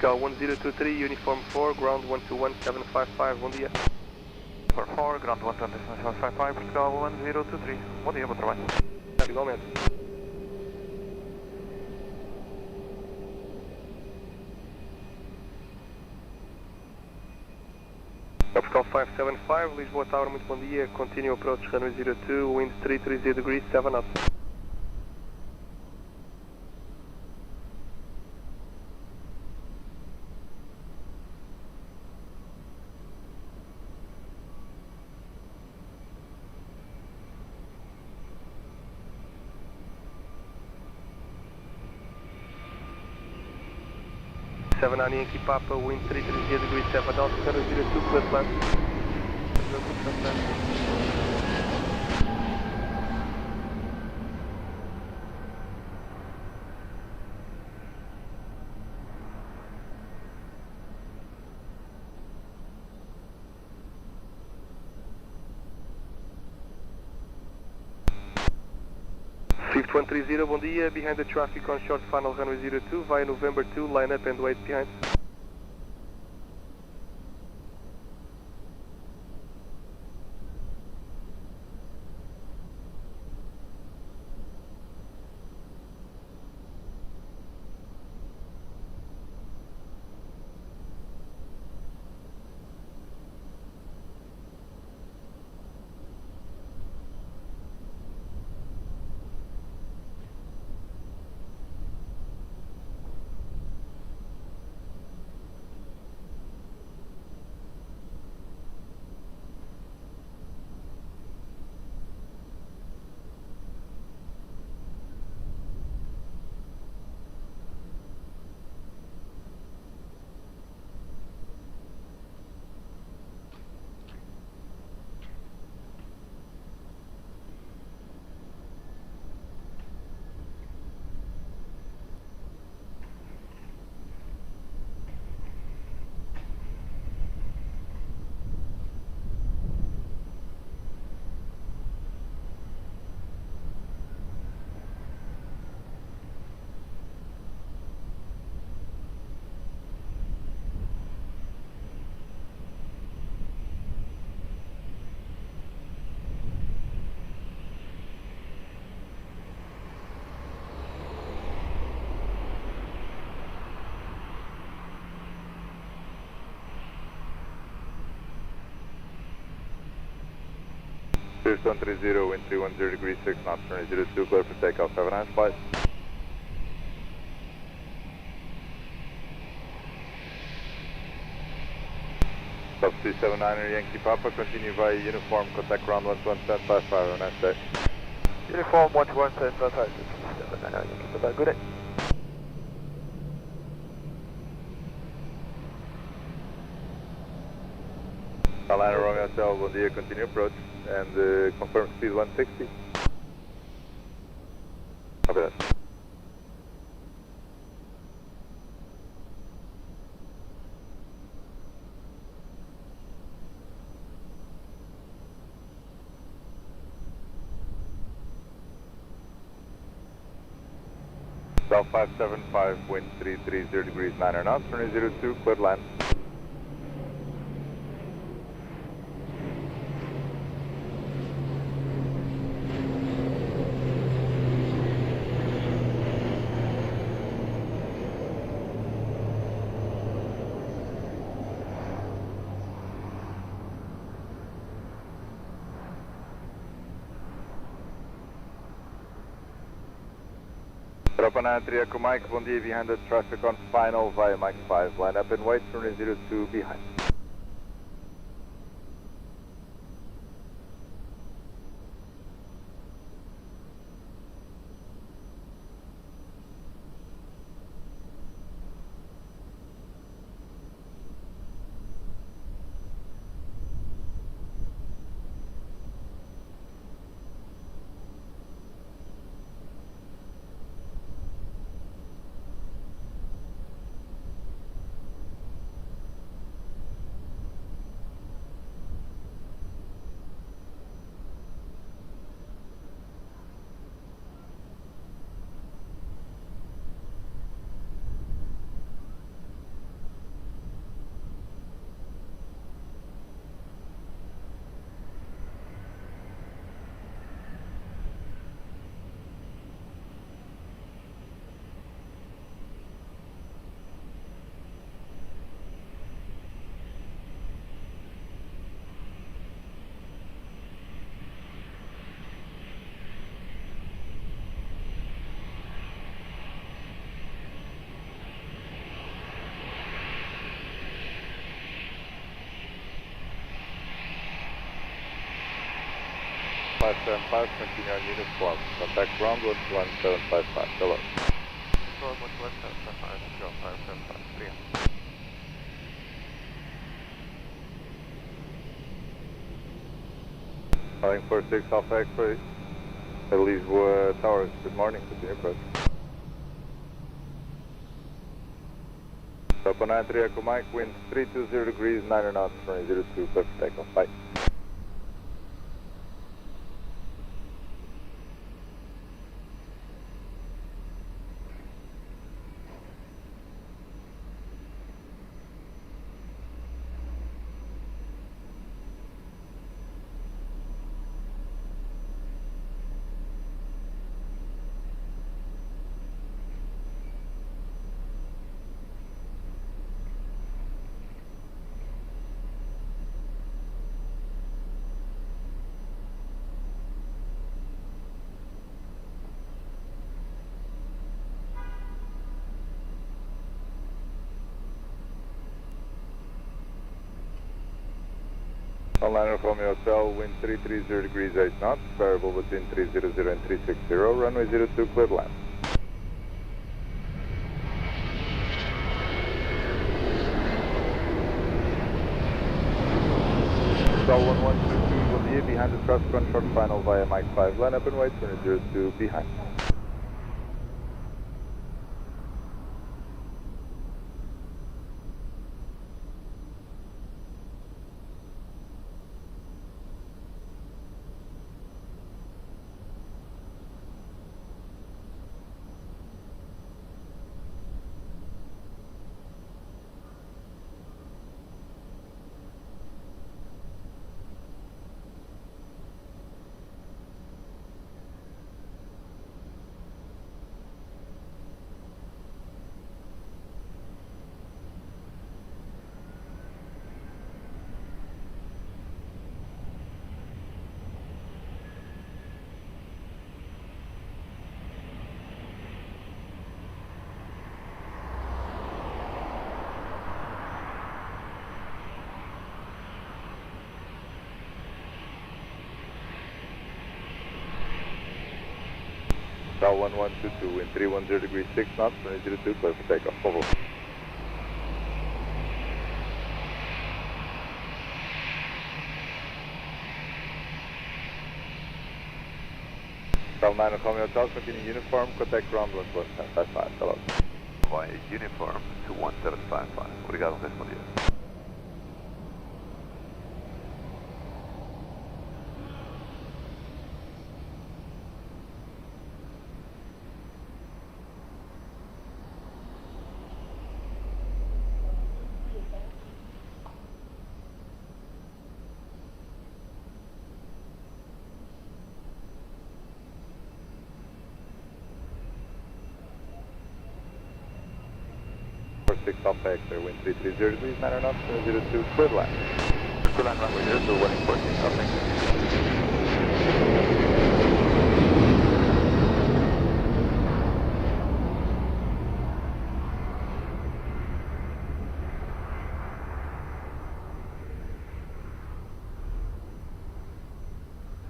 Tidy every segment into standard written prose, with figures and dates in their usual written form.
Cal 1023, Uniform 4, Ground 121755, bom dia. 4, Ground 121755, Portugal 1023, bom dia, bom trabalho. Igualmente. Portugal 575, Lisboa Tower, muito bom dia. Continue approach runway 02, wind 330 degrees, 7 knots. Seven on Yankee Papa, wind 330 degrees, 7 knots, runway 02, clear to land. Swift 130, bom dia. Behind the traffic on short final runway 02, via November 2, line up and wait behind. Swift 130, wind 310 degrees, 6 knots, runway 02, clear for takeoff, have a nice flight. Sub 379 Yankee Papa, continue via uniform, contact ground 11755, have a nice day. Uniform 11755, good day. Atlanta Romeo Hotel, bom dia, continue approach, and confirm speed 160. Copy that. South 575, wind 330 degrees, 9 knots, runway 02, clear to land. Tropa na Triaco Mike, bom dia, behind the traffic on final via Mike 5, line up and wait, runway 02 behind. 1755, continue on uniform. Contact ground 11755. Hello. Control 11755, control 5753. Calling 46 Alpha X-ray. Lisboa Towers, good morning, continue approach. Papa 93 Echo Mike, wind 320 degrees, 9 knots, 2002, clear for takeoff, bye. Liner Romeo Hotel, wind 330 degrees 8 knots, variable between 300 and 360, runway 02, cleared land. Hotel 1122, bom dia, behind the traffic on short final via Mike 5, line up and wait, 2002, behind. Hotel 1122, wind 310 degrees 6 knots, 2002, clear for takeoff, over. Hotel 9 Romeo Hotel, continue uniform, contact ground 11755, hello. Via uniform to 1755. Obrigado, respondido. Six Alpha X-ray, wind 330 degrees, 9 knots, 02, cleared land. Cleared land, runway 02, winning 14, thank you.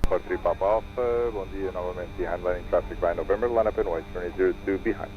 Port 3 Papa Alpha, bom dia, novamente behind landing traffic by November, line up and wait, 2002, behind.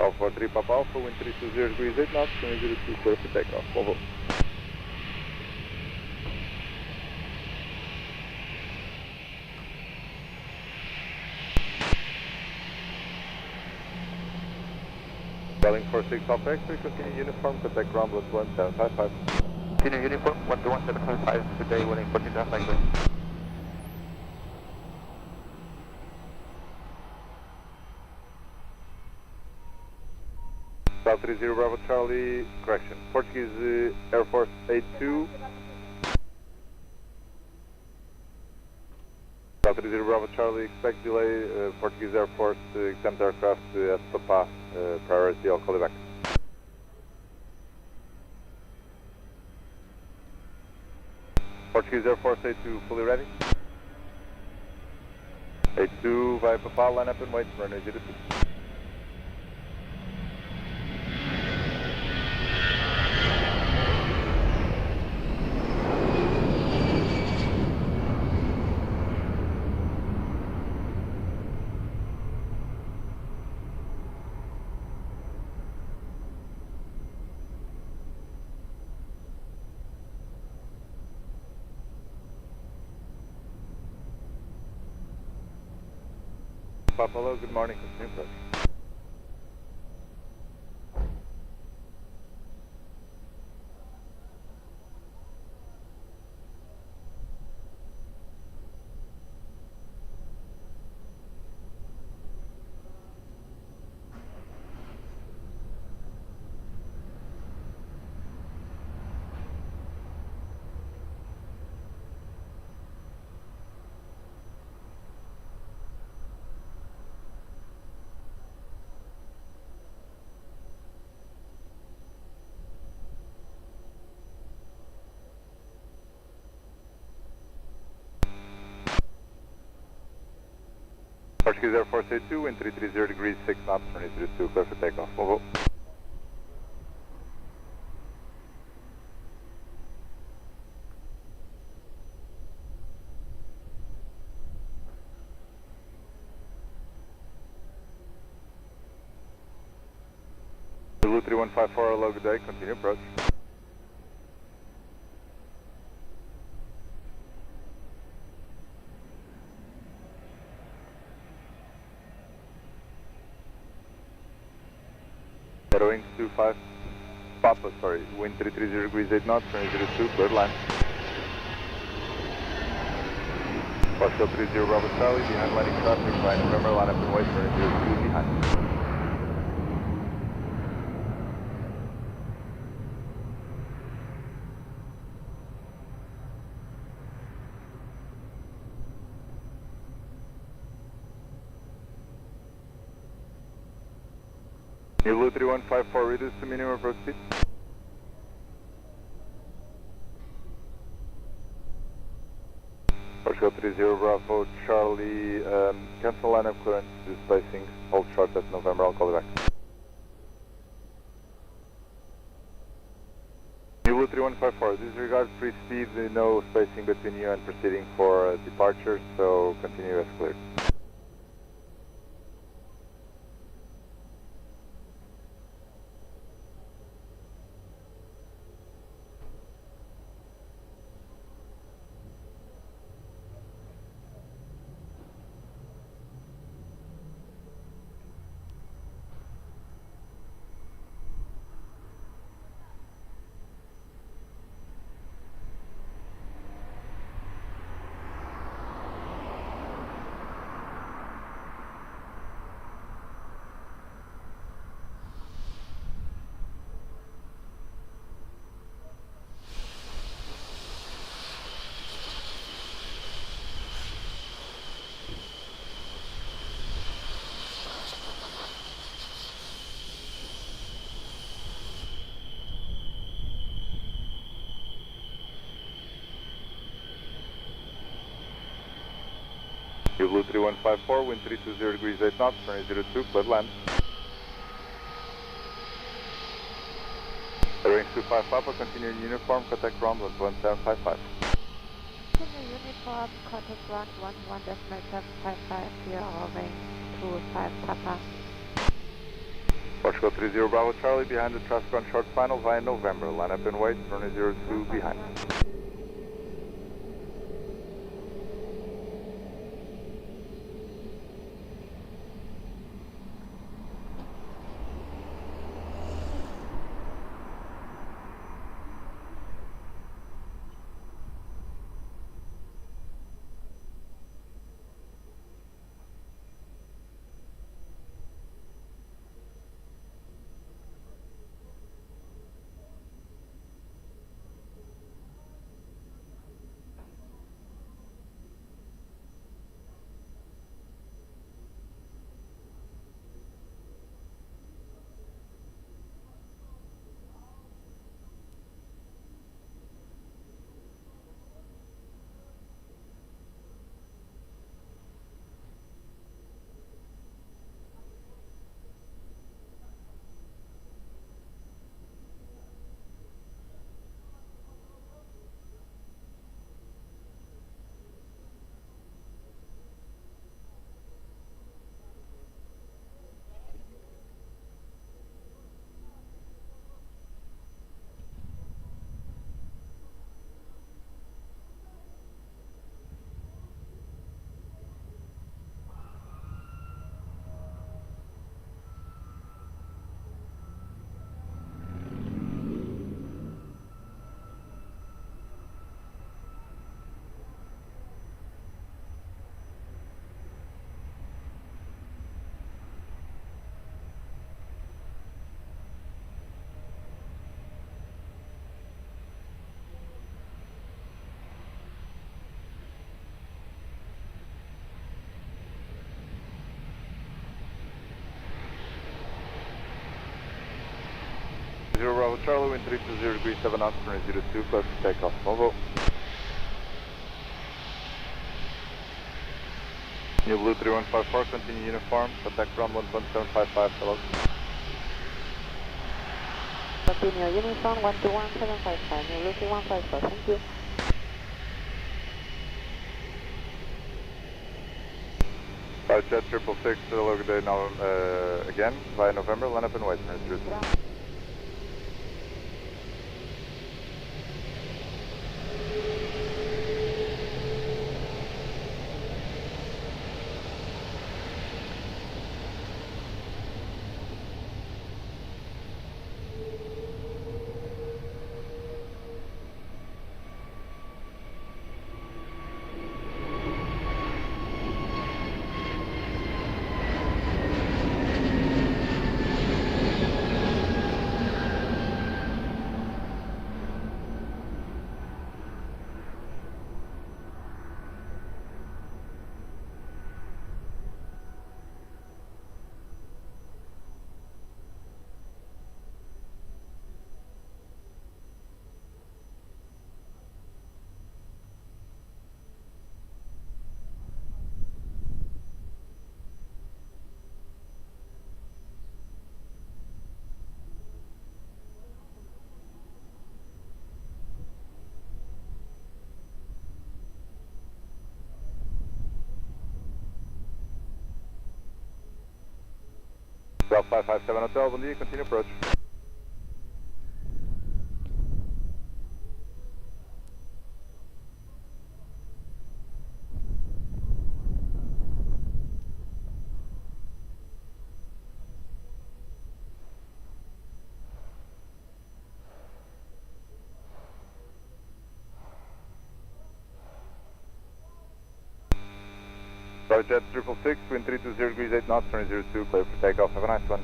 Golf 43 Papa Alpha, wind 320 degrees 8 knots, runway 02 clear for takeoff. Volvo. Boeing 46 Alpha X-ray, continue uniform, contact ground with 1755. Continue uniform, 12175, today winning 14 half X-ray. South 30 Bravo Charlie, correction, Portuguese Air Force 82. South 30 Bravo Charlie, expect delay, Portuguese Air Force exempt aircraft at Papa, priority, I'll call you back. Portuguese Air Force 82, fully ready. 82 via Papa, line up and wait, runway 02. Papa, hello, good morning, continue approach. Portuguese Air Force 82, wind 330 degrees 6 knots, runway 02, clear for takeoff. Volvo. Zulu 3154, hello, good day, continue approach. Wings 25 Papa, sorry, wind 330 degrees 8 knots, runway 02, cleared line. Foxtrot 30 Bravo Charlie, behind landing traffic, by November, line up and wait, runway 02 behind. Blue 3154, reduce to minimum approach speed. Portugal 30 Bravo Charlie, cancel line of clearance, displacing, hold short at November, I'll call you back. Blue 3154, disregard free speed, no spacing between you and proceeding for departure, so continue as cleared. Blue 3154, wind 320 degrees 8 knots, runway 02, cleared land. Range 25 Papa, continue in uniform, contact ground with 1755. Continue uniform, contact ground 11.755 here, or range 25 Papa. Portugal 30 Bravo Charlie, behind the traffic on short final via November. Line up and wait, runway 02 behind. Zero Bravo Charlie, wind 320 degrees 7 knots, runway 02, close to takeoff. Movo. New Blue 3154, continue uniform, contact ground 11755, hello. Continue uniform 121755, New Blue 3154, thank you. Jet 666, logo day now again, via November, line up and wait, runway 02. South 557 Hotel, bom dia, continue approach. Jet 666, wind 320 degrees 8 knots, runway 02, clear for takeoff, have a nice one.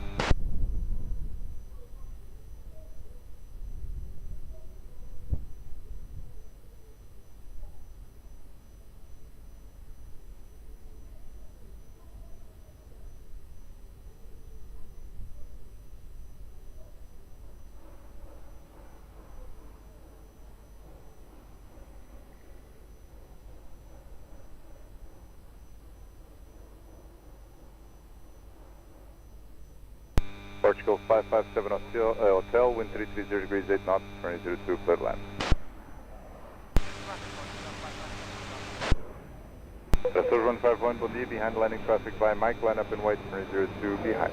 Portugal 557 Hotel, wind 330 degrees 8 knots, runway 02, clear to land. Source 151, bom dia, behind landing traffic by Mike, line up and wait, runway 02 behind.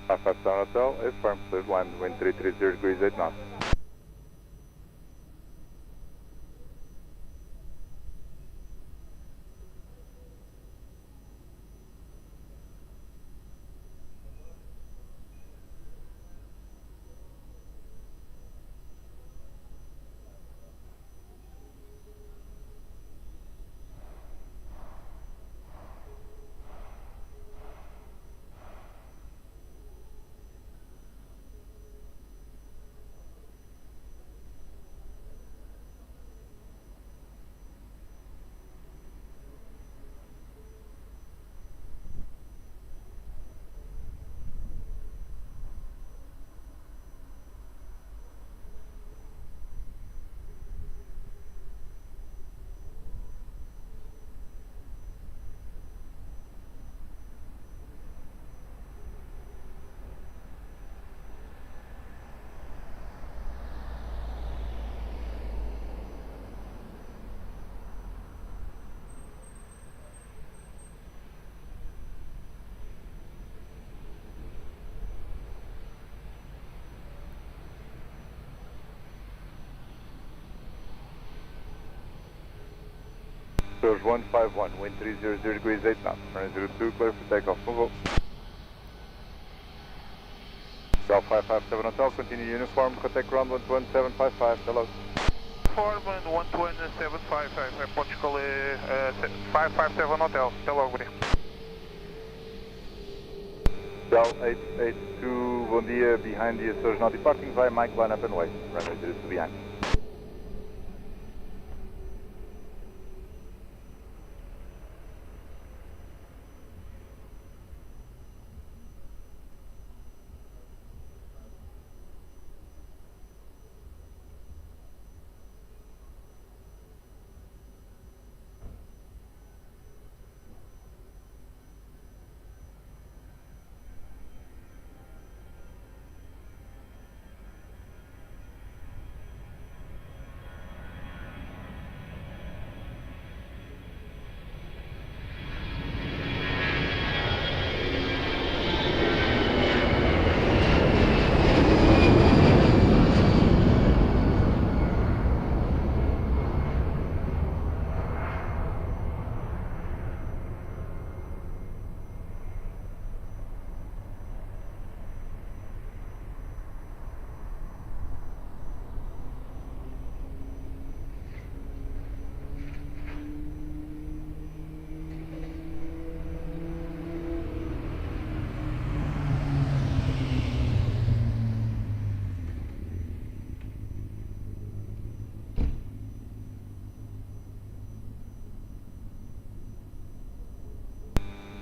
557 Hotel, is firm, please land, wind 330 degrees 8 knots. Source 151, wind 300 degrees 8 knots, runway 02, clear for takeoff, move up. Golf 557 Hotel, continue uniform, contact ground 12755, hello. Foreman 12755, Portugal 557 Hotel, hello, buddy. Del 882, bom dia, behind the Açores not departing via Mike, line up and wait, runway 02 behind.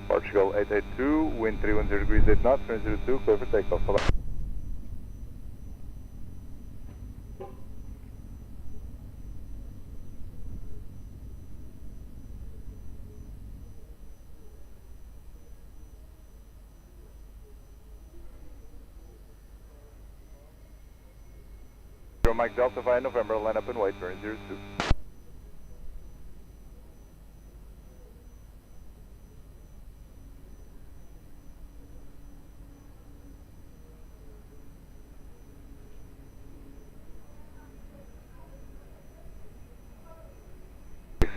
Portugal 882, wind 310 degrees 8 knots, 302, clear for takeoff, hello. Mike Delta via November, line up and wait, turn 02.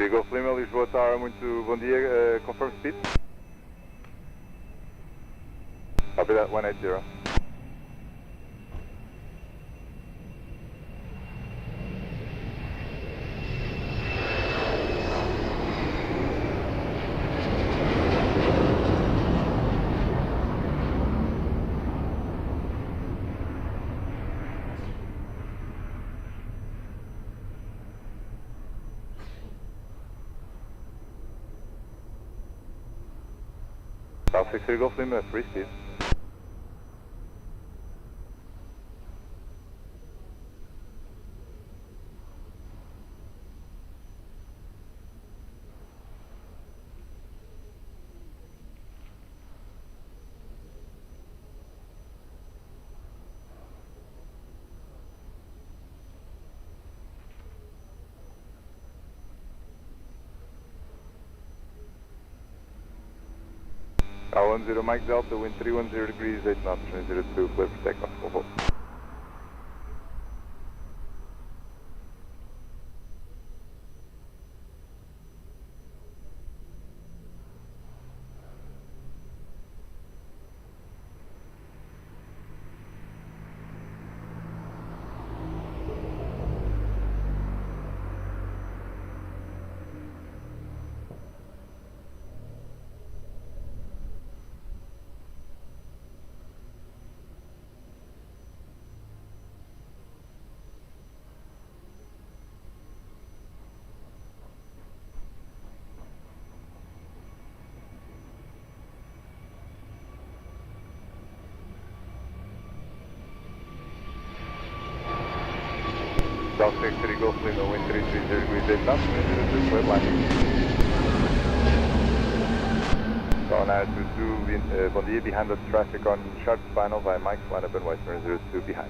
Golf Lima, Lisboa Tower, muito bom dia, confirm speed. Copy that, 180. South 63 Golf Lima, free speed. 10 Mike Delta, wind 310 degrees, 8 knots, 2, clear for takeoff, full hold. South 63 Golf Lima, wind 330 degrees, 8 knots, 2, clear landing. So now to bom dia, behind the traffic on sharp final via Mike, line up and west, 02 behind.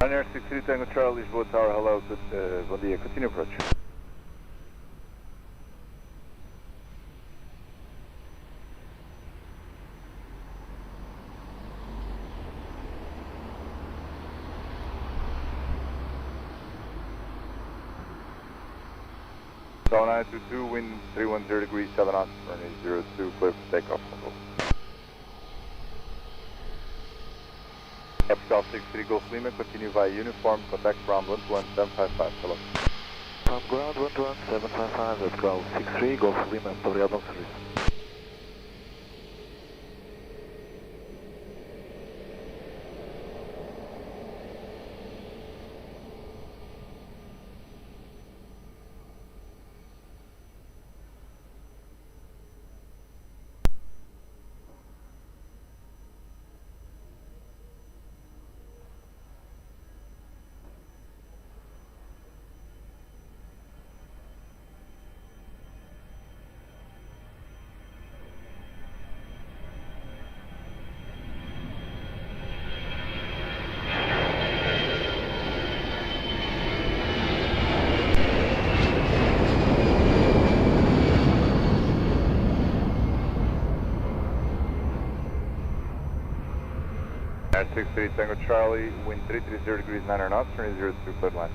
Ryanair 63 Tango Charlie, Lisboa Tower, hello, bom dia, continue approach. So 922, wind 310 degrees, 7 knots, runway 02, clear for takeoff. Golf 63 Golf Lima, continue via uniform, contact ground 11755, hello. From ground 11755, that's Golf 63 Golf Lima, obrigado pelo serviço. Air 63 Tango Charlie, wind 330 degrees 9 knots, turning 02, cleared line.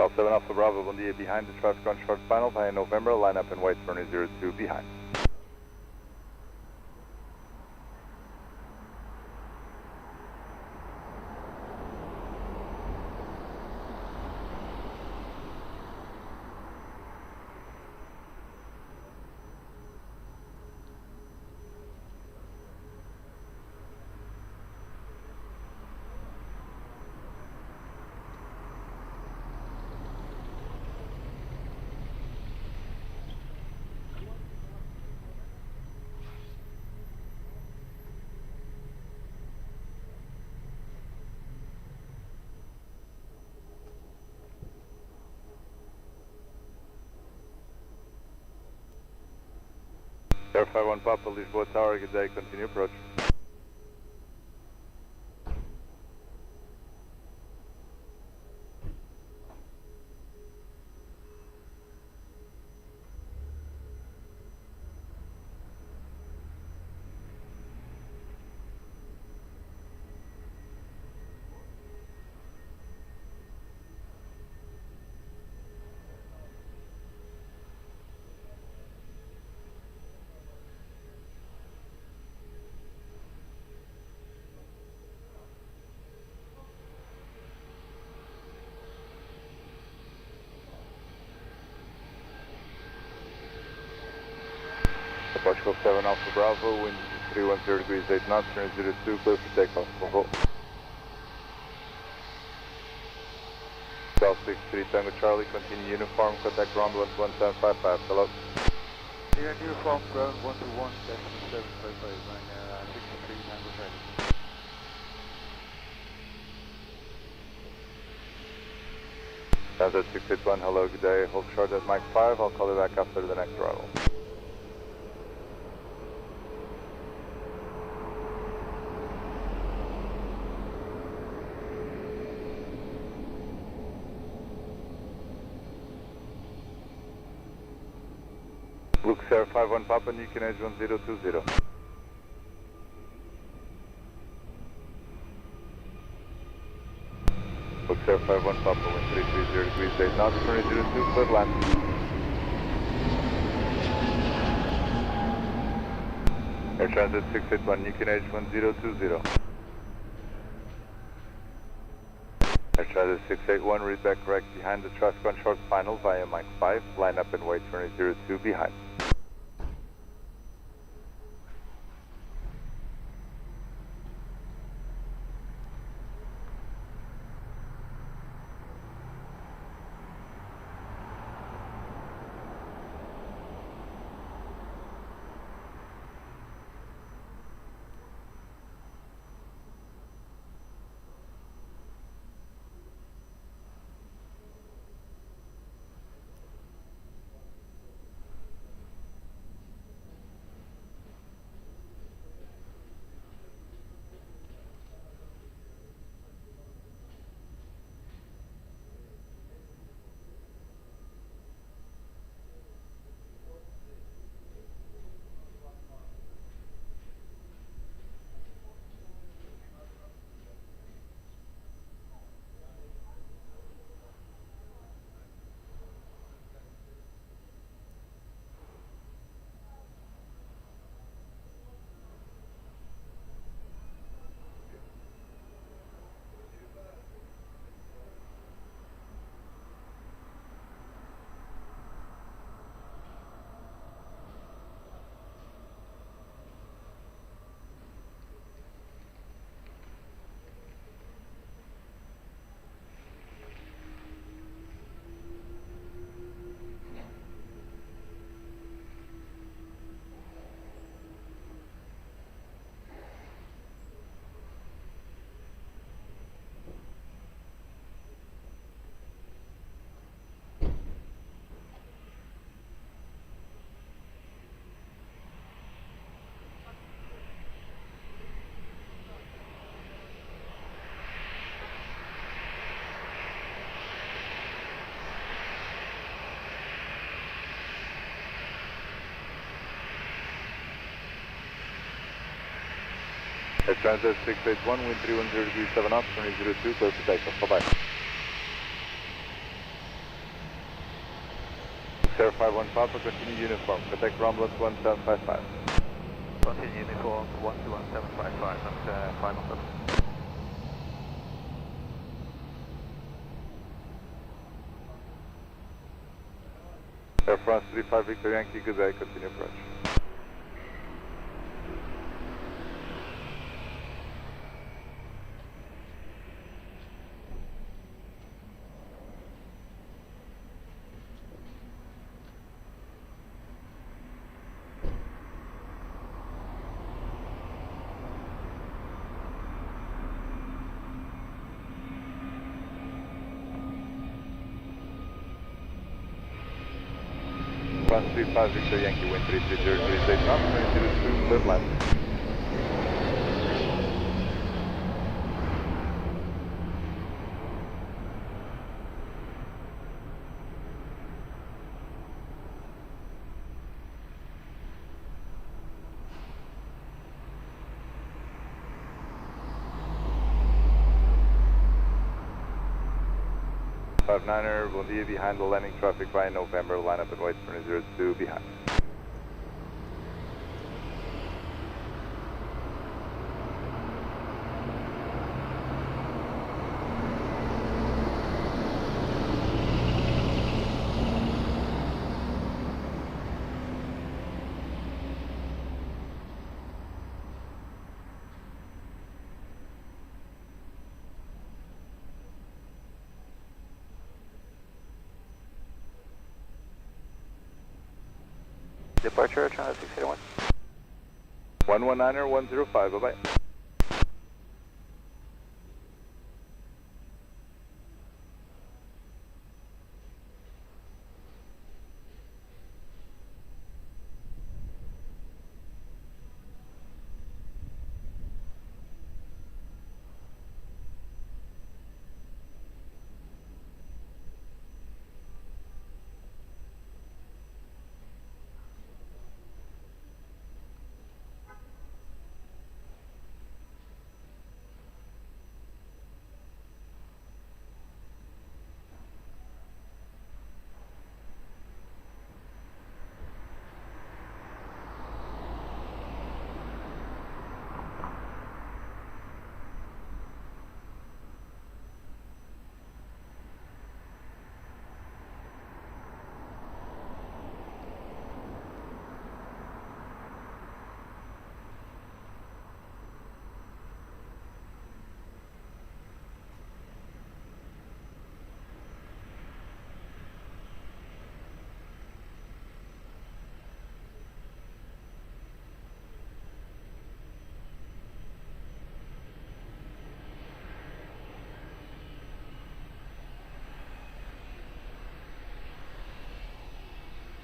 South 7 Alpha Bravo, bom dia, behind the traffic on short final via November, line up and wait for 02 behind. Air 51 Papa, Lisboa Tower, good day, continue approach. Approach 7 Alpha Bravo, wind 310 degrees 8 knots, turn 02, clear for takeoff. Go. South 63 Tango Charlie, continue uniform, contact ground 11755, hello. Here uniform, ground 121, decimal 755, running 63 Tango Charlie. Transat 681, hello, good day, hold short at Mike 5, I'll call you back after the next arrival. Luke Air 51 Papa, New Edge 1020. Luke Air 51 Papa, wind 330 degrees 8 knots, turn 02, clear land. Air Transit 681, New Edge 1020. Air Transit 681, read back correct behind the traffic on short final via Mike 5, line up and wait 2002 behind. Air Transit 681, wind 310 degrees 7 knots, turning 02, clear for takeoff. Bye-bye. Sierra 51 Papa, continue uniform. Contact Rumblance 1755. Continue uniform 121.755, that's final 7. Air France 35 Victor Yankee, good day, continue approach. France 35 Victor Yankee, wind 330 degrees 8 knots, 2002, clear land. Niner, bom dia, behind the landing traffic by November, line up and wait for 02 behind. Departure, China 681. 119er 105, bye-bye.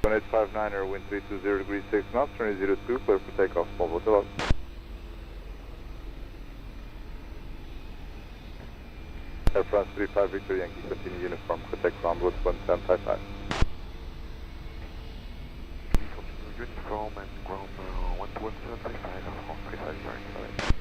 One 859er, wind 320 degrees 6 knots, 2002, clear for takeoff, small boat allowed. Air France 35 Victor Yankee, continue uniform, contact ground route 1755. Uniform and ground 11755, France 35 Yankee.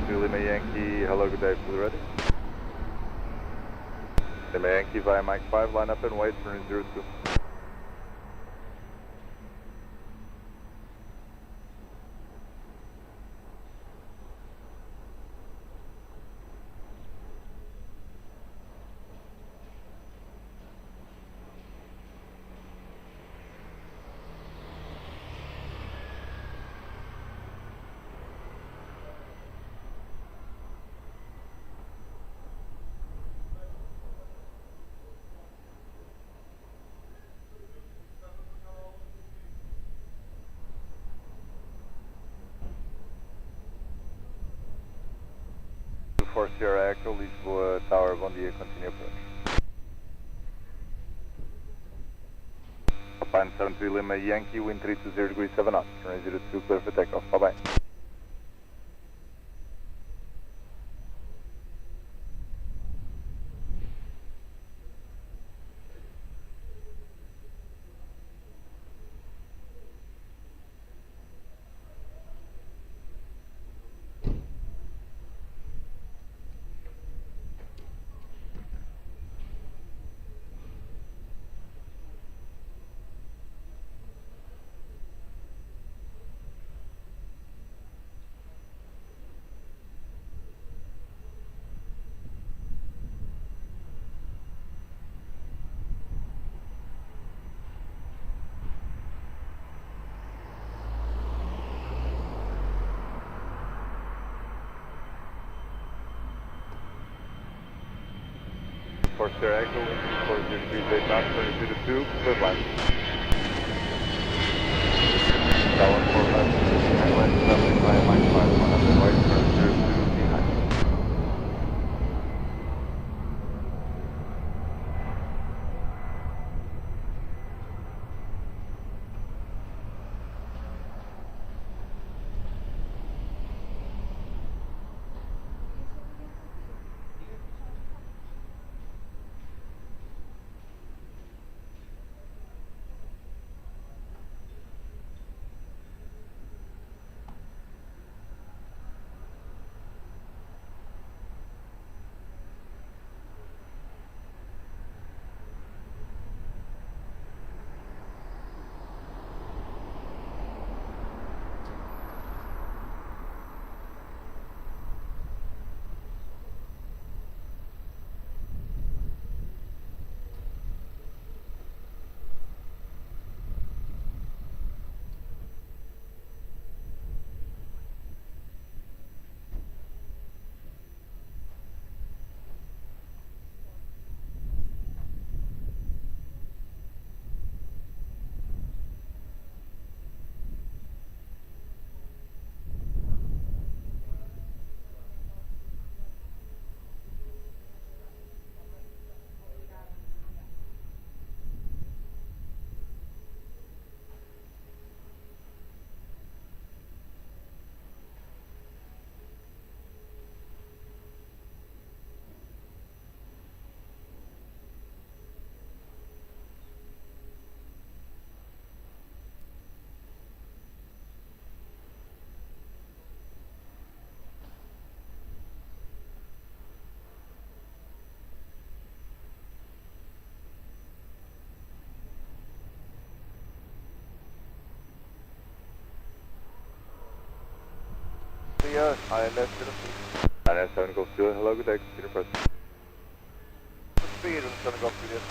Lima Yankee, hello, good day, fully ready. Lima Yankee via Mike 5, line up and wait for 02. 24 Sierra Echo, Lisboa Tower, bom dia, continue approach. Alpine 73 Lima Yankee, wind 320 degrees 7 knots, runway 02, clear for takeoff, bye bye. For Sierra Echo, wind 40 degrees 8 knots, runway 02, clear line. Tower 45, and land 7 via Mike 5, 100 white, runway 02, behind. ILS 7 Golf Juliet, hello, good day, continue approach. speed on 7 Golf Juliet.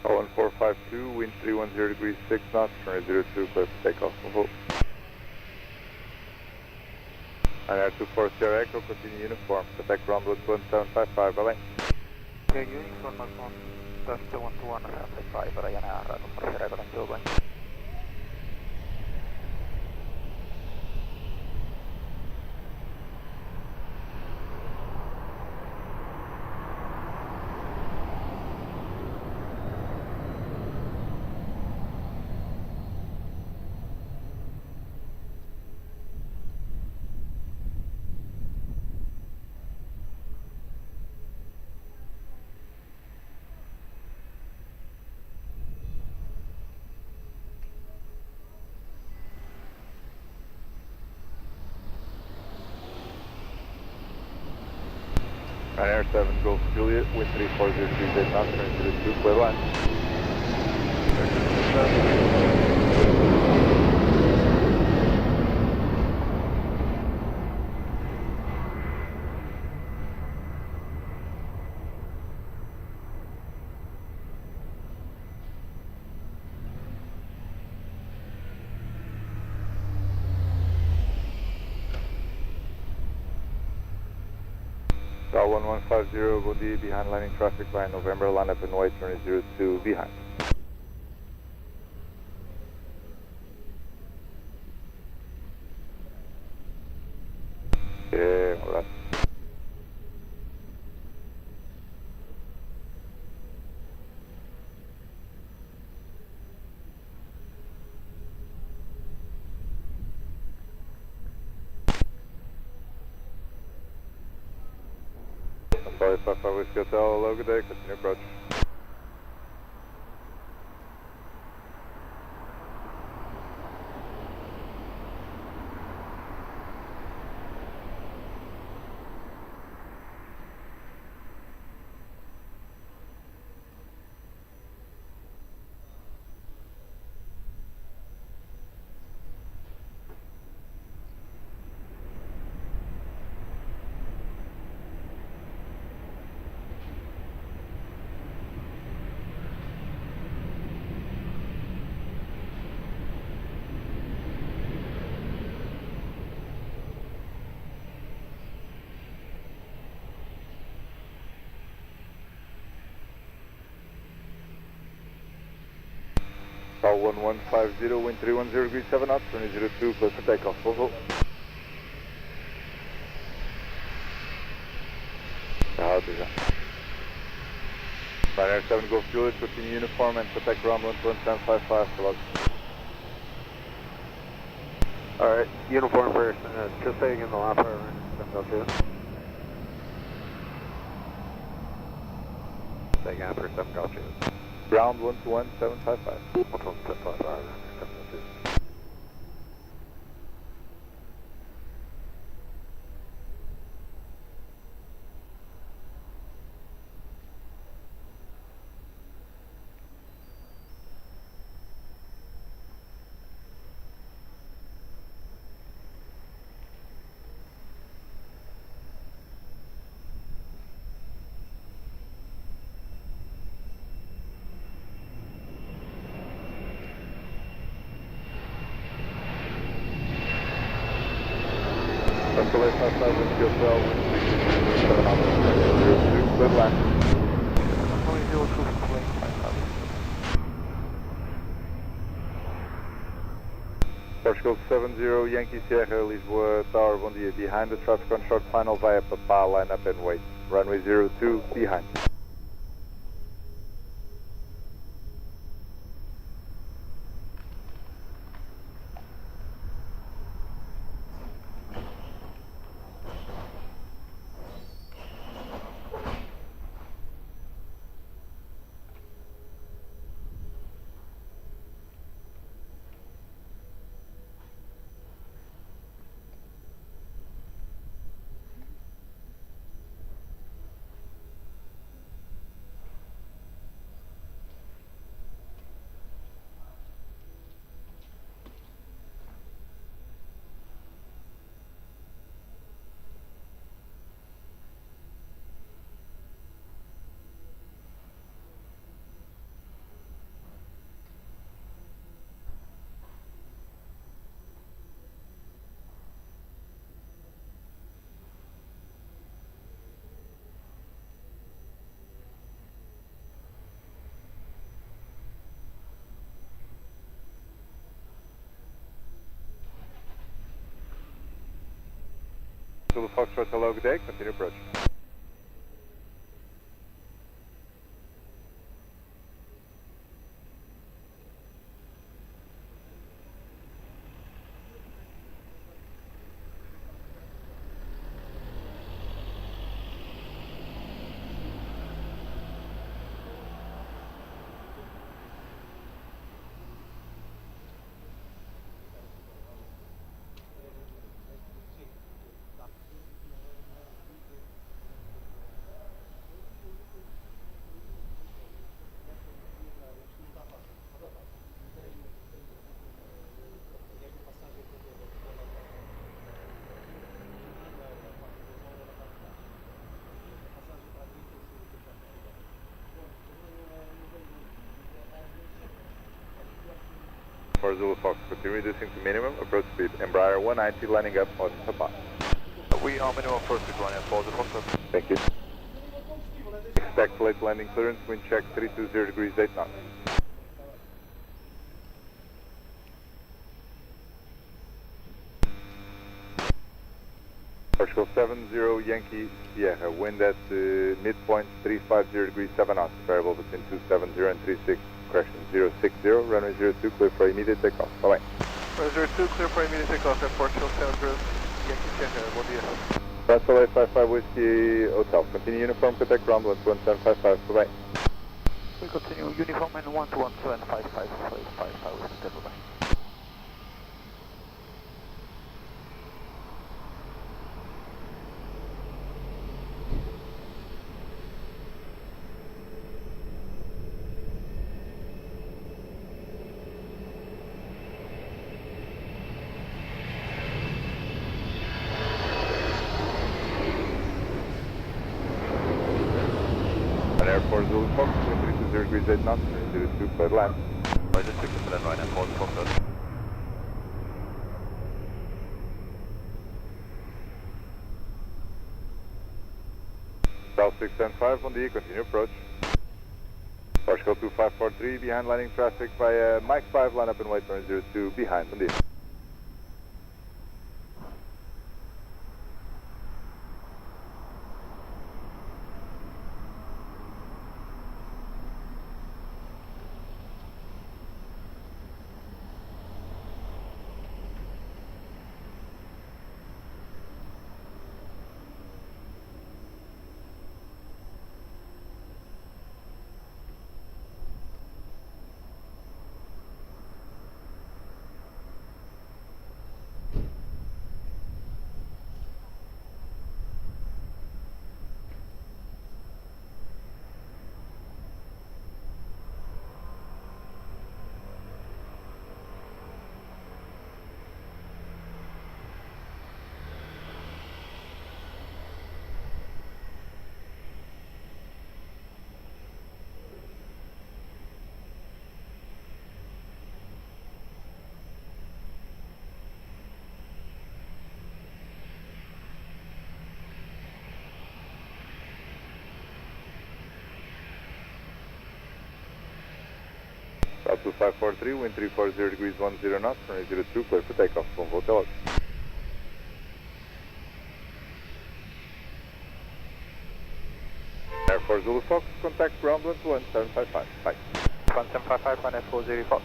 Oh, 1452, wind 310 degrees 6 knots, runway 02, clear for takeoff, hold. And Air 24 Sierra Echo, continue uniform, contact ground with 1755, bye-bye. Okay, uniform on Dust 121 75, Ryanair, Sierra Echo, thank you, bye. Ryanair 7 Golf Juliet, wind 340 degrees 8 knots, runway 02, clear line. Star 1150, bom dia, behind landing traffic by November, line up and wait, runway 02 behind. Okay, um abraço. Sorry, 55 Whiskey Hotel, hello, good day, continue approach. Star 1150, wind 310 degrees 7 knots, runway 02, close for takeoff, full. Já. Ryanair 7 Golf Juliet, continue uniform and protect ground 11755, for log. Alright, uniform first, just staying in the lap for 702. Staying after 702. Ground 121.755. 11755, 702. Delay 55 Whiskey Hotel, wind 7 knots, runway 02, clear to land. Portugal 70 Yankee Sierra, Lisboa Tower, bom dia, behind the traffic on short final via Papa, line up and wait, runway 02, behind. Zulu Foxtrot, hello, good day, continue approach. For Zulu Fox, continue reducing to minimum, approach speed, Embraer 190 landing up on Papa. We are minimum first decline and for the Foxtrot. Thank you. Expect late landing clearance, wind check 320 degrees 8 knots. Portugal 70 Yankee Sierra, wind at midpoint 350 degrees 7 knots, variable between 270 and 36, correction 060, runway 02, clear for immediate takeoff. Bye-bye. Runway 02, clear for immediate takeoff at Portugal 70 Yankee Sierra, bom dia. Transfer 855 Whiskey Hotel, continue uniform, contact ground 11755, bye-bye. We continue uniform and 11755, 555 with the bye. Airport Zulu Fox, 320 degrees 8 knots, 02, clear land. I just took the plan right now for the Foxtrot. South 675, bom dia, continue approach. Portugal 2543, behind landing traffic via Mike 5, line up and wait, turn 02, behind, bom dia. South 2543, wind 340 degrees 10 knots, runway 02, clear for takeoff, from hotel. Airport Zulu Fox, contact ground 11755, bye. 1755, 140 Fox.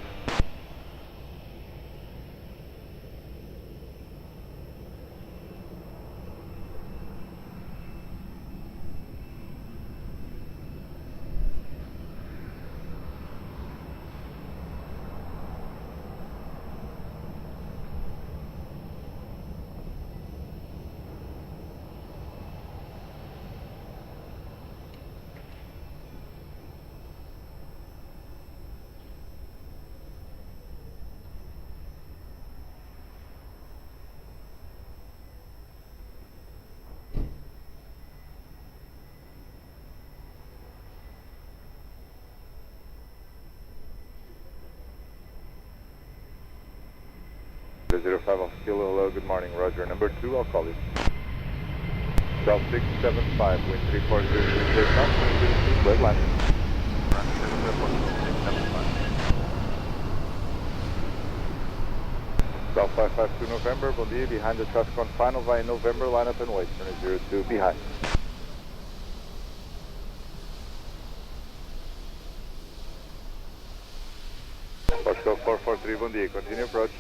Zero 05 off kilo, hello, good morning, roger, number 2, I'll call you. South 675, wind 340 degrees 8 knots, runway 02, clear land. South 552 November, bom dia, behind the traffic on final via November, line up and wait, runway 02, behind. Portugal 443, bom dia, continue approach.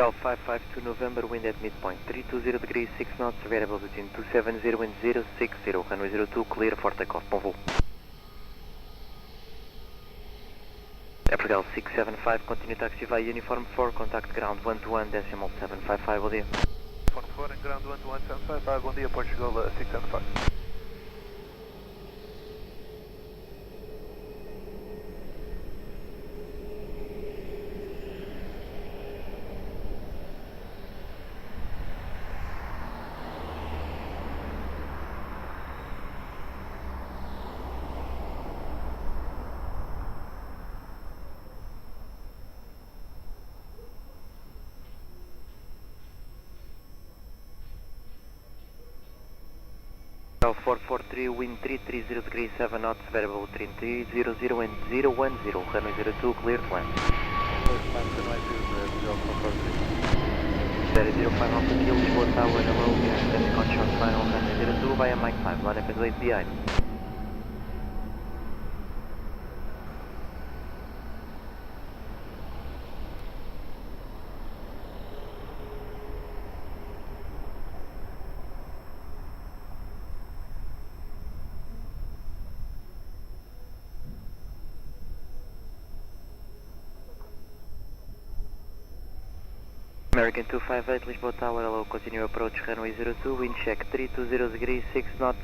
Cal 552 November, wind at midpoint, 320 degrees, 6 knots, variable between 270 and 060, runway 02, clear for takeoff, bom voo. Portugal 675, continue taxi via uniform 4, contact ground 121, decimal 755, bom dia. Uniform 4 and ground 121, 755, bom dia, Portugal 675. Cal 443, wind 330 degrees, 7 knots, variable between 300 and 010, runway 02, clear to land. 005 Alpha Kilo, Lisboa Tower, hello, behind traffic on short final, runway 02 via Mike 5, line up and wait behind. American 258, Lisboa Tower, hello, continue approach, runway 02, wind check 320 degrees, 6 knots.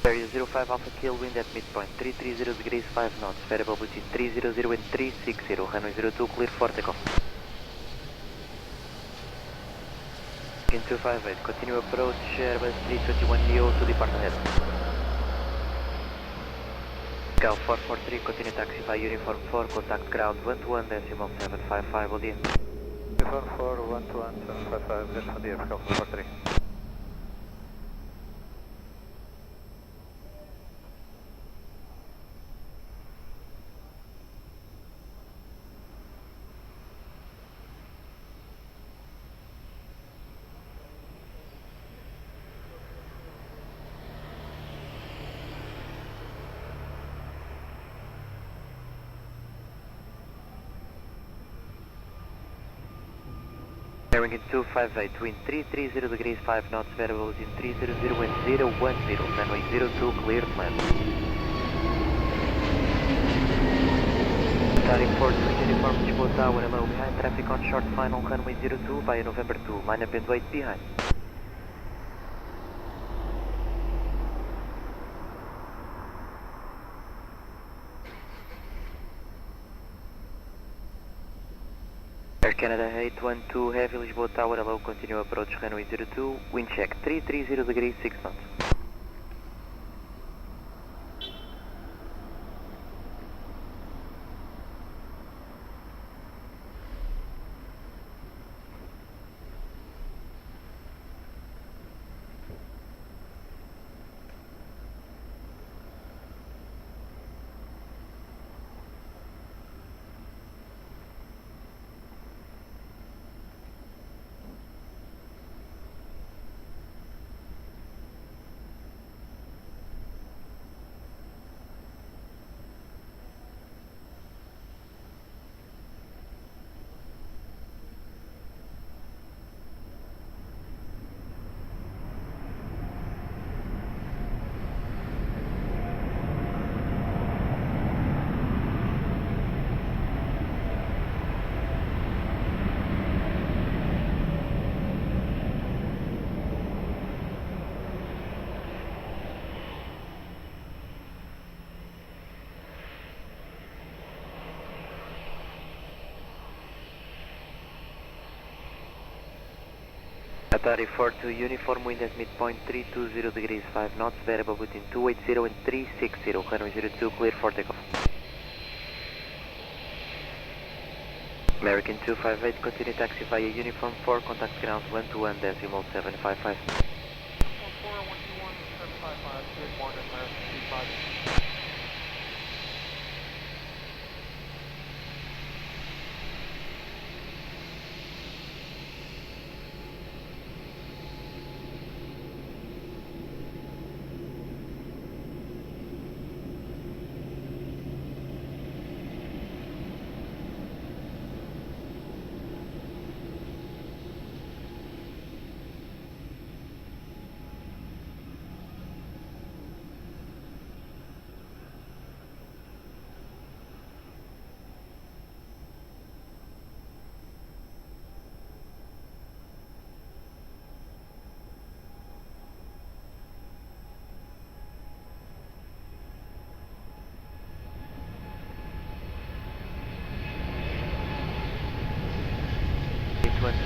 Area 05 Alpha Kill, wind at midpoint, 330 degrees, 5 knots, variable between 300 and 360, runway 02, clear for takeoff. In 258, continue approach, Airbus 321neo to depart ahead. Cal 443, continue taxi via uniform 4, contact ground 121, decimal 755, bom dia. Uniform 4, 121, 755, just bom dia, Cal 443. Bearing in 258, wind 330 degrees, 5 knots, variable in 300 and 010, runway 02, clear to land. Starting for uniform Lisboa Tower, hello, behind traffic on short final, runway 02 via November 2, line up and wait behind. Air Canada 812, heavy Lisboa Tower, hello, continue approach runway 02, wind check 330 degrees, 6 knots. Atari 42 uniform, wind at midpoint 320 degrees 5 knots, variable between 280 and 360, runway 02, clear for takeoff. American 258, continue taxi via uniform 4, contact ground 121 decimal 755. 121, good morning, American 258.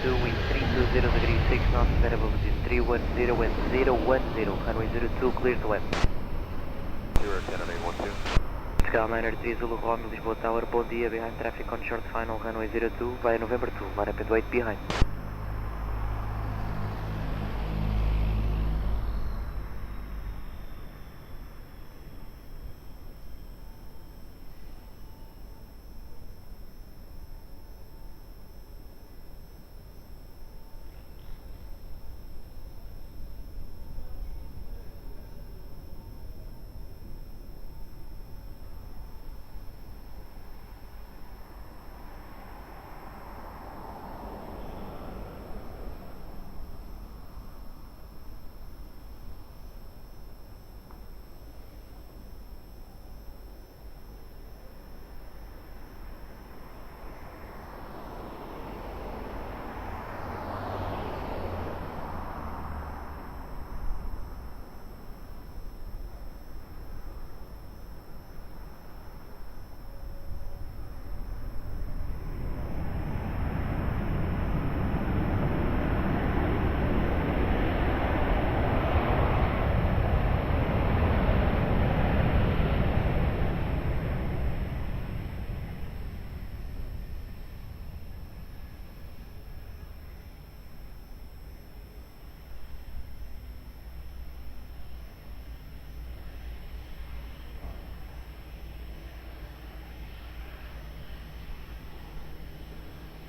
Wind 320 degrees 6 knots, variable between 310 and 010, runway 02, clear to land. 010 Skyline 3 Zulu Romeo, Lisboa Tower, bom dia, behind traffic on short final, runway 02, via November 2, line up and wait behind.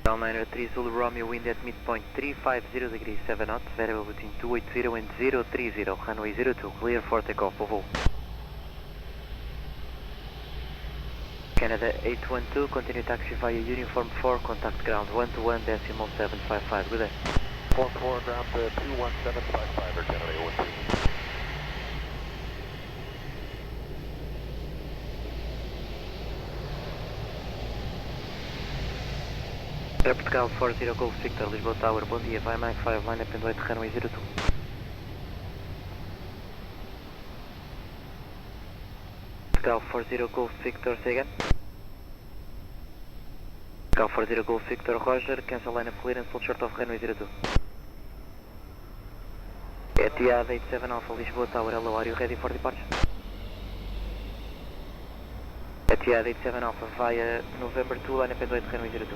Skyline 3 Zulu Romeo, wind at midpoint 350 degrees 7 knots, variable between 280 and 030, runway 02, clear for takeoff, Volvo. Canada 812, continue taxi via uniform 4, contact ground 121 decimal 755, good day. 44 ground 21755 or Canada 812. Portugal 40 Golf Victor, Lisboa Tower, bom dia, vai Mike 5, line up and wait, runway 02. Portugal 40 Golf Victor, say again. Portugal 40 Golf Victor, Roger, cancel line up clearance, full short of runway 02. Etihad 87 Alpha, Lisboa Tower, hello, are you ready for departure? Etihad 87 Alpha via November 2, line up and wait, runway 02.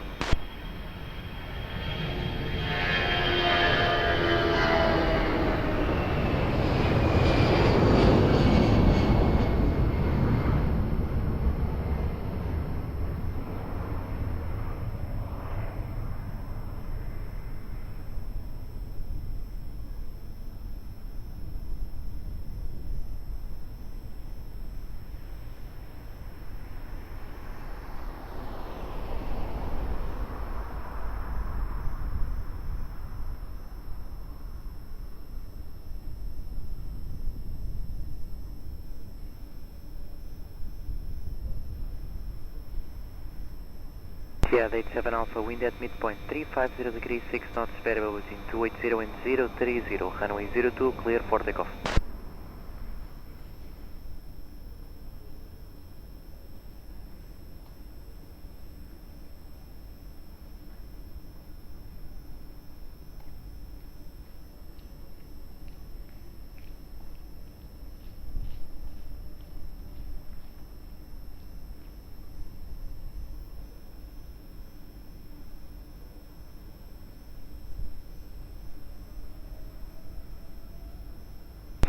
Etihad 87 Alpha, wind at midpoint 350 degrees 6 knots, variable between 280 and 030, runway 02, clear for takeoff.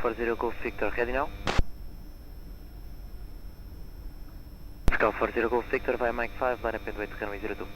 40 Golf Victor, ready now? Pascal 40 Golf Victor via Mike 5, line up and wait to runway 02.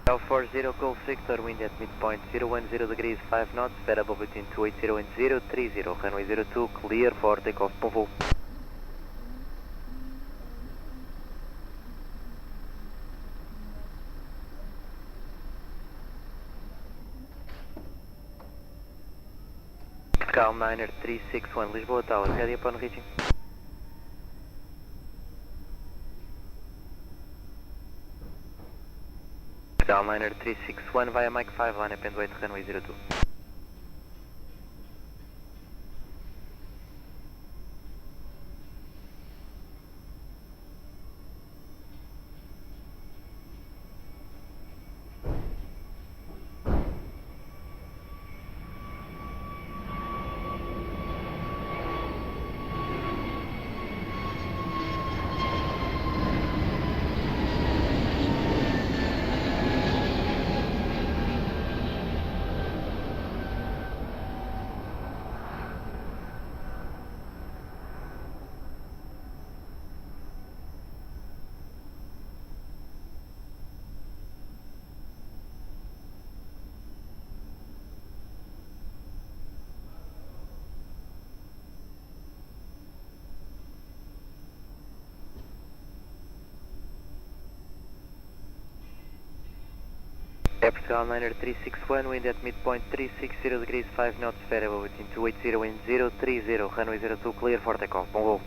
L40 Golf Victor, wind at midpoint 010 degrees 5 knots, variable between 280 and 030, runway 02, clear for takeoff, bon vol. Calm 9361, Lisboa Tower, ready upon reaching. Liner 361 via Mike 5, line up and wait runway 02. Portugal Liner 361, wind at midpoint 360 degrees 5 knots, variable between 280 and 030, runway 02, clear for takeoff, bon vol.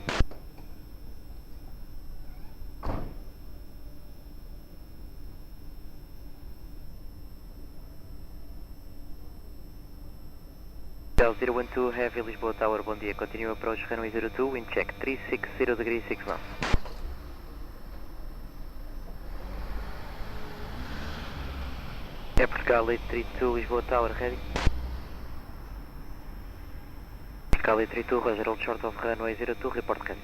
L012 Heavy Lisboa Tower, bom dia, continue approach runway 02, wind check 360 degrees 6 knots. Portugal 832 Lisboa Tower, ready? Portugal 832, Roger, hold short of runway 02, report ready.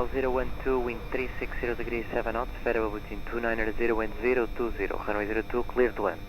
L012, wind 360 degrees 7 knots, variable between 290 and 020, runway 02, clear to land.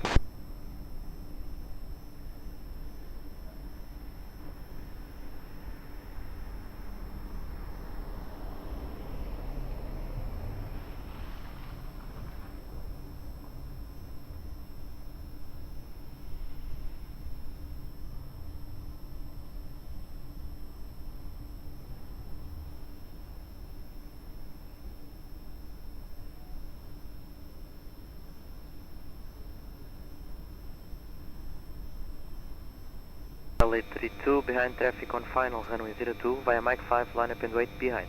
L832, behind traffic on final, runway 02, via Mike 5, line up and wait behind.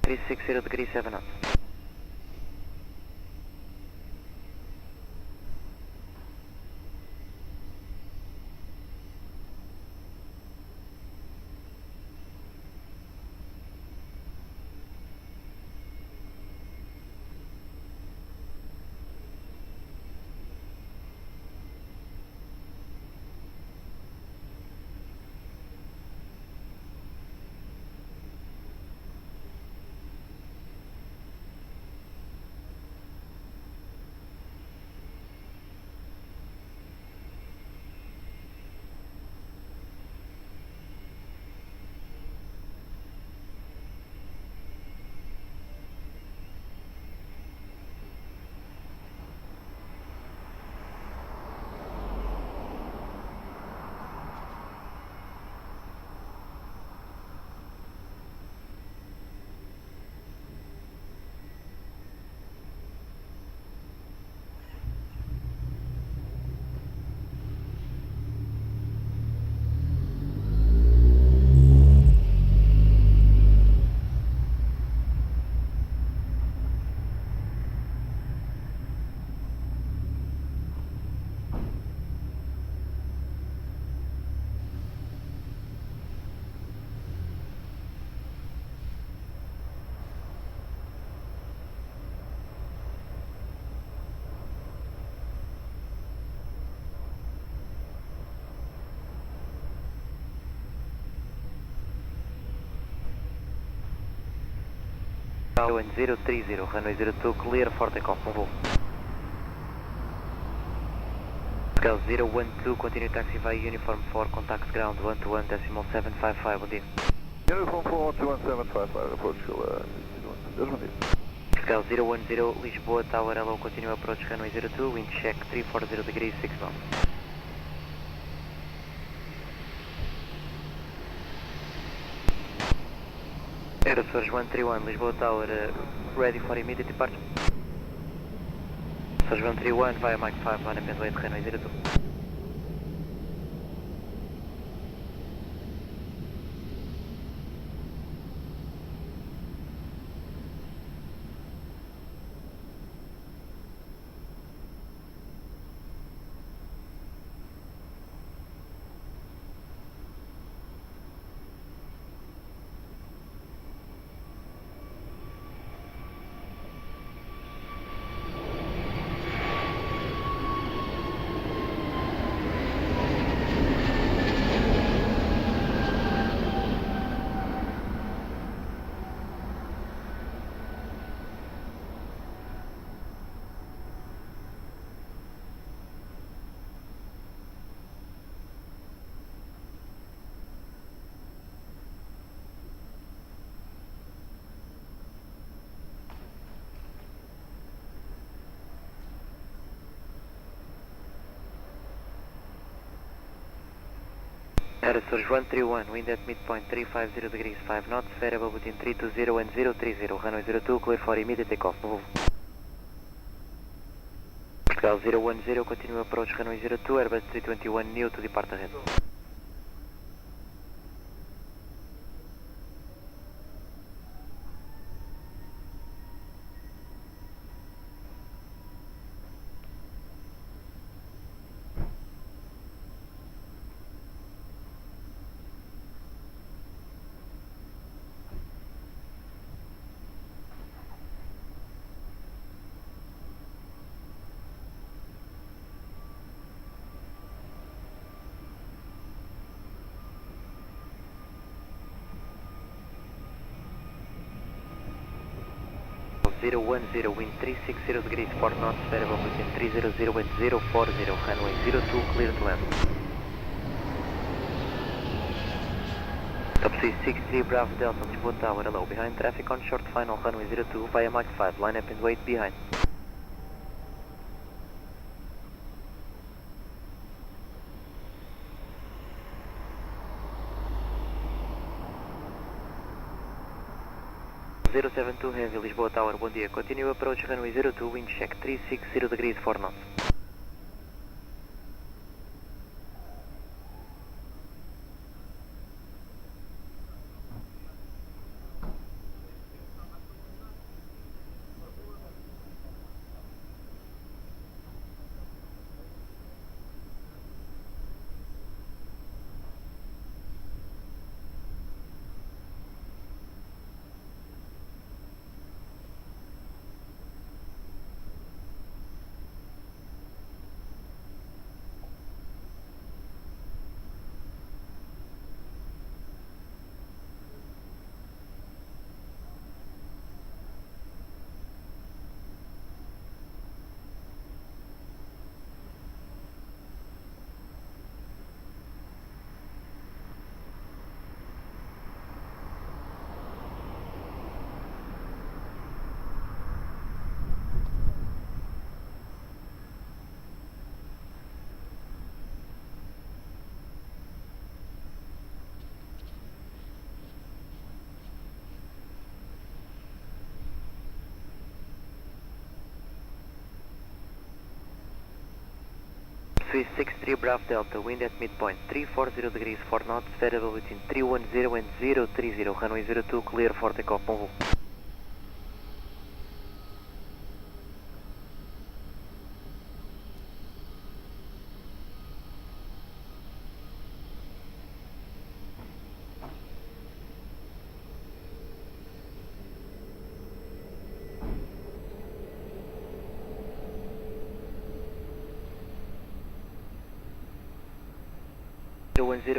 360 degrees 7 knots. Tower 1030, runway 02, clear for takeoff, move over. Scale 012, continue taxi via uniform 4, contacts ground 121.755, bom dia. Uniform 4, 121.755, approach to Scale 010, Lisboa, Tower Hello, continue approach runway 02, wind check 340 degrees 6 knots. Aeroporto 131, Lisboa Tower, ready for immediate departure. Source 131 via Mike 5, line up and wait, runway 02. Aeroporto 131, wind at midpoint 350 degrees 5 knots, variable between 320 and 030, runway 02, clear for immediate takeoff, move. Scale 010, continue approach runway 02, Airbus 321 new to depart ahead. Zero 10, wind 360 degrees 4 knots, variable between 300 and 040, runway 02, clear to land. Top 63 Bravo Delta, Lisboa Tower, hello, behind traffic on short final, runway 02 via Mach 5, line up and wait behind. Zero 72 Heavy, Lisboa Tower, bom dia. Continue approach runway 02, wind check 360 degrees 4 knots. Swiss 63 Bravo Delta, wind at midpoint 340 degrees 4 knots, variable between 310 and 030, runway 02, clear for takeoff, bom voo.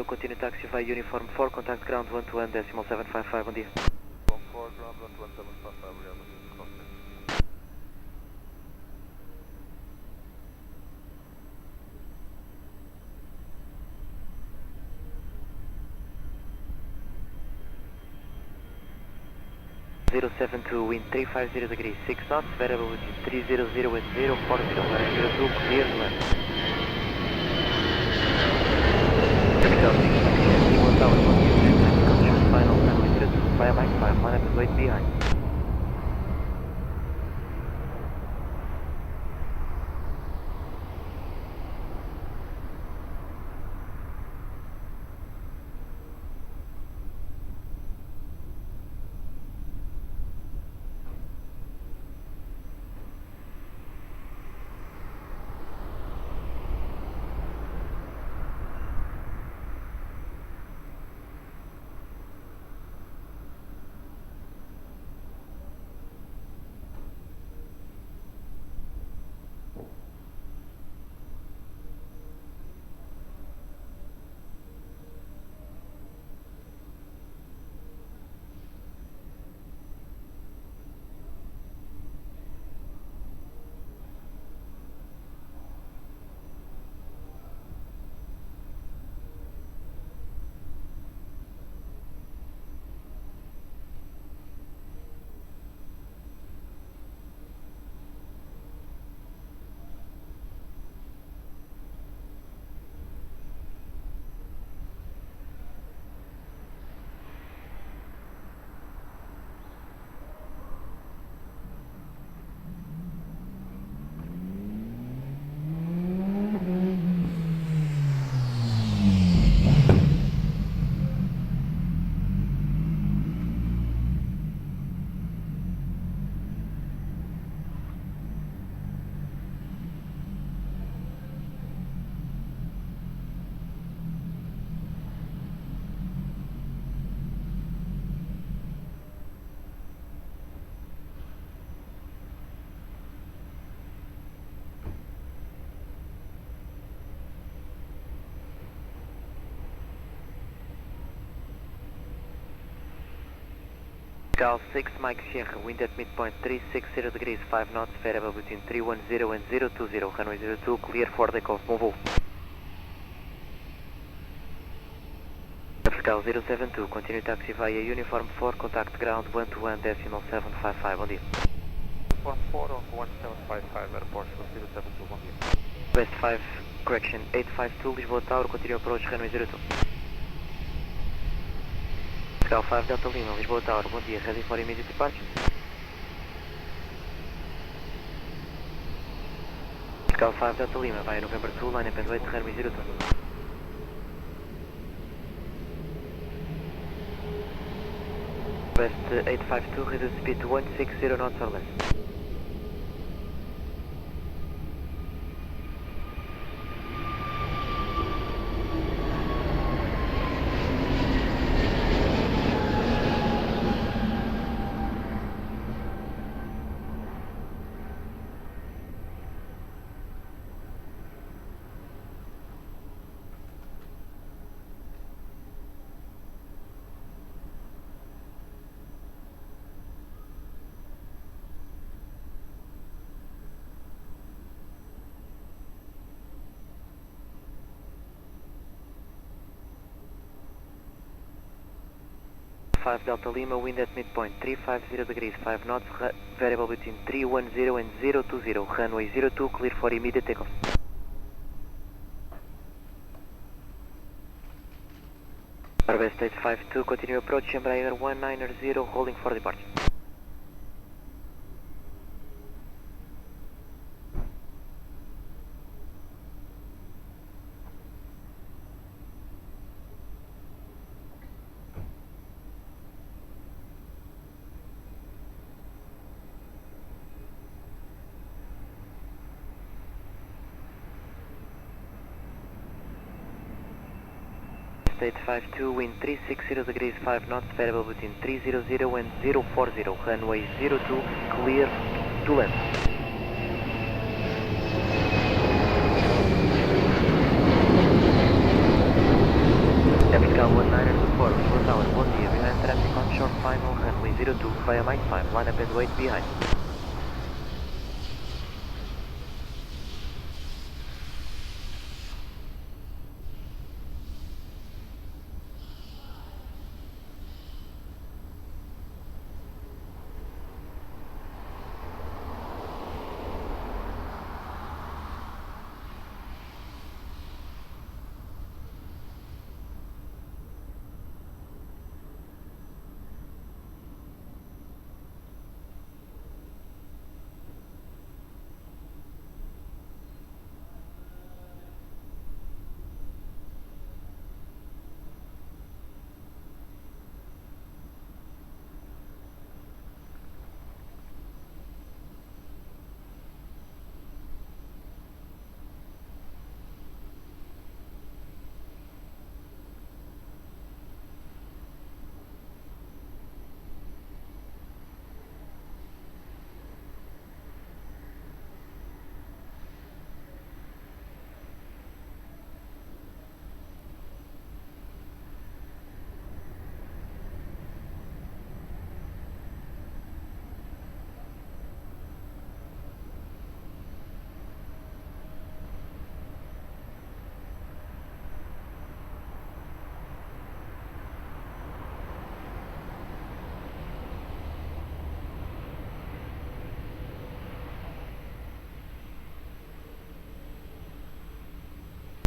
Continue taxi via uniform 4, contact ground 121.755, bom dia. 4, ground 11755, we have a contact. Wind 350 degrees 6 knots, variable between 300 and 040, runway 02, clear to land. Final runway 02, via Mike 5, line up and wait behind. Cal 6 Mike Sierra, wind at midpoint 360 degrees 5 knots, variable between 310 and 020, runway 02, clear for takeoff, bom voo. Cal 072, continue taxi via uniform 4, contact ground 121.755, bom dia. Uniform 4 on 1755, Aeroporto 072, bom dia. West 5, correction 852, Lisboa Tower, continue approach, runway 02. Cal 5 Delta Lima, Lisboa Tower, bom dia, ready for immediate departure. Cal 5 Delta Lima, via November 2, line up and wait, runway 02. West 852, reduce speed to 160 knots or less. Delta Lima, wind at midpoint 350 degrees 5 knots, variable between 310 and 020, runway 02, clear for immediate takeoff. West 852, continue approach, Embraer 190, holding for departure. State 52, wind 360 degrees 5 knots, variable between 300 and 040, runway 02, clear to land. Vertical 1924, Lisboa Tower, bom dia, behind traffic on short final, runway 02, via Mike 5, line up and wait behind.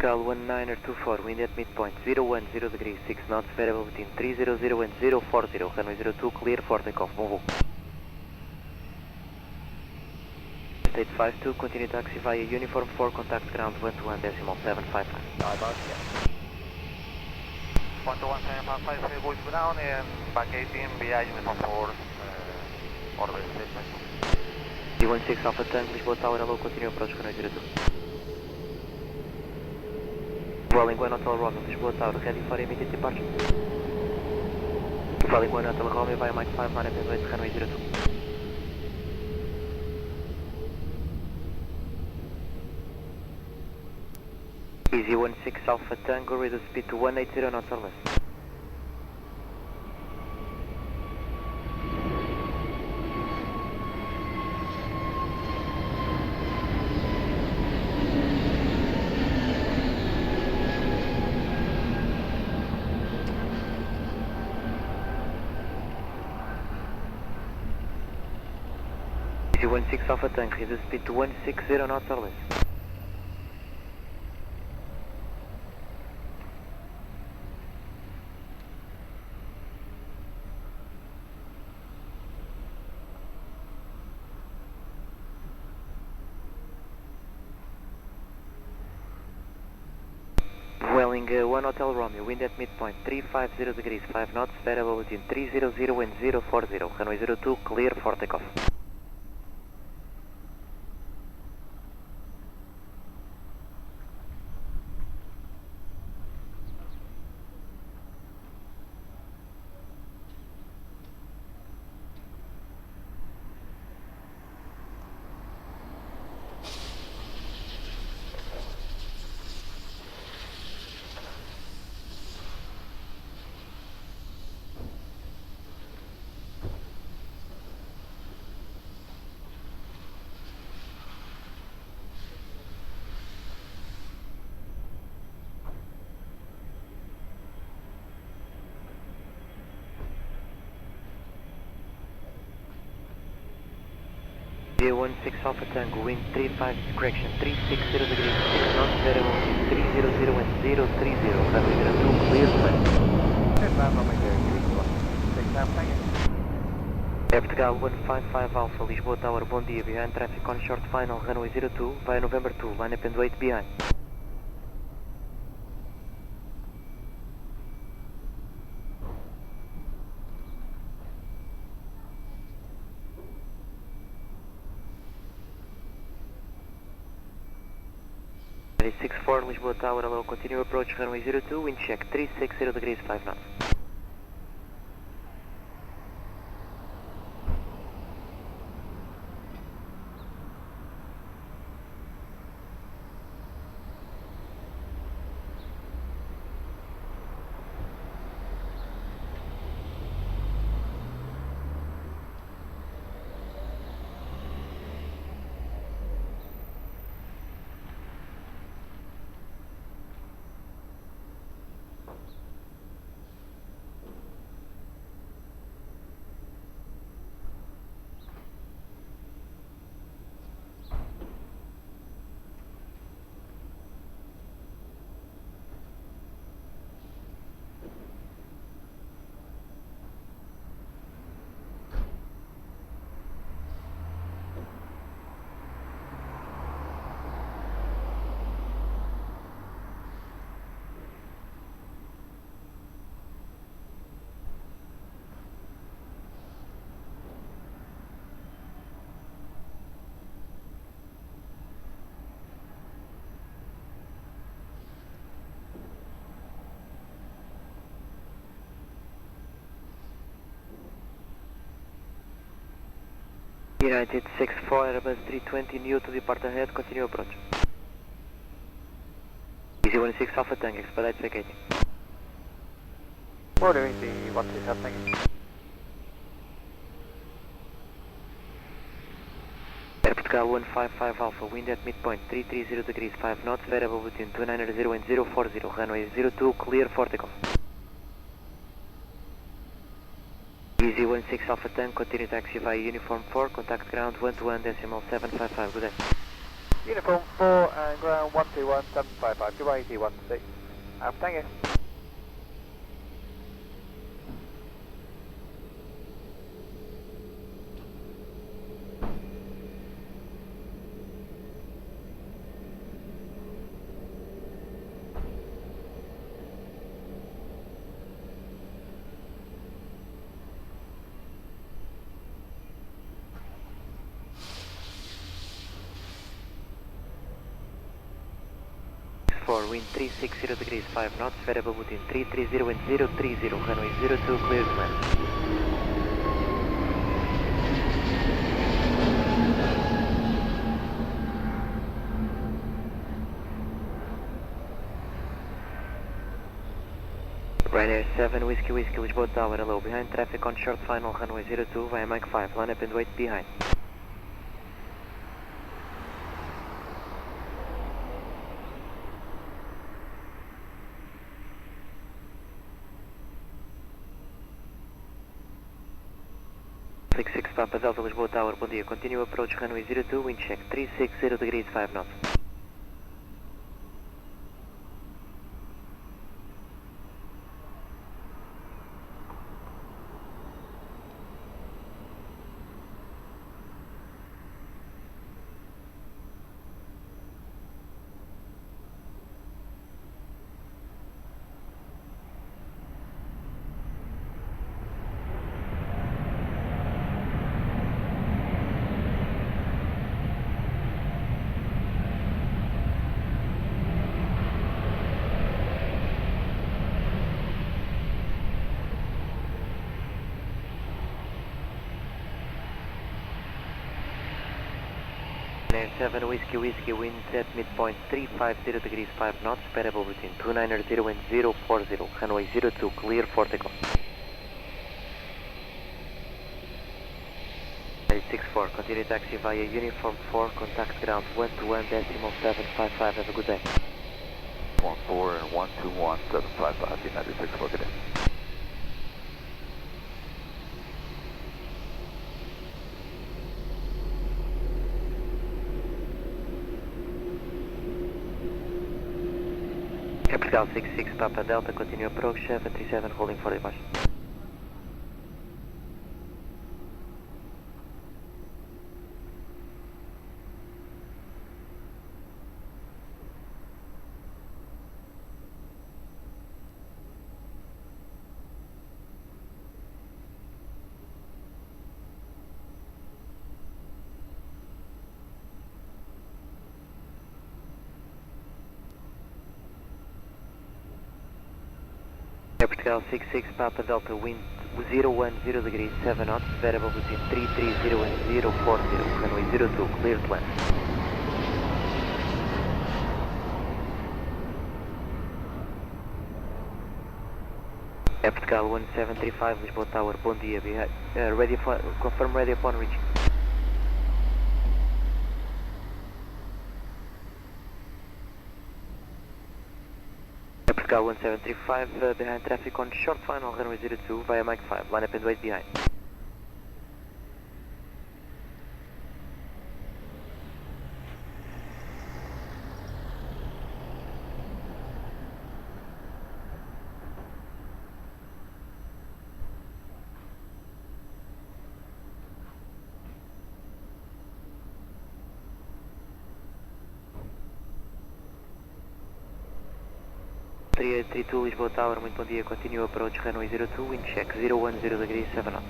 Cal 1924, wind at midpoint 010 degrees 6 knots, variable between 300 and 040, runway 02, clear for takeoff, bon vol. State 52, continue taxi via uniform 4, contact ground 121.755. 121.755, voice ground and back 18 via uniform 4, order statement. D16 Alpha Tango, Lisboa Tower, hello, continue approach runway 02. Rolling 1 Hotel Romeo, Lisboa Tower, ready for immediate departure. Rolling 1 Hotel Romeo via Mike 5, line up and wait, runway 02. Easy 16 Alpha Tango, reduce speed to 180 knots or less. Easy 16 Alpha Tango, reduce speed to 160 knots or less. Welling 1 Hotel Romeo, wind at midpoint 350 degrees 5 knots, variable between 300 and 040, runway 02, clear for takeoff. J16 Alpha Tango, wind 35, correction 360 degrees, 6 knots, variable between 300 and 030, runway 02, clear to land. Vertical 155 Alpha, Lisboa Tower, bom dia, behind traffic on short final, runway 02, via November 2, line up and wait behind. 64 Lisboa Tower, hello, continue approach runway 02, wind check 360 degrees 5 knots. United 64, Airbus 320, new to depart ahead, continue approach. Easy 16 Alpha Tango, expedite vacating. Order easy 16 happening. Air Portugal 155 Alpha, wind at midpoint 330 degrees 5 knots, variable between 290 and 040, runway 02, clear for takeoff. Easy 16 Alpha Tango, continue taxi via Uniform 4, contact ground 121.755, good day. Uniform 4 and ground 121.755, goodbye easy 16. Thank you. Wind 360 degrees 5 knots, variable between 330 and 030, runway 02, clear to land. Ryanair 7 Whiskey Lisboa Tower, hello, behind traffic on short final, runway 02 via Mike 5, line up and wait behind. Papa Delta Lisboa Tower, bom dia. Continue approach runway 02, wind check 360 degrees 5 knots. Air 7 Whiskey wind at midpoint 350 degrees 5 knots, variable between 290 and 040, runway 02, clear for takeoff. 64, continue taxi via Uniform 4, contact ground 121.755, have a good day. 14 and 121.755, United 64, good day. Capital 66 Papa Delta, continue approach 737, holding for departure. Portugal 66 Papa Delta, wind 010 degrees 7 knots, variable between 330 and 040, runway 02, clear to land. Air Portugal 1735, Lisboa Tower, bom dia, ready for, confirm ready upon reaching. Air Portugal 1735, behind traffic on short final, runway 02, via Mike 5, line up and wait behind. Transmitido, Lisboa Tower, muito bom dia, continua approach runway 02, wind check 010 degrees 7 knots.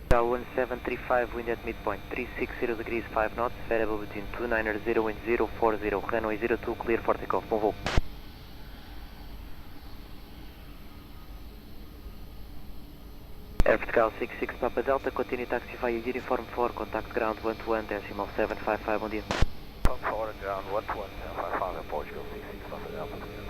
Portugal 1735, wind at midpoint, 360 degrees 5 knots, variable between 290 and 040, runway 02, clear for takeoff, bom voo. Air Portugal 66 Papa Delta, continue taxi via uniform 4, contact ground 121, decimal 755, bom dia. From 4 and ground 121, 755, Portugal 66 Papa Delta, clear.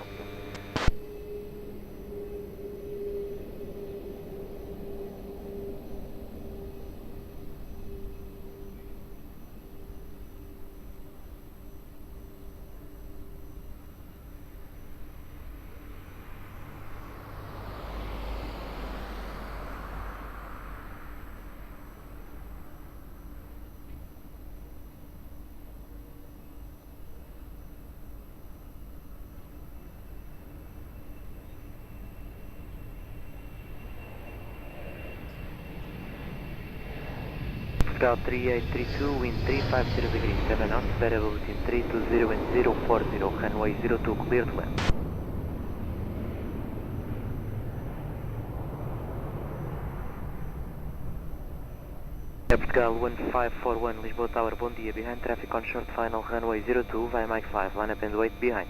Portugal 3832, wind 350 degrees 7 knots, variable between 320 and 040, runway 02, clear to land. Air Portugal 1541, Lisboa Tower, bom dia, behind traffic on short final, runway 02, via Mike 5, line up and wait behind.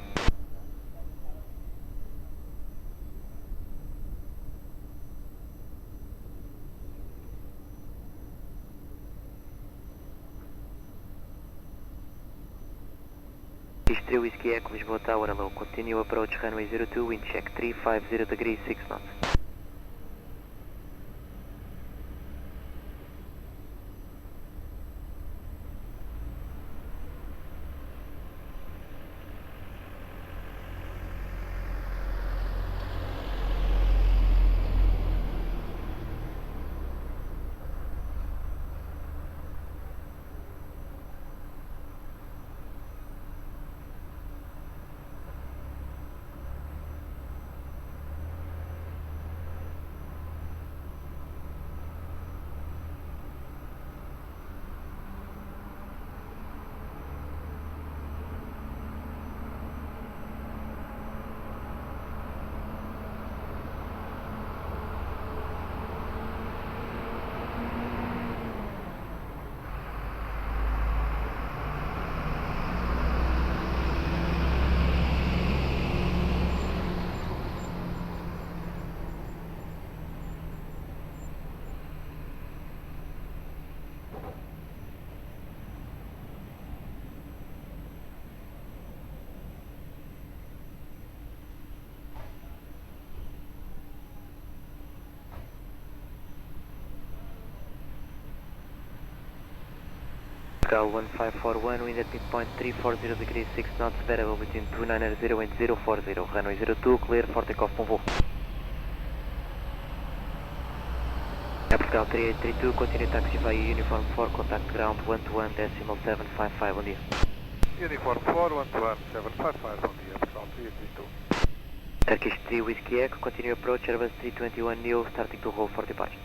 History Whiskey Echo, Lisboa Tower, hello, continue approach runway 02, wind check 350 degrees 6 knots. Portugal 1541, wind at midpoint 340 degrees 6 knots, variable between 290 and 040, runway 02, clear for takeoff, bom voo. Air Portugal 3832, continue taxi via uniform 4, contact ground 121, decimal 755, bom dia. Uniform 4, 121, 755, bom dia, Portugal 3832. Turkish 3 Whiskey Echo, continue approach Airbus 321 Neo, starting to hold for departure.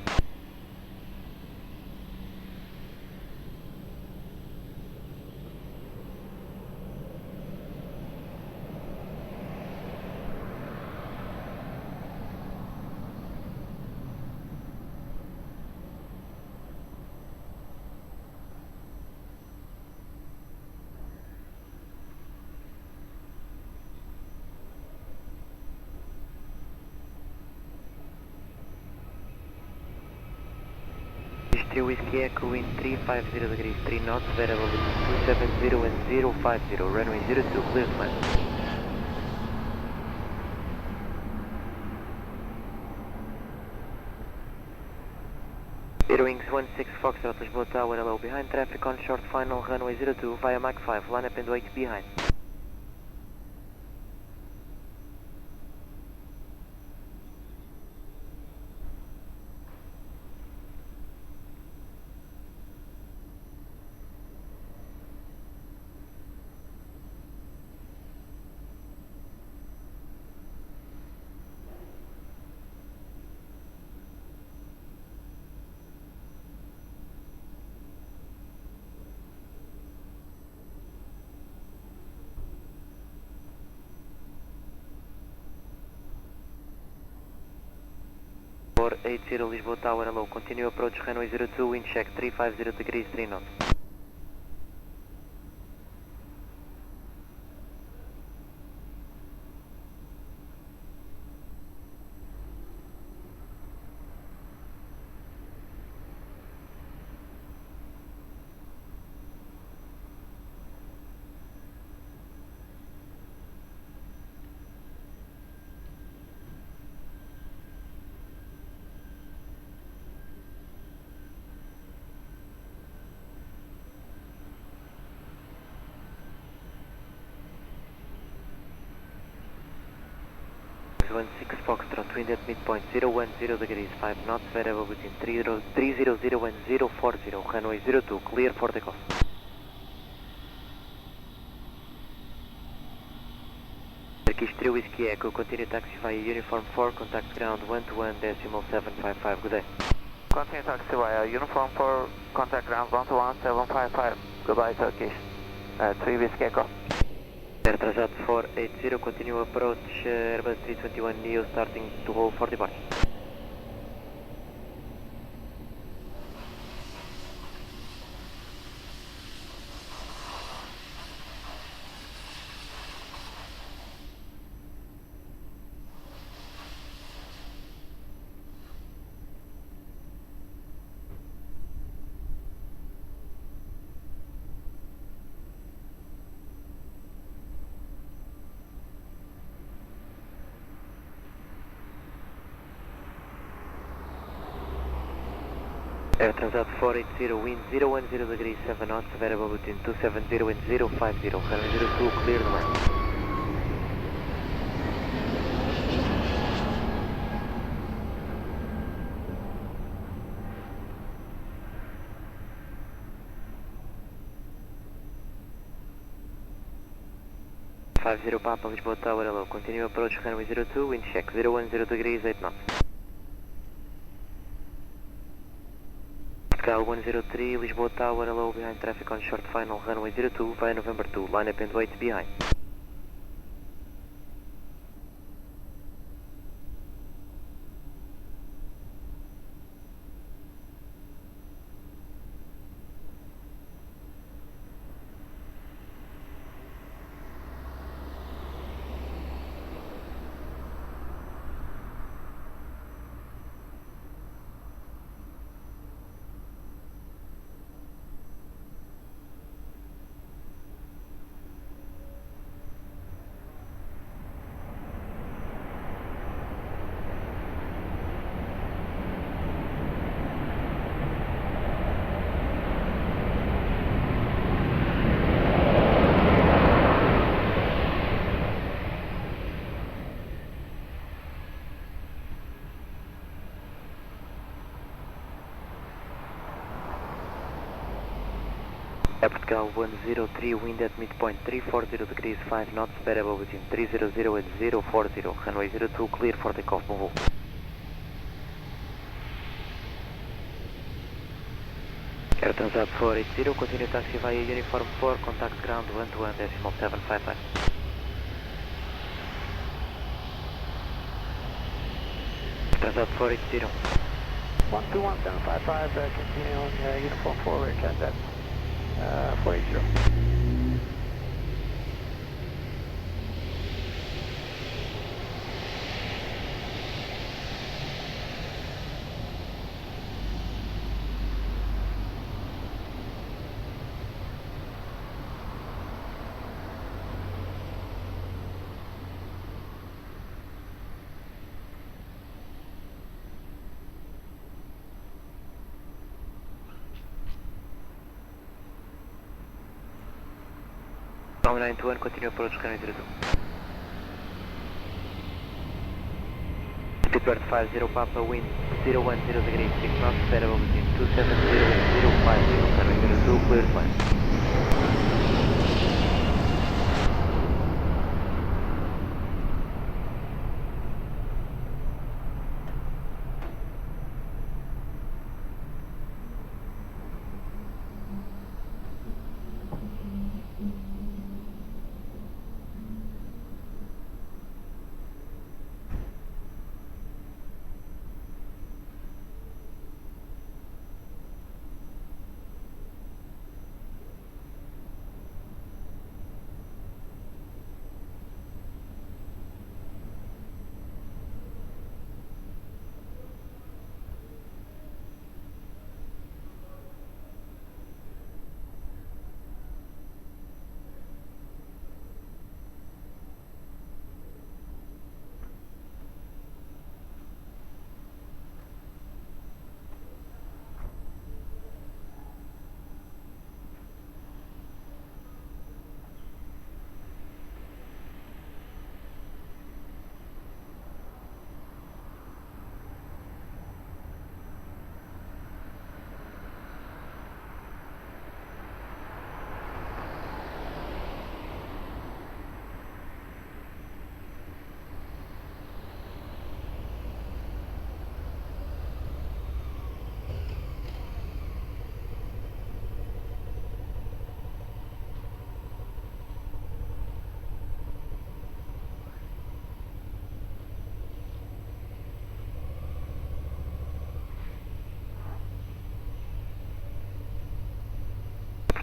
3 Whiskey Echo, wind 350 degrees 3 knots, variable between 270 and 050, runway 02, clear to land. Wings 16 Foxtrot, Lisboa Tower, hello, behind traffic on short final, runway 02, via Mach 5, line up and wait behind. For 80 Lisboa Tower, hello, continue approach runway 02, wind check 350 degrees 3 knots. Wings 16 Foxtrot, wind at midpoint 010 degrees 5 knots, variable between 300 and 040, runway 02, clear for takeoff. Turkish 3 Whiskey Echo, continue taxi via uniform 4, contact ground 121.755, good day. Continue taxi via uniform 4, contact ground 121.755, goodbye Turkish. 3 Whiskey Echo. Air Transat 480, continue approach Airbus 321 Neo, starting to hold for departure. Air Transat 480, wind 010 degrees 7 knots, variable between 270 and 050, runway 02, clear to land. Zero Papa, Lisboa Tower, hello, continue approach runway 02, wind check 010 degrees 8 knots. Cal 103, Lisboa Tower, hello, behind traffic on short final, runway 02, via November 2, line up and wait behind. Airport Cal 103, wind at midpoint 340 degrees 5 knots, variable between 300 and 040, runway 02, clear for takeoff, move. Air Transat 480, continue taxi via uniform 4, contact ground 121.755. Transat 480. 121.755, continue on uniform 4, we're Transat 480. 921, continue approach runway 02. Speedbird 50 Papa, wind 010 degrees, 6 knots, variable between 270 and 050, runway 02, clear to land.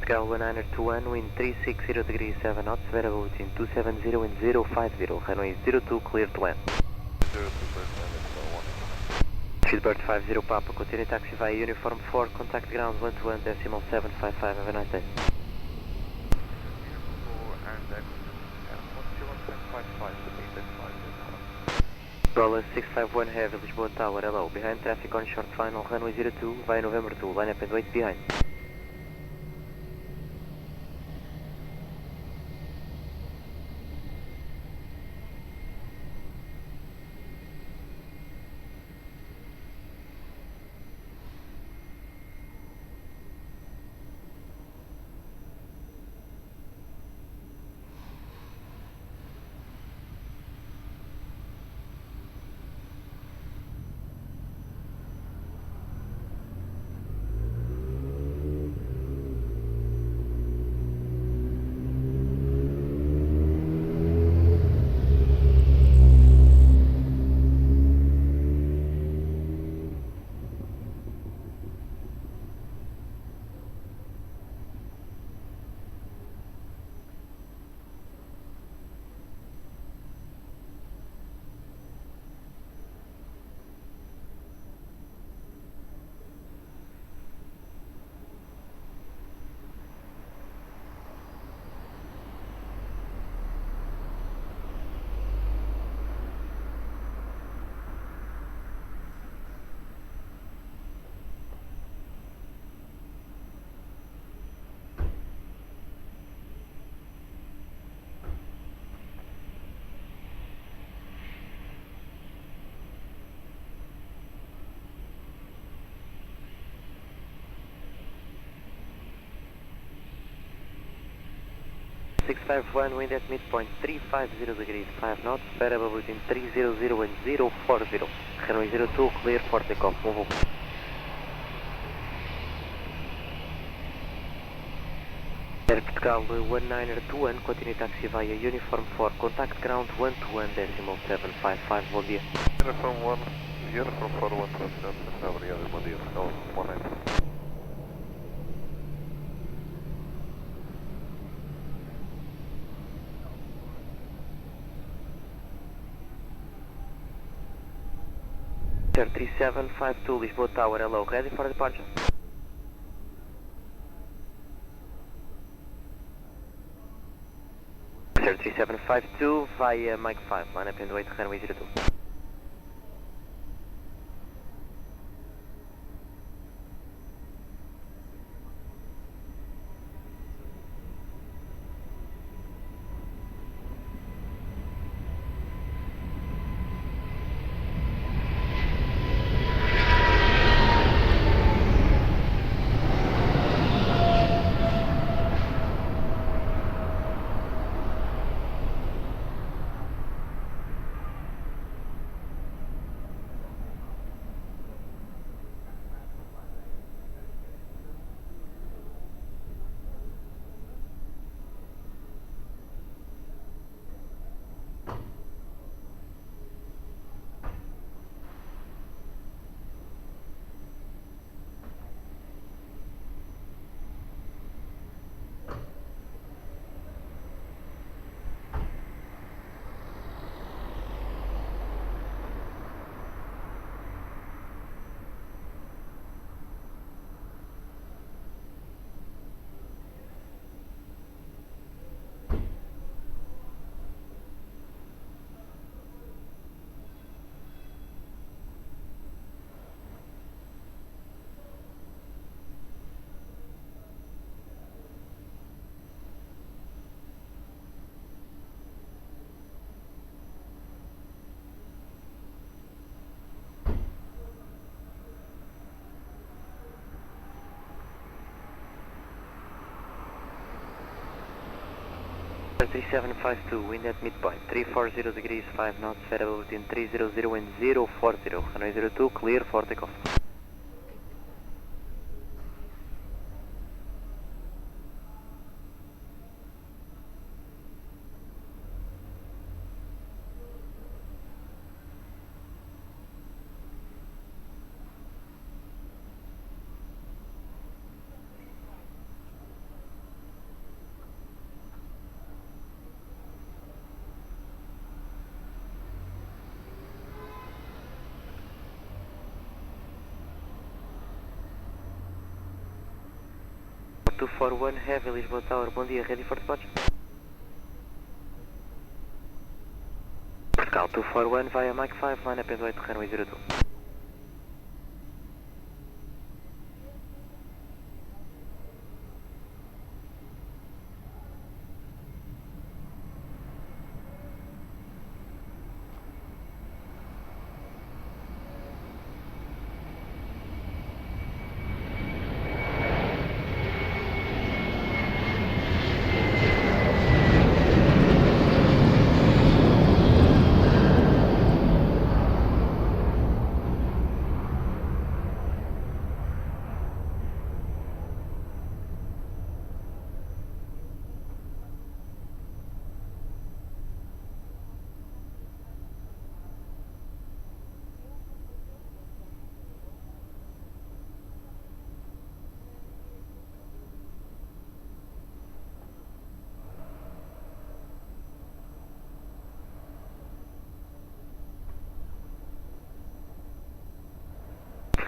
Portugal 1921, wind 360 degrees 7 knots, variable between 270 and 050, runway 02, clear to land. 02, first land, Speedbird 50 Papa, continue taxi via uniform 4, contact ground 121 decimal 755, have a nice day. Roller 651 heavy, Lisboa Tower, hello, behind traffic on short final, runway 02, via November 2, line up and wait behind. Six 51, wind at midpoint 350 degrees, 5 knots, variable between 300 and 040, runway 02, clear for takeoff, move. Air Portugal 1921, continue taxi via uniform 4, contact ground 121 decimal 755, bom dia. Uniform 1, uniform 4, 121, obrigado, bom dia, Portugal 19. Sir 3752 Lisboa Tower, hello, ready for departure. Sir 3752 via Mike 5, line up and wait, runway 02. 3752, wind at midpoint, 340 degrees, 5 knots, variable between 300 and 040, runway 02, clear for takeoff. Two for one heavy, Lisboa Tower, bom dia, ready for departure. Portugal 241 via Mike 5, line up and wait, runway 02.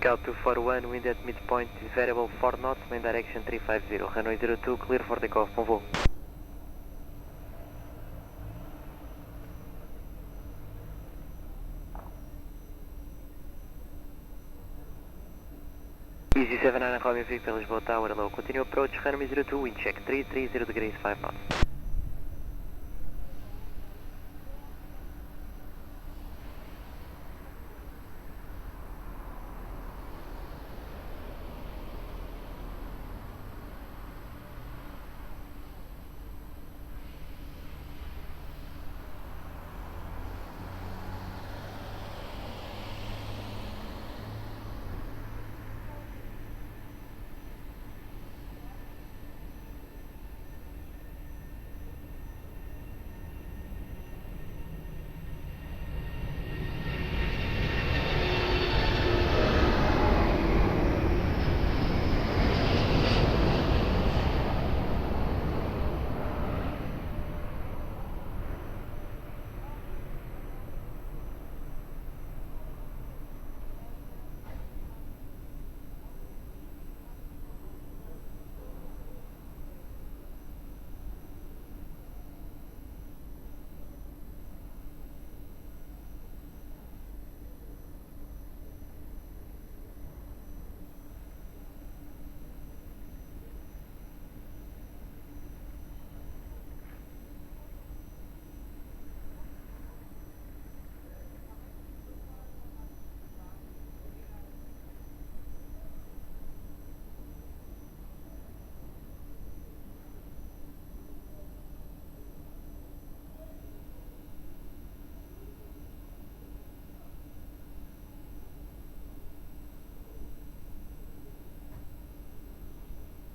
Scout 241, wind at midpoint is variable 4 knots, main direction 350, runway 02, clear for takeoff, bom voo. Easy 79 Romeo Victor, Lisboa Tower, hello, continue approach, runway 02, wind check, 330 degrees, 5 knots.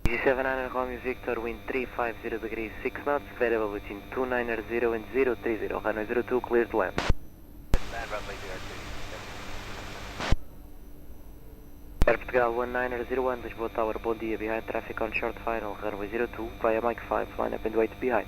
Easy 79 Romeo Victor, wind 350 degrees, 6 knots, variable between 290 and 030, runway 02, clear to land. Air Portugal 1901, Lisboa Tower, bom dia, behind traffic on short final, runway 02, via Mike 5, line up and wait behind.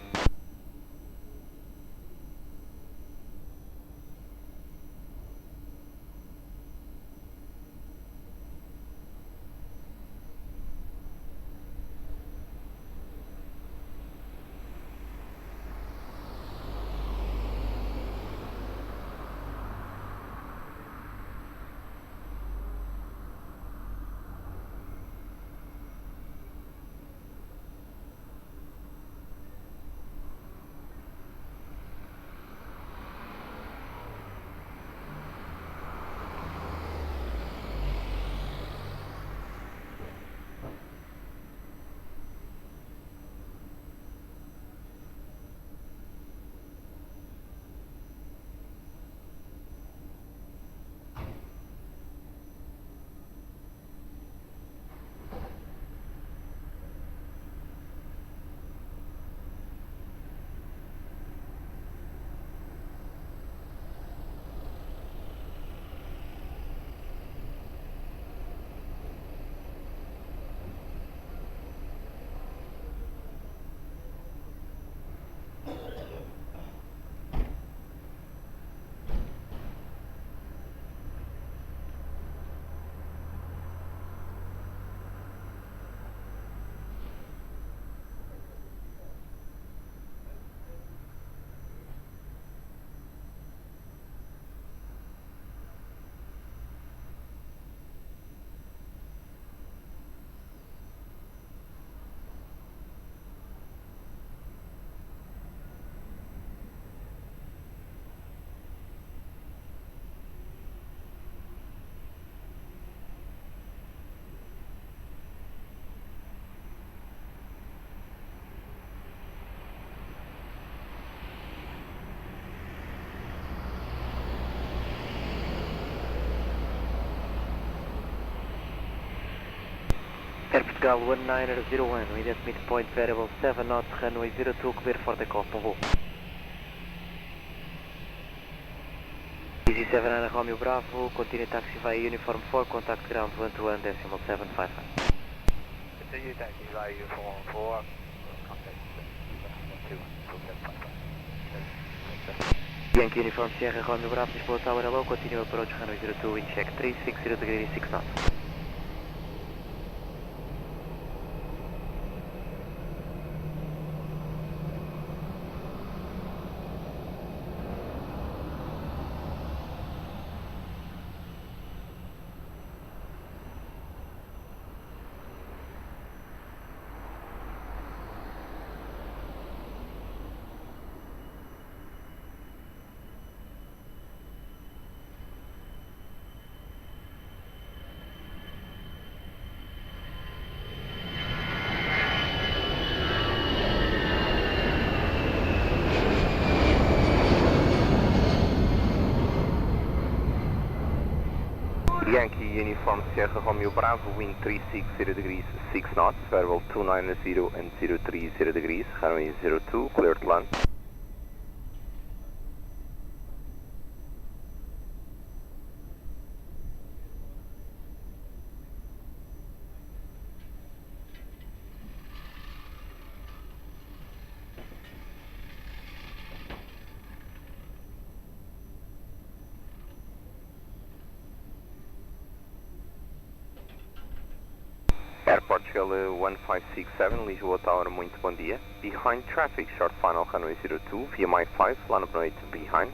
Air Portugal 1901, wind at midpoint variable 7 knots, runway 02, clear for takeoff, bom voo. Easy 79 Romeo Bravo, continue taxi via uniform 4, contact ground 121, decimal 755. Continue taxi via uniform 4, contact 121, Yankee Uniform Sierra Romeo Bravo, Lisboa Tower hello, continue approach runway 02, wind check 360 degrees 6 knots. Yankee Uniform Sierra Romeo Bravo, wind 360 degrees 6 knots, variable 290 and 030 degrees, runway 02, clear to land. Airport Shell 1567, Lisboa Tower, muito bom dia. Behind traffic, short final, runway 02, via Mike 5, land up 8 behind.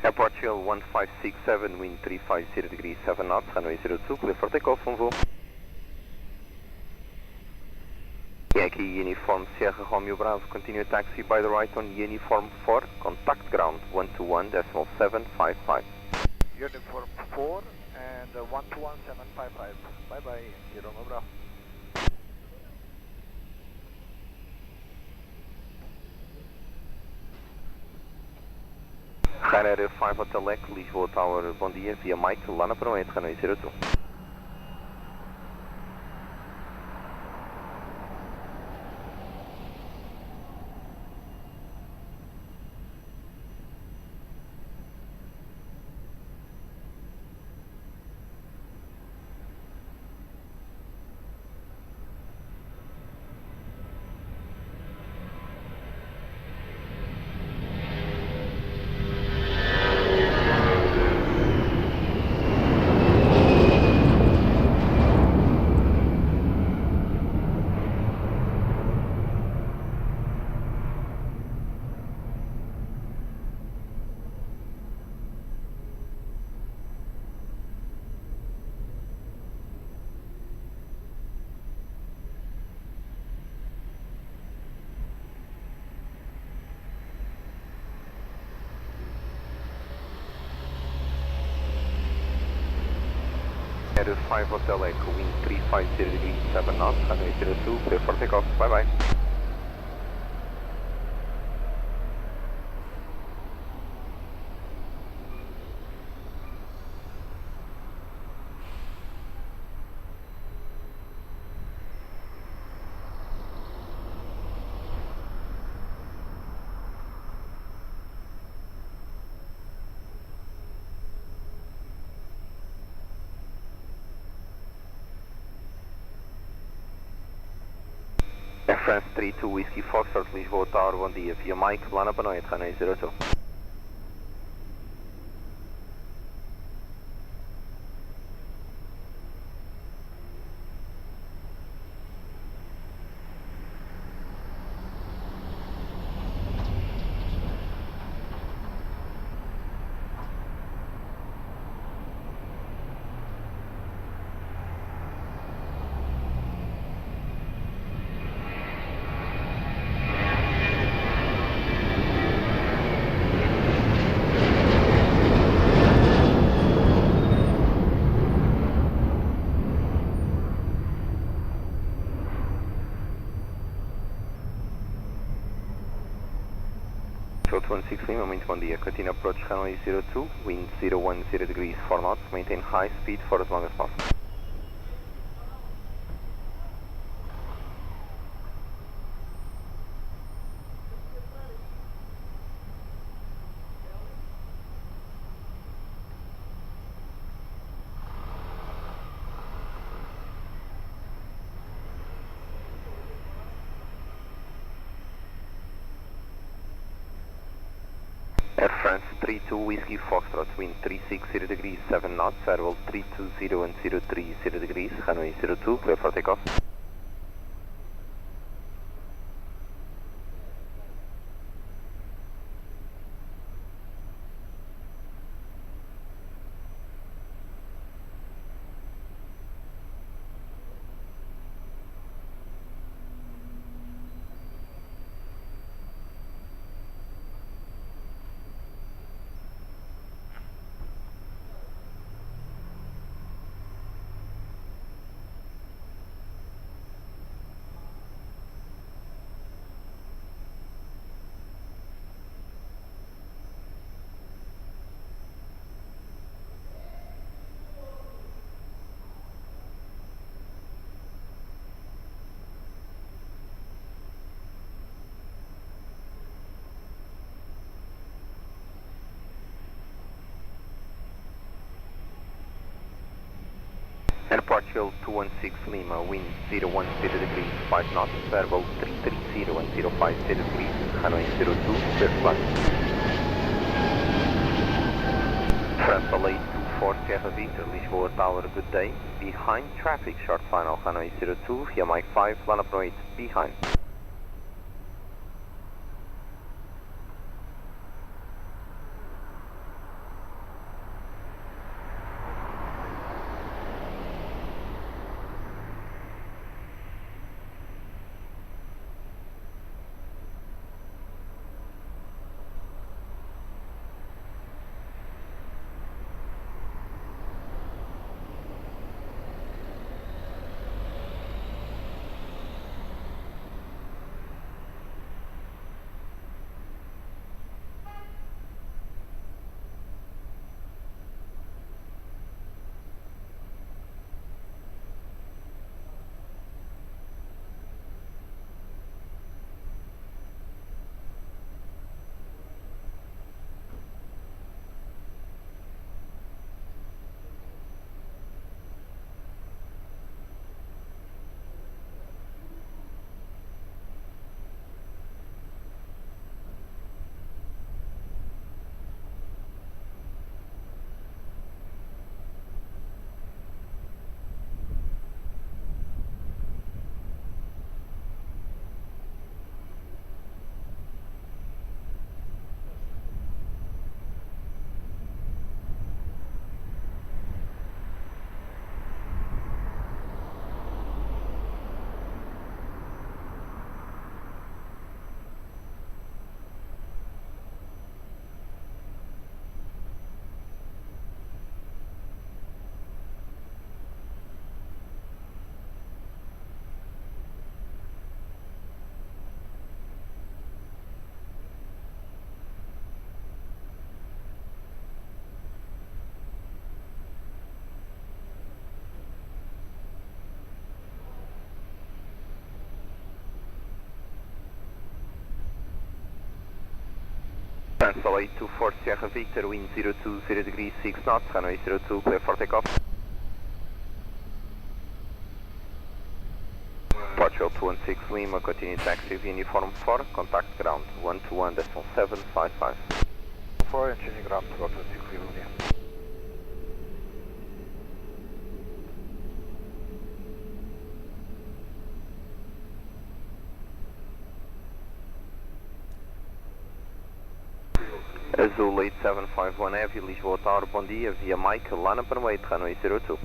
Airport Shell 1567, wind 350 degrees 7 knots, runway 02, clear for takeoff, bom voo. Yankee Uniform Sierra Romeo Bravo, continue taxi by the right on Uniform 4, contact ground 121, decimal 755. Uniform 4 and 121755. Bye bye, Yankee Romeo Bravo. Ryanair 5 Hotel Echo, Lisboa Tower, bom dia, via Mike, Lana para 8, runway 02. Air 5 Hotel Echo, wind 350 degrees 7 knots, runway 02, clear for takeoff, bye bye. Air France 32 Whiskey Foxtrot, Lisboa Tower, bom dia. Via Mike, plana para noite, runway 02. Short 16 Lima, muito bom dia. Continue approach runway 02, wind 010 degrees 4 knots, maintain high speed for as long as possible. Air France 32 Whiskey Foxtrot, wind 360 degrees 7 knots, airwell 320 and 030 degrees, runway 02, clear for takeoff. Airport Hill 216 Lima, wind 010 degrees 5 knots, airwell 330 and 050 degrees, runway 02, clear to flight. France LA 24 Sierra Victor, Lisboa Tower, good day. Behind traffic, short final, runway 02, via Mike 5, line up 8, behind. France LA 24 Sierra Victor, wind 020 degrees 6 knots, runway 02, clear for takeoff. Portugal 216 Lima, continue taxi of uniform 4, contact ground 121.755. 4 and changing ground to 216 Lima. Azul 8751 Heavy, Lisboa Tower, bom dia, via Mike, Lana Permate, runway 02.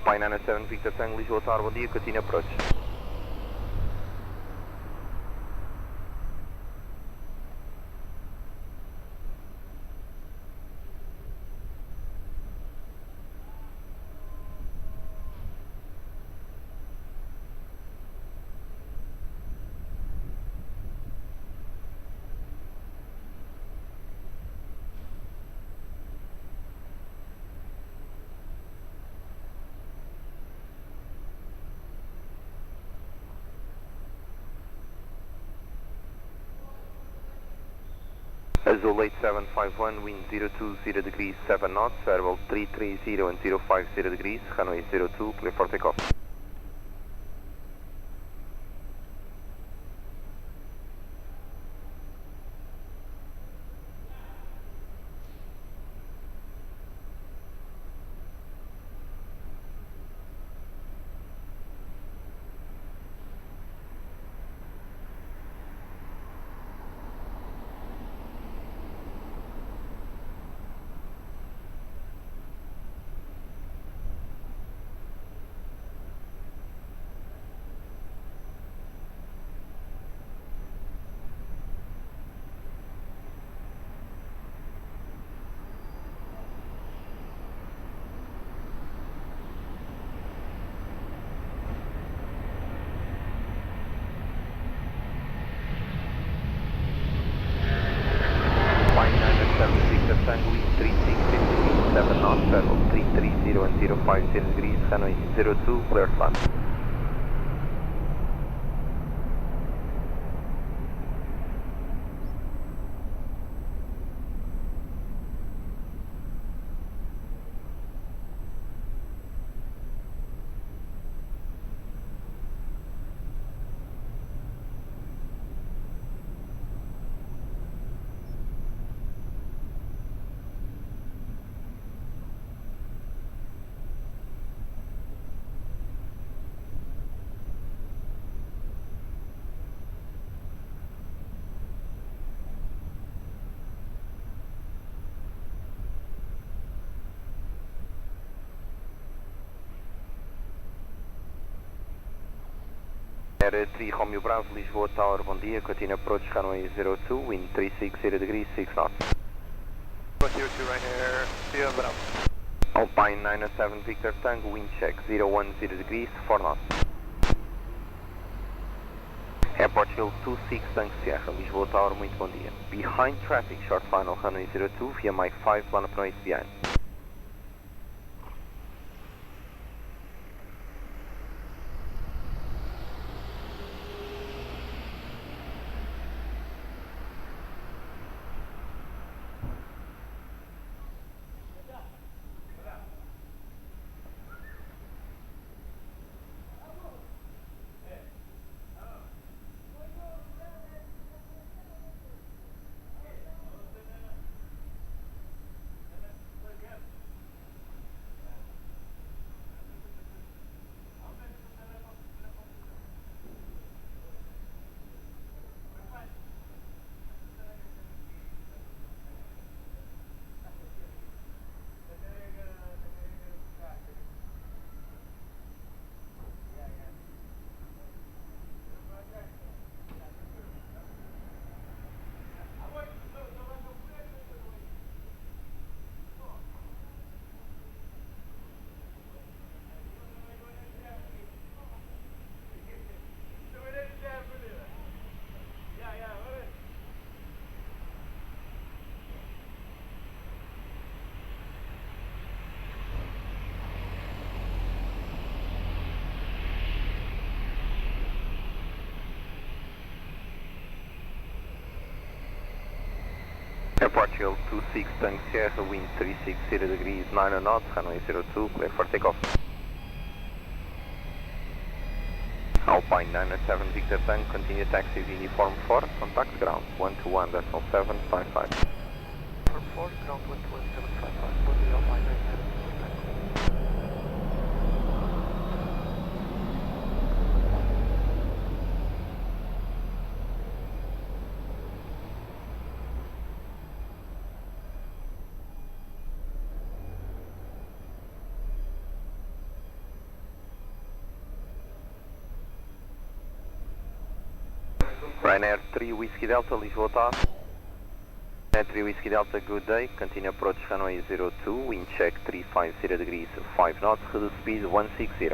Pai 97 Victor Tango, Lisboa Tower, bom dia, continue approach. Azul 8751, wind 020 degrees 7 knots, variable 330 and 050 degrees, runway 02, clear for takeoff. Tango wind 360 degrees 7 knots, variable 330 and 050 degrees, runway 02, clear flat. Air 3 Romeo Bravo, Lisboa Tower, bom dia, continue approach runway 02, wind 360 degrees 6 knots. 02 right here, via Bravo. Alpine 907 Victor Tango, wind check 010 degrees 4 knots. Airport Hill 26 Tango Sierra, Lisboa Tower, muito bom dia. Behind traffic, short final runway 02, via Mike 5, Lana Permate behind. Portugal 26 Tango Sierra, wind 360 degrees 9 knots, runway 02, clear for takeoff. Alpine 907 Victor Tango, continue taxi uniform 4, contact ground 121.755. From 4, ground 12755, body Alpine 907 Ryanair 3 Whiskey Delta, Lisboa Tower. Ryanair 3 Whiskey Delta, good day. Continue approach runway 02, wind check 350 degrees 5 knots, reduce speed 160.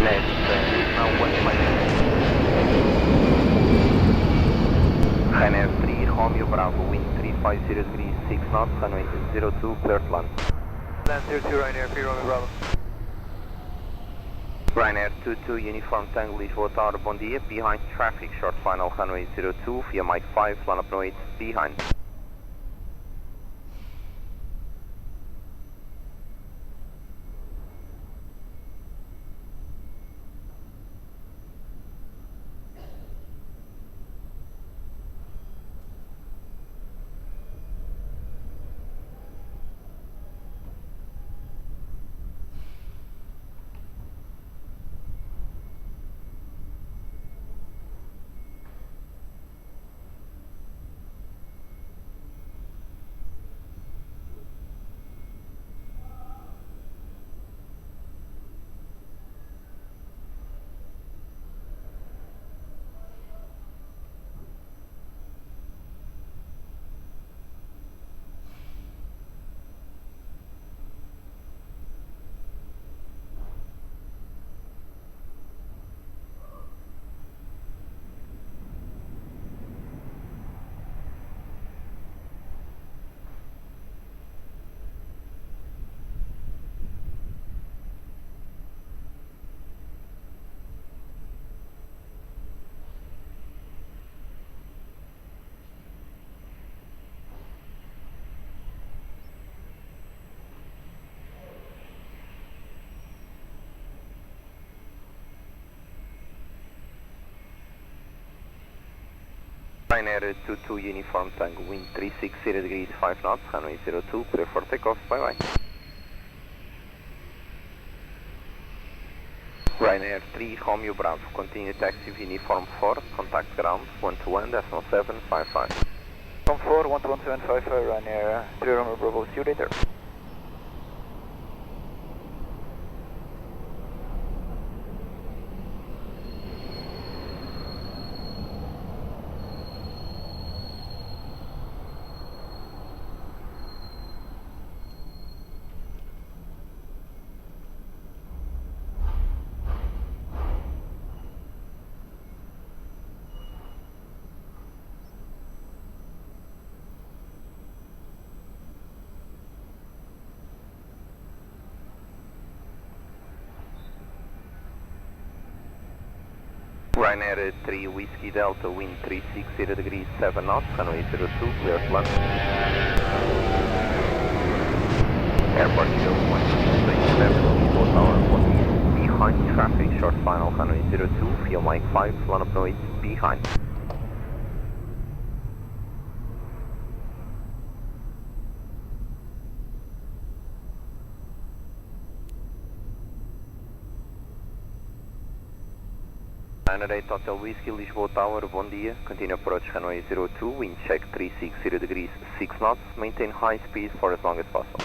Next, now 150. Ryanair 3 Romeo Bravo, wind 350 degrees 6 knots, runway 02, clear to land. Land 02, Ryanair 3 Romeo Bravo. Ryanair 22 Uniform Tango Lisboa Tower, bom dia, behind traffic, short final runway 02, via Mike 5, line up 8, behind. Ryanair 22 Uniform Tango, wind 360 degrees 5 knots, runway 02, clear for takeoff, bye bye. Ryanair 3 Romeo Bravo, continue taxi Uniform 4, contact ground 121.755. From 4, 121.755, Ryanair 3 Romeo Bravo, see you later. Ryanair 3 Whiskey Delta, wind 360 degrees 7 knots, runway 02, clear to land. Airport Hill 167, Lisboa Tower, 1 behind traffic, short final runway 02, via Mike 5, line up 8, behind. Ryanair 8 Hotel Whiskey, Lisboa Tower, bom dia. Continue approach runway 02, wind check 360 degrees 6 knots, maintain high speed for as long as possible.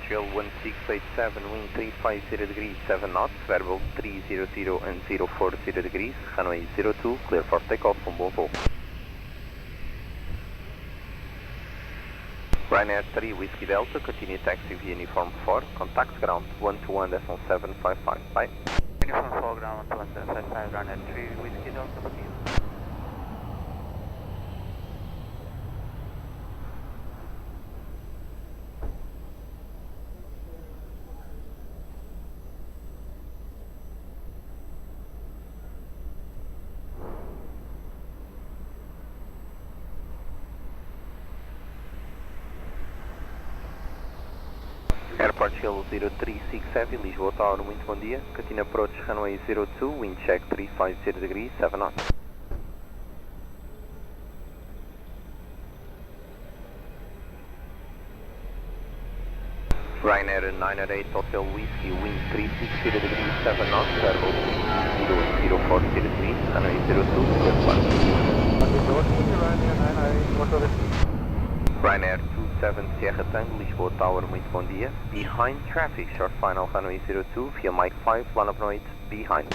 Portugal 1687, wind 350 degrees 7 knots, variable 300 and 040 degrees, runway 02, clear for takeoff, bom voo. Ryanair 3 Whiskey Delta, continue taxi via uniform 4, contact ground 121.755, bye. Uniform 4 ground 11755, Ryanair 3 Whiskey Delta, continue. Aeroporto Hill 0367, Lisboa Tower, muito bom dia. Continue approach runway 02, wind check 350 degrees, 7 knots. Ryanair 908 Hotel Whiskey, wind 360 degrees, 7 knots, variable 300 degrees, runway 02, clear flight. Ryanair 27 Sierra Tango, Lisboa Tower, muito bom dia. Behind traffic, short final runway 02, via Mike 5, line up 8, behind.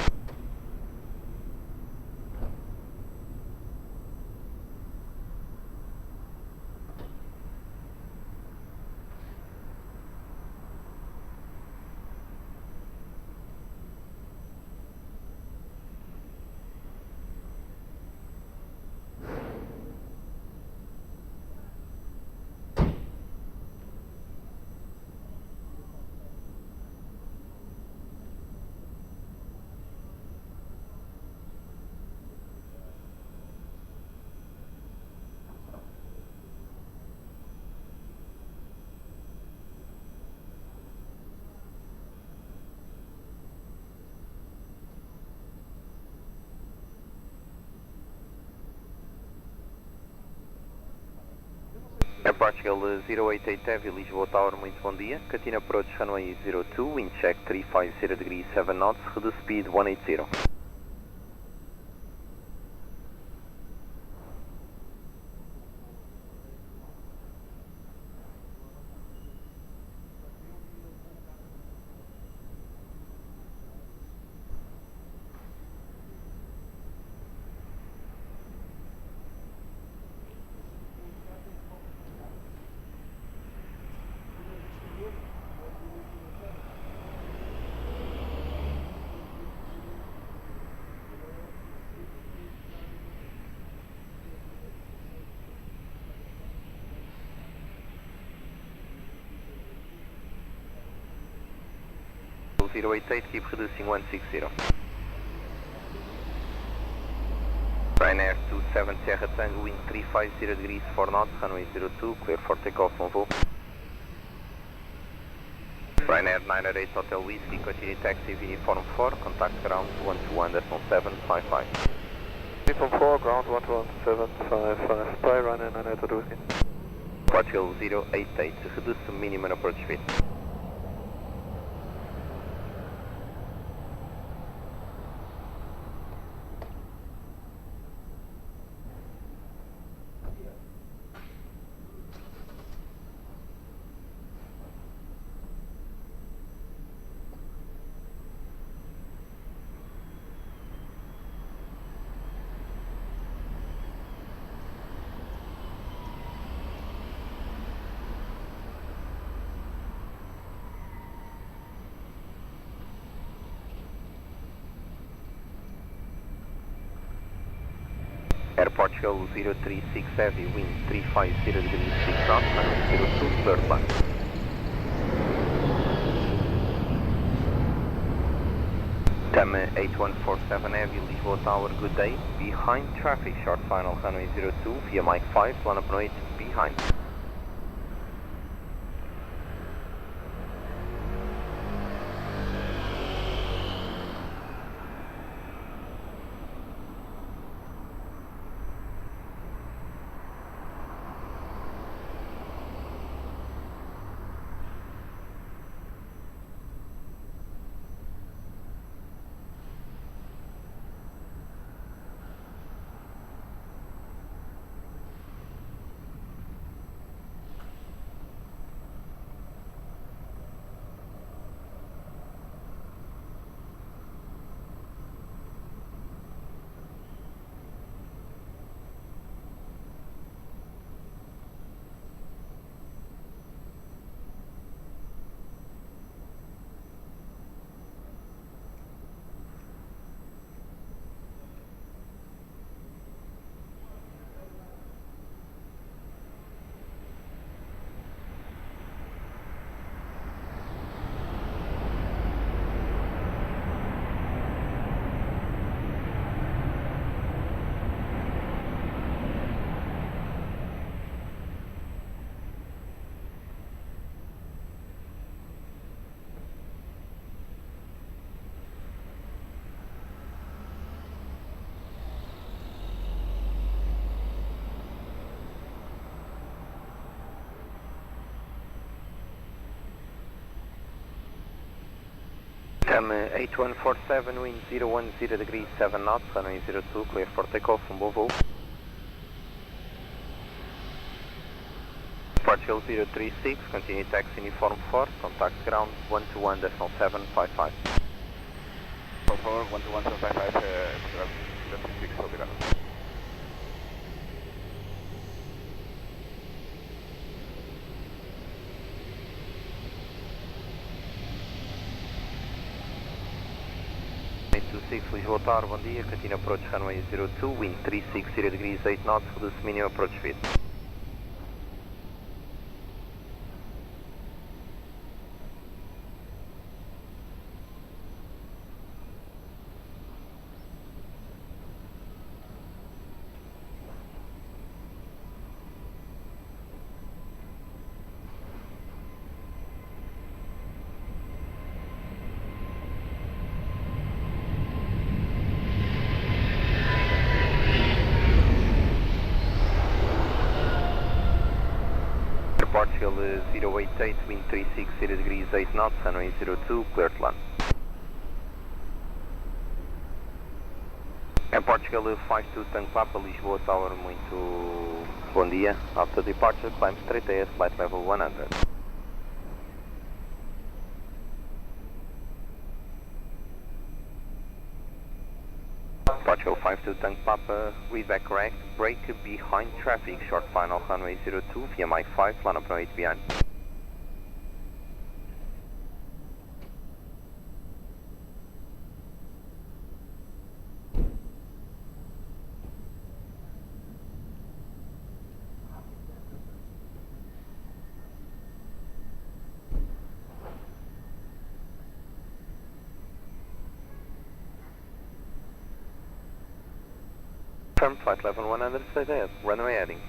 Portugal 088 Heavy, Lisboa Tower, muito bom dia. Continue approach runway 02, wind check 350 degrees 7 knots, reduce speed 180. Portugal 088, keep reducing 160. Ryanair 27 Sierra Tango, wind 350 degrees 4 knots, runway 02, clear for takeoff, bom voo. Ryanair 908 Hotel Whiskey, continue taxi via uniform 4, contact ground 121.755. Uniform 4, ground 11755, by Ryanair 908 Hotel Whiskey. Portugal 088, reduce to minimum approach speed. Aeroporto Hill 036 Heavy, wind 350 degrees 6 knots, runway 02, clear flight. TAM 8147 Heavy, Lisboa Tower, good day. Behind traffic, short final runway 02, via Mike 5, line up 8, behind. 8147, wind 010 degrees 7 knots, runway 02, clear for takeoff, bom voo. Portugal 036, continue taxi uniform 4, contact ground 121.755. 121.755, 036, obrigado. Lisboa Tower, bom dia, continue approach runway 02, wind 360 degrees 8 knots, reduce minimum approach speed. Portugal 088, wind 360 degrees 8 knots, runway 02, clear to land. Portugal 52, Tango Papa, Lisboa Tower, muito bom dia. After departure, climb straight ahead, flight level 100. Portugal 52, Tango Papa, read back correct, brake behind traffic, short final runway 02, via Mike 5, line up runway 8 behind. Confirm flight level 100, straight ahead, runway heading.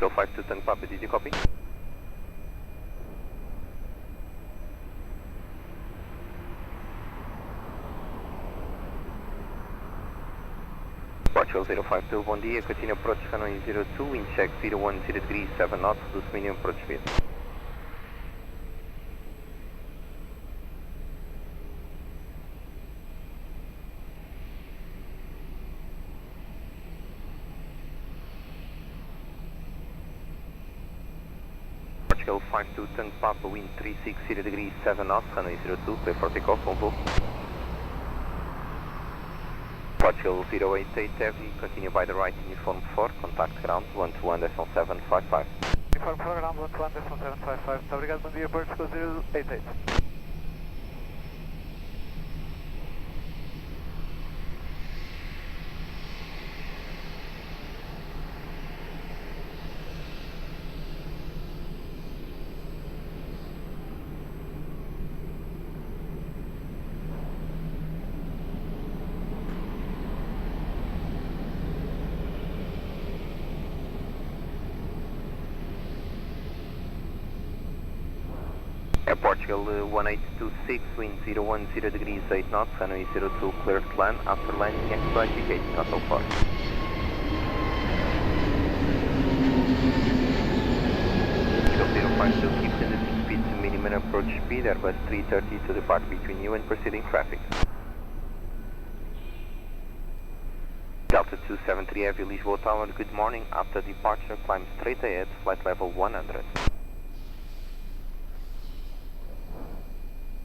Go 52 Tango Papa, did you copy? Portugal 052, bom dia, continue approach runway 02, wind check 010 degrees 7 knots, reduce minimum approach speed. Portugal 52, Tango Papa, wind 360 degrees 7 knots, runway 02, clear for takeoff, bom voo. Portugal 088 Heavy, continue by the right, uniform 4, contact ground 121.755. Uniform 4, ground 121.755, muito obrigado, bom dia, Portugal 088. Portugal 1826, wind 010 degrees 8 knots, runway 02, clear to land, after landing extra indicating not so far. Portugal 052, keep sending speed to minimum approach speed, Airbus 330 to depart between you and proceeding traffic. Delta 273 Heavy, Lisboa Tower, good morning, after departure, climb straight ahead, flight level 100.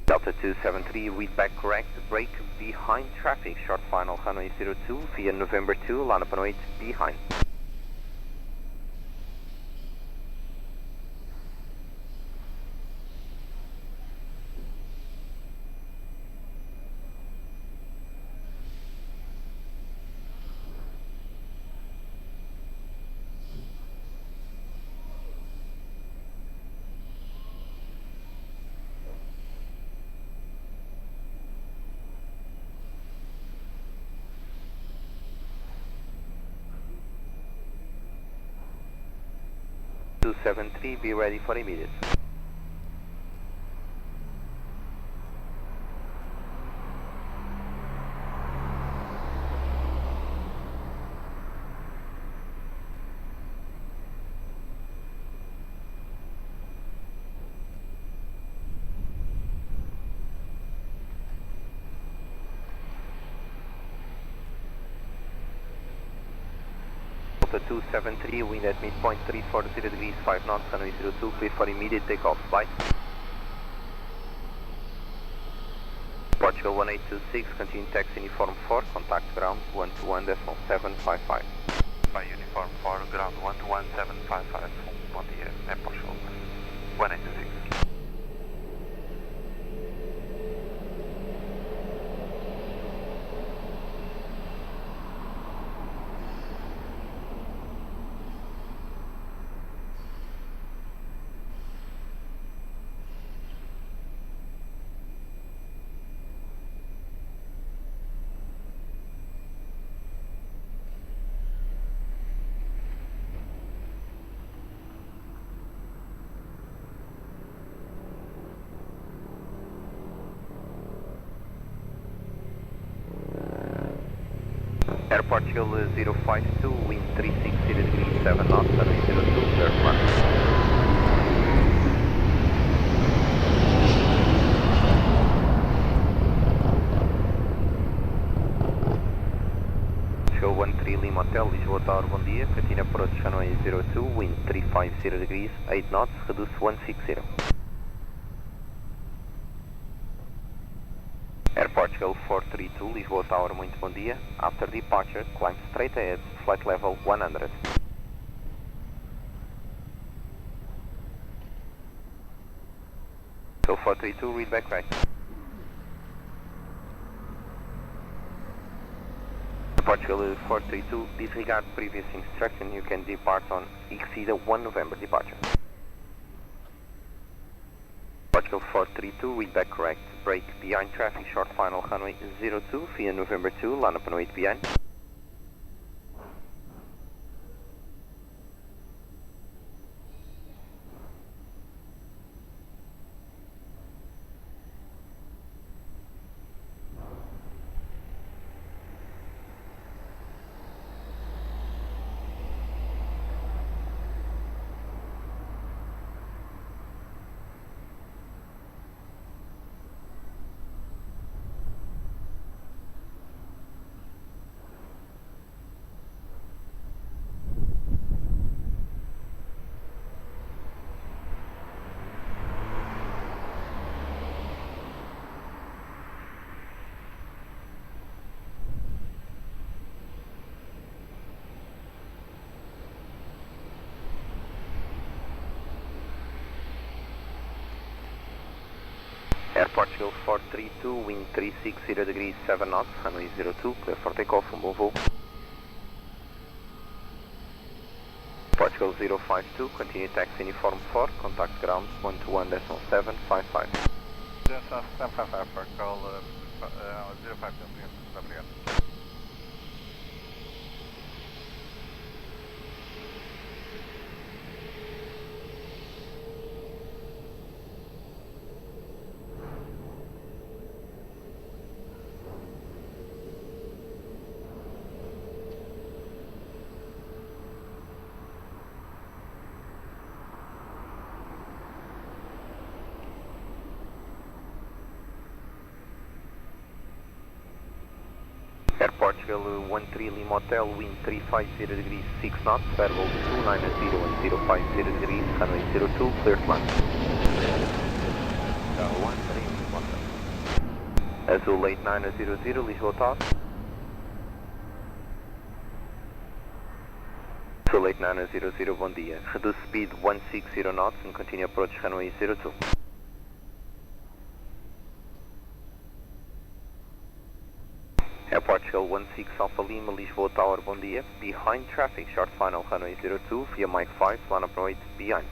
Delta 273, read back correct, brake behind traffic, short final runway 02, via November 2, line up runway 8 behind. Two 273, be ready for immediate. 0273, wind at midpoint 340 degrees, 5 knots, runway 02, clear for immediate takeoff. Flight. Portugal 1826, continue taxi uniform 4, contact ground 121.755. By uniform 4, ground 121.755, bom dia, é Portugal 1826. Air Portugal 052, wind 360 degrees, 7 knots, runway 02, clear to land. Show 13 Lima Hotel, Lisboa Tower, bom dia, Catina approach runway 02, wind 350 degrees, 8 knots, reduce 160. Air Portugal 432, Lisboa Tower, muito bom dia. After departure, climb straight ahead, flight level 100. So 432, read back right. Portugal 432, disregard previous instruction, you can depart on exceed 1 November departure. Portugal 432, read back correct. Brake behind traffic, short final runway 02, via November 2, line up and wait behind. Air Portugal 432, wind 360 degrees, 7 knots, runway 02, clear for takeoff, bom voo. Portugal 052, continue taxi uniform 4, contact ground 121.755. 755, Portugal 052, obrigado. Air Portugal 13 Lima Hotel, wind 350 degrees, 6 knots, variable 290 and 050 degrees, runway 02, clear to land. 13 Lima Hotel. Azul 8900, Lisboa Tower. Azul 8900, bom dia. Reduce speed 160 knots and continue approach runway 02. Air Portugal 16 Alpha Lima, Lisboa Tower, bom dia. Behind traffic, short final runway 02, via Mike 5, line up and wait behind.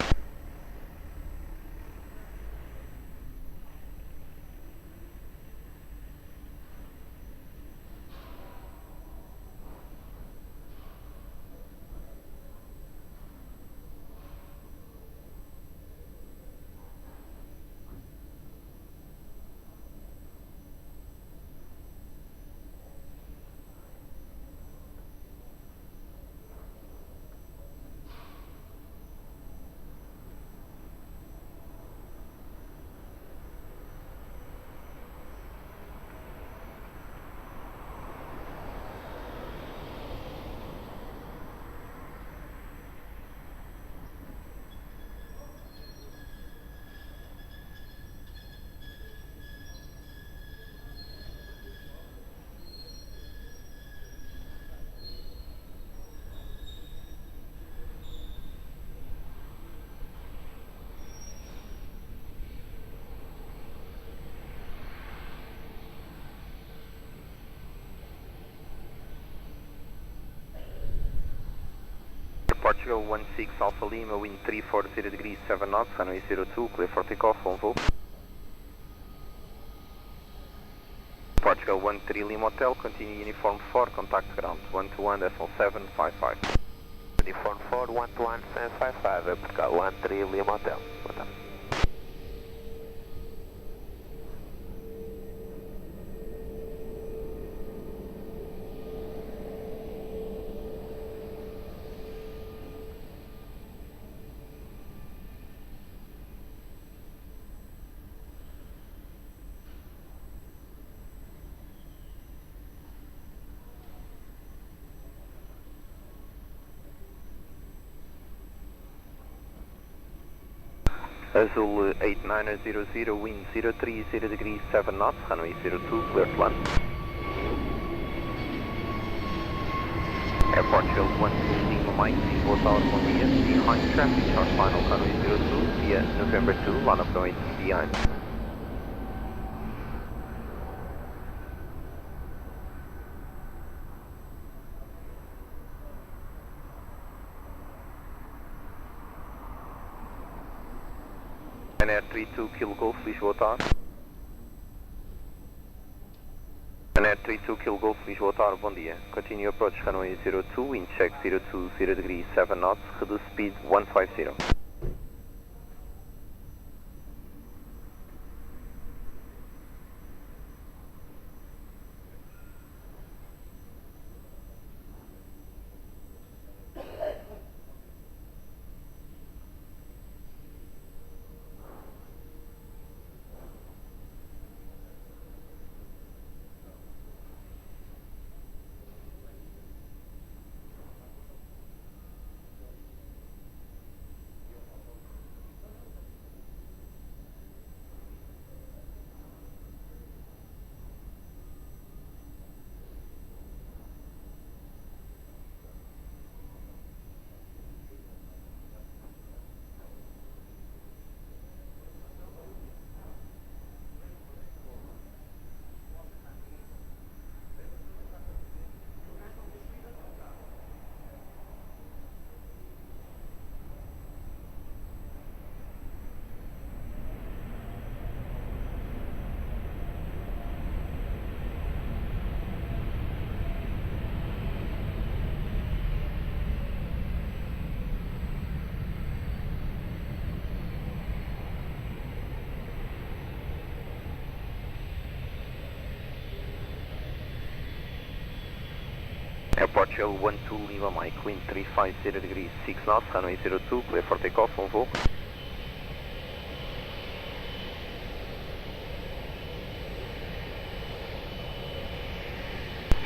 Portugal 16 Alpha Lima, wind 340 degrees 7 knots, runway 02, clear for takeoff, on voo. Portugal 13 Lima Hotel, continue uniform 4, contact ground 121.755. Uniform 4, 121.755, Portugal 13 Lima Hotel. Boa tarde. Azul 8900, wind 030 degrees 7 knots, runway 02, clear to land. Airport Chill 12 Lima Mike, Lisboa Tower, bom dia. Behind traffic, short final, runway 02, via November 2, line up runway behind. Air 32 Kilo Golf, Lisboa Tower. Air 32 Kilo Golf, Lisboa Tower, bom dia. Continue approach runway 02, wind check 020 degrees 7 knots, reduce speed 150. Airport Chill 12 Lima Mike, wind 350 degrees 6 knots, runway 02, clear for takeoff, on voo.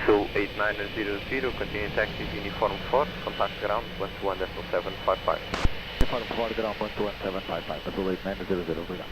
Sul 8900, continue taxi uniform 4, contact ground 121.755. Uniform 4, ground 121.755, Azul 8900, obrigado.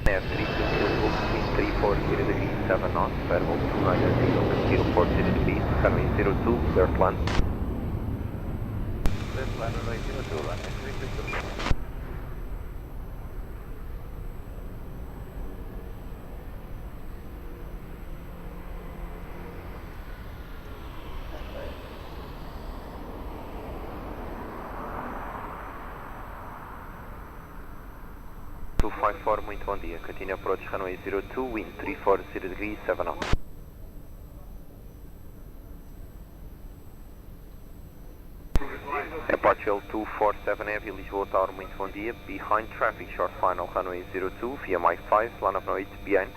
Air 32 Kilo wind 340 degrees 7 knots, variable 290, 040 degrees, runway 02, clear to land. Clear to land, runway 02, runway 362. Muito bom dia. Continue approach runway 02, wind 340 degrees 7 knots. Airport Chill 247 Heavy, Lisboa Tower, muito bom dia. Behind traffic, short final runway 02, via Mike 5, line up runway behind.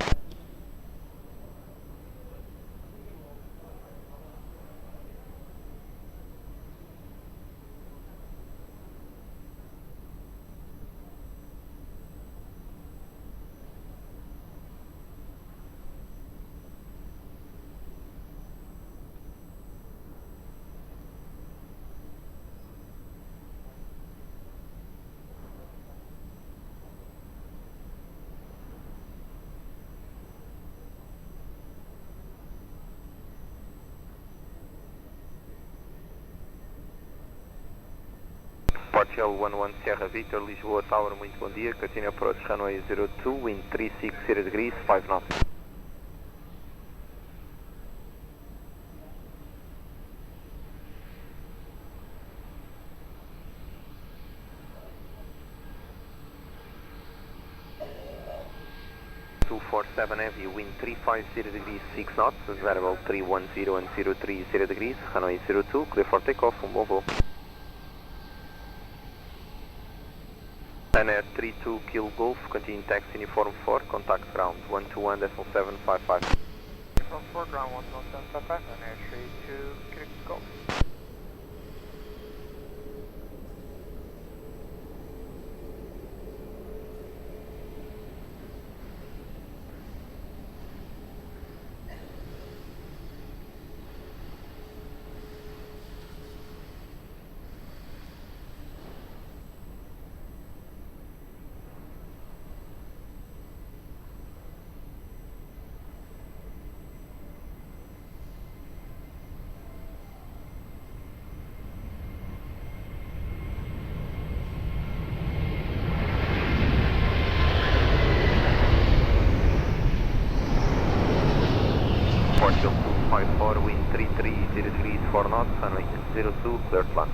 Portugal 11 Sierra Victor, Lisboa Tower, muito bom dia. Continue approach runway 02, wind 360 degrees, 5 knots. Heavy, wind 350 degrees, 6 knots, variable 310 and 030 degrees, runway 02, clear for takeoff, bom voo. Air 32 Kilo Golf, continue taxi uniform 4, contact ground 121.755. From 4 ground 11755, and Air 32 Kilo Golf. Portugal 254, wind 330 degrees, 4 knots, runway 02, clear to land.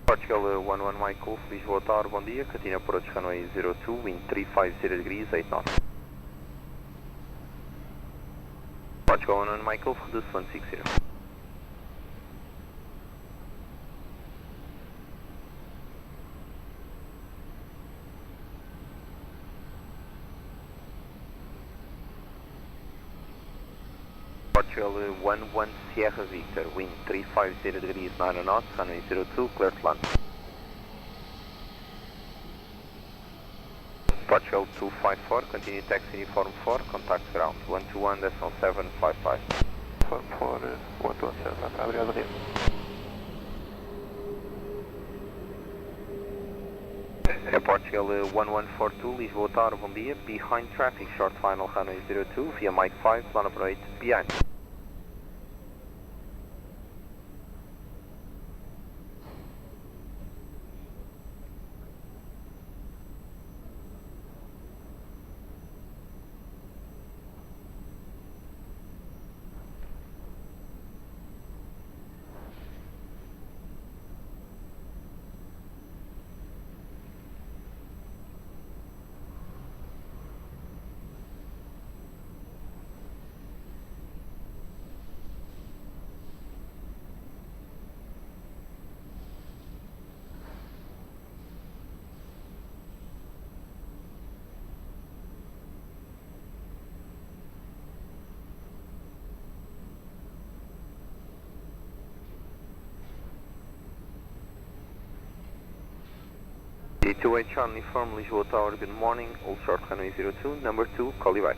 Portugal 11 Mike Golf, Lisboa Tower, bom dia. Continue approach runway 02, wind 350 degrees, 8 knots. Portugal 11 Mike Golf, reduce 160. Portugal 11 Sierra Victor, wind 350 degrees, 9 knots, runway 02, clear to land. Portugal 254, continue taxi uniform 4, contact ground 121.755. Uniform 4, 121.755, obrigado, Rio. Portugal 1142, Lisboa Tower, bom dia. Behind traffic, short final runway 02, via Mike 5, plan operate behind. D2H on uniform, Lisboa Tower, good morning, all short runway 02, number 2, call you back.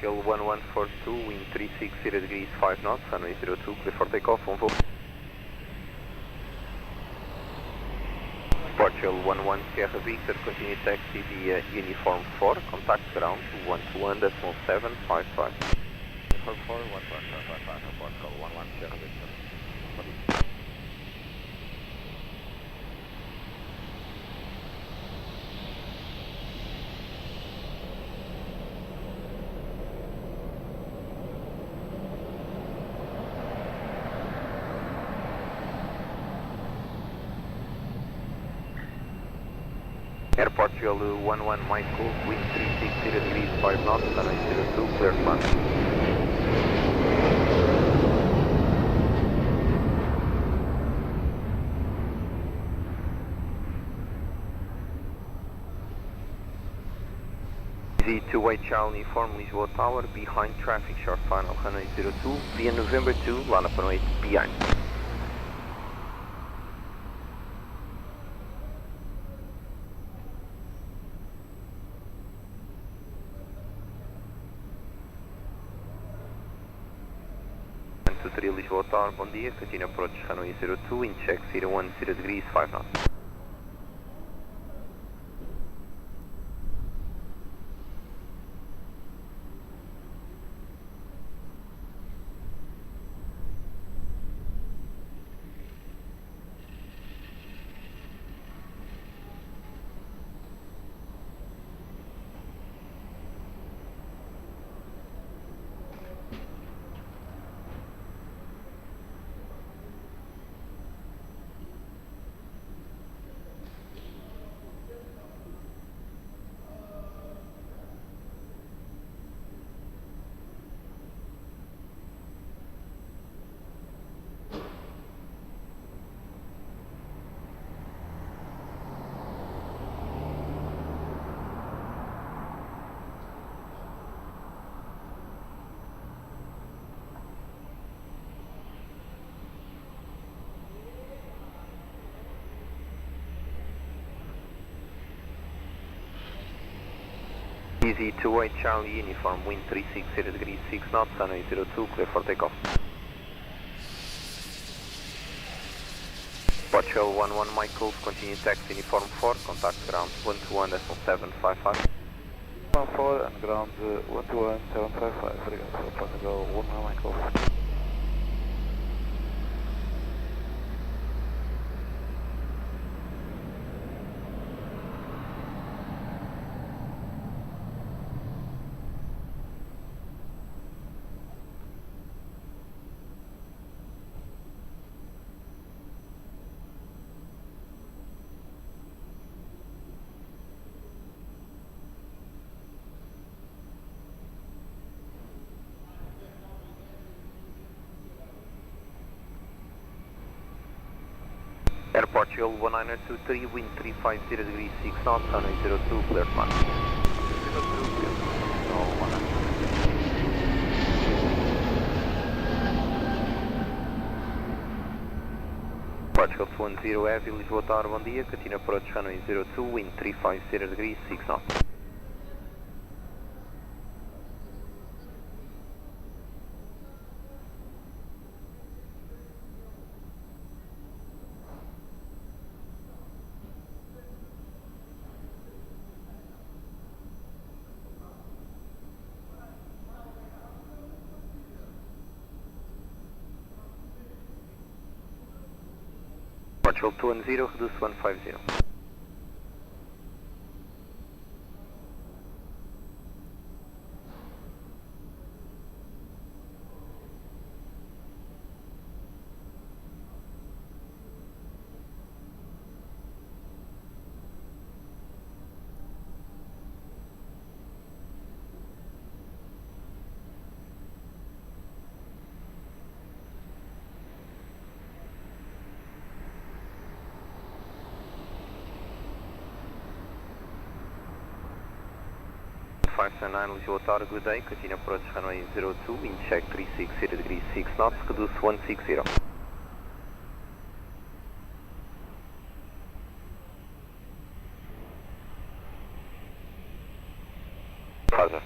Portugal 1142, wind 360 degrees 5 knots, runway 02, clear for takeoff, on Volvo. Portugal 11 Sierra Victor, continue taxi via Uniform 4, contact ground 121.755. Uniform 4, 121.755, Portugal 11 Sierra Victor. Airport Portugal 11 Michael, wind 360 degrees 5 knots, runway 02, clear to land. Z2 Charlie uniform Lisboa Tower, behind traffic, short final, runway 02, via November 2, line up runway behind. Lisboa Tower, bom dia, continue approach runway 02, in check 010 degrees 5 knots. EZ28 Charlie uniform, wind 360 degrees 6 knots, runway 02, clear for takeoff. Portugal 11 Michael, continue taxi uniform 4, contact ground 121.755. 14 and ground 121.755, obrigado, Portugal 11 Michael. Air Portugal 1923, wind 350 degrees 6 knots, runway 02, clear to land. Portugal 210 Heavy, Lisboa Tower, bom dia, continue approach runway 02, wind 350 degrees 6 knots. Portugal 210, reduce 150. Lisboa Tower, good day, continue approach runway 02, wind check 360 degrees 6 knots, reduce 160. Roger.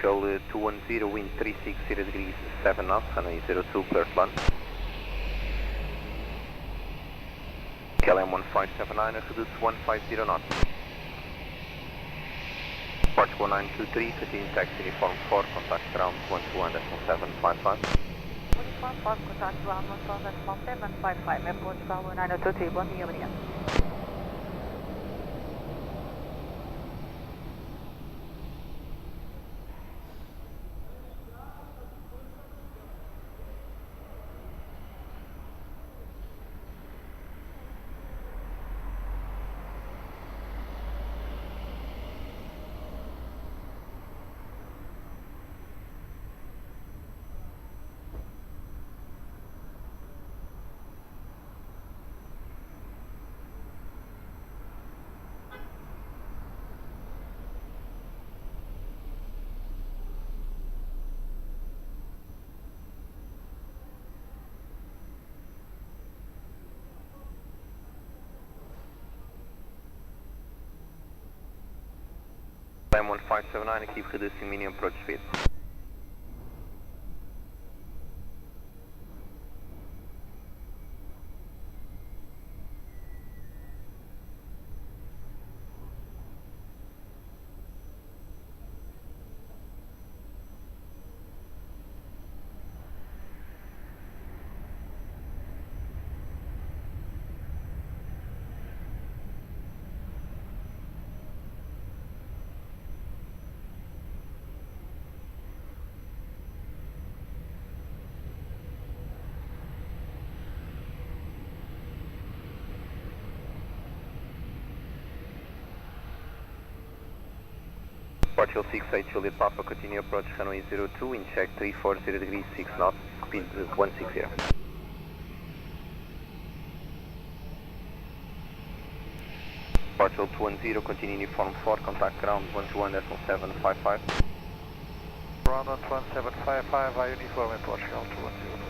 Portugal 210, wind 360 degrees 7 knots, runway 02, clear to land. KLM 1579, reduce 150 knots. Portugal 923, continue taxi uniform 4, contact ground 121.755. Uniform 4, contact ground 121.755, Airport Portugal 923, bom dia, obrigado. KLM 1579, keep reducing minimum approach speed. Portugal 68 Juliet Papa, continue approach runway 02, wind check 340 degrees 6 knots, speed 160. Portugal 210, continue uniform 4, contact ground 121.755. Ground 11755, I uniform in Portugal 210.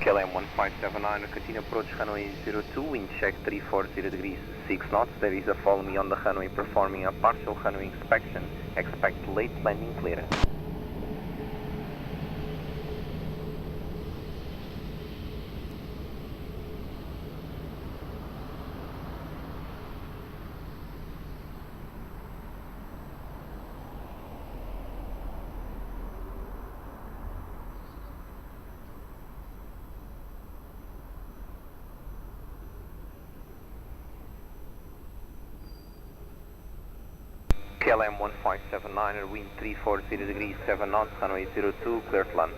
KLM 1579, continue approach runway 02, wind check 340 degrees 6 knots. There is a follow me on the runway performing a partial runway inspection. Expect late landing clearance. KLM 1579, wind 340 degrees 7 knots, runway 02, clear to land.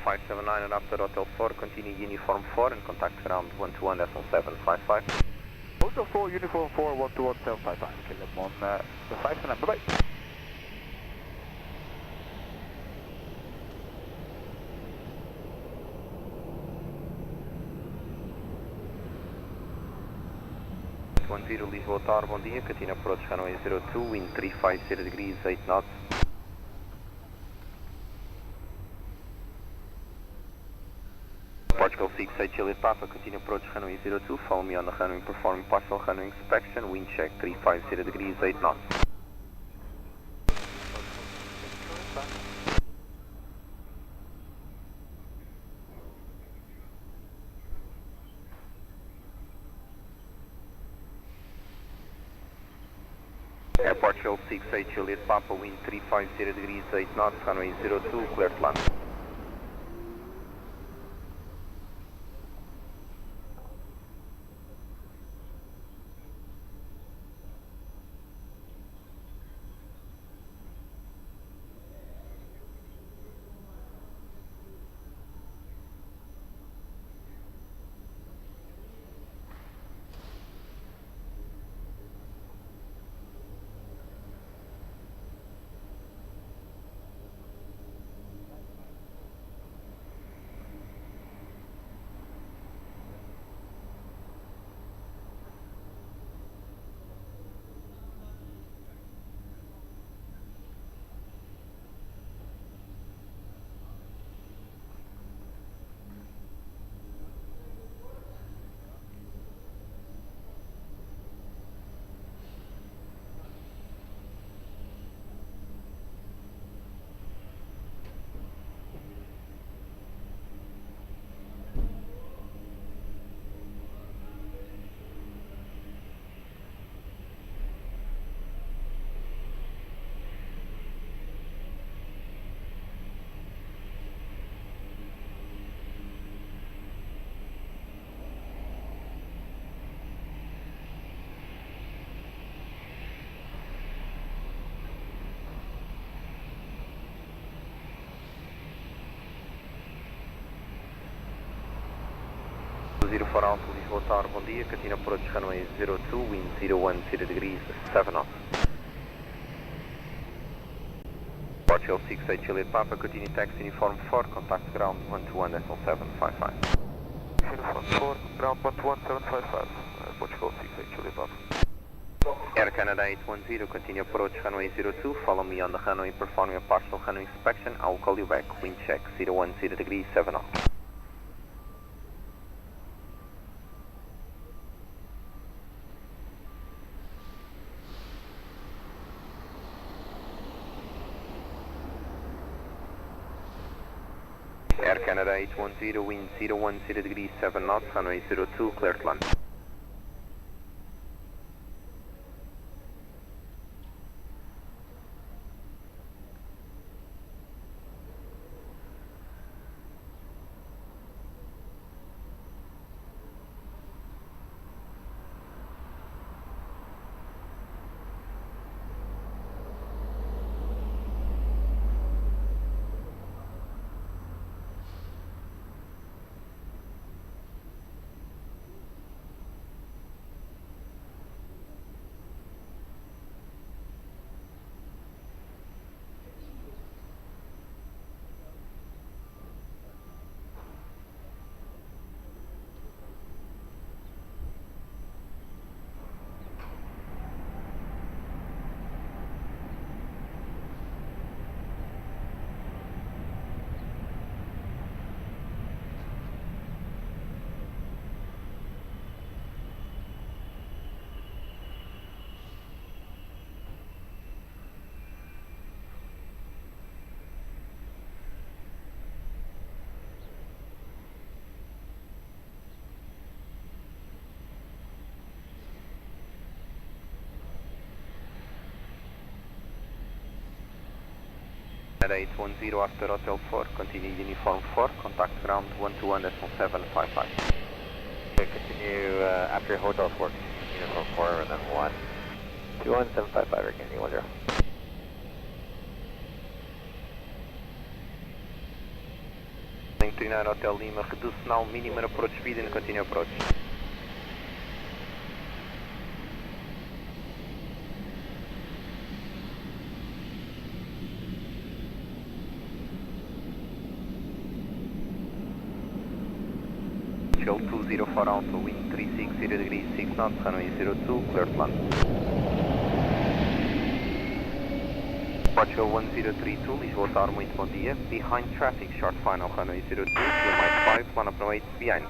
Five 79 and after Hotel 4, continue uniform 4 and contact ground 121.755. Hotel 4, uniform 4, 121.755. KLM on the 579, bye bye. Lisboa Tower, bom dia, continue approach runway 02, wind 350 degrees 8 knots. Portugal 68 Juliet Papa, continue approach runway 02, follow me on the runway performing partial runway inspection, wind check 350 degrees 8 knots. Airport 68 Juliet Papa, wind 350 degrees 8 knots, runway 02, clear to land. Zero for Alpha, Lisboa Tower, bom dia, Catina approach runway 02, wind 010 degrees 7 knots. Portugal 68 Juliet Papa, continue taxi uniform 4, contact ground 121.755. Uniform 4, ground 121.755, Portugal 68 Juliet Papa. Air Canada 810, continue approach runway 02, follow me on the runway performing a partial runway inspection, I will call you back, wind check 010 degrees 7 knots. Air Canada 810, wind 010 degrees 7 knots, runway 02, clear to land. At 810 after Hotel 4, continue uniform 4, contact ground 121.755. Okay, continue after Hotel 4, uniform 4 and then 1. 21755 again, you wonder. Link 39 Hotel Lima, reduce now minimum approach speed and continue approach. Shell 204 Alpha, wind 360 degrees 6 knots, runway 02, clear to land. Portugal 1032, Lisboa Tower, muito bom dia. Behind traffic, short final, runway 02, Mike 5, line up runway 8, behind.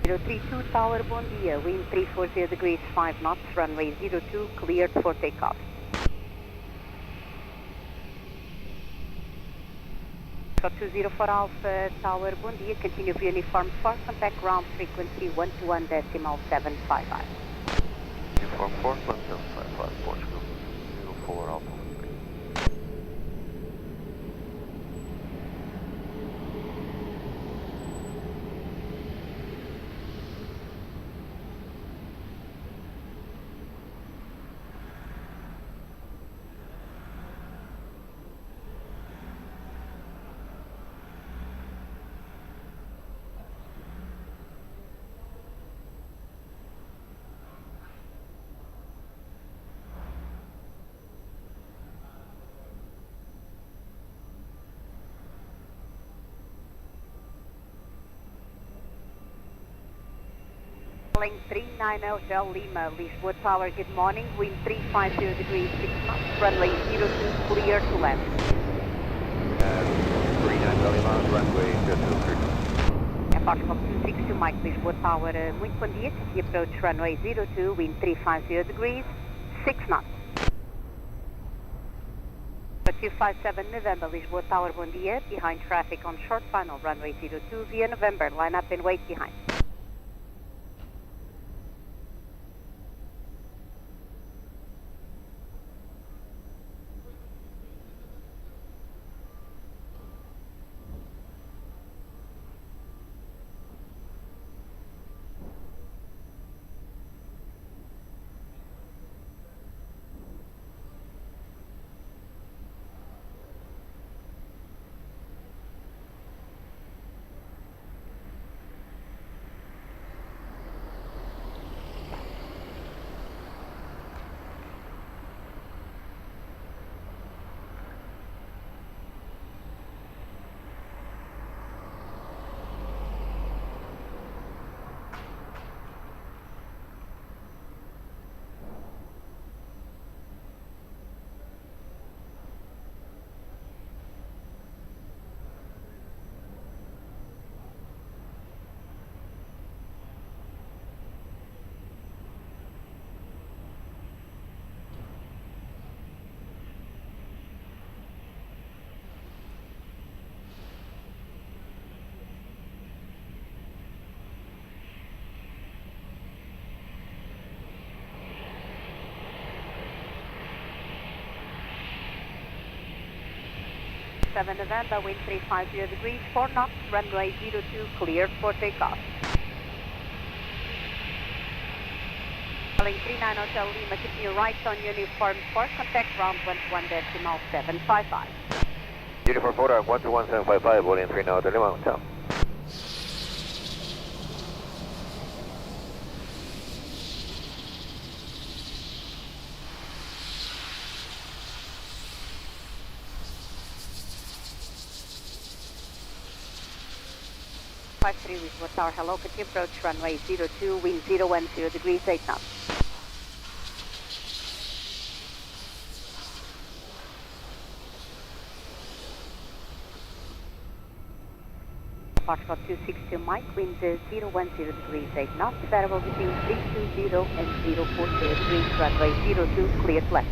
032 Tower, bom dia. Wind 340 degrees 5 knots, runway 02, cleared for takeoff. Got 204 Alpha Tower, bom dia. Continue for uniform 4, contact ground frequency 121.755. Uniform 4, 1755, Portugal. 04 Alpha. Calling 39 Hotel Lima, Lisboa Tower, good morning. Wind 350 degrees 6 knots, runway 02, clear to land. 39 Lima, runway 02. Airport 262 Mike, Lisboa Tower, muito bom dia. The approach runway 02, wind 350 degrees 6 knots. 257 November, Lisboa Tower, bom dia. Behind traffic on short final, runway 02 via November, line up and wait behind. November, wind 350 degrees 4 knots, runway 02, cleared for takeoff. Calling 39 Hotel Lima, continue right on uniform 4, contact ground 121.755. Uniform 4, 121.755, boarding 39 Hotel Lima, Hotel. Lisboa Tower, hello, continue approach runway 02, wind 010 degrees 8 knots. Foxtrot 262 Mike, wind 010 degrees 8 knots, variable between 320 and 040 degrees, runway 02, cleared left.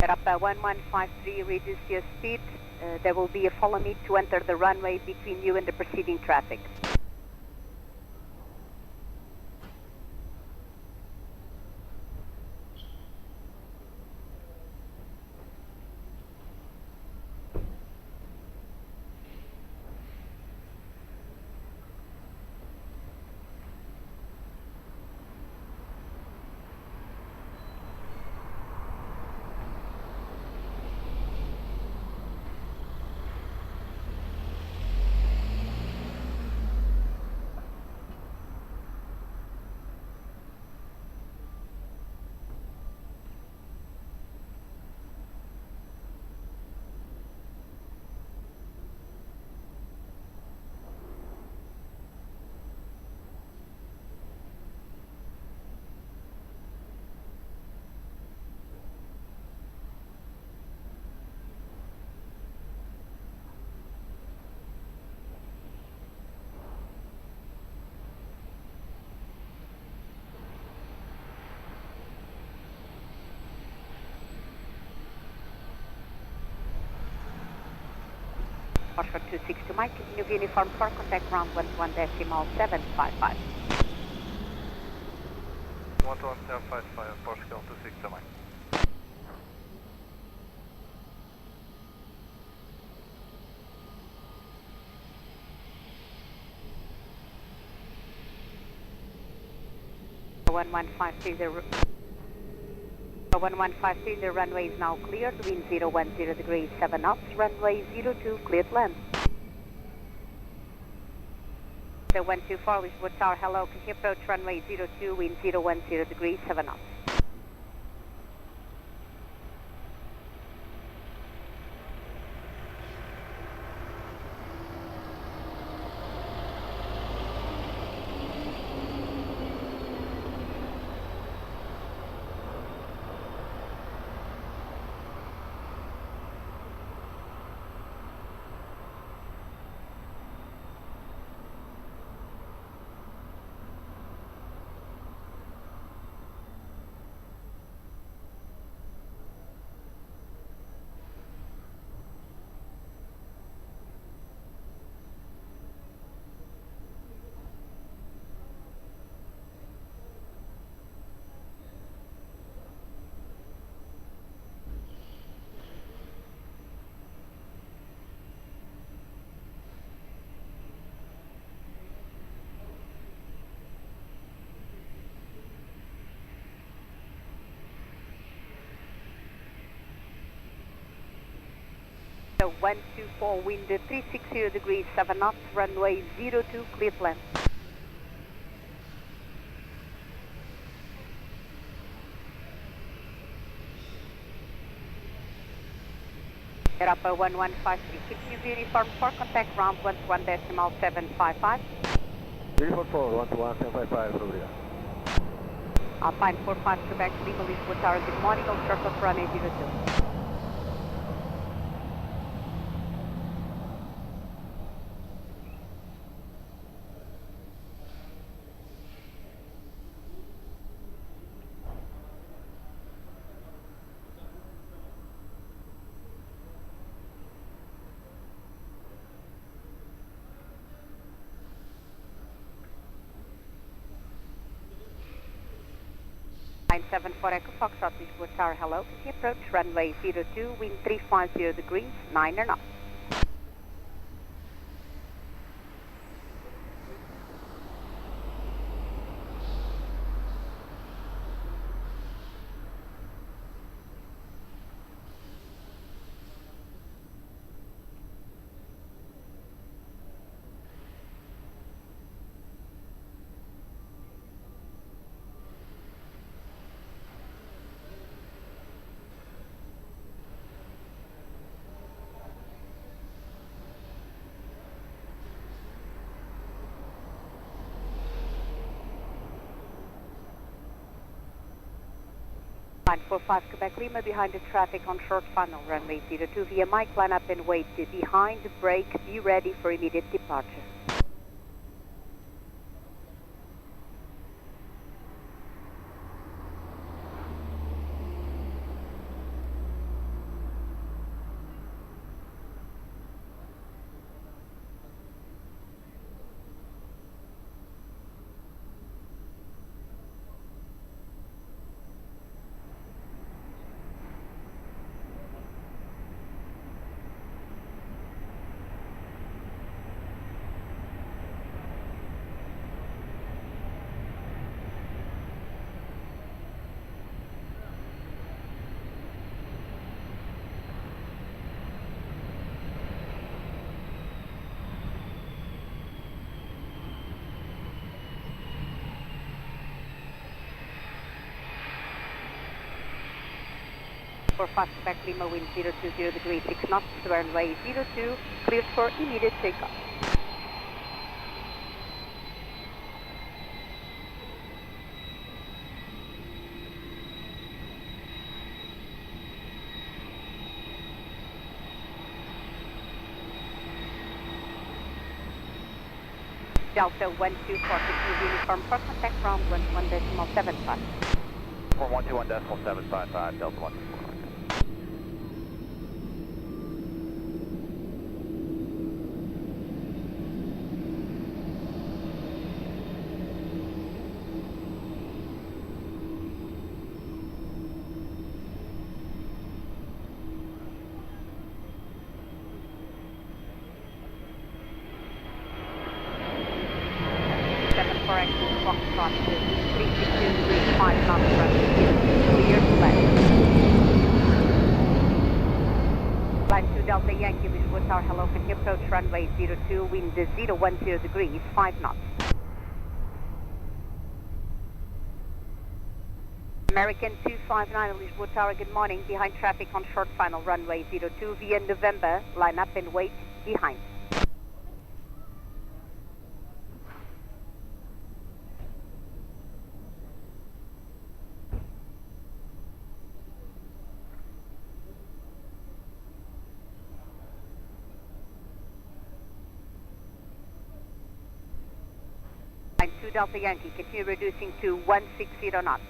Up 1153, reduce your speed. There will be a follow me to enter the runway between you and the preceding traffic. Foxtrot 262 Mike, continue via uniform 4, contact ground 121.755. 11755, Portugal 262 Mike. the runway is now cleared, wind 010 degrees 7 knots, runway 02 cleared land. So 124 Lisboa Tower, hello, can you approach runway 02, wind 010 degrees 7 knots. So 124 wind 360 degrees 7 knots, runway 02 cleared land. Upper 1153, continue via uniform 4, contact ground 121.755. Uniform 4, 121.755, Florida. Alpine 45 Quebec, Lima, Lisboa Tower, good morning, on short of runway 02. Line 74 Echo Foxtrot, Lisboa Tower, hello, can you approach runway 02, wind 350 degrees, 9 knots. Line 45 Quebec Lima, behind the traffic on short funnel, runway 02 via Mike, line up and wait behind the brake, be ready for immediate departure. For fast Quebec Lima, wind 020 degrees 6 knots, runway 02, cleared for immediate takeoff. Delta 124, continue uniform for contact ground 121.75. For 121.755, Delta 1. Tower, hello, continue approach runway 02, wind 010 degrees, 5 knots. American 259, Lisboa Tower, good morning, behind traffic on short final runway 02, via November, line up and wait behind. Line 2 Delta Yankee, continue reducing to 160 knots.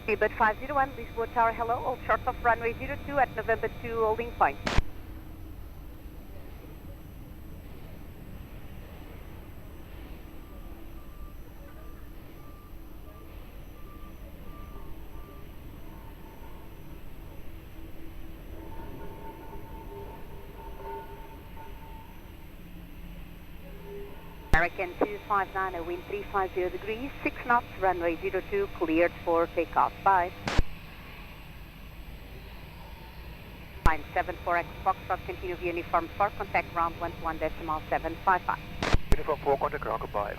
Seabird 501, Lisboa Tower, hello, all short of runway 02 at November 2 holding point. American 259, wind 350 degrees, 6 knots, runway 02, cleared for takeoff. Bye. Line 74X Foxtrot, continue via uniform 4, contact ground 121.755. Uniform 4, contact ground, goodbye.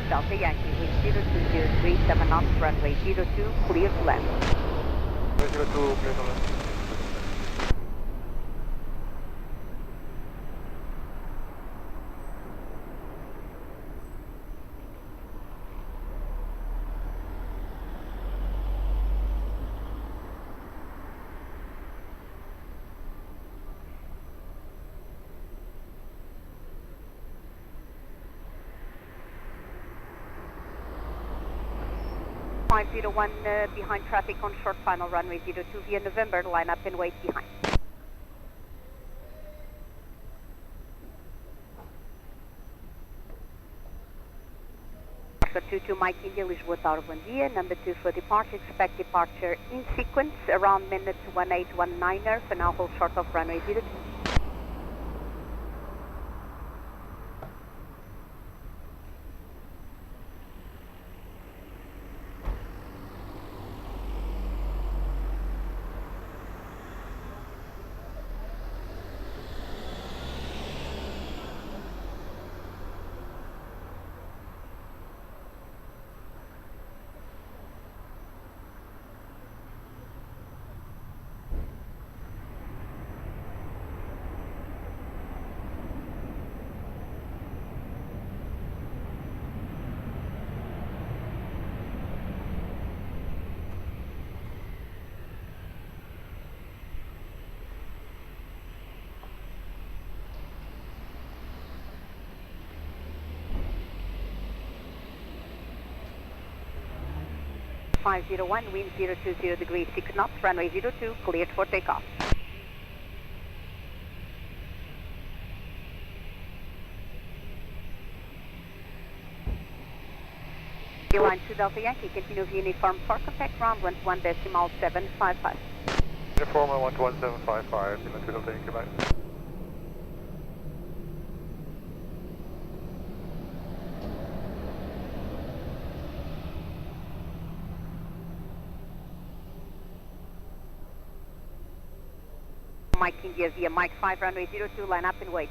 Delta Yankee, wind 020 degrees, 7 knots, runway 02, clear to land. 02, clear to land. Behind traffic on short final runway 02 via November, line up and wait behind. Oscar 22 Mike India, Lisboa Tower, bom dia. Number 2 for departure, expect departure in sequence around minute 1819er, for now hold short of runway 02. .501, wind 020 degrees, 6 knots, runway 02, cleared for takeoff. Line 2 Delta Yankee, continue via uniform 4, contact ground 121.755. Uniform 121.755, Lima 2 Delta Yankee, bye. Mike India via Mike 5, runway 02, line up and wait.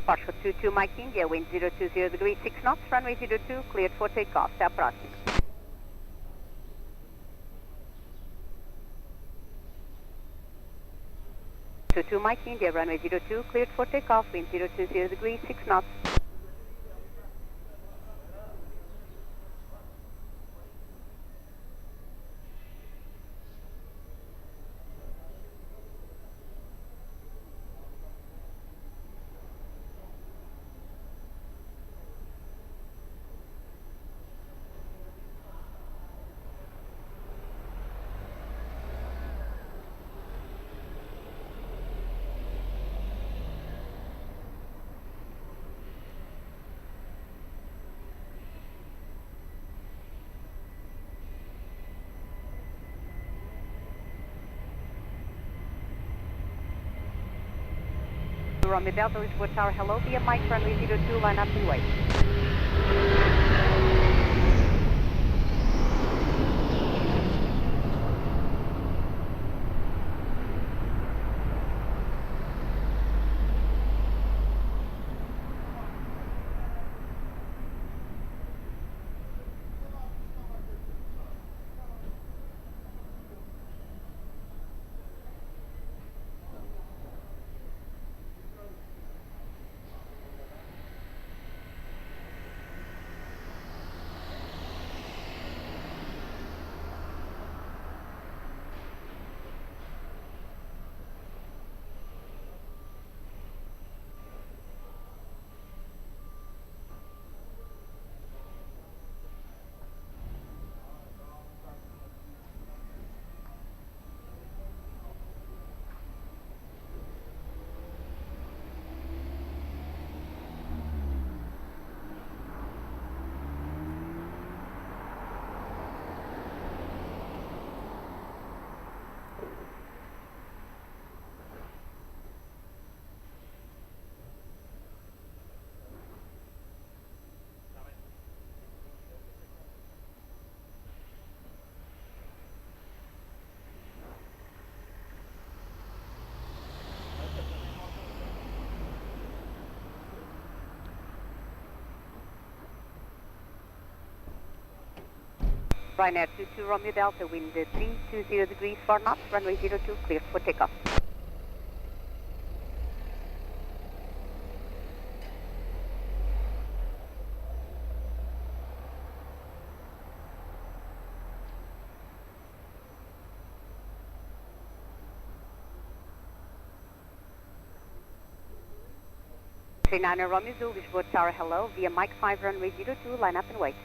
Partial 22 Mike India, wind 020 degrees 6 knots, runway 02, cleared for takeoff, step crossing. Two Mike India, runway 02, cleared for takeoff, wind 020 degrees 6 knots. Romeo Delta, Lisboa Tower, hello, via Mike, runway 02, line up and wait. Ryanair 22 Romeo Delta, wind 320 degrees 4 knots, runway 02, cleared for takeoff. Niner Romeo Zulu, Lisboa Tower, hello, via Mike 5, runway 02, line up and wait.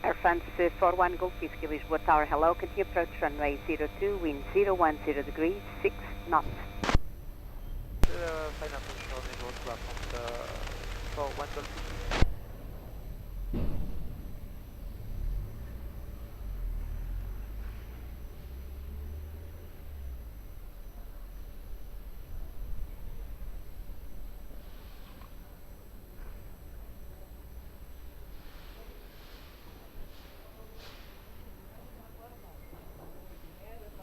Air France 41 Golf Whiskey, Lisboa Tower, hello, continue approach runway 02, wind 010 degrees 6 knots. Final approach on the road platform 41 Golf Whiskey.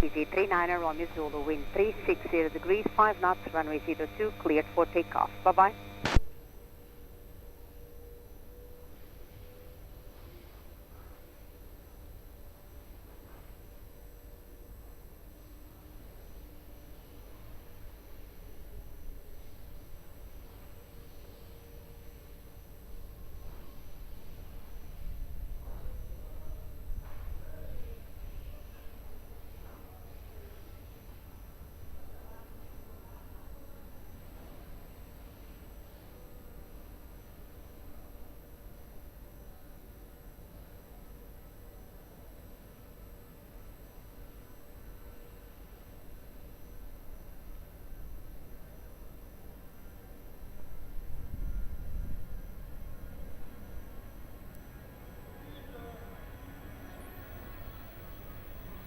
CG39er Romeo Zulu, wind 360 degrees 5 knots, runway 02, cleared for takeoff. Bye-bye.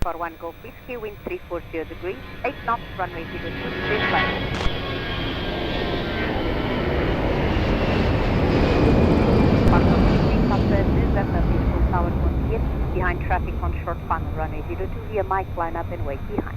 41 Golf Whiskey, wind 340 degrees, 8 knots, runway 02, clear flight. Lisbon Tower 28, behind traffic on short funnel, runway 02 via mic, line up and wait behind.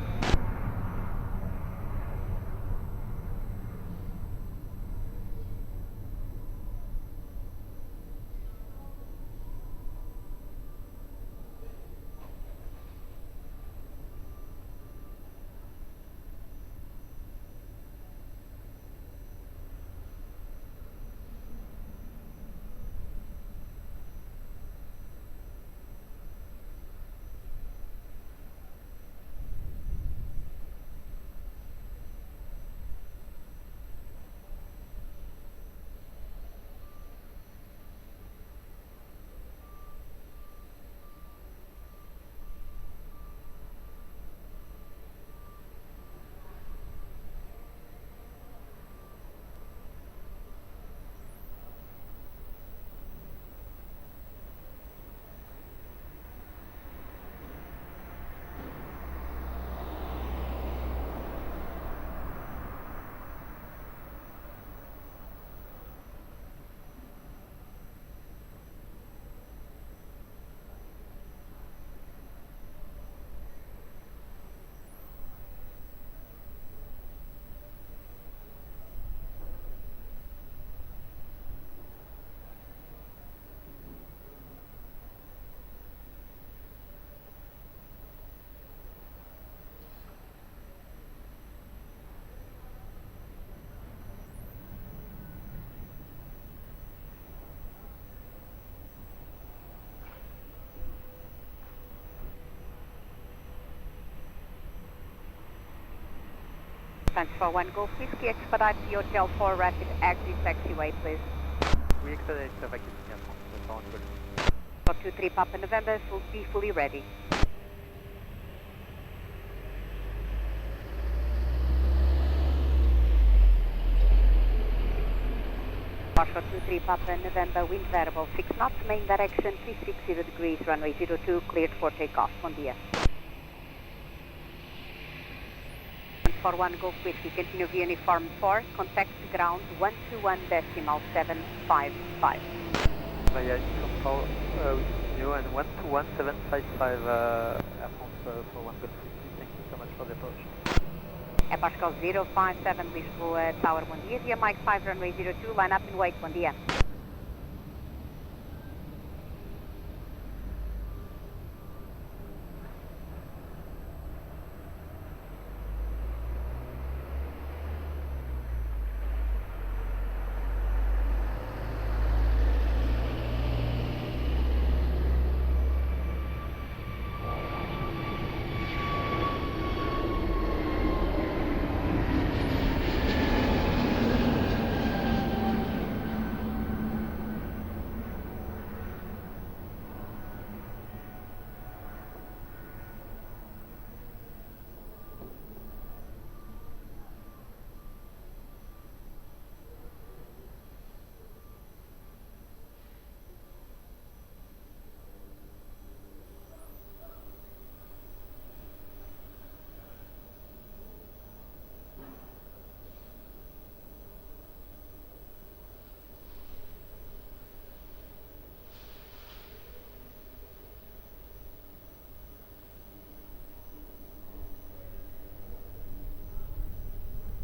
Transfer 1 Golf Whiskey, expedite to Hotel 4 Rapid Exit Taxiway, please. We expedite to Aviation TV. For 23 Papa November, will be fully ready. For 23 Papa November, wind variable 6 knots, main direction 360 degrees, runway 02, cleared for takeoff. Bom dia. For 1 Golf Whiskey, continue via uniform 4, contact ground 121.755. Via uniform 4, we continue and 121.755 Air France for 1 Golf Whiskey. Thank you so much for the approach. Air Pascal 057 Lisboa Tower, bom dia, via Mike 5 runway 02, line up and wait, bom dia.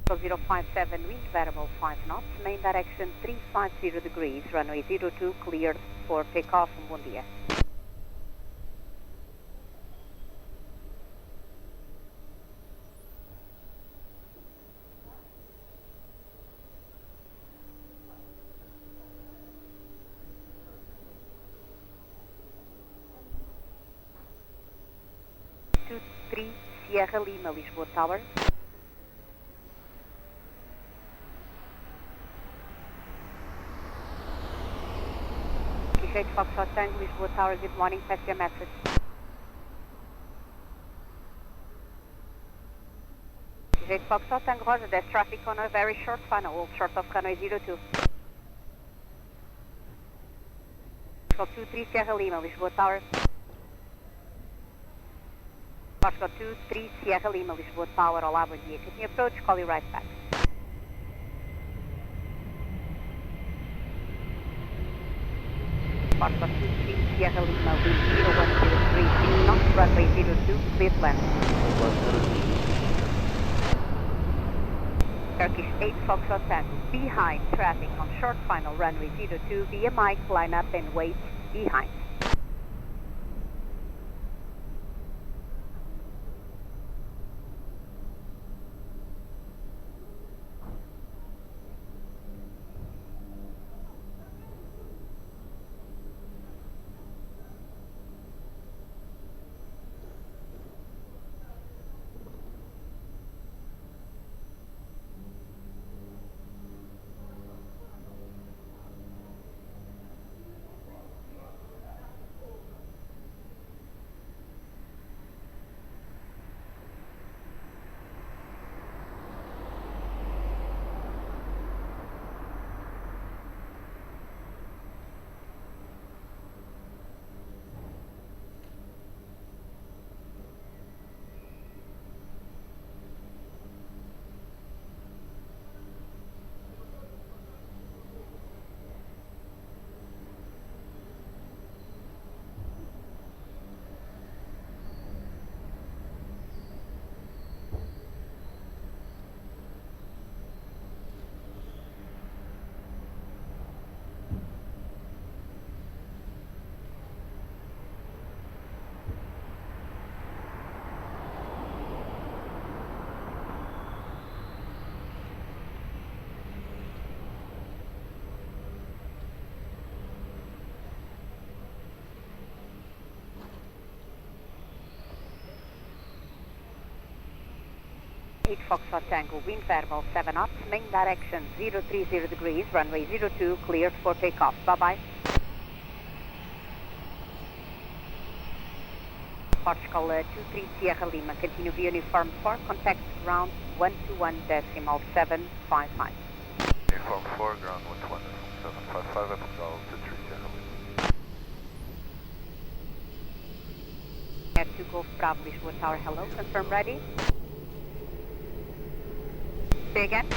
So 057, wind variable 5 knots, main direction 350 degrees, runway 02, cleared for takeoff. Bom dia. Sierra Lima, Lisboa Tower. Kishade Foxtrot Tango, Lisboa Tower, good morning, pass your message. Kishade Foxtrot Tango, roger, there's traffic on a very short funnel, all short of runway 02. Control 23 Sierra Lima, Lisboa Tower. Foxtrot 23 Sierra Lima, Lisboa Tower, olá, bom dia. Continue approach, call you right back. Foxtrot 23 Sierra Lima, wind 0103 knots, runway 02, clear to land. Turkish 8 Foxtrot Tango, behind traffic on short final runway 02, via Mike, line up and wait behind. Eight Foxtrot Tango, wind variable 7 knots, main direction 030 degrees, runway 02, cleared for takeoff. Bye-bye. Portugal 23 Sierra Lima, continue via uniform 4, contact ground 121.755. Uniform 4, ground 121.755 at Portugal 23 Sierra Lima. Air 2 Golf Bravo, Lisboa Tower, hello, confirm ready. Say again.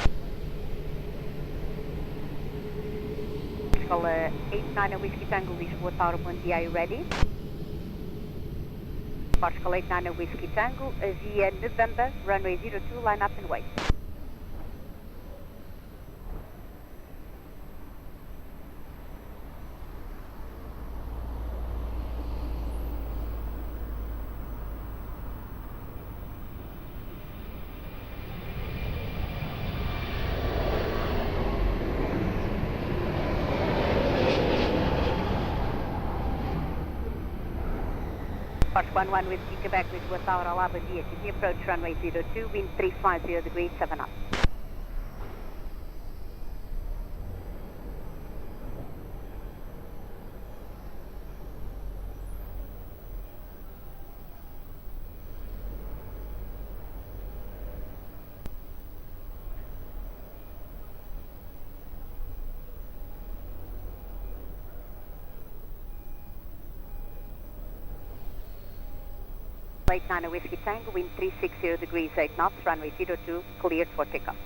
Portugal 89 Whiskey Tango, Lisboa Tower, bom dia, are you ready? Portugal 89 Whiskey Tango, via November, runway 02, line up and wait. Fox 11 Whiskey Quebec, Lisboa Tower, olá, bom dia. Continue approach runway 02, wind 350 degrees, 7 knots. Late 9 Whiskey Tango, wind 360 degrees, 8 knots, runway 02, cleared for takeoff.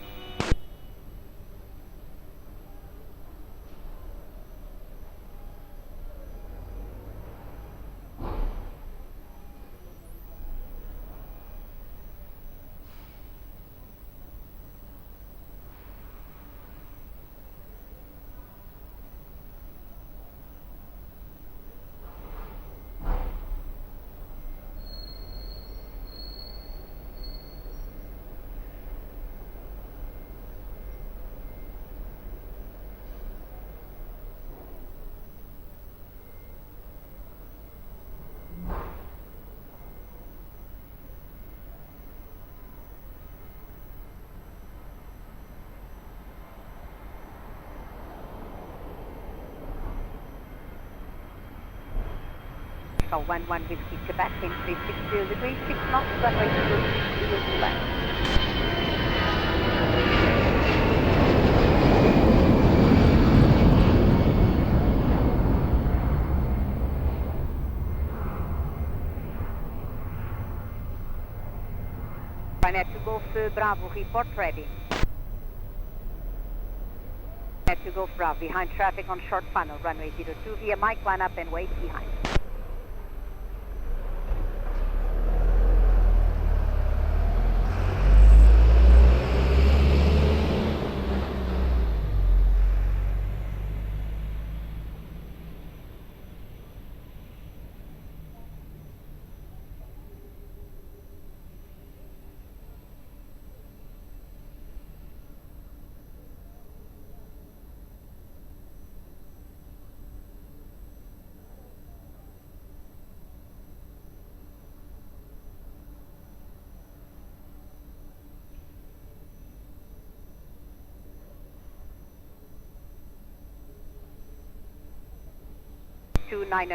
Echo 11 Whiskey Quebec, in 360 degrees, 6 knots, runway 02, left. Net to Golf Bravo, report ready. Net to Golf Bravo, behind traffic on short funnel, runway 02 via mic, line up and wait behind.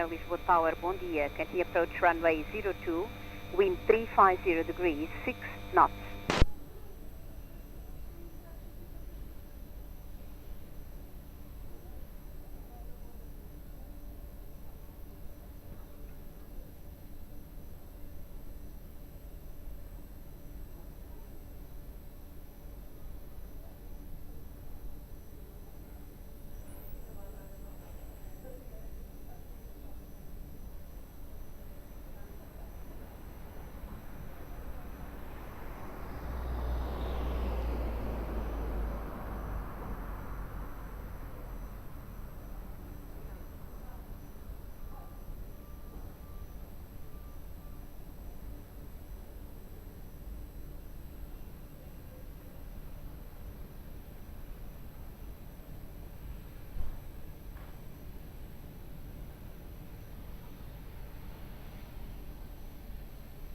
Lisboa Tower, bom dia. Can approach runway 02, wind 350 degrees, 6 knots.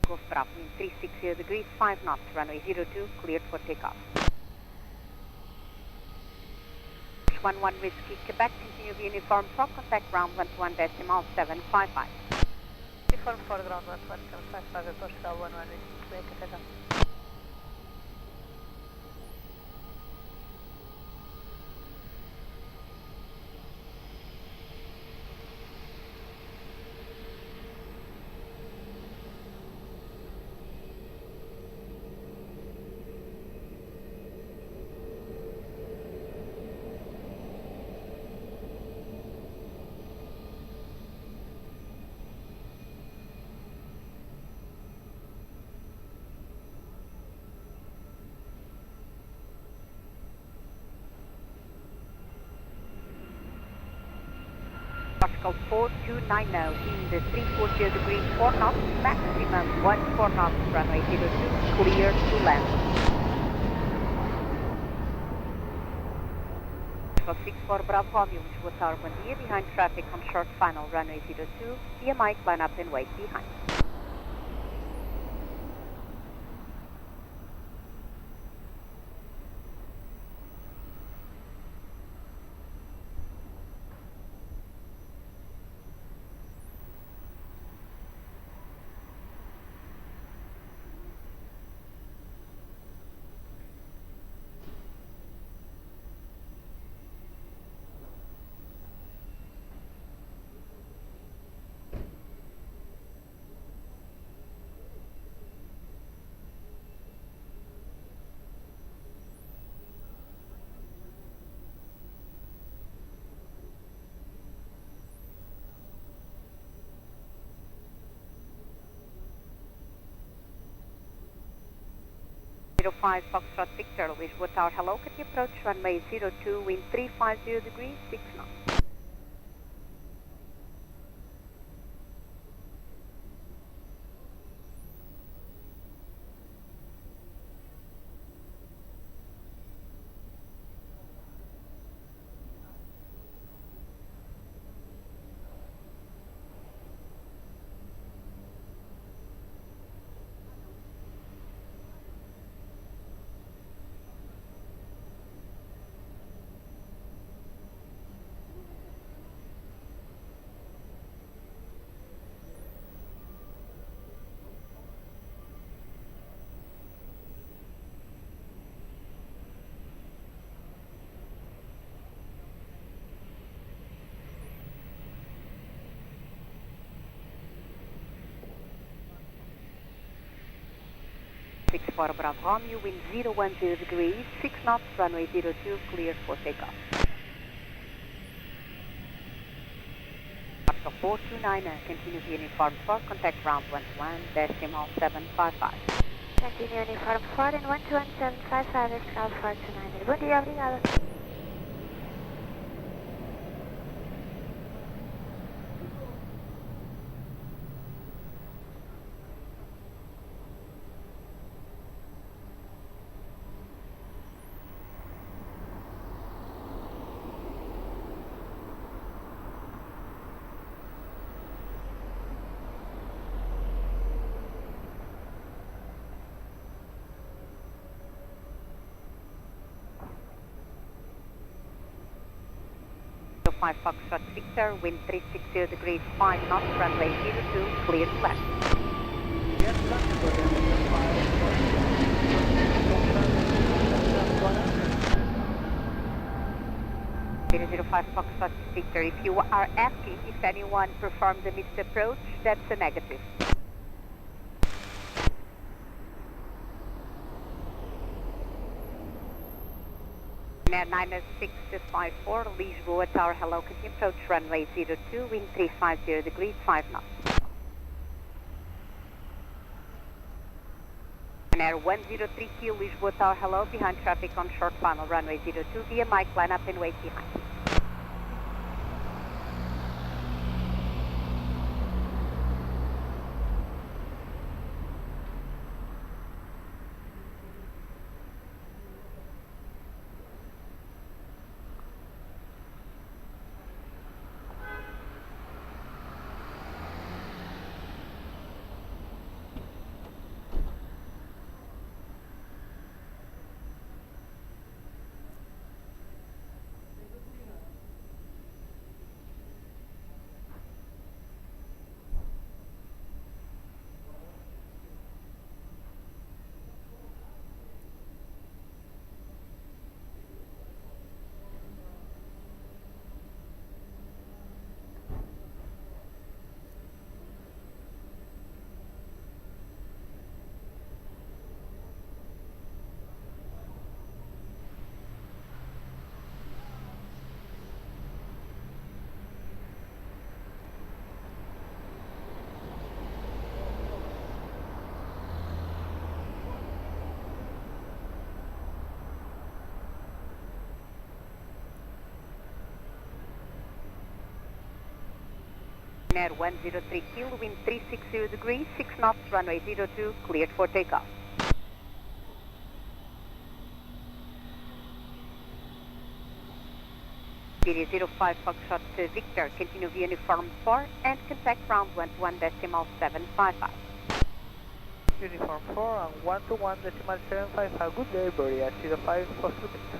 Golf Bravo, wind 360 degrees, 5 knots, runway 02, cleared for takeoff. 11 Whiskey, Quebec, continue the uniform for contact ground 121.755. Uniform for ground 11755, approach Cal 11 Whiskey, clear to take off. Particle 4290, wind 340 degrees, 4 knots, maximum 14 knots, runway 02, clear to land. Particle 64 Bravo, Romeo, Lisboa Tower, bom dia, behind traffic on short final, runway 02, via mic, line up and wait behind. Five Foxtrot Victor, Lisboa Tower, hello, can you approach runway 02, wind 350 degrees, 6 knots. 64 Bravo Romeo, wind 010 degrees, 6 knots, runway 02, cleared for takeoff. Oscar 429, continue uniform 4, contact ground 121, decimal 755. Continue uniform 4 and 121755, Escal 429. Bom dia, obrigada. Five Foxtrot Victor, wind 360 degrees, 5 knots, runway 02, clear to land. 005 Foxtrot Victor, if you are asking if anyone performed the missed approach, that's a negative. Air 9654, Lisboa Tower, hello, continue approach runway 02, wind 350 degrees, 5 knots. And Air 103Q, Lisboa Tower, hello, behind traffic on short final, runway 02, via mic, line up and wait behind. Air 103Q, wind 360 degrees, 6 knots, runway 02, cleared for takeoff. Series 05 Foxtrot Victor, continue via uniform 4 and contact ground 121 decimal 755. Uniform 4 and 121 decimal 755, good day, Borea 05 Foxtrot Victor.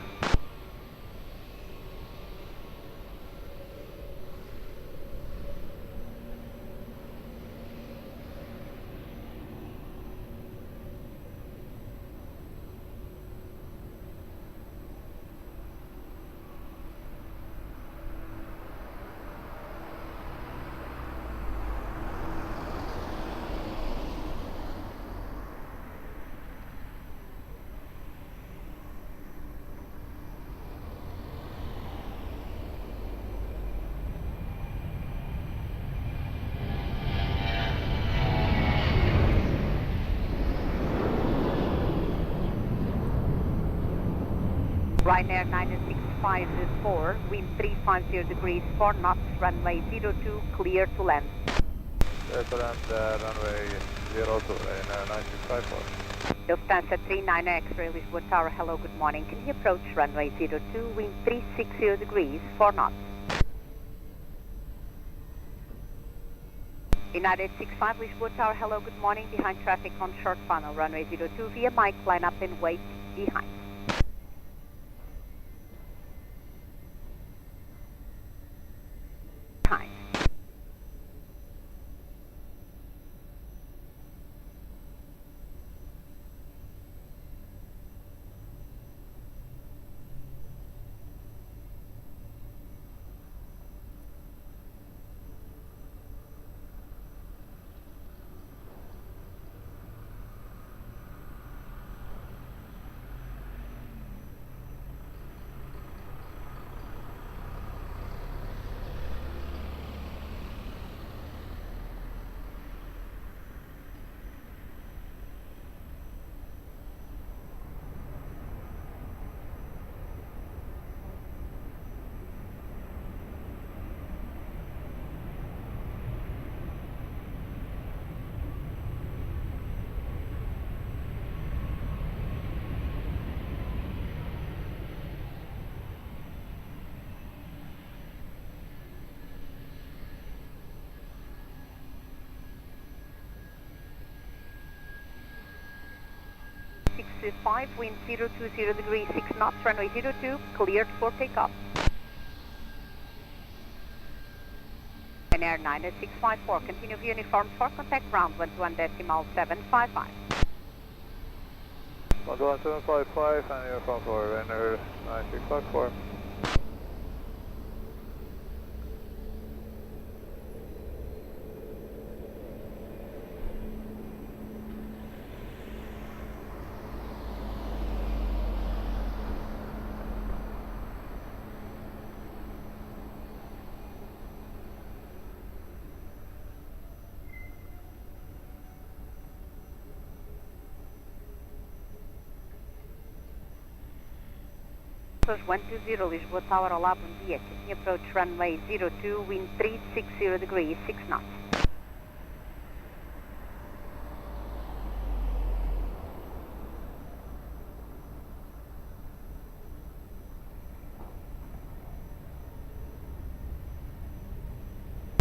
Ryanair 9654, wind 350 degrees, 4 knots, runway 02, clear to land. Clear to land, runway 02, Ryanair 9654. Lufthansa 39 X-ray, Lisboa Tower, hello, good morning. Can you approach runway 02, wind 360 degrees, 4 knots. United 65, Lisboa Tower, hello, good morning. Behind traffic on short funnel, runway 02, via mic, line up and wait behind. 5, wind 020 degrees 6 knots, runway 02, cleared for takeoff. Air 90654, continue via uniform 4, contact ground 121.755. 11755 and uniform 4, Renner 9654. Pessoas 120, Lisboa Tower, olá, bom dia. Taking approach runway 02, wind 360 degrees, 6 knots.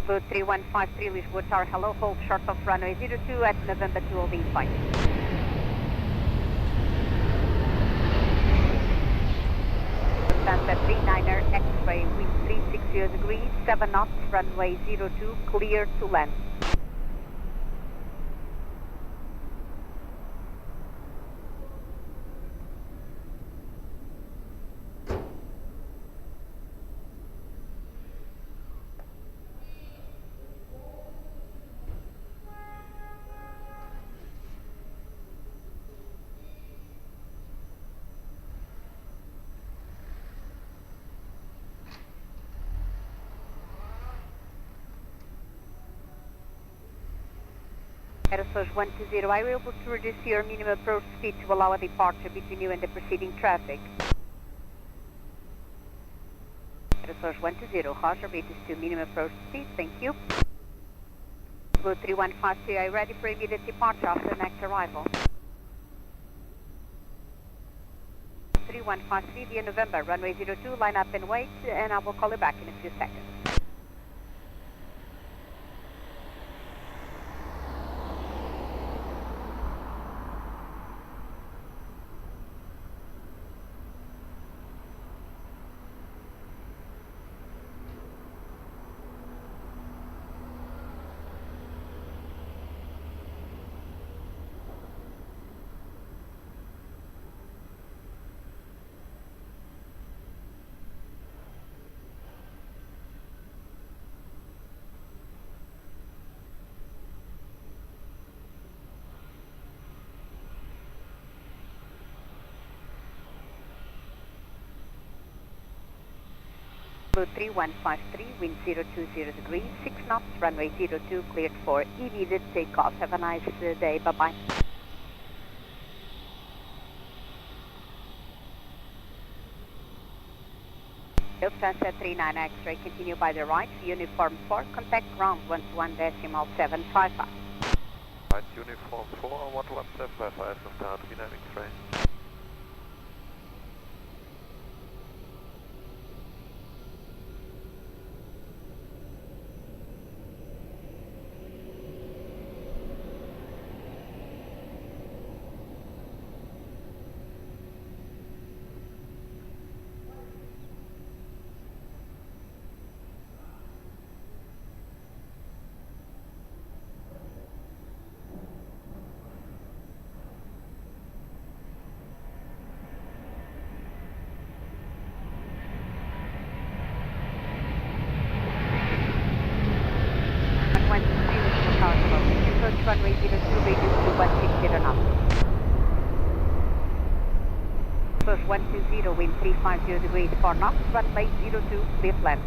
Blue 3153, Lisboa Tower, hello, hold short of runway 02 at November 2 will be in flight. Sunset 39er, X-ray, wind 360 degrees, 7 knots, runway 02, clear to land. Aerosource 120, are you able to reduce your minimum approach speed to allow a departure between you and the preceding traffic? Aerosource 120, Roger, reduce to minimum approach speed, thank you. Blue 3152, are you ready for immediate departure after next arrival? 3153 via November, runway 02, line up and wait, and I will call you back in a few seconds. Blue 3153, wind 020 degrees, 6 knots, runway 02, cleared for immediate takeoff. Have a nice day, bye-bye. Lufthansa 39 X-ray, continue by the right, uniform 4, contact ground 121.755. Right, uniform 4, 11755, Lufthansa 39 X-ray. Runway 02, reduce to 160 knots. First 120, wind 350 degrees 4 knots, runway 02, clear to land.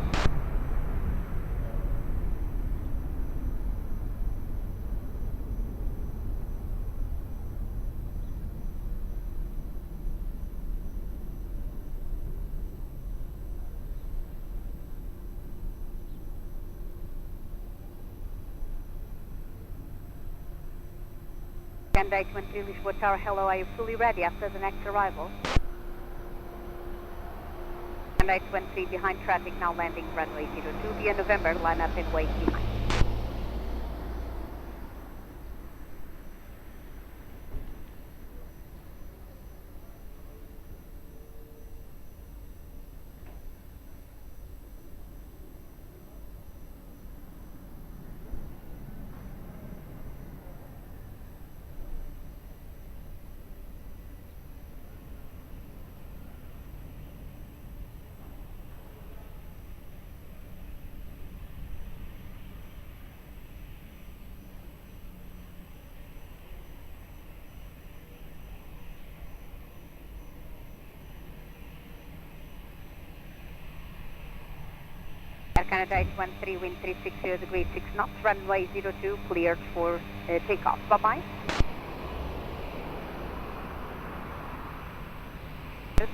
Canada 813 Lisboa Tower, hello, are you fully ready after the next arrival? Canada 813 behind traffic, now landing runway 02 via November, line up and wait behind. Canada 813, wind 360 degrees 6 knots, runway 02, cleared for takeoff. Bye-bye.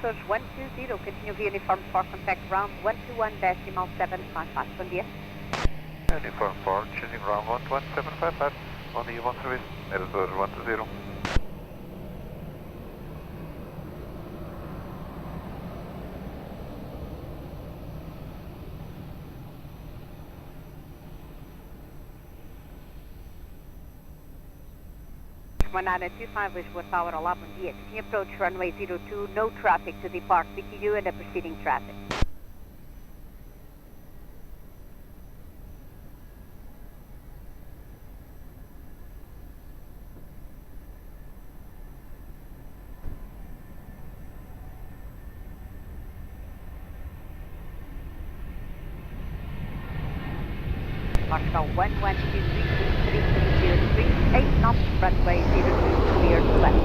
Search 120, continue via uniform 4, contact ground 121.755. Bom dia. Uniform 4, changing ground 11755. Bom dia, bom serviço. Aeroporto 120. Comandante 25 Lisboa Tower, olá, bom dia. Continue approach runway 02, no traffic to depart PTU and the preceding traffic. Moscow 1123, 330 degrees, 8 knots, runway 02, clear to left.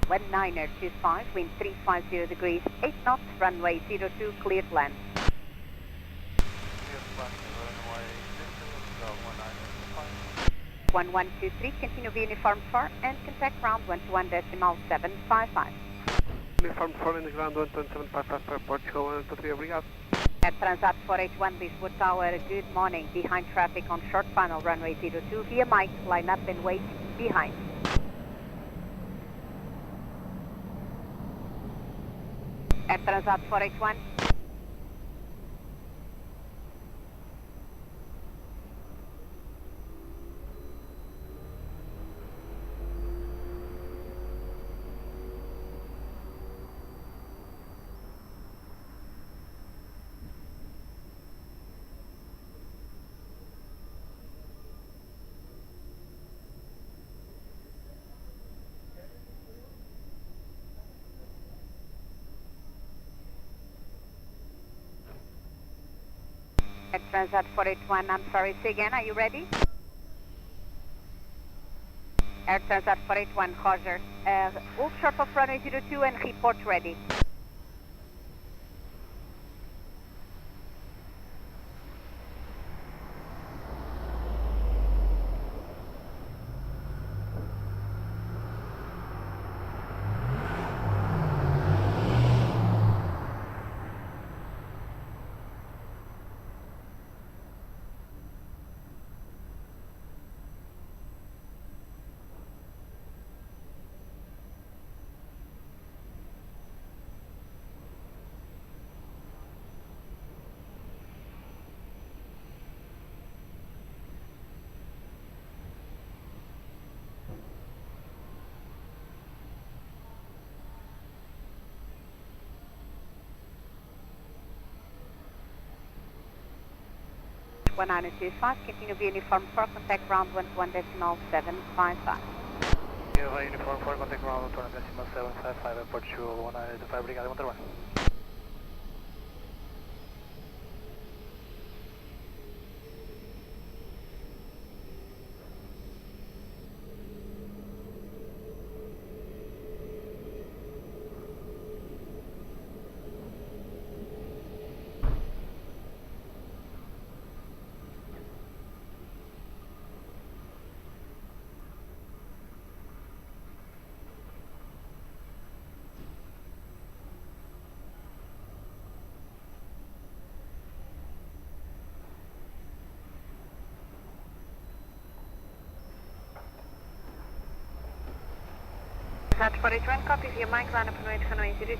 One 9er25, wind 350 degrees, 8 knots, runway 02, cleared land. 1123, continue via uniform 4 and contact ground 121.755. Uniform 4 in the ground 12755 para Portugal, Aeroporto, obrigado. Air Transat 481 Lisboa Tower, good morning. Behind traffic on short final runway 02 via Mike, line up and wait behind. Air Transat 481. Air Transat 481, I'm sorry, say again, are you ready? Air Transat 481, Roger. Hold short of runway 02 and report ready. 1925, continue via uniform 4, contact ground 121.755. Uniform 4, contact ground 121.755, airport to 1925, Brigada 131. Aeroporto 81, copy via Mike, line up and wait for noise 02.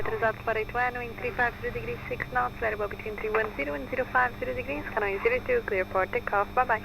Atrasado para 81, wind 350 degrees 6 knots, variable between 310 and 050 degrees, canal 02, clear for takeoff, bye bye.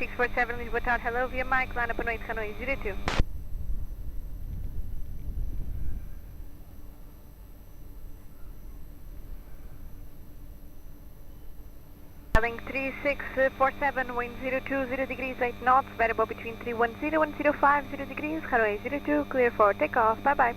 647 Lisboa Tower, hello, via Mike, line up a noite, Hanoi 02. Calling 3647, wind 020 degrees 8 knots, variable between 310 and 050 degrees, Hanoi 02, clear for takeoff, bye bye.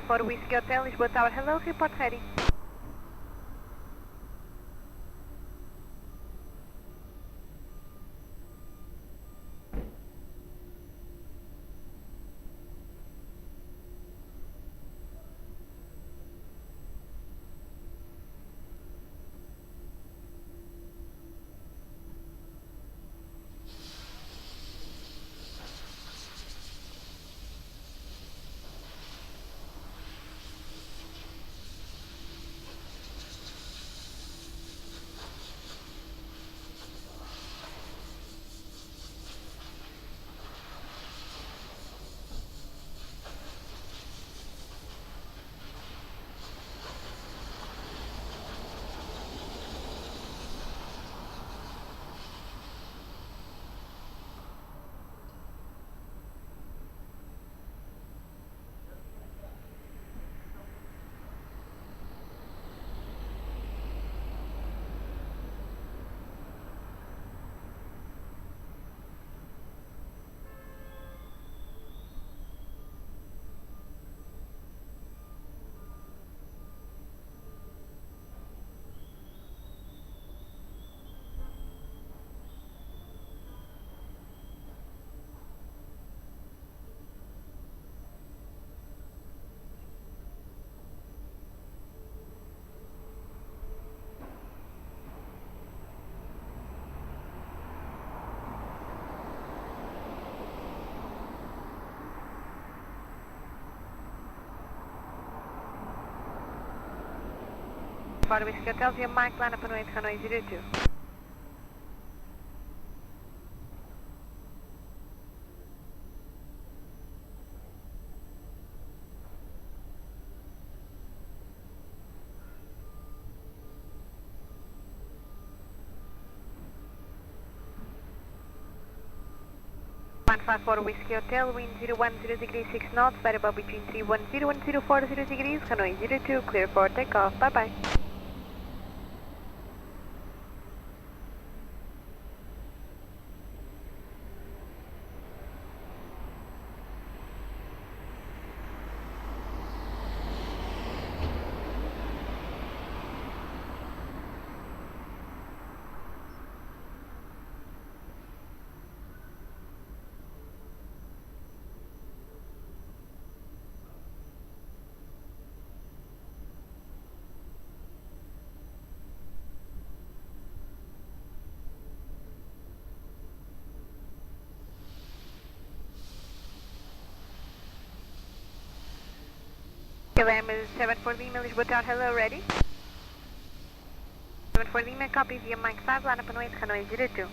For Whiskey Hotel, Lisboa Tower, hello, report ready. For Whiskey Hotel, via Mike, line up a noite, Hanoi 02. 154 Whiskey Hotel, wind 010 degrees 6 knots, variable between 310 and 040 degrees, runway 02, clear for takeoff, bye bye. KLM is 74 Lima, Lisboa Tower, hello, ready? 74 Lima, copy via Mike 5, line up and wait, runway 02.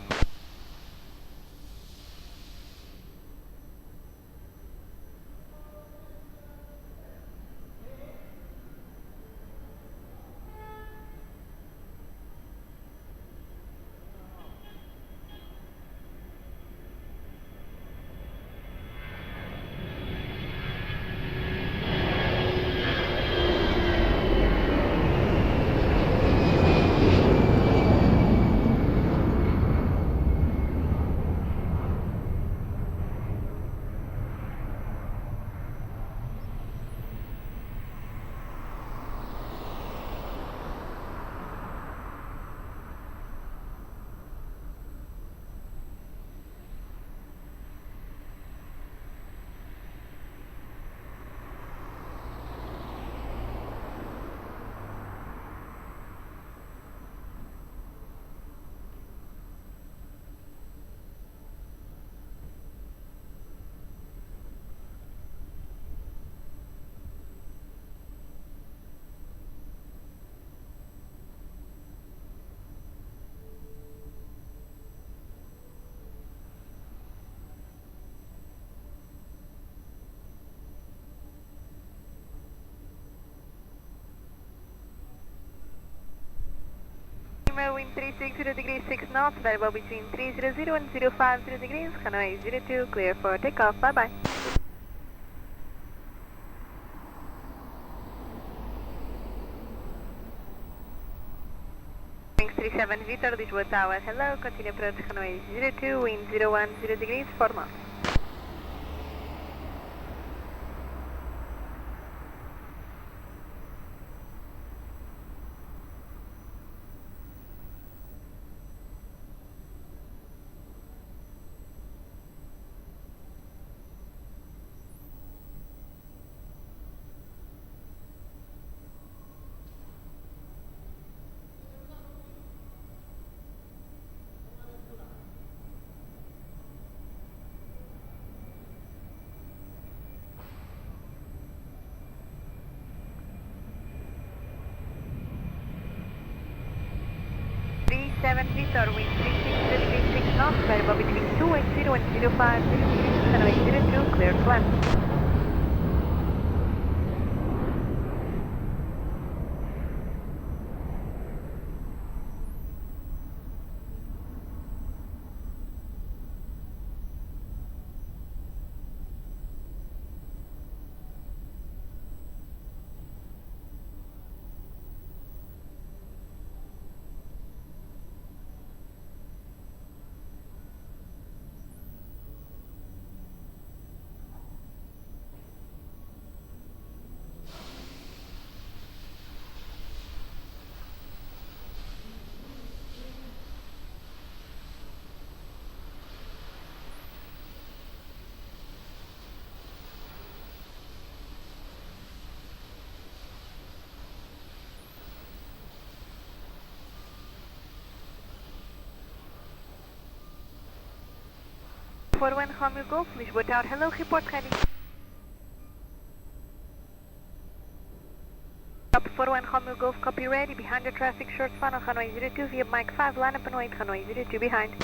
Wind 360 degrees 6 knots, variable between 300 and 050 degrees, runway 02, clear for takeoff, bye bye. Wings 37 Victor, Lisboa Tower, hello, continue approach runway 02, wind 010 degrees 4 knots. Victor, wind 360 degrees 6 knots, variable between 280 and 050 degrees, runway 02, clear to land. For 1 Romeo Golf, Lisboa Tower, hello, report ready. Copy for 1 Romeo Golf, copy ready, behind the traffic short span on runway 02 via Mike 5, line up and wait, runway 02 behind.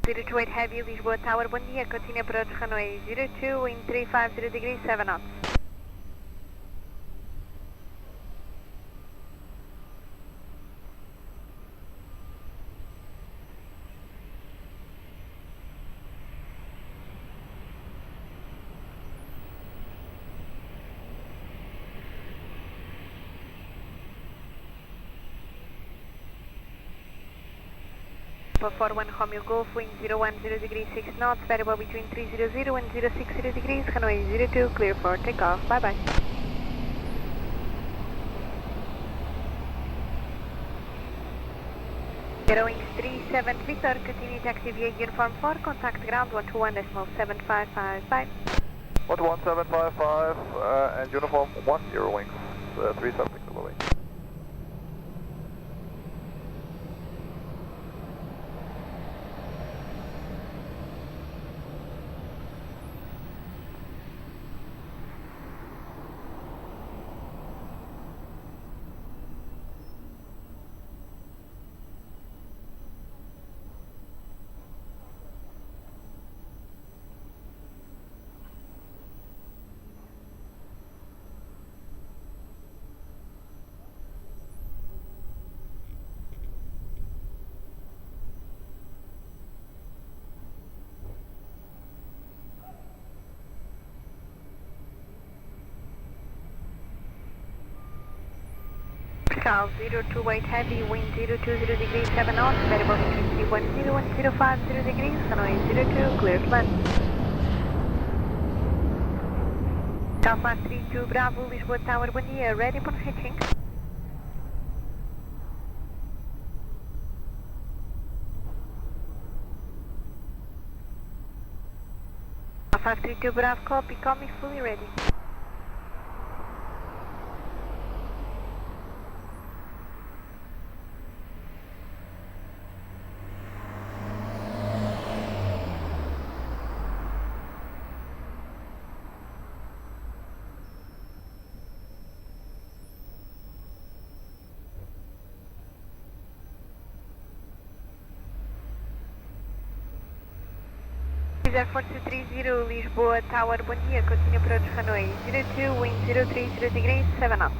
028 Heavy, Lisboa Tower, bom dia, continue approach runway 02, wind 350 degrees, 7 knots. For 41 Romeo Golf, wind 010 degrees 6 knots, variable between 300 and 060 degrees, runway 02, clear for takeoff, bye bye. Wings 37 Victor, continue taxi via uniform 4, contact ground 121.755, bye. 11755 and uniform 1, Eurowings 37 Victor, bye bye. Cal 028 Heavy, wind 020 degrees 7 knots, variable between 310 and 050 degrees, runway 02, clear to land. Alpha 32 Bravo, Lisboa Tower, bom dia, ready for hitching. Alpha 32 Bravo, copy, call me fully ready. Aeroporto 30 Lisboa Tower, bom dia, continue approach runway 02, wind 030 degrees, 7 knots.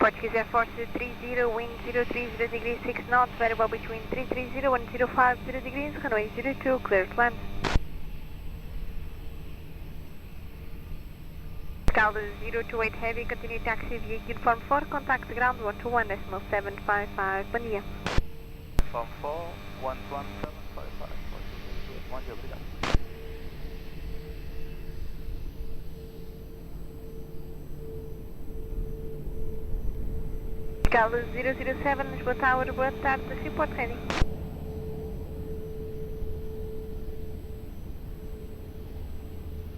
Portuguese Air Force 30, wind 030 degrees 6 knots, variable between 330 and 050 degrees, runway 02, clear to land. Cal 028 Heavy, continue taxi via uniform 4, contact ground 121.755, bom dia. Uniform 4, 11755, bom dia, obrigado. Cal 007, Lisboa Tower, boa tarde, report ready.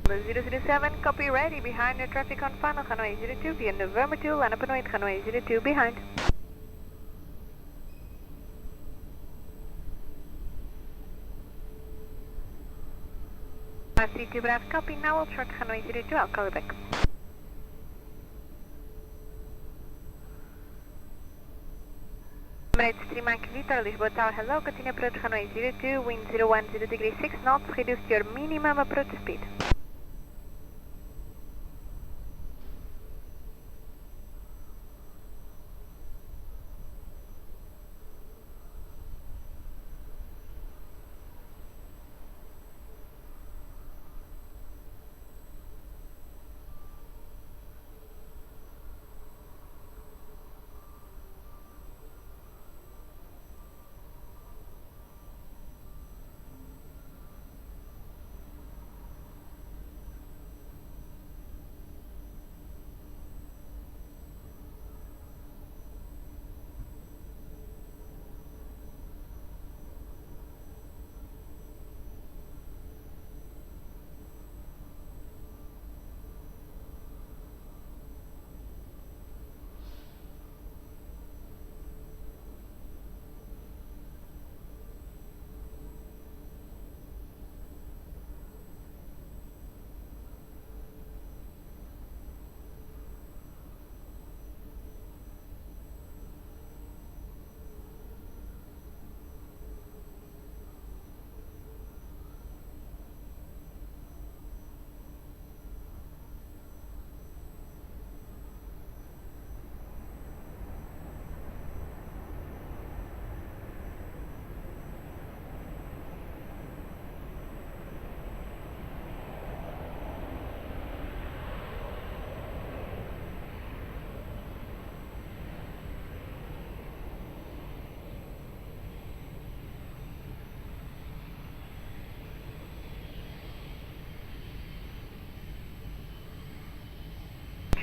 Cal 007, copy ready, behind the traffic on final, runway 02, via November 2, line up and wait, runway 02, behind. Alpha 32 Bravo, copy, now we'll short runway 02, I'll call you back. Emirates 3 Mike Victor, Lisboa Tower, hello, continue approach runway 02, wind 010 degrees 6 knots, reduce your minimum approach speed.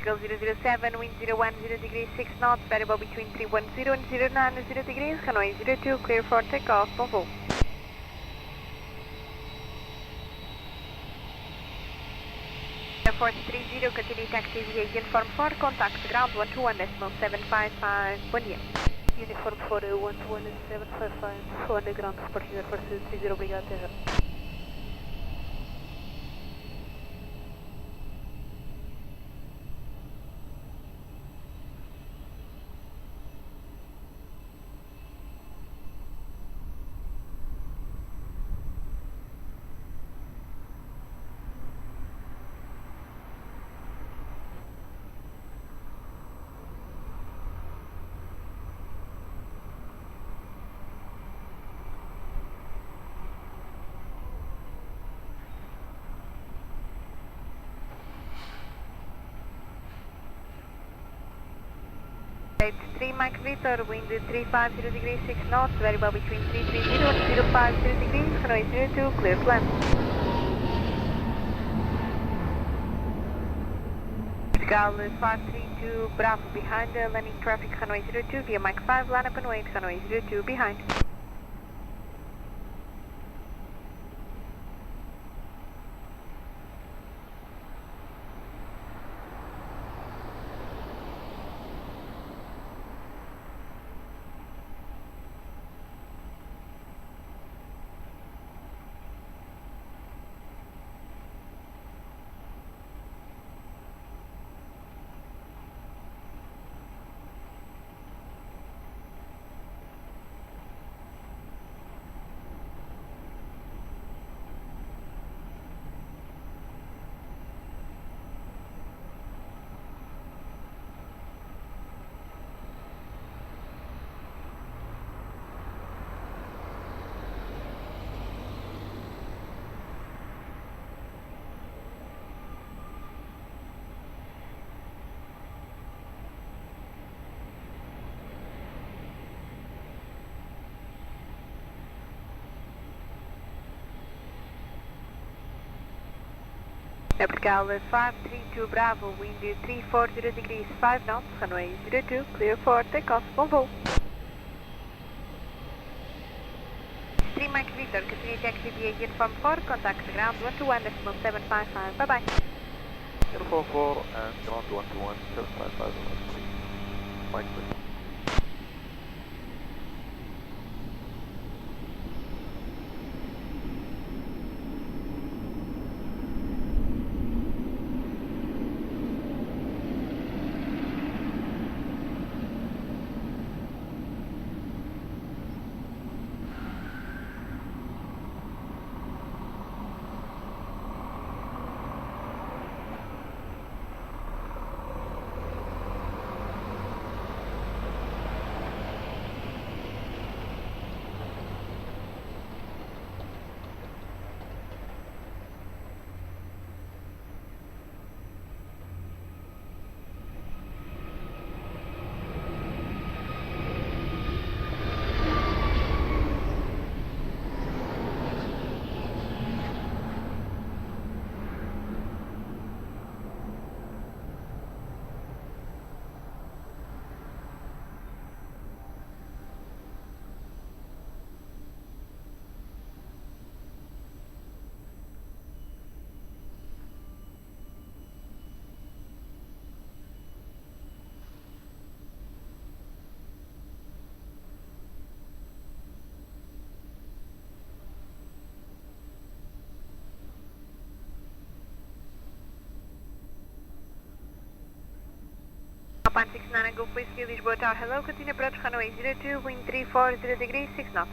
Portugal 007, wind 010 degrees 6 knots, variable between 310 and 090 degrees, runway 02, clear for takeoff, bon vol. Air Force 30, continue taxi via Uniform 4, contact ground 121.755, bom dia. Uniform 4, 121.755, underground, departure Air Force 30, obrigado, terra. It's 3 Mike Victor, wind 350 degrees 6 knots, variable between 330 and 050 degrees, runway 02, clear to land. Portugal 532 Bravo behind, landing traffic runway 02 via Mike 5, line up and wait, runway 02 behind. Portugal 532 Bravo, wind 340 degrees 5 knots, runway 02, clear for takeoff, bon vol. 3 Mike Victor, continue taxi via Uniform 4, contact ground 121.755, bye bye. Uniform 4 and ground 121.755, Mike Victor. Upon 69 Golf Whiskey, Lisboa Tower, hello, continue approach runway 02, wind 340 degrees, 6 knots.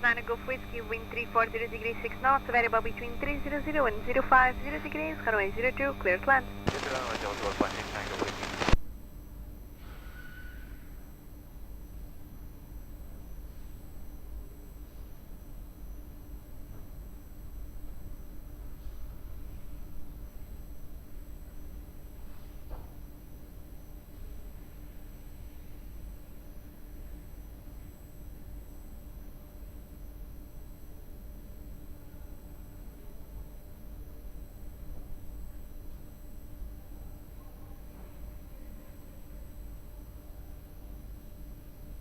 Nine Golf Whiskey, wind 340 degrees, 6 knots, variable between 300 and 050 degrees, runway 02, clear to land.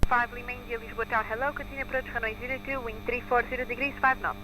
Five Lima India, Lisboa Tower, hello, continue approach runway 02, wind 340 degrees, 5 knots.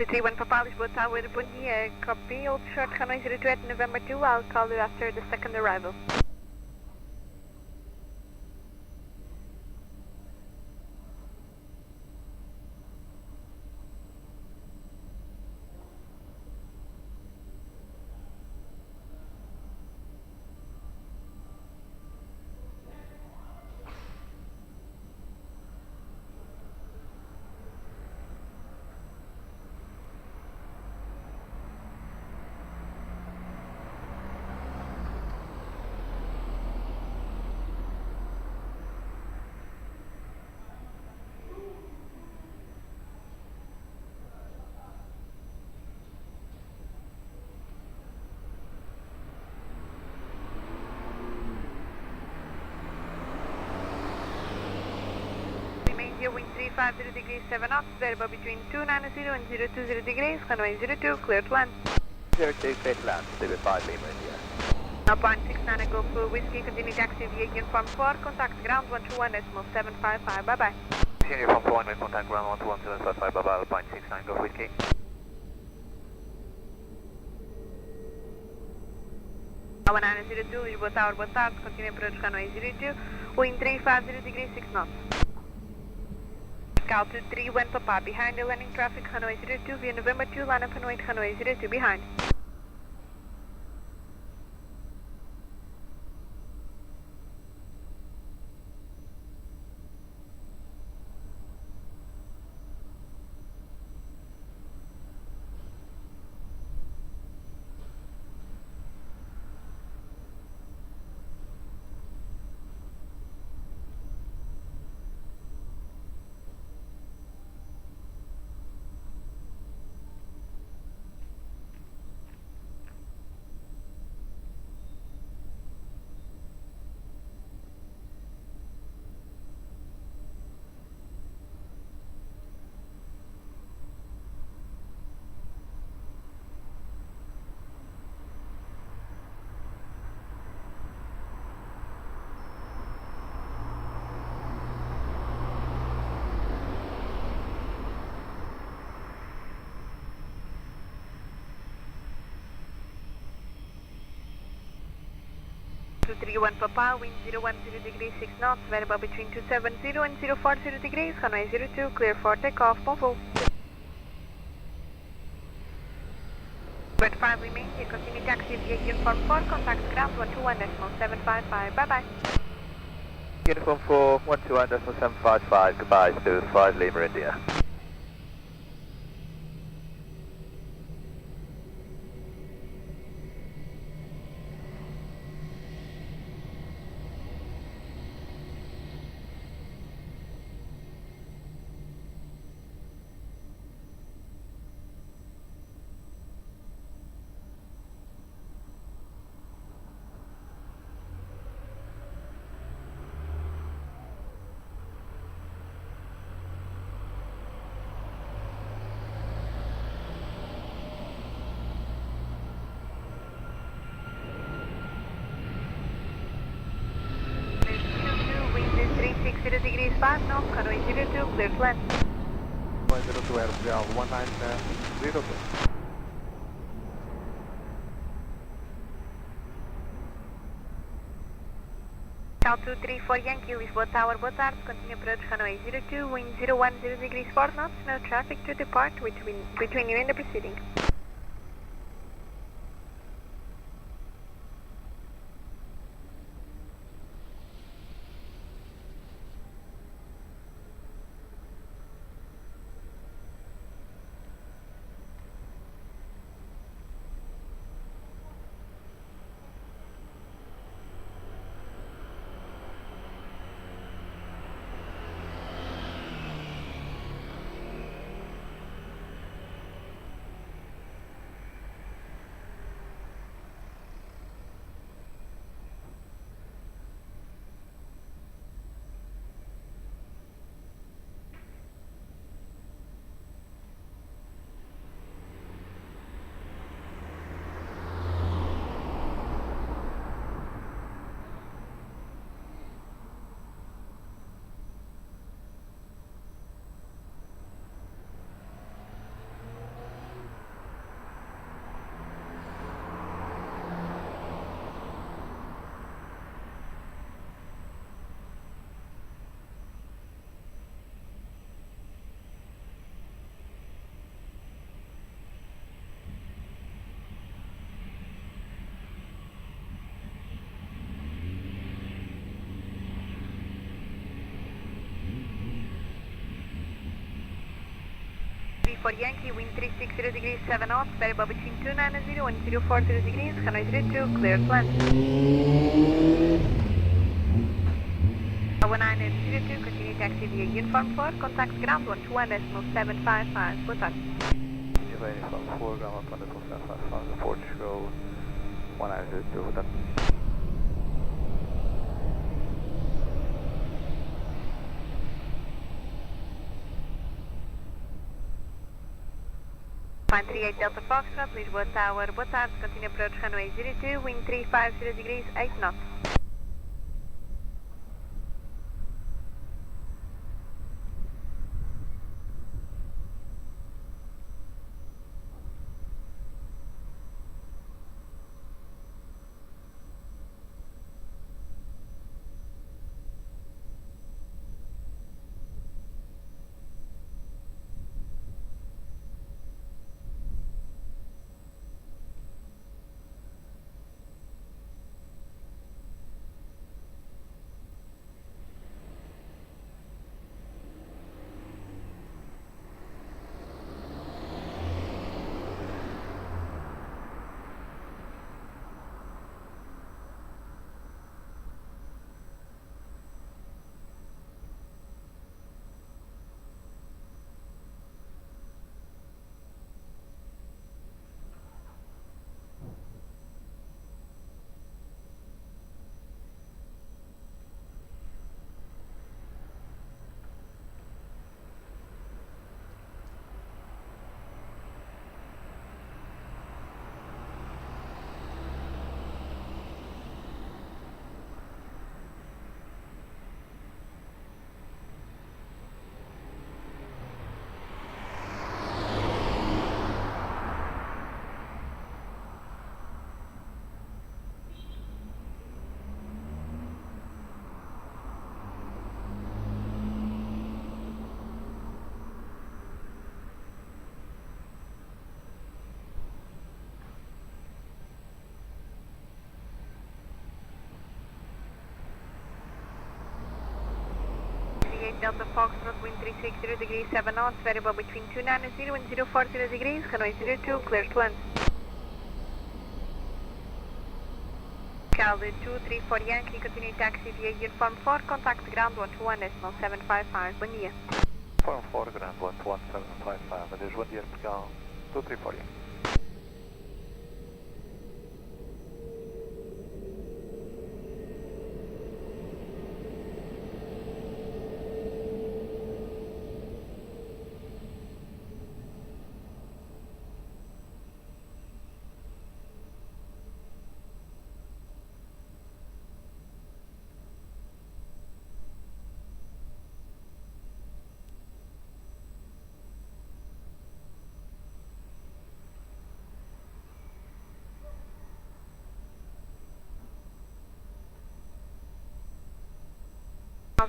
Three one Papa, Lisboa Tower, bom dia, copy, hold short, runway 02 at November 2, I'll call you after the second arrival. Wind 350 degrees, 7 knots, variable between 290 and 020 degrees, runway 02, clear to land. 02, clear to land, Super 5 Lima India. Upon 69 Golf Whiskey, continue taxi via uniform 4, contact ground 121.755, bye bye. Uniform 4, with contact ground 121.755, bye bye, Alpine 69 Golf Whiskey. Our 902, Lisboa Tower, boa tarde, continue approach runway 02, wind 350 degrees, 6 knots. Altitude 31 Papa, behind the landing traffic, runway 02 via November 2, line up and wait, runway 02 behind. 231 Papa, wind 010 degrees 6 knots, variable between 270 and 040 degrees, runway 02, clear for takeoff, bon vol. Bird 5 remains, you continue taxi via uniform 4, contact ground 121.755, bye bye. Uniform 4, 121.755, goodbye to 5 Lima India. Degrees 5 knots, runway 02, clear to land. 102 Aeroporto, 190. Cal 234 Yankee, Lisboa Tower, boa tarde, continue approach runway 02, wind 010 degrees 4 knots, no traffic to depart between you and the proceeding. For Yankee, wind 360 degrees 7 knots, variable between 290 and 040 degrees, runway 02, clear to land. 1902, continue taxi via uniform 4, contact ground 121.755, boa tarde. Uniform 4, ground 121.755, Portugal, 192, boa tarde. Fine 38 Delta Foxtrot, Lisboa Tower, boa tarde, continue approach runway 02, wind 350 degrees 8 knots. Delta Foxtrot, wind 360 degrees 7 knots, variable between 290 and 040 degrees, runway 02, clear to land. Caldo 234 Yankee, continue taxi via uniform 4, contact ground 121.755, bom dia. Form 4, ground 121.755, adeus, bom dia, Portugal, 234 Yankee.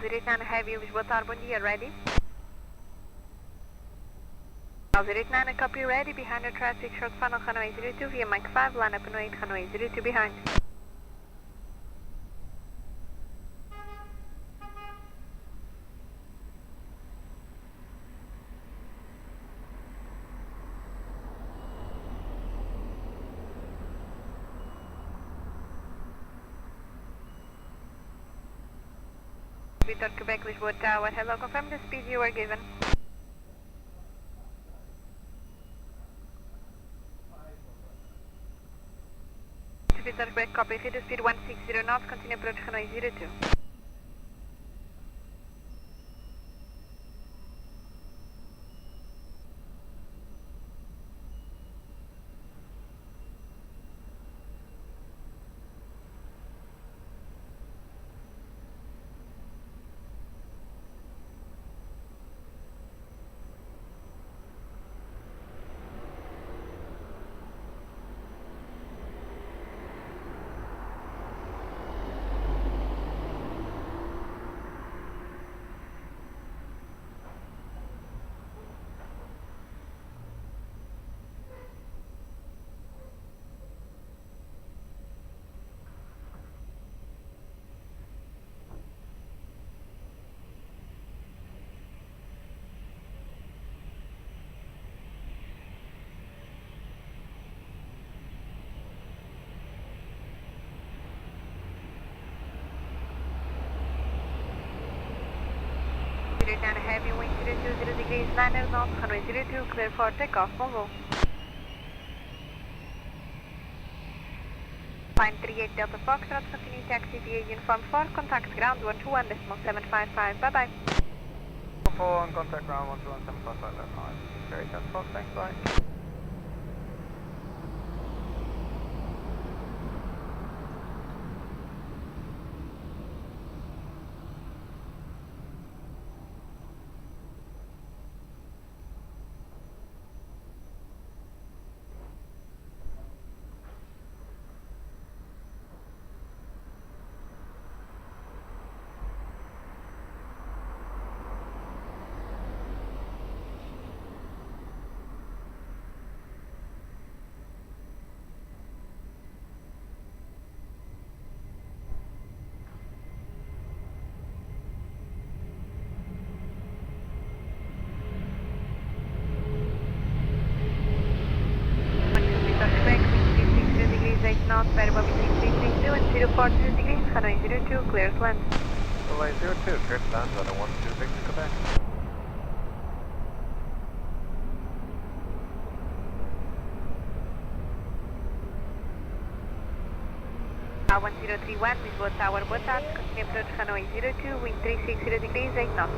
Direto Heavy, Lisboa Tower, bom dia, ready? Direto copy, ready, behind the traffic, short funnel, runway 02, via Mike 5, line up and wait, runway 02 behind. Victor, Quebec, Lisboa Tower, hello, confirm the speed you were given. Victor, Quebec, copy, hit the speed 160 knots, continue approach runway 02. Down a heavy wind 020 degrees, 9 knots, runway 02, clear for takeoff, bon vol. Line 38 Delta Foxtrot, continue taxi via uniform 4, contact ground 121.755, bye bye. 4 and contact ground 121.755, that's fine. Very Delta Fox, thanks, bye. Knots, variable between 332 and 040 degrees, runway 02, clear to land. Runway 02, clear to land, runway 126, Quebec. A1031, Lisboa Tower, boa tarde, continue approach runway 02, wind 360 degrees, 8 knots.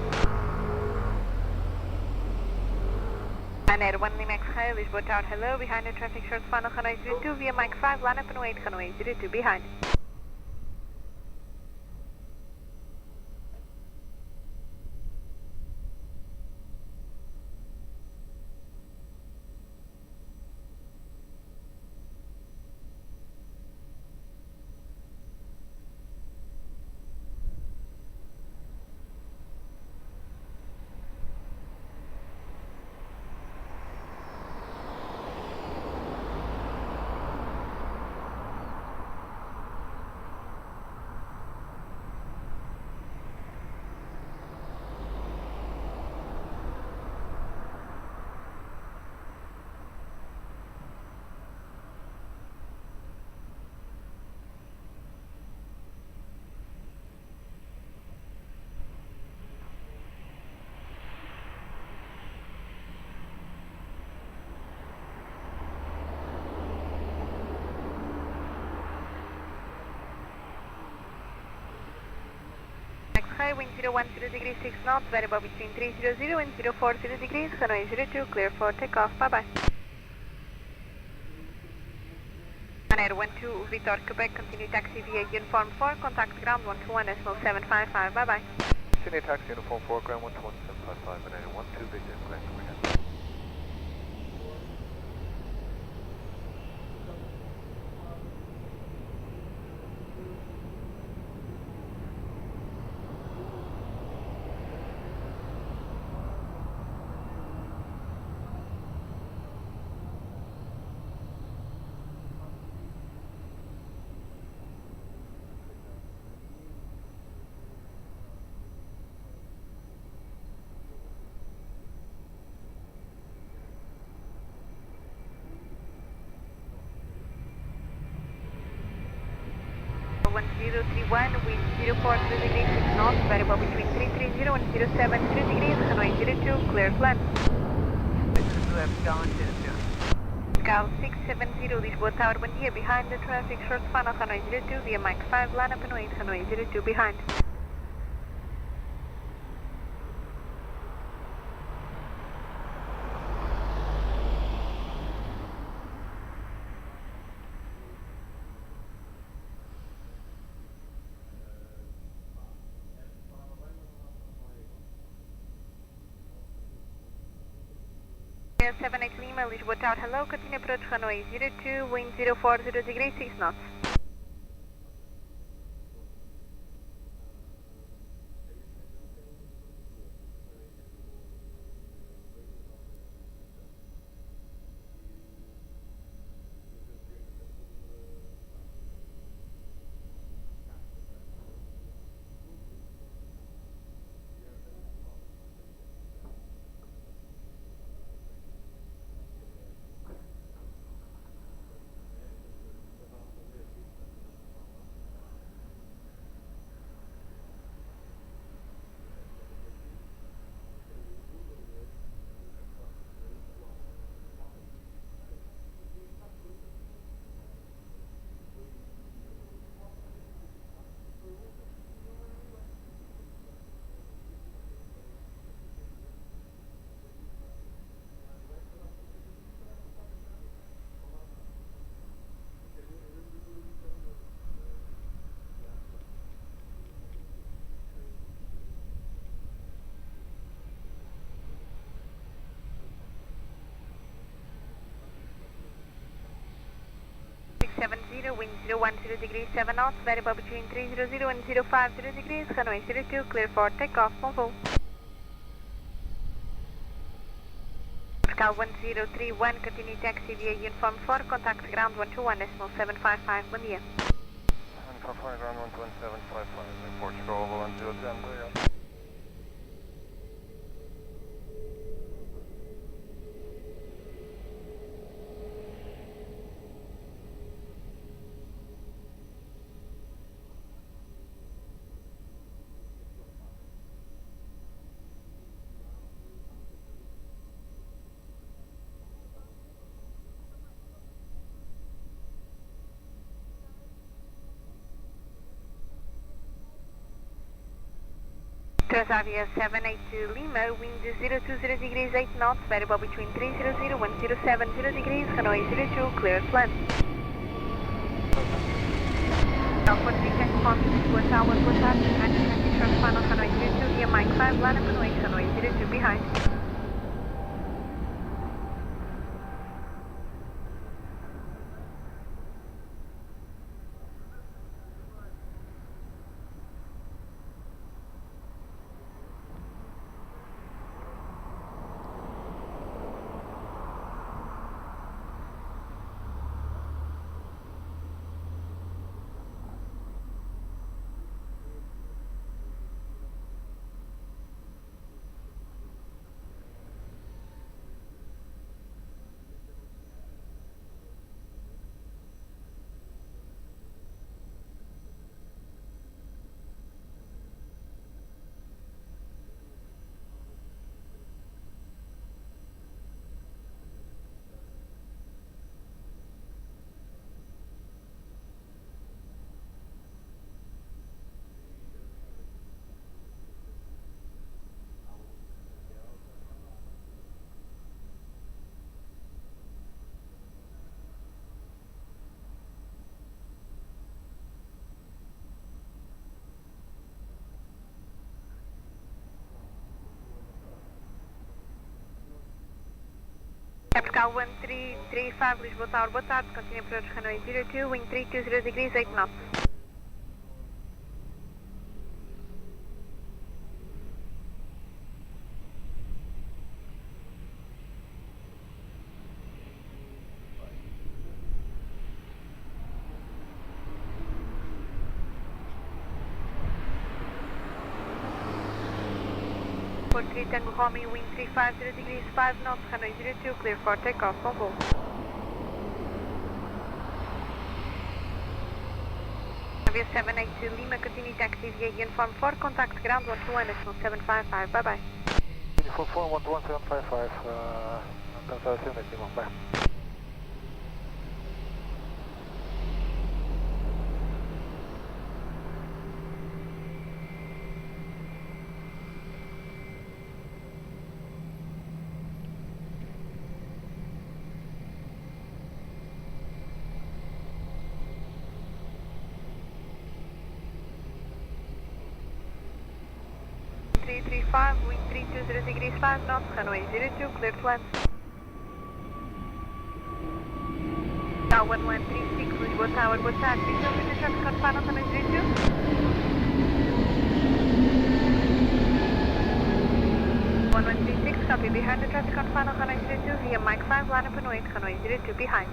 Air 1 Lima X-Ray, Lisboa Tower, hello, behind the traffic short funnel, runway 02, via Mike 5, line up and wait, runway 02, behind. high, wind 010 degrees 6 knots, variable between 300 and 040 degrees, runway 02, clear for takeoff, bye bye. Air 12, Victor, Quebec, continue taxi via Uniform 4, contact ground 121.755, bye bye. Continue taxi Uniform 4, ground 121.755, and Air 12, Victor, Quebec, over here. One 031, wind 040 degrees 6 knots, variable between 330 and 070 degrees, runway 02, clear to land. Gal 670, Lisboa Tower, bom dia, behind the traffic, short span of runway 02 via Mach 5, line up and wait, runway 02 behind. Air 78 Lima, Lisboa Tower, hello, continue approach runway 02, wind 040 degrees 6 knots. Wind 010 degrees 7 knots, variable between 300 and 050 degrees, runway 02, clear for takeoff, bon vol. Cal 1031, continue taxi via Uniform 4, contact ground 121.755, bom dia. Uniform 4, ground 121.755, Portugal, 1010, clear up. Transavia 782 Lima, wind 020 degrees 8 knots, variable between 300 and 070 degrees, runway 02, clear to land. Aeroporto response to Lisboa Tower, boa tarde, behind the traffic, short span of runway 02 via Mach 5, line up and wait, runway 02 behind. Cal 1335, Lisboa Tower, boa tarde, continue approach runway 02, wind 320 degrees, 8 knots. For 3 Tango Romeo, wind 350 degrees, 5 knots, runway 02, clear for takeoff, on hold. Aviation 782 Lima, continue to activate uniform 4, contact ground 121, decimal 755, bye bye. Uniform 4, 121, 755, alcanzado 781, bye. Wind 320 degrees 5 knots, runway 02, clear to land. Cal 1136, Lisboa Tower, boa tarde, visual with the traffic on final, runway 02. 1136, copy behind the traffic on final, runway 02, via Mike 5, line up and wait, runway 02 behind.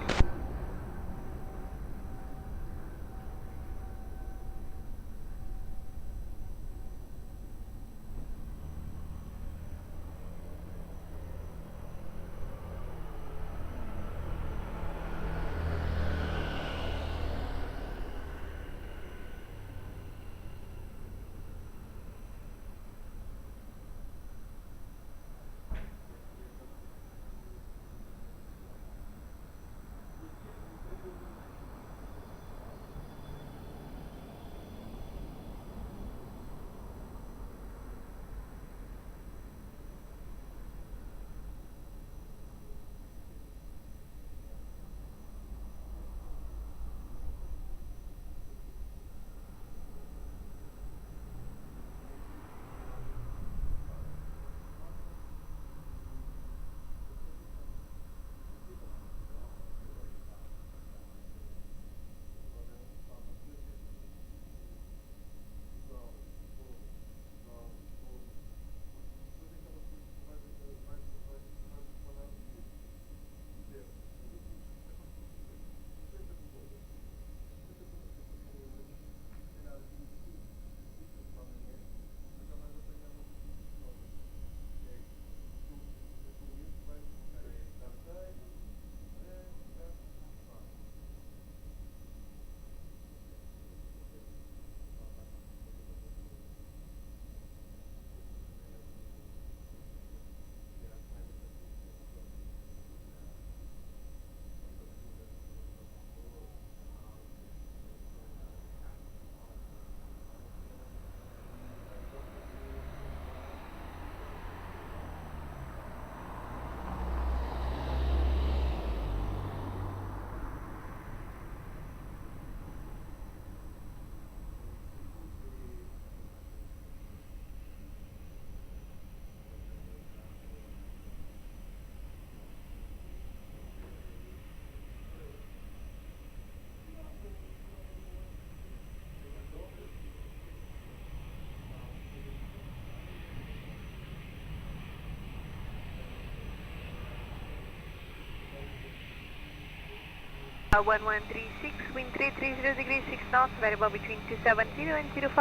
Cal 1136, wind 330 degrees, 6 knots, variable between 270 and 050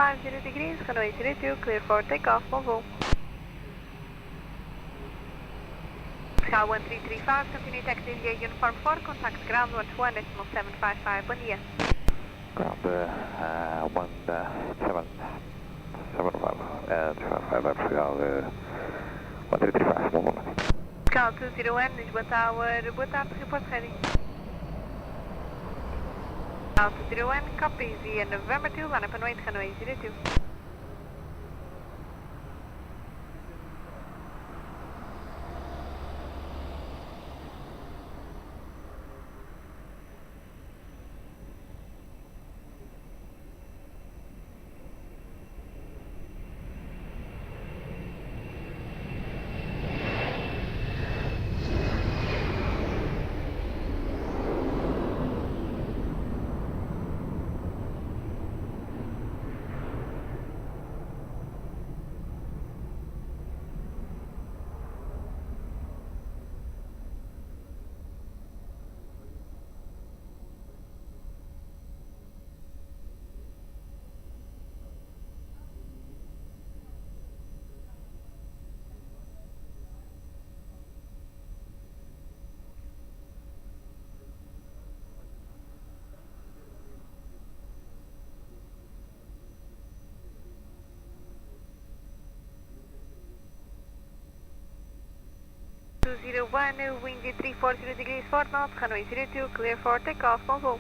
degrees, runway 02, clear for takeoff, on hold. Cal 1335, continue to activate uniform 4, contact ground 121, decimal 755, bom dia. Ground 1775, Portugal 1335, bom momento. Cal 20N, Lisboa Tower, boa tarde, report ready. Cal 20N, copy, via November 2, line up and wait, runway 02. 0201, wind 340 degrees 4 knots, runway 02, clear for takeoff, bon vol.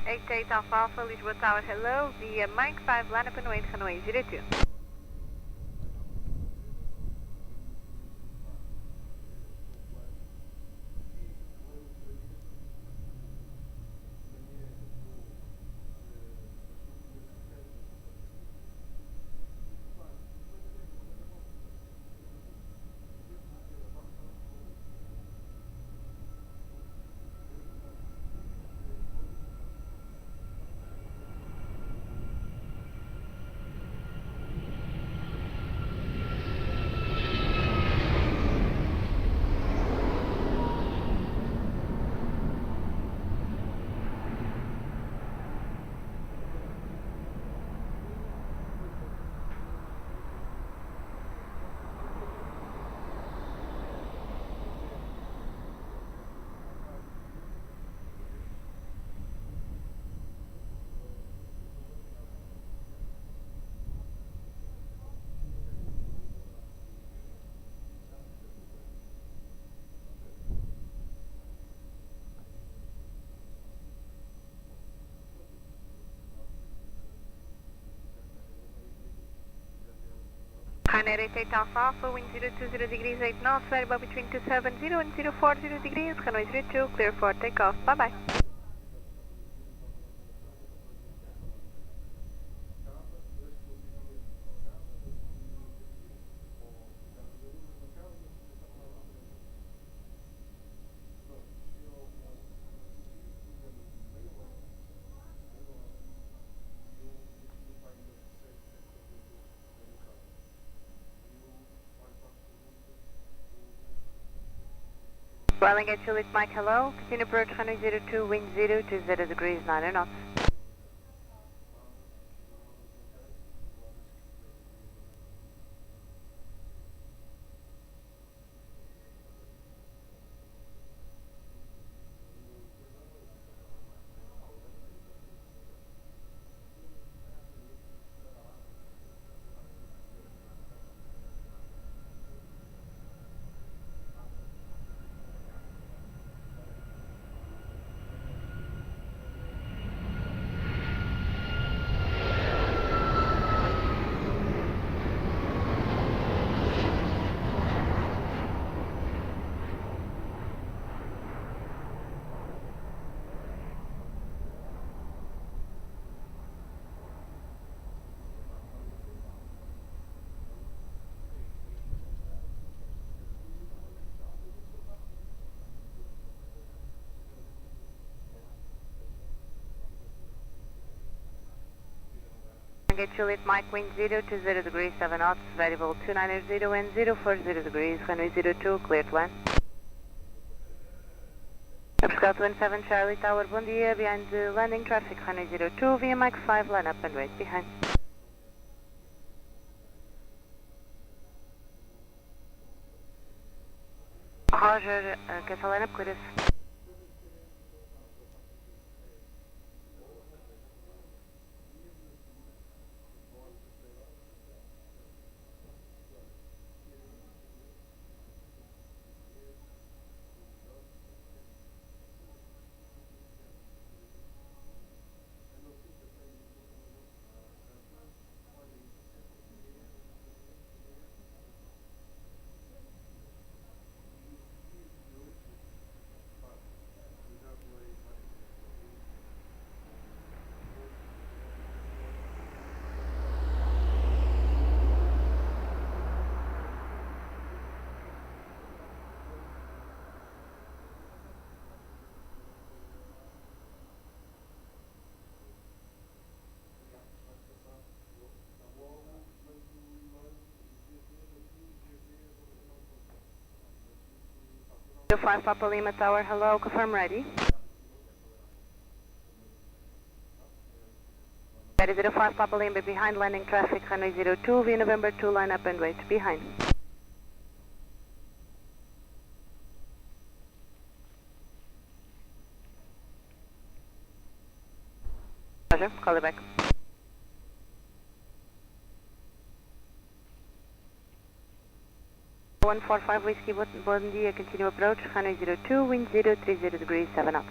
Eight Alpha Alpha, Lisboa Tower, hello, via Mike 5, line up and wait, runway 02. Ryanair 88 Alpha Alpha, wind 020 degrees 8 knots, variable between 270 and 040 degrees, runway 02, clear for takeoff, bye bye. Swelling at Juliet Mike, hello. Continue approach runway 02, wind 020 degrees 9 knots. Get Juliet Mike, wind 020 degrees 7 knots, variable 290 and 040 degrees, runway 02, clear to land. Scout 17 Charlie Tower, bom dia, behind the landing traffic, runway 02, via Mike 5, line up and wait behind. Roger, cancel line up, clear us. Five Papa Lima Tower, hello, confirm ready. Ready 05 Papa Lima behind landing traffic, runway 02, via November 2, line up and wait behind. Roger, call you back. One 45 Whiskey, bom dia, continue approach, runway 02, wind 030 degrees, 7 knots.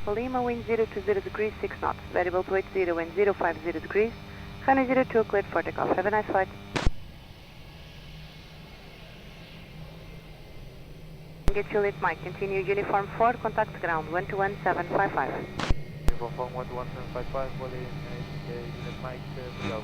Lima, wind 020 degrees, 6 knots. Variable to 80, wind 050 degrees. Runway 02, cleared for takeoff. Have a nice flight. Get you lit mic. Continue uniform 4, contact ground 121755. Uniform 121755, body unit mic, Delgado.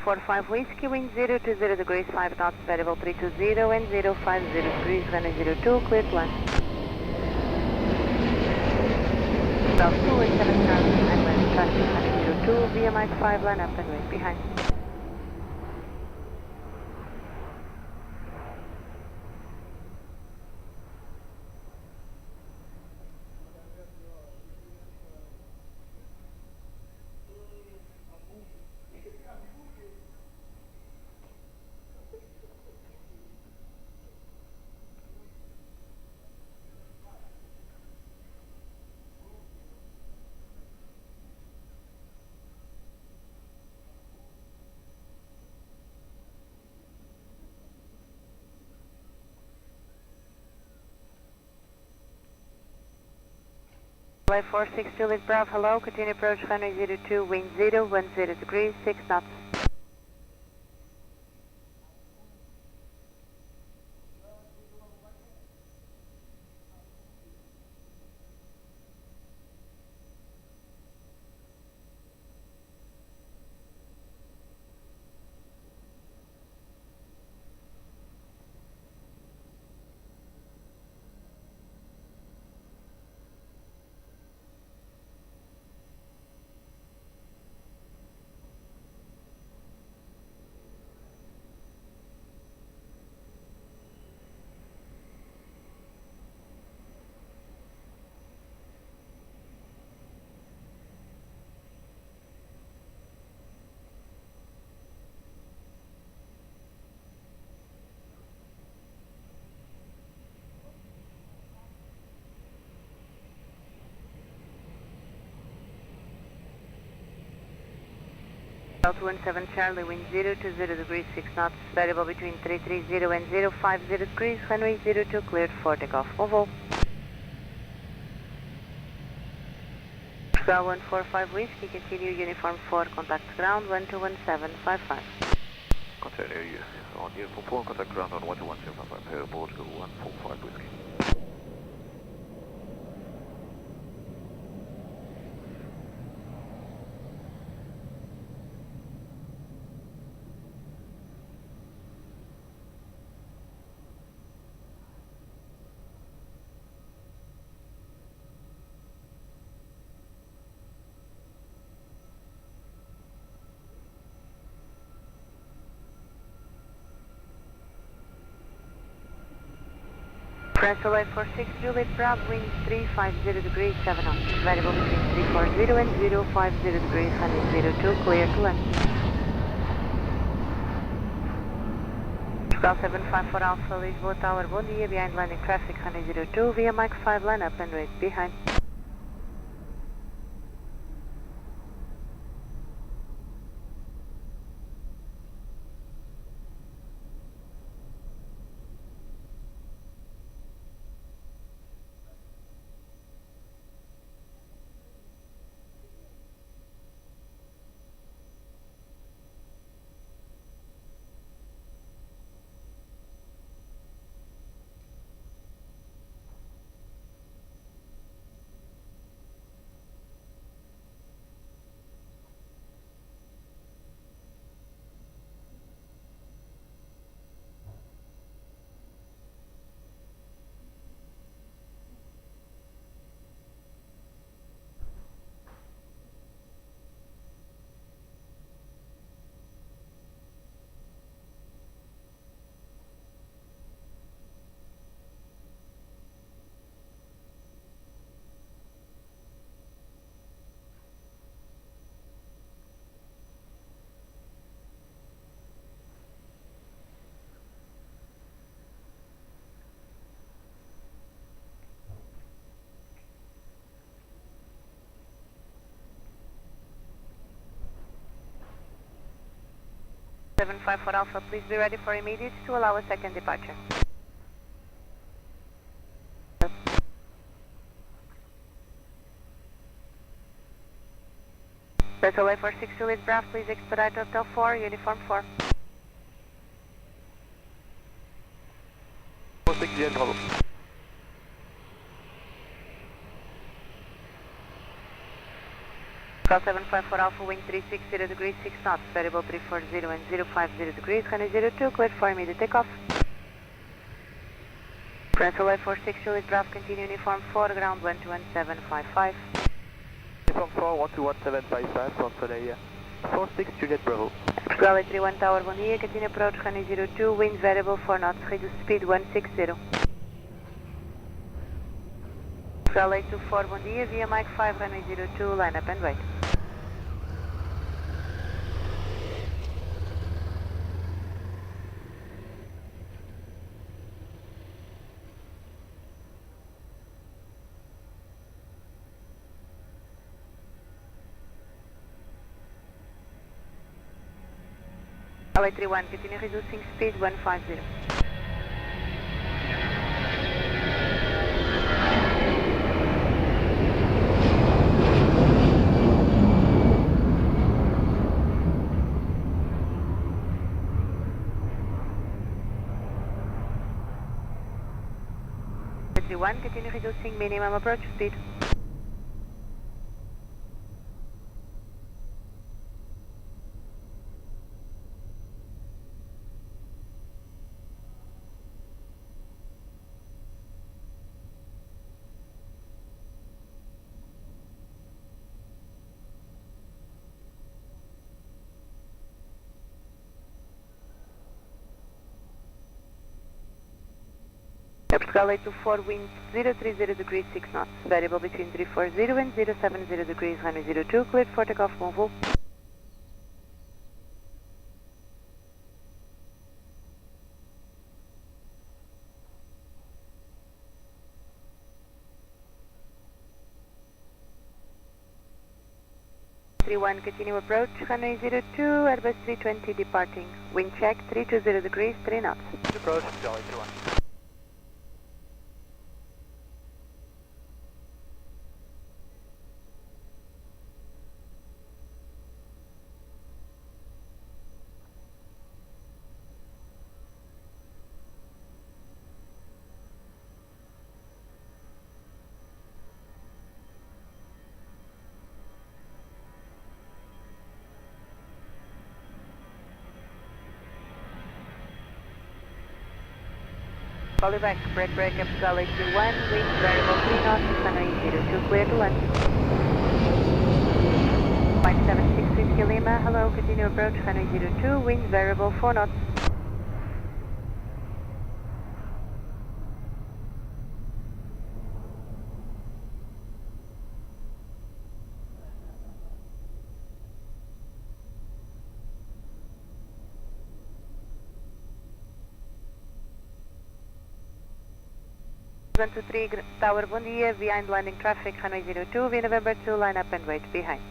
Four 5 Whiskey, wind 020 degrees, 5 knots, variable 320 and 050 degrees, runway 02, cleared to land. South 2 and 7 Charlie, and west traffic, runway 02, via Mike 5, line up and wait behind. Flight 462 Lit Bravo, hello, continue approach runway 02, wind 010 degrees, 6 knots. South 17 Charlie, wind 020 degrees, 6 knots, variable between 330 and 050 degrees, runway 02 cleared for takeoff. Oval. Star 145 Whiskey, continue uniform 4, contact ground 121755. Continue on uniform 4, contact ground on 121755, airport 145 Whiskey. Translate 46 Juliet Bravo, wind 350 degrees 7 knots. Variable between 340 and 050 degrees, runway 02, clear to land. Portugal 754 Alpha, Lisboa Tower, bom dia, behind landing traffic, runway 02, via Mike 5, line up and wait behind. Seven 54 Alpha, please be ready for immediate to allow a second departure. Vessel A46 Juliet Bravo, please expedite Hotel 4, Uniform 4. 46 Juliet Bravo. Call 754 Alpha, wind 360 degrees 6 knots, variable 340 and 050 degrees, runway 02, cleared for immediate takeoff. Vessel A46 Juliet Bravo, continue Uniform 4, ground 121755. Uniform 4, 121755, from Soleil, 46 Juliet Bravo. Portugal A31 Tower, bom dia, continue approach, runway 02, wind variable 4 knots, reduce speed 160. Portugal A24, bom dia, via Mike 5, runway 02, line up and wait. LA31, continue reducing speed 150. LA31, continue reducing minimum approach speed. Portugal 824, wind 030 degrees 6 knots, variable between 340 and 070 degrees, runway 02, cleared for takeoff, bon vol. Continue approach, runway 02, Airbus 320 departing, wind check 320 degrees, 3 knots. Approach, Charlie 21. Call you back, break, Portugal 821, wind variable 3 knots, runway 02, clear to land. 576 Whiskey Lima, hello, continue approach, runway 02, wind variable 4 knots. 123 Tower, bom dia, behind landing traffic, runway 02, via November 2, line up and wait behind.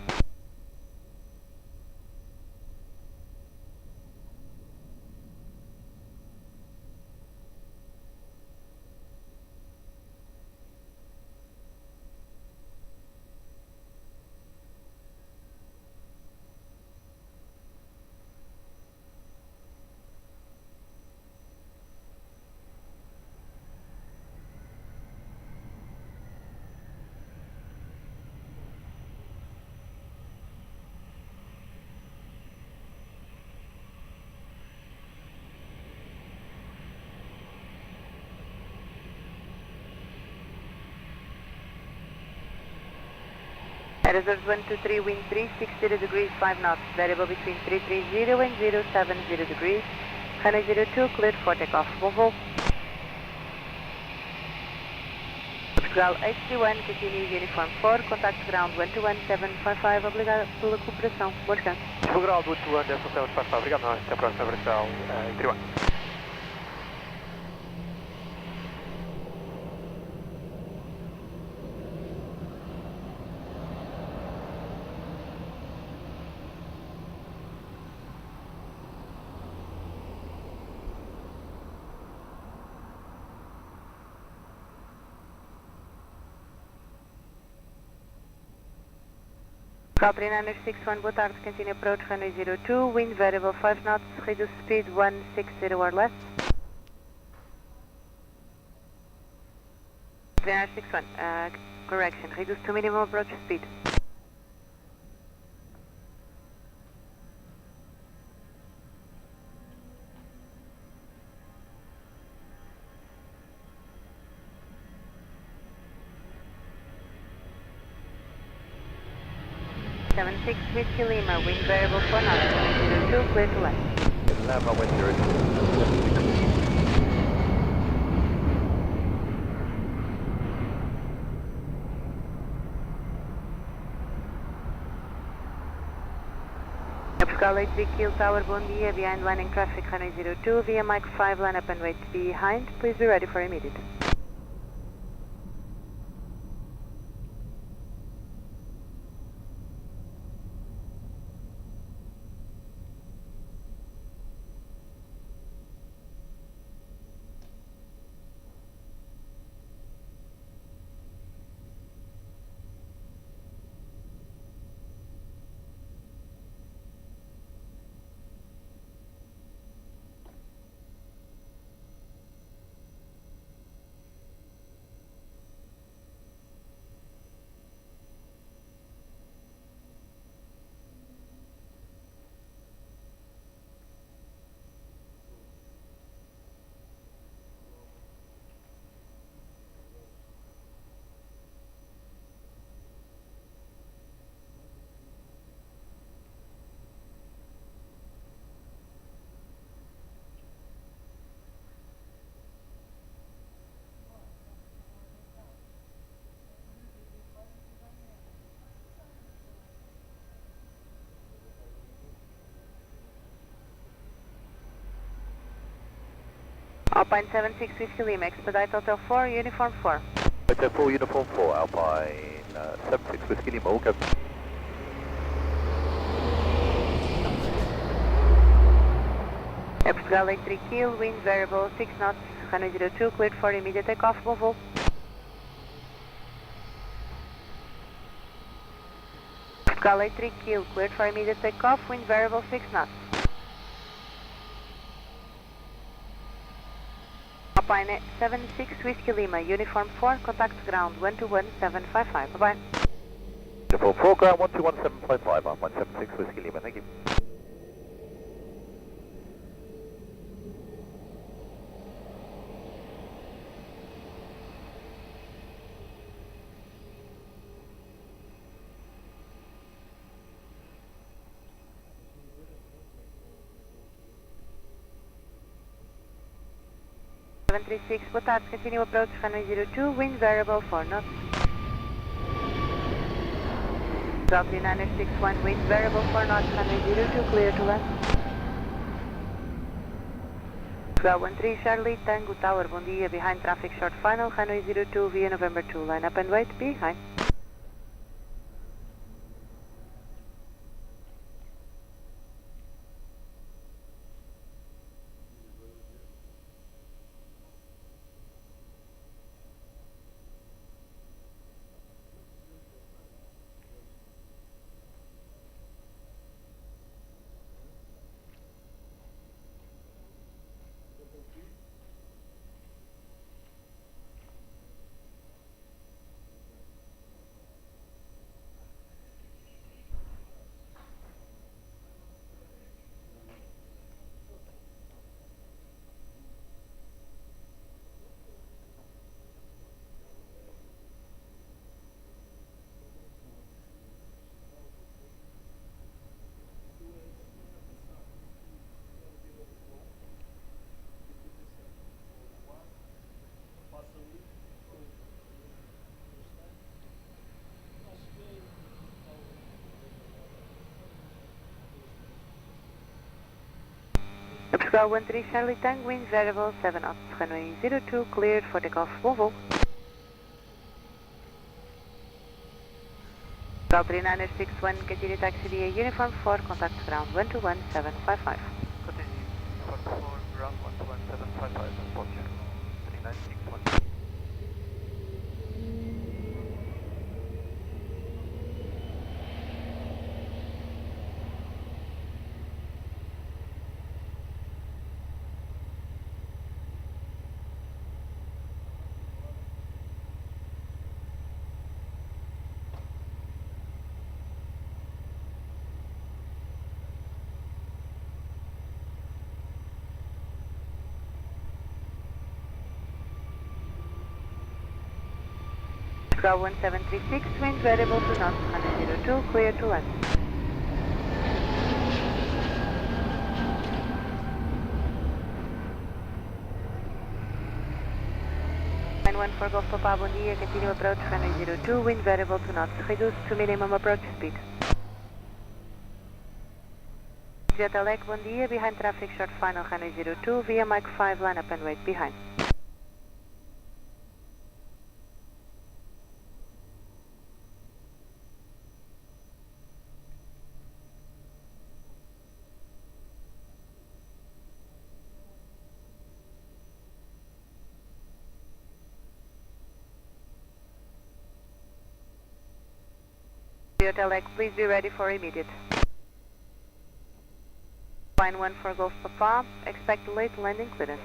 Reserves 123, wind 360 degrees, 5 knots, variable between 330 and 070 degrees, runway 02, cleared for takeoff, bom voo. Portugal 831, continue uniform 4, contact ground 121755, obrigado pela cooperação, bom descanso. Ground 121755, obrigado, nós, até a próxima, Portugal 831. Portugal 3961, boa tarde, continue approach runway 02, wind variable 5 knots, reduce speed 160 or less. 3961, correction, reduce to minimum approach speed. Six Whiskey Lima, wind variable 4 knots, 02, clear to land. Lima, wind 02. Portugal 83 Kiel Tower, bom dia, behind landing traffic, runway 02, via Mike 5, line up and wait behind, please be ready for immediate. Alpine 76 Whiskey Lima, expedite Hotel 4, Uniform 4. Hotel 4, Uniform 4, Alpine 76 Whiskey Lima, all go. Portugal 83 Kiel, wind variable 6 knots, runway 02, cleared for immediate takeoff, bom voo. Portugal 83 Kiel, cleared for immediate takeoff, wind variable 6 knots. Alpine 76 Whiskey Lima, Uniform 4, contact ground 121755, bye-bye. Uniform 4, ground 121755, Alpine 76 Whiskey Lima, thank you. Boa tarde, continue approach runway 02, wind variable 4 knots. Delta 3961, wind variable 4 knots, runway 02, clear to land. Portugal 13 Charlie Tango Tower, bom dia, behind traffic short final, runway 02 via November 2, line up and wait, behind. Portugal 13 Charlie Tango, wind variable 7 knots, runway 02 cleared for takeoff, bon vol. Portugal 3961, continue taxi via uniform 4, contact ground 121755. Continue uniform 4, ground 121755, approach 3961. Portugal 1736, wind variable to knots, runway 02, clear to land. Line 1 for Golf Papa, bom dia, continue approach, runway 02, wind variable to knots, reduced to minimum approach speed. Jet Alec, bom dia, behind traffic short final, runway 02, via Mike 5, line up and wait behind. Alec, please be ready for immediate. Line 1 for Golf Papa, expect late landing clearance.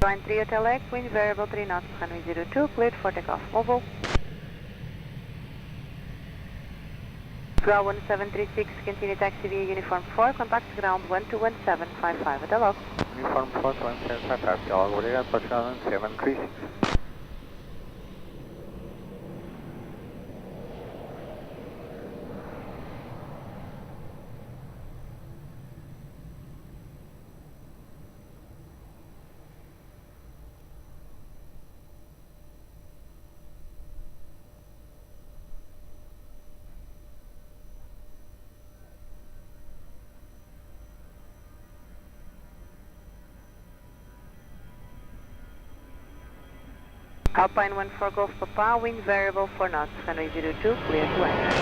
Line 3 Hotel X, wind variable 3 knots, runway 02, cleared for takeoff, mobile. Ground 1736, continue taxi via uniform 4, contact ground 121755 at the log. Uniform 4, 1755, Delgado, obrigado, Portugal 1736. Alpine 1 for Golf Papa, wind variable 4 knots, runway 02, clear to land.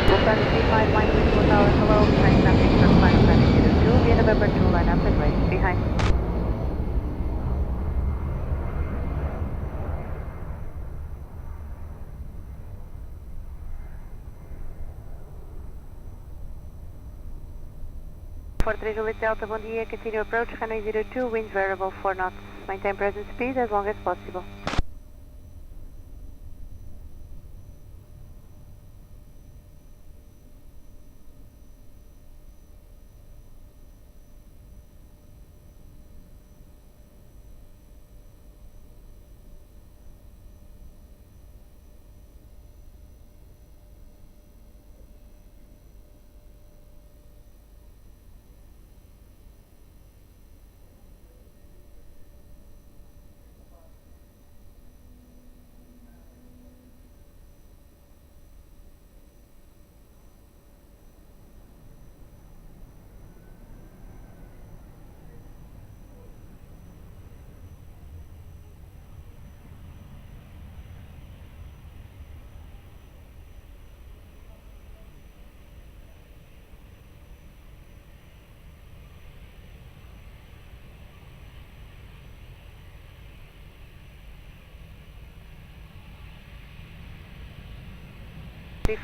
Vulcan 35, line Lisboa Tower, hello, behind traffic short final, runway 02, via November 2, line up and wait, behind. 43 Juliet Delta, bom dia. Continue approach, runway 02, winds variable 4 knots. Maintain present speed as long as possible.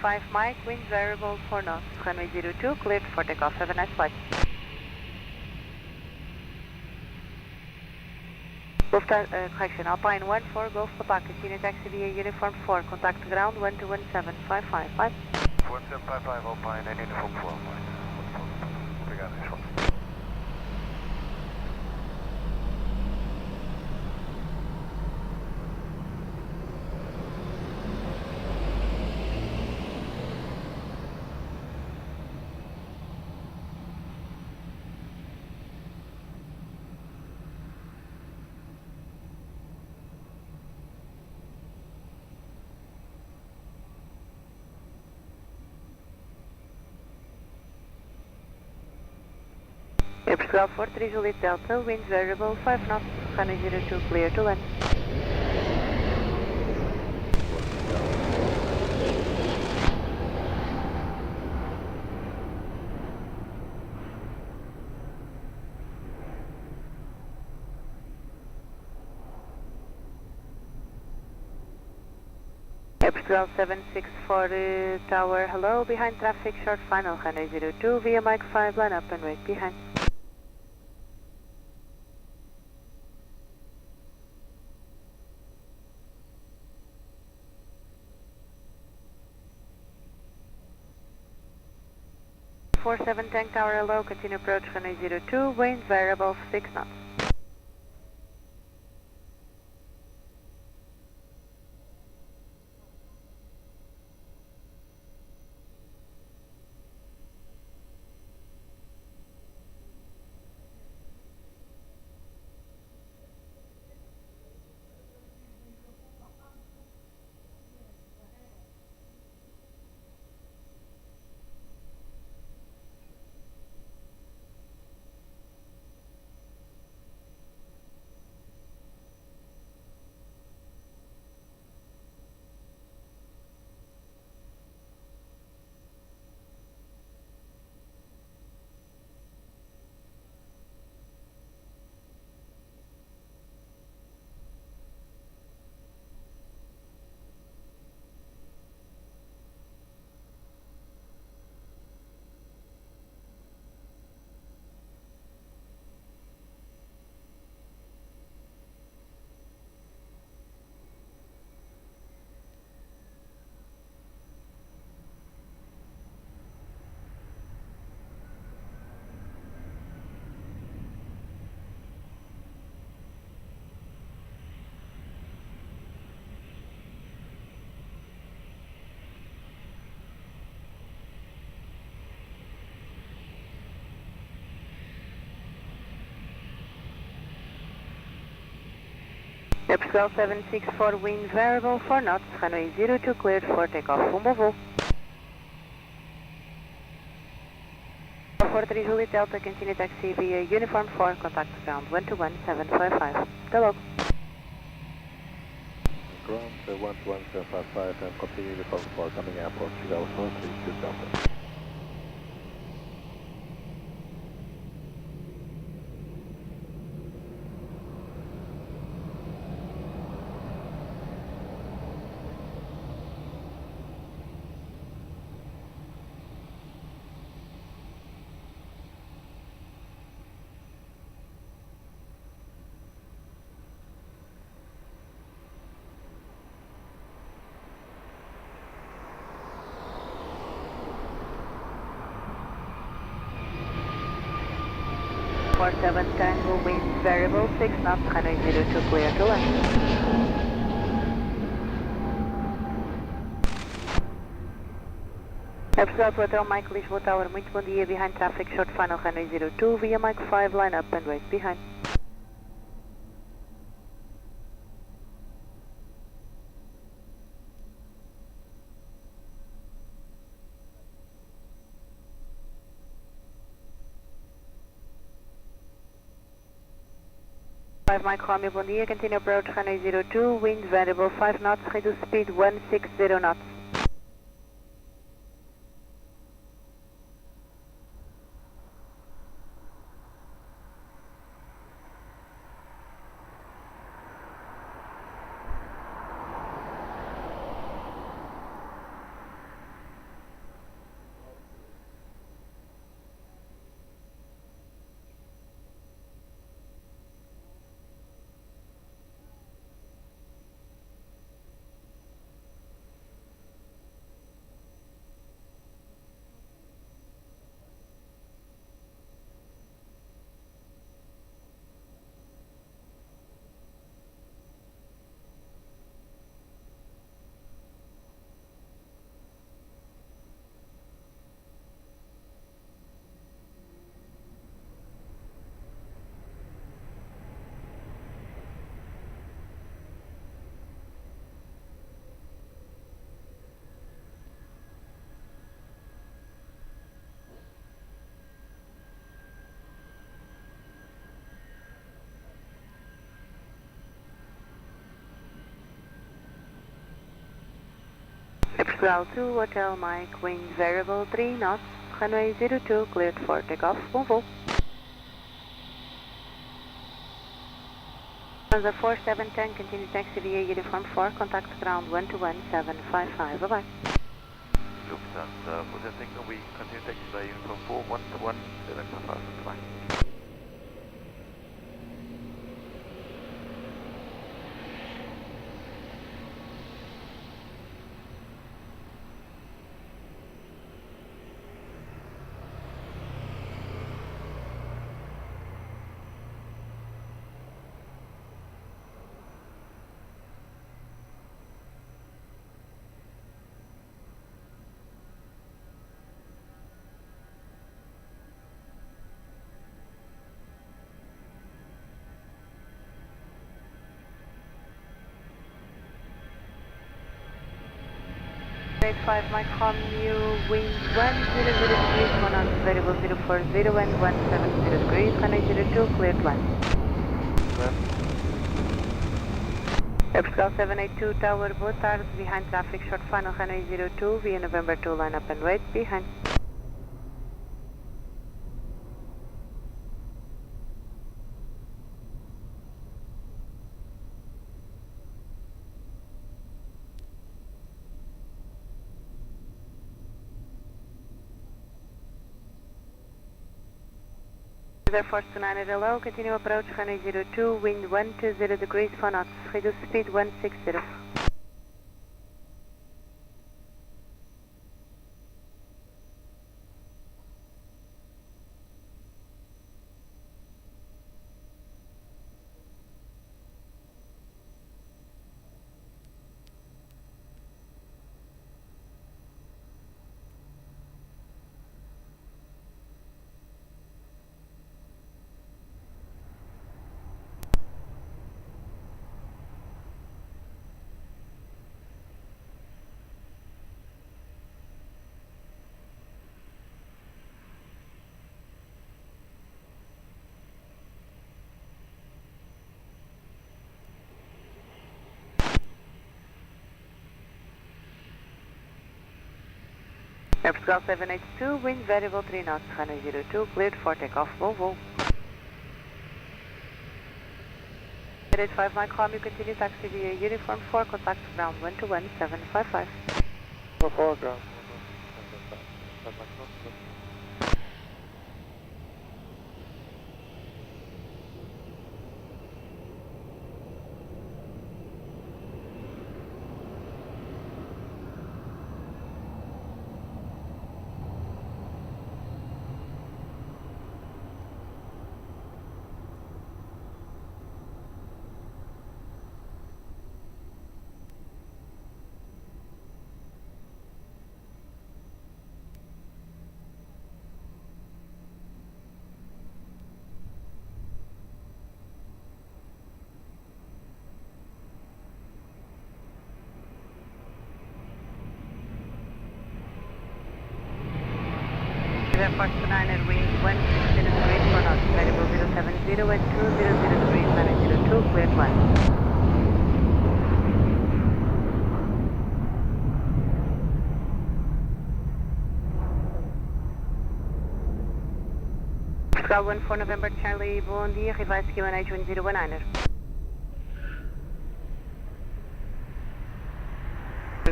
Five Mike, wind variable 4 knots, runway 02, cleared for takeoff. Have a nice flight. Correction, Alpine 1-4, Golf Papa, continue taxi via Uniform 4, contact ground 121755. 1755 Alpine and Uniform 4, obrigado, João. Portugal 43 Juliet Delta, winds variable 5 knots, runway 02, clear to land. Portugal 764 Tower, hello, behind traffic, short final, runway 02, via Mike 5, line up and wait behind. Seven Tank Tower, hello, continue approach, runway 02, winds variable 6 knots. Portugal 764, wind variable 4 knots, runway 02, cleared for takeoff. Humberto. 43 Juliet Delta, continue taxi via Uniform 4, contact ground 121755. Delgado. Ground 121755 and continue Uniform 4 coming airport, Portugal 432 Delta. 47 Tango, wind variable 6 knots, runway 02 clear to land. Airport Hotel Mike Lisboa Tower, muito bom dia, behind traffic, short final runway 02, via Mike 5, line up and wait behind. Mike Romeo, bom dia, continue approach runway 02, wind variable 5 knots, reduce speed 160 knots. Ground 2, Hotel Mike, wind variable 3 knots, runway 02, cleared for takeoff, bon vol. Transfer 4710, continue taxi via uniform 4, contact ground 121-755, bye bye. Lufthansa, for the signal, we continue taxi via uniform 4, 121-755, bye bye. Five Mike Romeo, wind 100 degrees, 1 knots, variable 040 and 170 degrees, runway 02, cleared land. Airport 782 Tower, boa tarde, behind traffic, short final runway 02, via November 2, line up and wait, behind. Air Force 29 at hello, continue approach runway 02, wind 120 degrees, 4 knots, reduce speed 160. Airport 782, wind variable 3 knots, runway 02, cleared for takeoff, bon vol. 885 Mike Romeo, continue taxi via uniform 4, contact ground 121-755. 4 ground. Together Force 29er, wind 160 degrees 4 knots, variable 070 and 200 degrees, runway 02, cleared 1. Portugal 14 November Charlie, bom dia, revise QNH 1019er.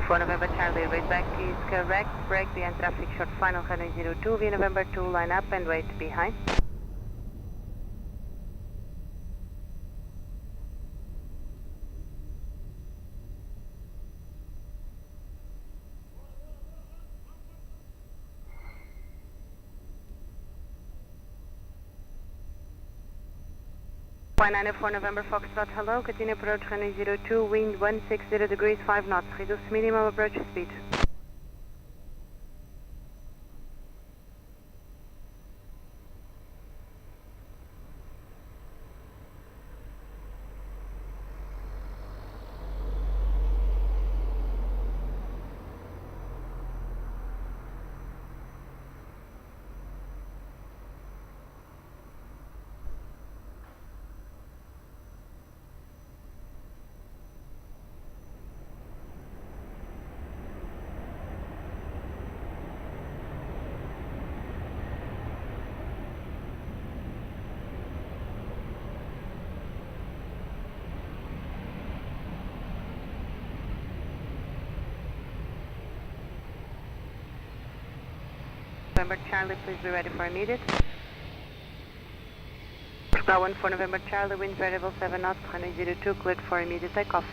4 November Charlie, raise back is correct, break behind traffic short final runway 02, V November 2, line up and wait behind. Flight 94 November Foxtrot, hello, continue approach runway 02, wind 160 degrees 5 knots, reduce minimum approach speed. November Charlie, please be ready for immediate. Portugal 14 November Charlie, wind variable 7 knots, runway 02, cleared for immediate takeoff.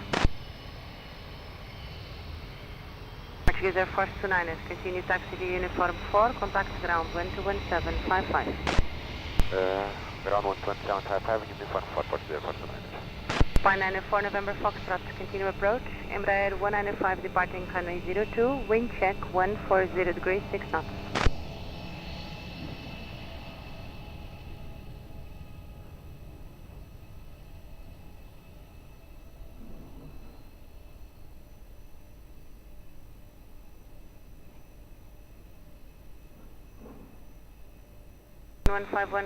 Portuguese Air Force 29ers, continue taxi to uniform 4, contact ground 121755. Ground 121755, uniform 4, Portuguese Air Force 29ers. Flight 94 November Foxtrot, continue approach, Embraer 195 departing runway 02, wind check 140 degrees 6 knots.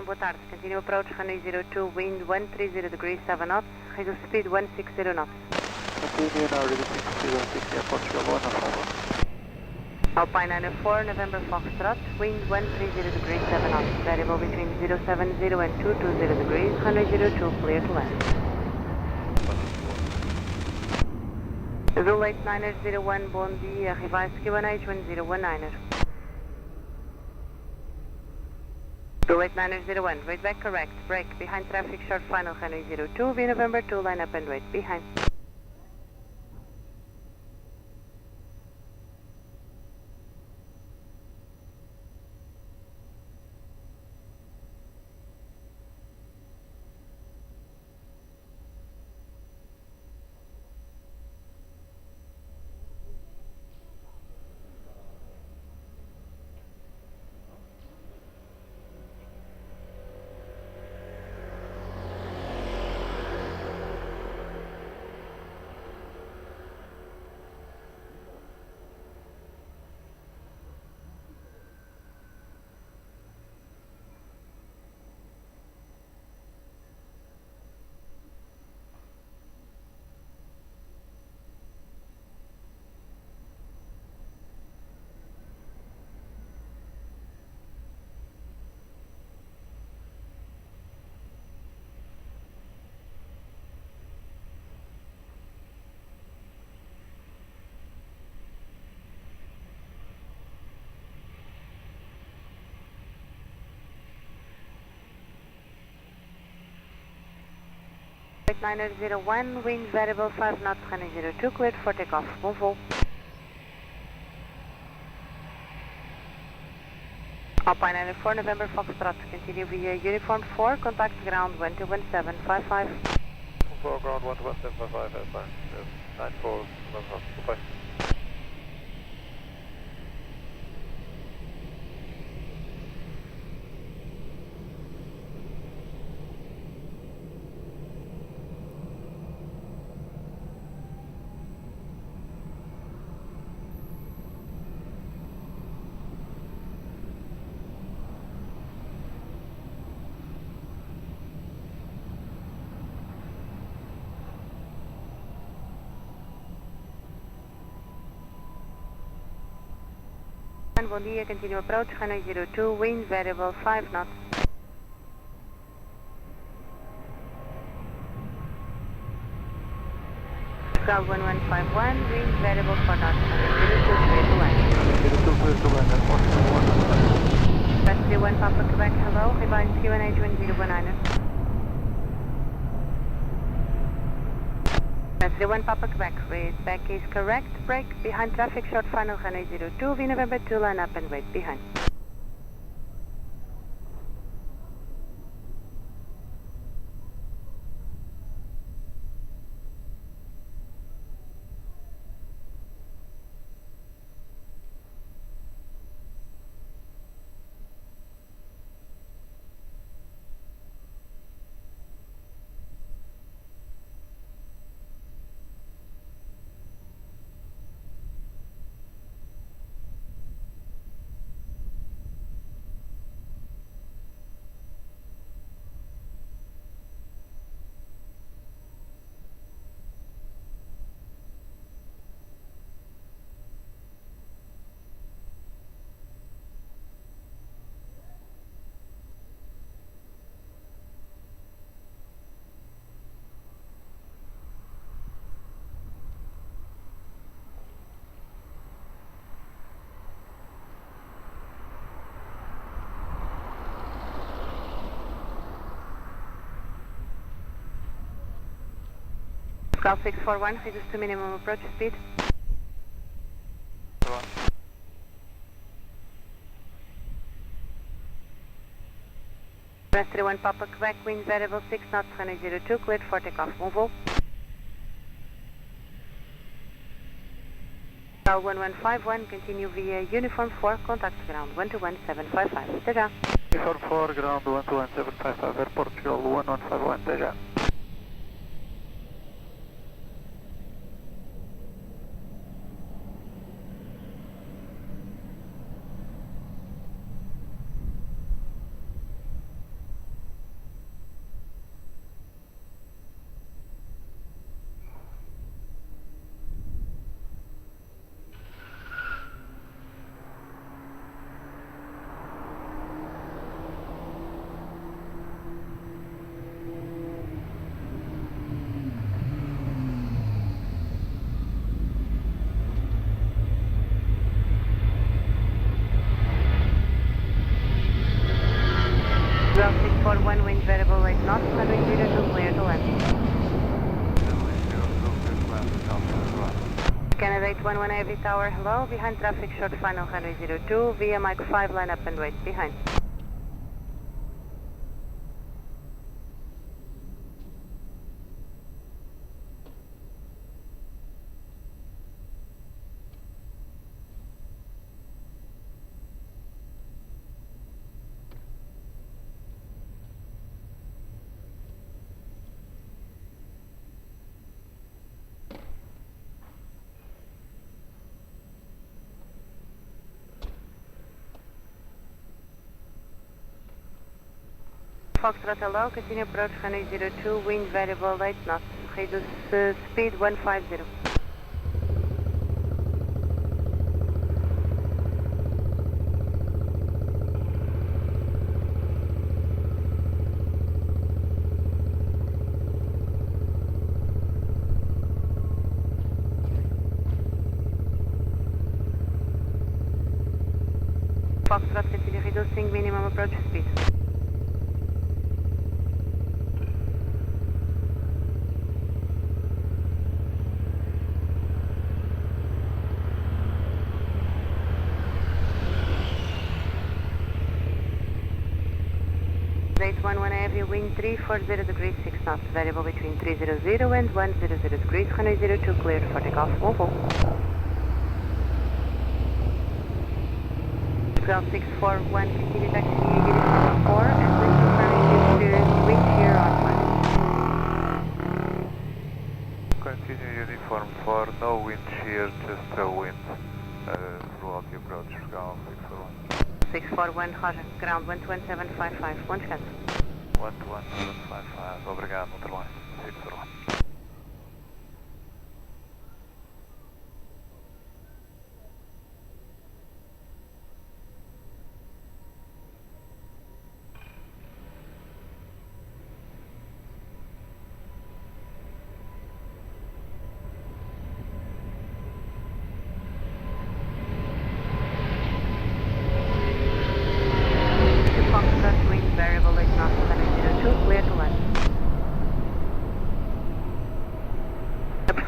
boa tarde. Continue approach runway 02, wind 130 degrees 7 knots, reduce speed 160 knots. Continue now, reducing speed 160 at Portugal 1 and Alpine 94, November Foxtrot, wind 130 degrees 7 knots, variable between 070 and 220 degrees, runway 02, clear to land. Zulu 8901, bom dia, revise QNH 1019er. Zulu 8901, wait back correct, brake, behind traffic short final runway 02, V November 2, line up and wait, behind. Flight 901, wind variable 5 knots, runway 02, cleared for takeoff. Bon vol. Alpine 94, November Foxtrot, continue via uniform 4, contact ground 121755. 4, ground 121755, airplane. 94, November, goodbye. Bom dia, continue approach, runway 02, wind variable 5 knots. Ground 1151, wind variable 4 knots, runway 02, clear to land. 02 clear to land, airport 115. Press 31 Papa Quebec, hello, rebind QNH 1019. Press 31 Papa Quebec, read back is correct, brake, behind traffic, short final, runway 02, V November 2, line up and wait behind. Golf 641, reduce to minimum approach speed. Press 31 Papa Quebec, wind variable 6 knots, runway 02, cleared for takeoff, bon vol. Cal 1151, continue via uniform 4, contact ground 121755, déjà. Uniform 4, ground 121755, airport Portugal 1151, déjà. Ground 641, wind variable 8 knots, runway 02, clear to land. Candidate 11 Heavy Tower, hello, behind traffic, short final, runway 02, via Mike 5, line up and wait behind. Foxtrot hello, continue approach runway 02, wind variable 8 knots, reduce speed 150. Foxtrot continue reducing minimum approach speed. Rate 11 heavy, wind 340 degrees 6 knots, variable between 300 and 100 degrees, runway 02 cleared for takeoff, mobile. Ground 641, continue taxi uniform 4 and please confirm you wind shear on one. Continue uniform 4, no wind shear, just a wind throughout the approach, ground 641. 641, Roger, ground 121755, one chance. 121755, obrigado, underline, 641.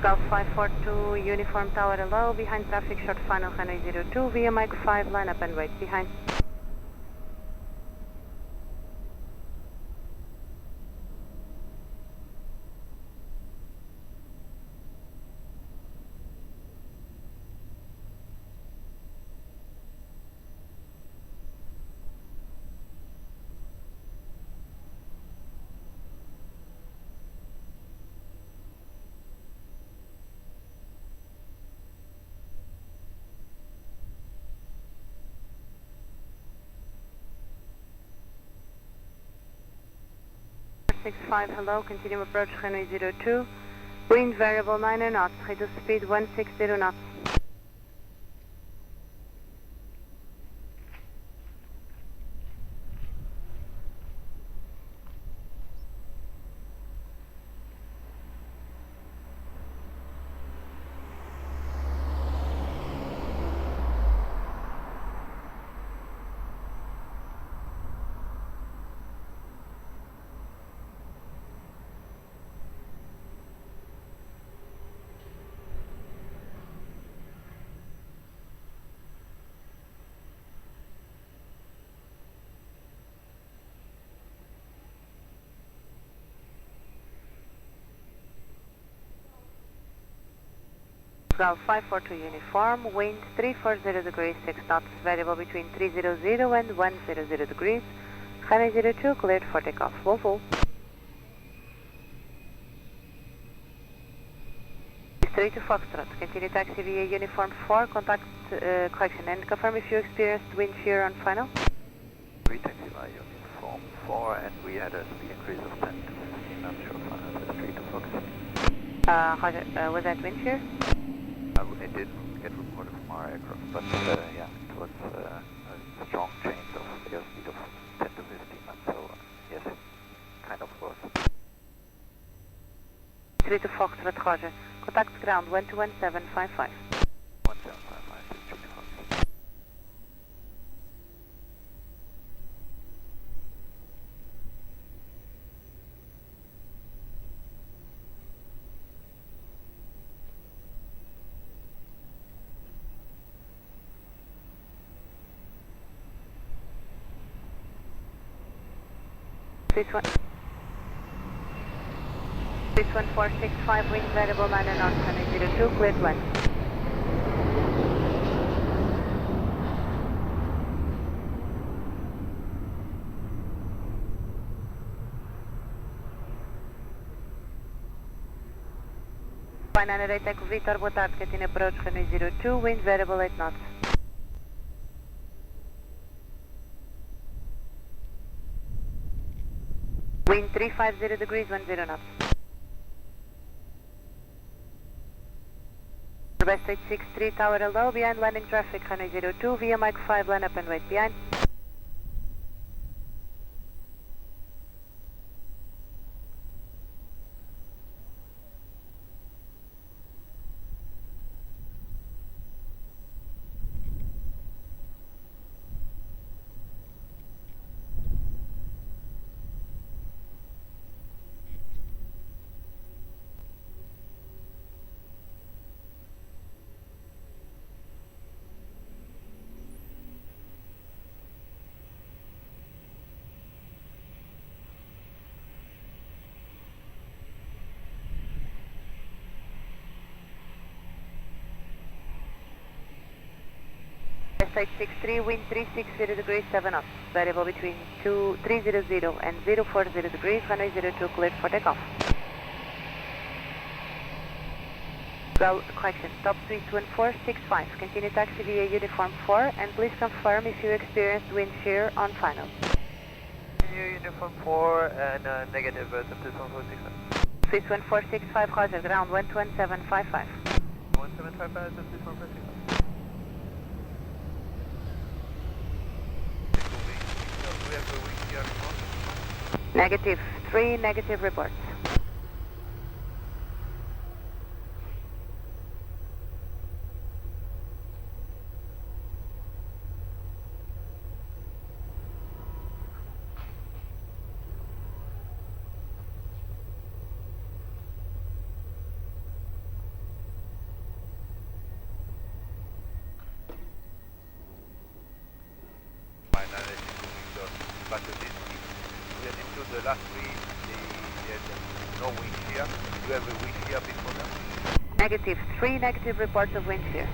Golf 542, uniform tower allow, behind traffic short final runway 02, via Mike 5, line up and wait, behind. Five, hello, continue approach runway 02, wind variable 9 knots, reduce speed 160 knots. Golf 542 uniform, wind 340 degrees 6 knots, variable between 300 and 100 degrees, runway 02 cleared for takeoff, Volvo. Straight to Foxtrot, continue taxi via uniform 4, contact correction, and confirm if you experienced wind shear on final. We taxi via uniform 4 and we had a speed increase of 10 to 15 knots short final, straight to Fox. Roger, was that wind shear? It didn't get reported from our aircraft, but yeah, it was a strong change of airspeed of 10 to 15 knots, so yes, it kind of was. 3 to Foxtrot, Roger. Contact ground 121755. 1755, 3 to Fox. This 1465, wind variable 9 knots, runway 02, cleared one. Final Echo Victor, boa tarde, continue approach runway 02, wind variable 8 knots. Wind 350 degrees 10 knots. West 863 tower low, behind landing traffic runway 02, via Mike 5, line up and wait behind. West 863, wind 360 degrees 7 knots, variable between 300 and 040 degrees, runway 02 cleared for takeoff. Well, correction, top 31465, continue taxi via uniform 4, and please confirm if you experienced wind shear on final. Uniform 4 and negative, top 21465. 31465, Roger, ground 11755. 1755, top 21465. Negative, 3 negative reports. but into the last three, they had no wind shear. Do you have a wind shear before them? Negative. 3 negative reports of wind shear.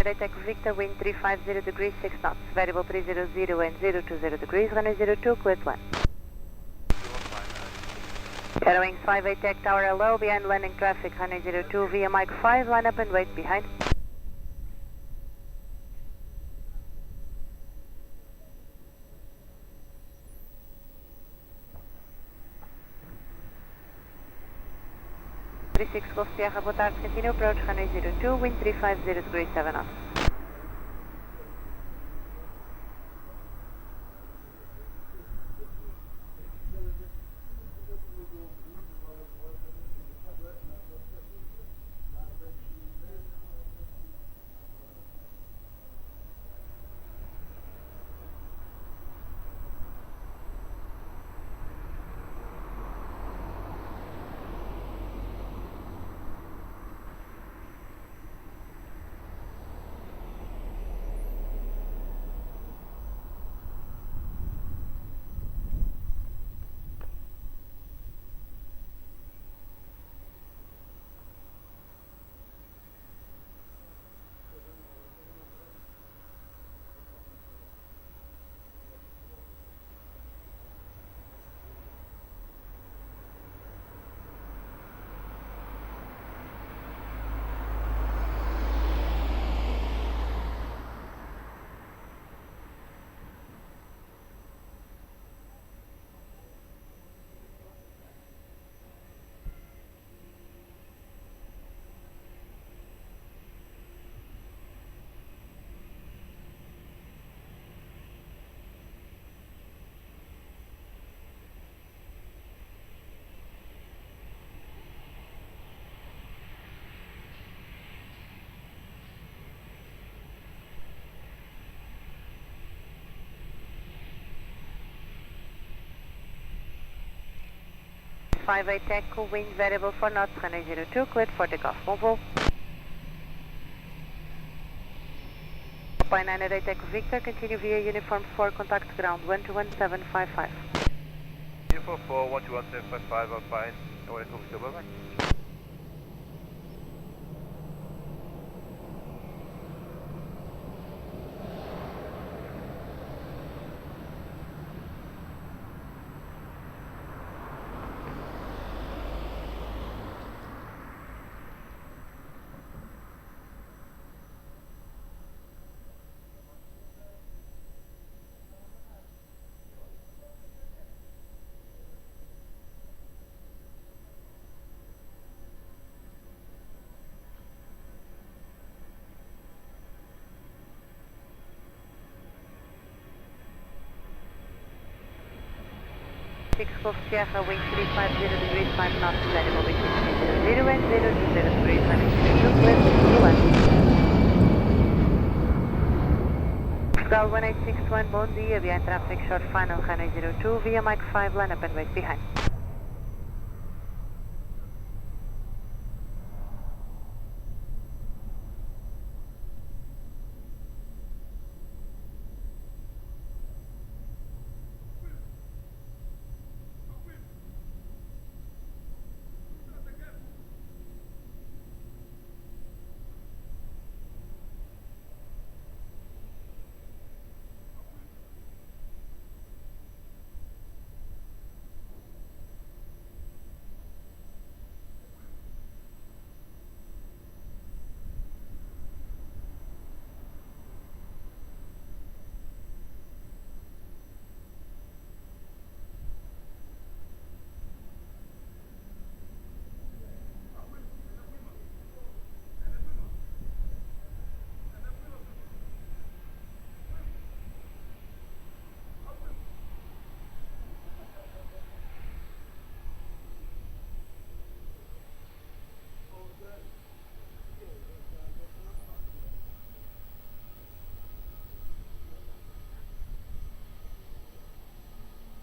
Attack Victor, wind 350 degrees 6 knots, variable 300 and 020 degrees, runway 02, cleared 1. Shadow Wings 58 Tech Tower hello, behind landing traffic, runway 02 via Mike 5, line up and wait behind. Golf Sierra, boa tarde, continue approach, runway 02, wind 350 degrees 7 knots. Five eight Echo, wind variable 4 knots, runway 02, cleared for takeoff. Bon vol. Alpine 908 Echo Victor, continue via Uniform 4, contact ground 121755. Uniform 4, 121755, Alpine, Echo Victor, bye bye. Golf Sierra, wind 350 degrees 5 knots, variable between 300 and 020 degrees, runway 02, cleared for 1. Portugal 1861, bom dia, behind traffic short final, runway 02, via Mike 5, line up and wait behind.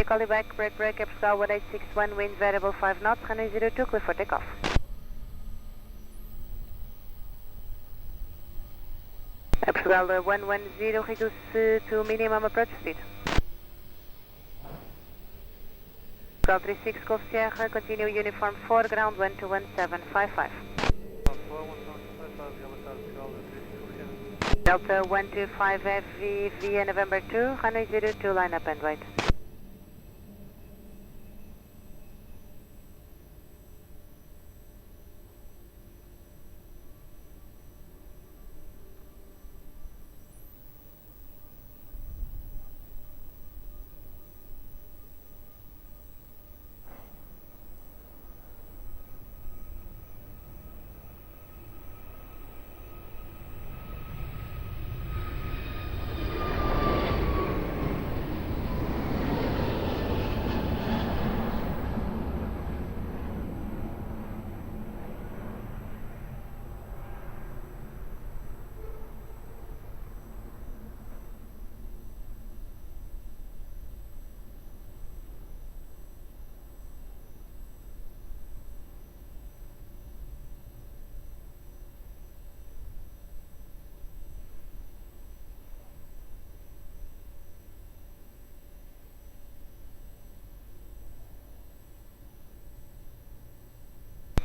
Call you back, break, Air Portugal 1861, wind variable 5 knots, runway 02, clear for takeoff. Air Portugal 110, reduce to minimum approach speed. Portugal 36, Golf Sierra, continue uniform 4, ground 121.755. Delta 125 Heavy via November 2, runway 02, line up and wait.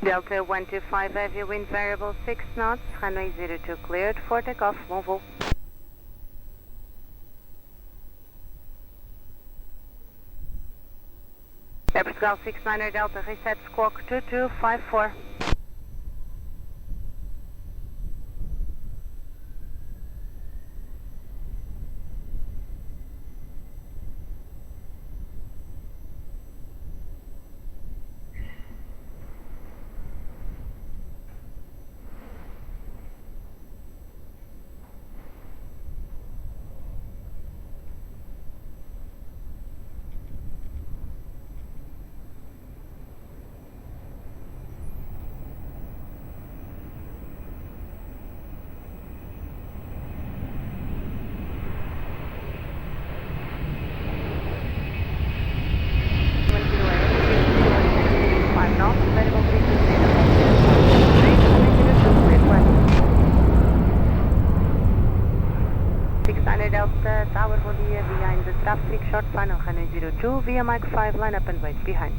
Delta 125 Heavy, wind variable 6 knots, runway 02 cleared for takeoff, bon vol. Air Portugal 69er Delta, reset squawk 2254. Delta Tower, bom dia, behind the traffic, short final, runway 02, via Mike 5, line up and wait, behind.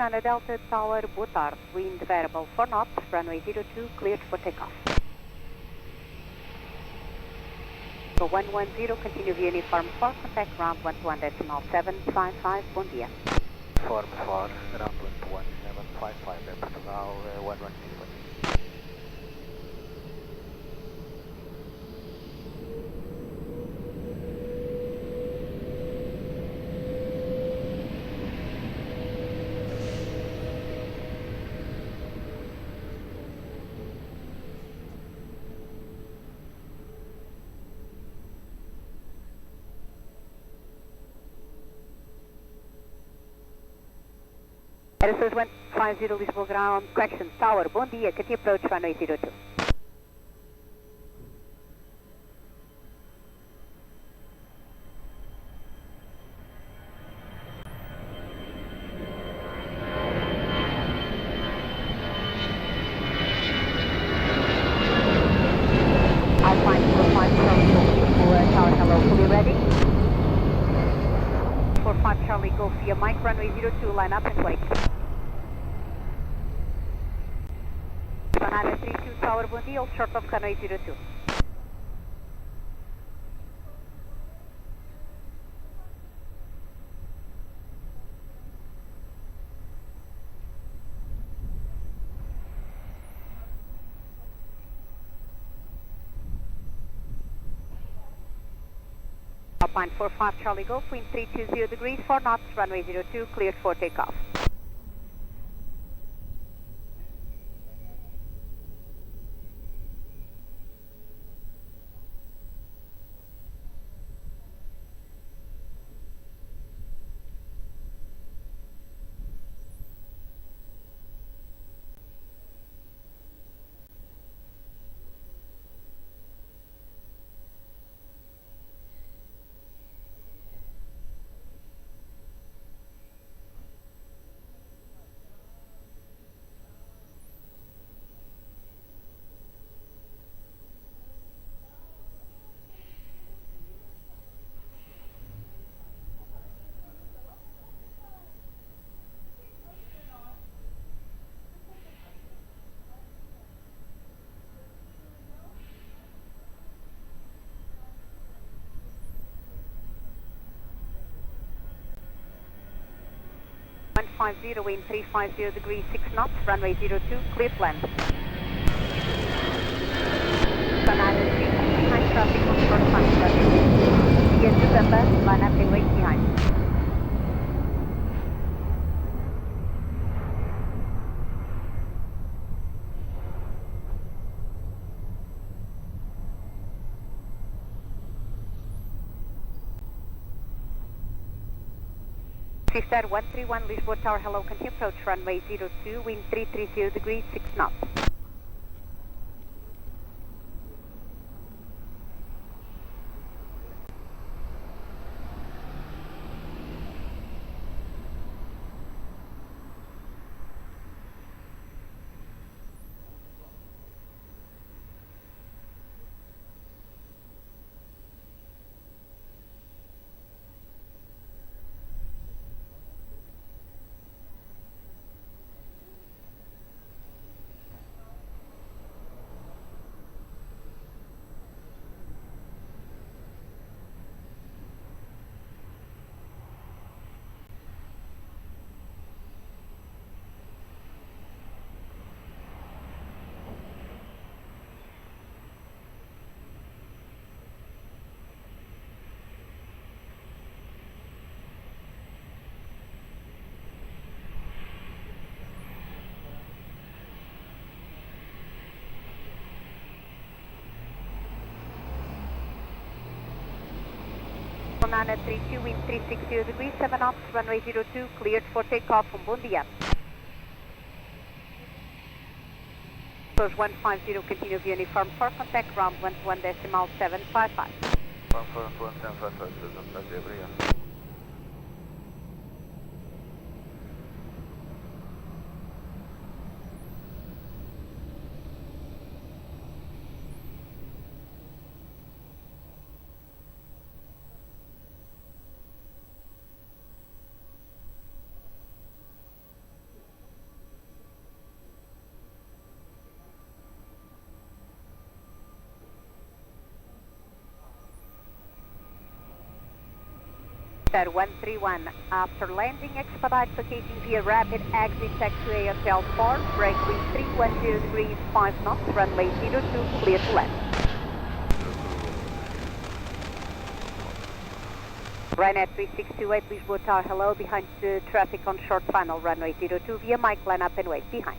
Sana Delta Tower, boa tarde. Wind variable 4 knots, runway 02, cleared for takeoff. So 110, continue via uniform 4, contact ground 121.755, bom dia. Form 4, ground 11755, Air Portugal 110. Aeroporto 150 Lisboa ground, correction tower, bom dia, continue approach runway 02. Alpine 45 Charlie Golf Lisboa tower, hello, fully ready. 45 Charlie Golf via Mike, runway 02, line up and wait. 132 tower, bom dia, hold short of runway 02. Alpine 45 Charlie Golf, wind 320 degrees, 4 knots, runway 02, cleared for takeoff. Wind 350 degrees, 6 knots, runway 02, clear to land. Canada 3, behind traffic on short final runway. Yes, December, line up and wait behind. Star 131 Lisboa Tower, hello, continue approach runway 02, wind 330 degrees, 6 knots. Nana 32, wind 360 degrees, 7 knots, runway 02, cleared for takeoff from Bom Dia. Approach 150, continue via uniform for contact ground 121.755. 141.755, obrigado. Star 131, after landing, expedite vacating via rapid exit taxiway Hotel 4, break wind 310 degrees, 5 knots, runway 02, clear to land. Ryanair 3628, Lisboa Tower, hello, behind the traffic on short final, runway 02, via Mike, line up and wait behind.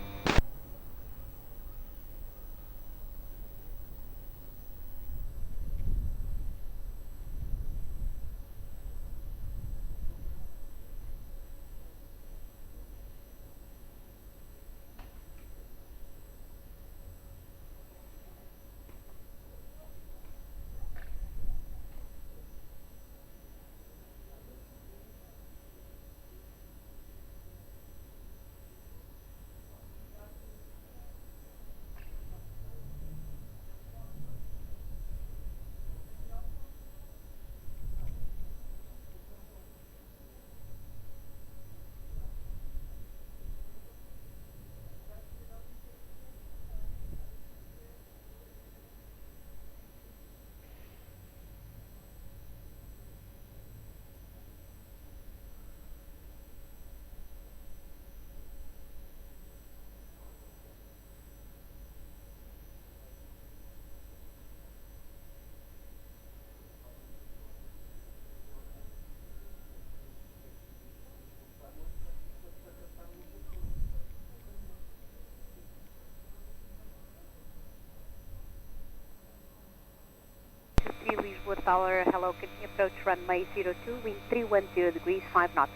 Tower, hello, continue approach runway 02, wind 310 degrees, 5 knots.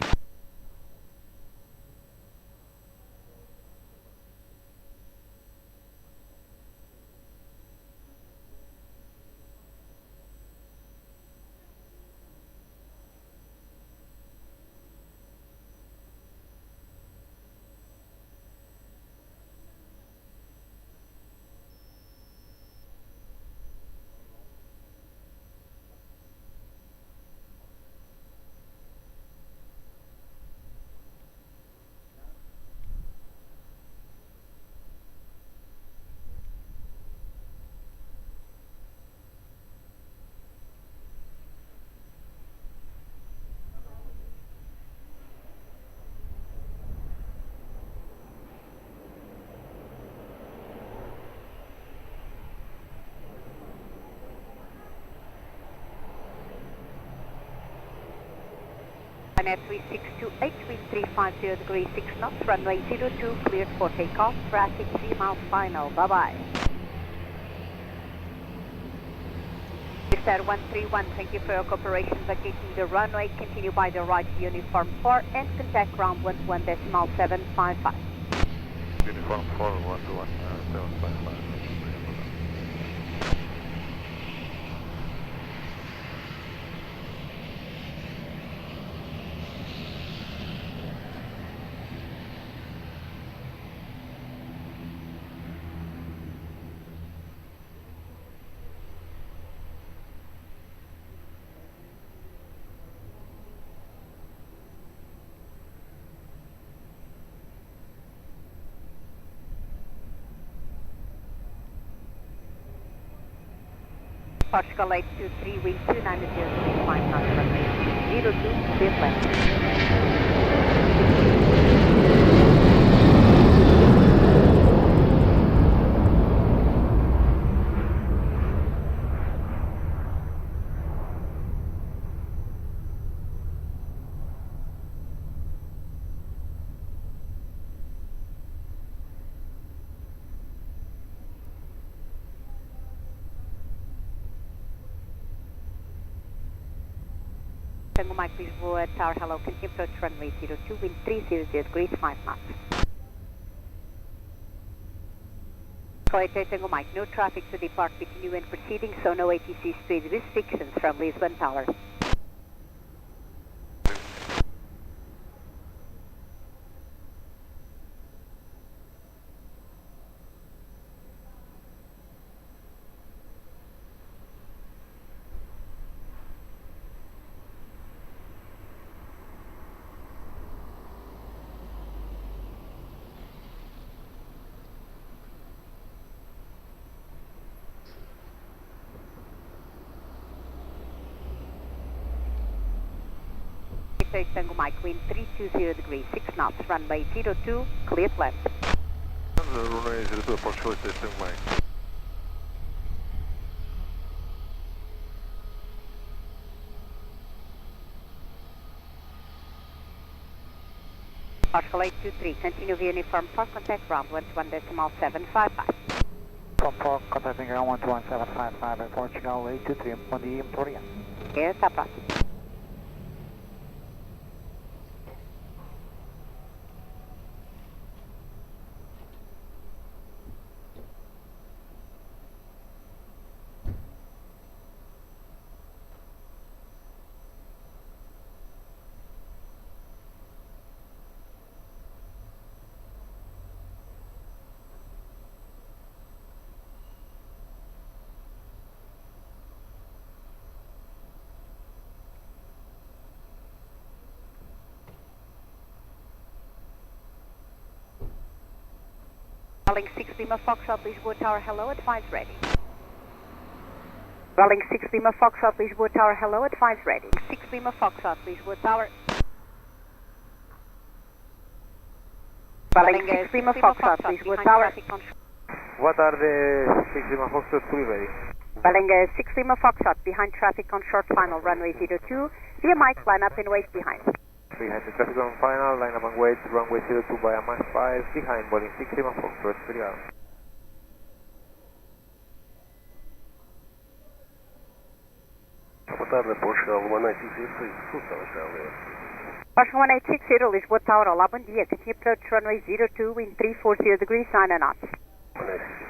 At 3628, wind 350 degrees, 6 knots, runway 02, cleared for takeoff, traffic 3 miles final, bye-bye. Star 131, thank you for your cooperation, vacating the runway, continue by the right uniform 4 and contact ground 11.755. Uniform 4, 121.755. Portugal 823, wind 290 degrees, 5 knots, runway 02, clear left. Tango Mike Lisboa Tower, hello, continue approach runway 02, wind 300 degrees, 5 knots. Coyote Tango Mike, no traffic to depart between you and proceeding, so no ATC speed restrictions from Lisbon Tower. Tango Mike, wind 320 degrees, 6 knots, runway 02, clear left. Runway 02, Portugal, Tango Mike. Portugal 823, continue via uniform 4, contact ground 11.755. From 4, contacting ground 11.755 at Portugal 823, bom dia, muito obrigado. Até a próxima. Rolling 6 Lima Foxtrot, Lisboa Tower, hello, advise ready. Rolling 6 Lima Foxtrot, Lisboa Tower, hello, advise ready. 6 Lima Foxtrot, Lisboa Tower. Rolling 6 Lima Foxtrot, Lisboa Tower. Boa tarde, 6 Lima Foxtrot, fully ready. Rolling 6 Lima Foxtrot, behind traffic on short final, runway 02, via Mike, line up and wait behind. Behind the traffic on final, line up and wait, runway 02 via Max 5, behind, boarding 6 Lima Foxtrot, obrigado. boa tarde, Portugal 1860, Solução Australia. Portugal 1860, Lisboa Tower, olá, bom dia. Continue approach runway 02, wind 340 degrees, 9 knots. 1860.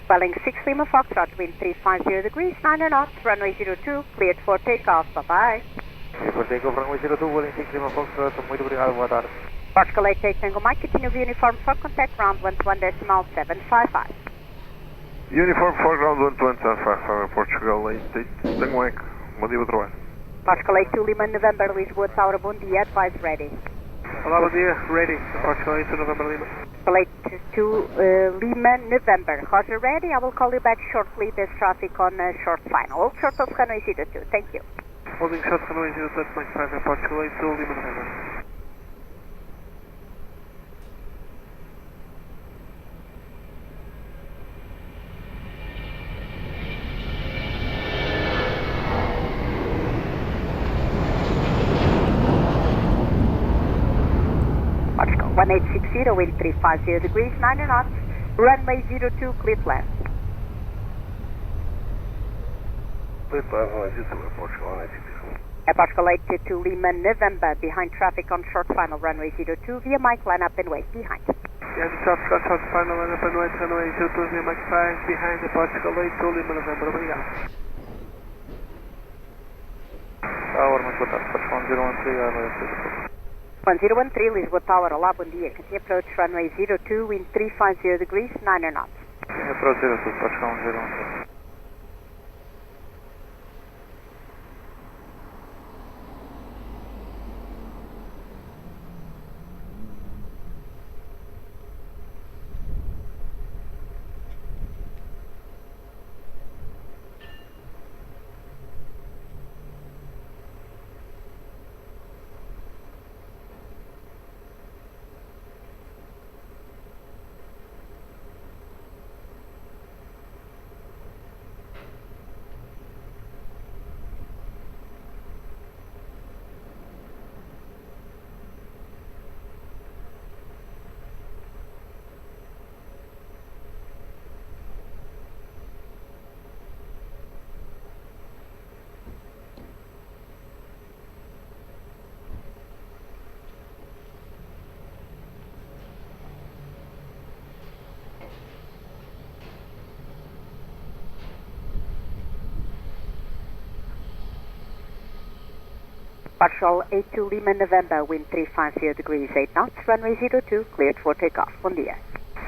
Swelling 6 Lima Foxtrot, wind 350 degrees, 9 knots, runway 02, cleared for takeoff, bye-bye. Cleared for takeoff, runway 02, Swelling 6 Lima Foxtrot, muito obrigado, boa tarde. Portugal 88 Tango Mike, continue via uniform for contact ground 121.755. Uniform for ground 121.755, Portugal 88 Tango Mike, bom dia, bom trabalho. Portugal 82 Lima November, Lisboa Tower, bom dia, advise ready. Olá, bom dia, ready, Portugal 82 November Lima. Portugal 82 Lima November, Roger ready, I will call you back shortly, there's traffic on short final. Hold short of runway 02, thank you. Holding short runway 02.5, Portugal 82 Lima November. Portugal 1860, wind 350 degrees, 9 knots, runway 02, clear land. Clear land, runway 02, Portugal 1860. Portugal 82 Lima November, behind traffic on short final, runway 02, via Mike, line up and wait, behind. Yeah, the traffic on short final, line up and wait, runway 02, via Mike 5, behind the Portugal 82 Lima November, obrigado. Tower, muito boa tarde, Portugal 013, 1013, Lisboa Tower, olá, bom dia. Continue approach runway 02, wind 350 degrees, 9 knots. approach 02, Portugal 013. Portugal 82 Lima November, wind 350 degrees, 8 knots, runway 02, cleared for takeoff. Bom dia.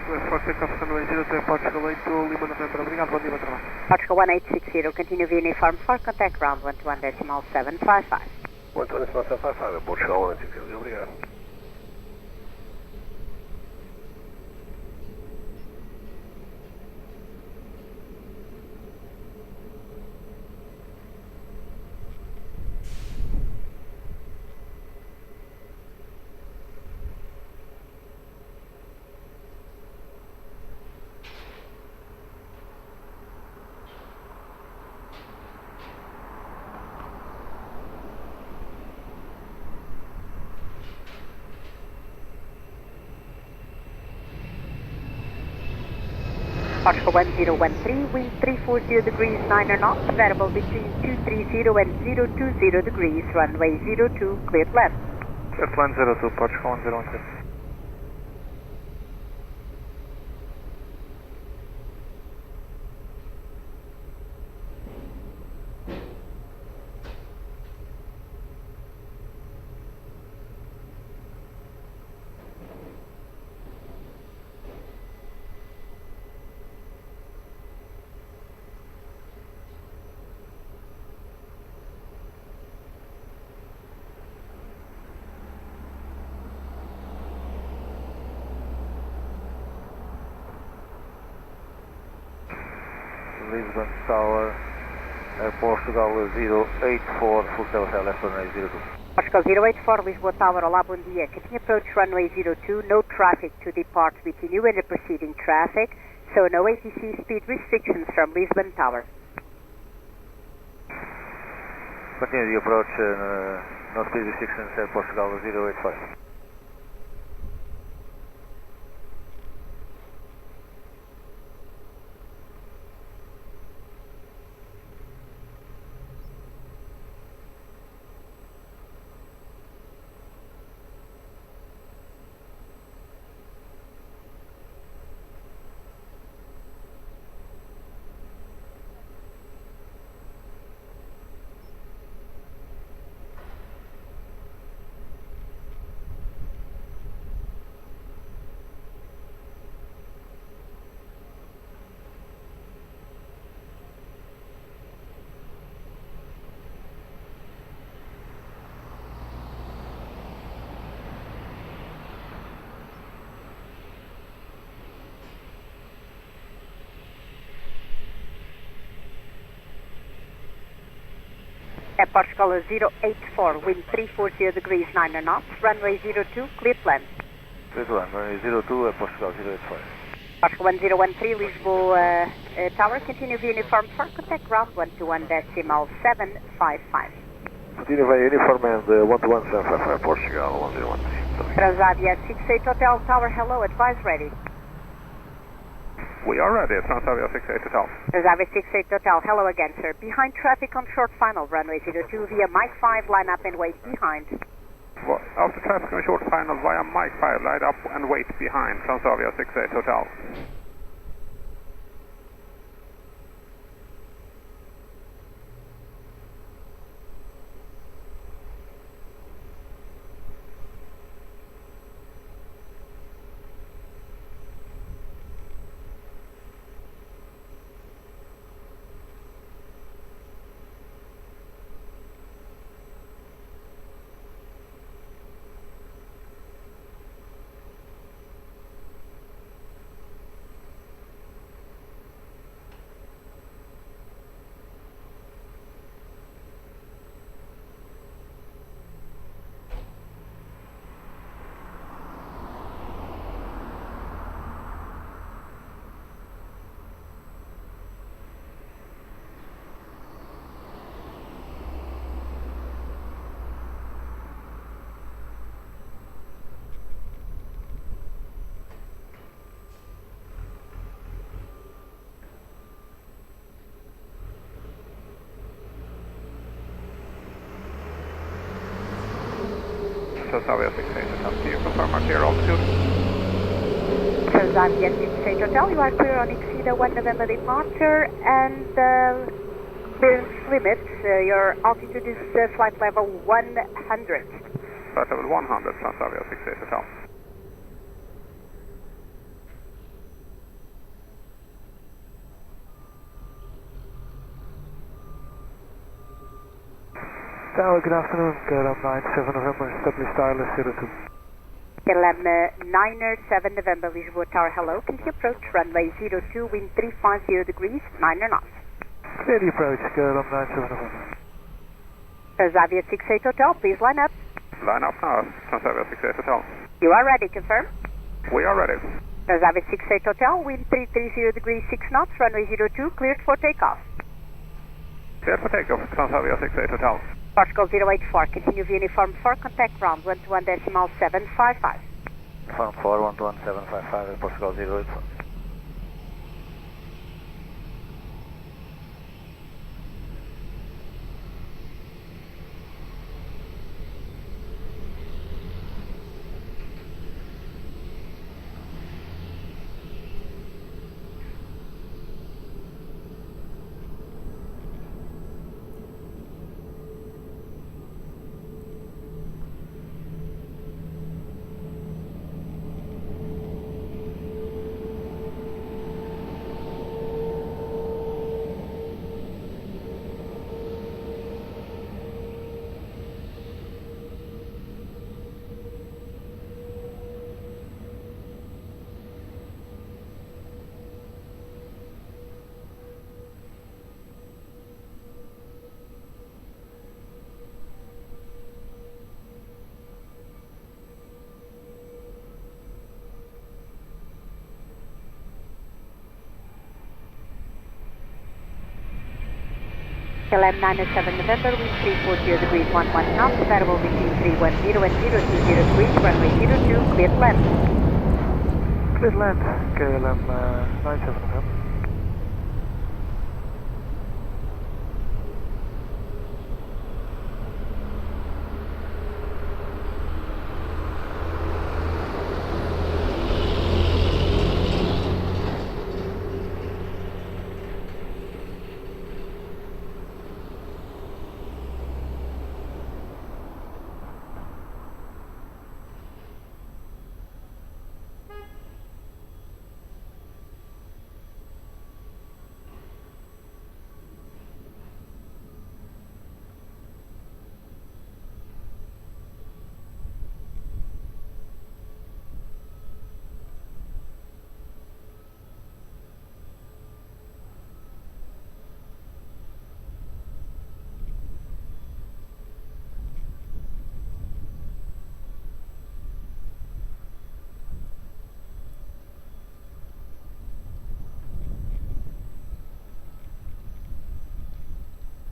Cleared for takeoff, runway 02, Portugal 82 Lima November, obrigado, bom dia, bom trabalho. Portugal 1860, continue via uniform for contact ground 121.755. 121.755, Portugal 1860, obrigado. Portugal 1013, wind 340 degrees, 9 knots, variable between 230 and 020 degrees, runway 02, cleared land. Cleared land 02, Portugal 1013. Lisbon Tower, Portugal 084, full tail hotel, left runway 02. Portugal 084, Lisboa Tower, olá, bom dia. Continue approach runway 02, no traffic to depart between you and the preceding traffic, so no ATC speed restrictions from Lisbon Tower. Continue the approach, no speed restrictions at Portugal 085. At Portugal 084, wind 340 degrees 9 knots, runway 02, clear plan. Clear to land, runway 02 at Portugal 085. Portugal 1013, Lisboa Tower, continue via uniform for contact ground 121.755. Continue via uniform and 121.755, Portugal 1013. Transavia 68 Hotel Tower, hello, advise ready. We are ready, Transavia 68 Hotel. Transavia 68 Hotel, hello again, sir. Behind traffic on short final, runway 02 via Mike 5, line up and wait behind. Well, after traffic on short final via Mike 5, line up and wait behind, Transavia 68 Hotel. Transavia 68 Hotel, can you confirm our clear altitude? Transavia 68 Hotel, you are clear on Exceeda 1 November departure and clearance limits. Your altitude is flight level 100. Flight level 100, Transavia 68 Hotel. Tower, good afternoon, KLM 97 November, established ILS 02. KLM 97 November, Lisboa Tower, hello. Continue approach runway 02, wind 350 degrees, 9 knots. Clear the approach, KLM 97 November. Transavia 68 Hotel, please line up. Line up now, Transavia 68 Hotel. You are ready, confirm. We are ready. Transavia 68 Hotel, wind 330 degrees, 6 knots, runway 02, cleared for takeoff. Cleared for takeoff, Transavia 68 Hotel. Portugal 084, continue via uniform for contact ground 121.755. Uniform 4, 121.755 at Portugal 084. KLM 907 November, wind 340 degrees 11 knots, variable between 310 and 020 degrees, runway 02, clear to land. Clear to land, KLM 97 November.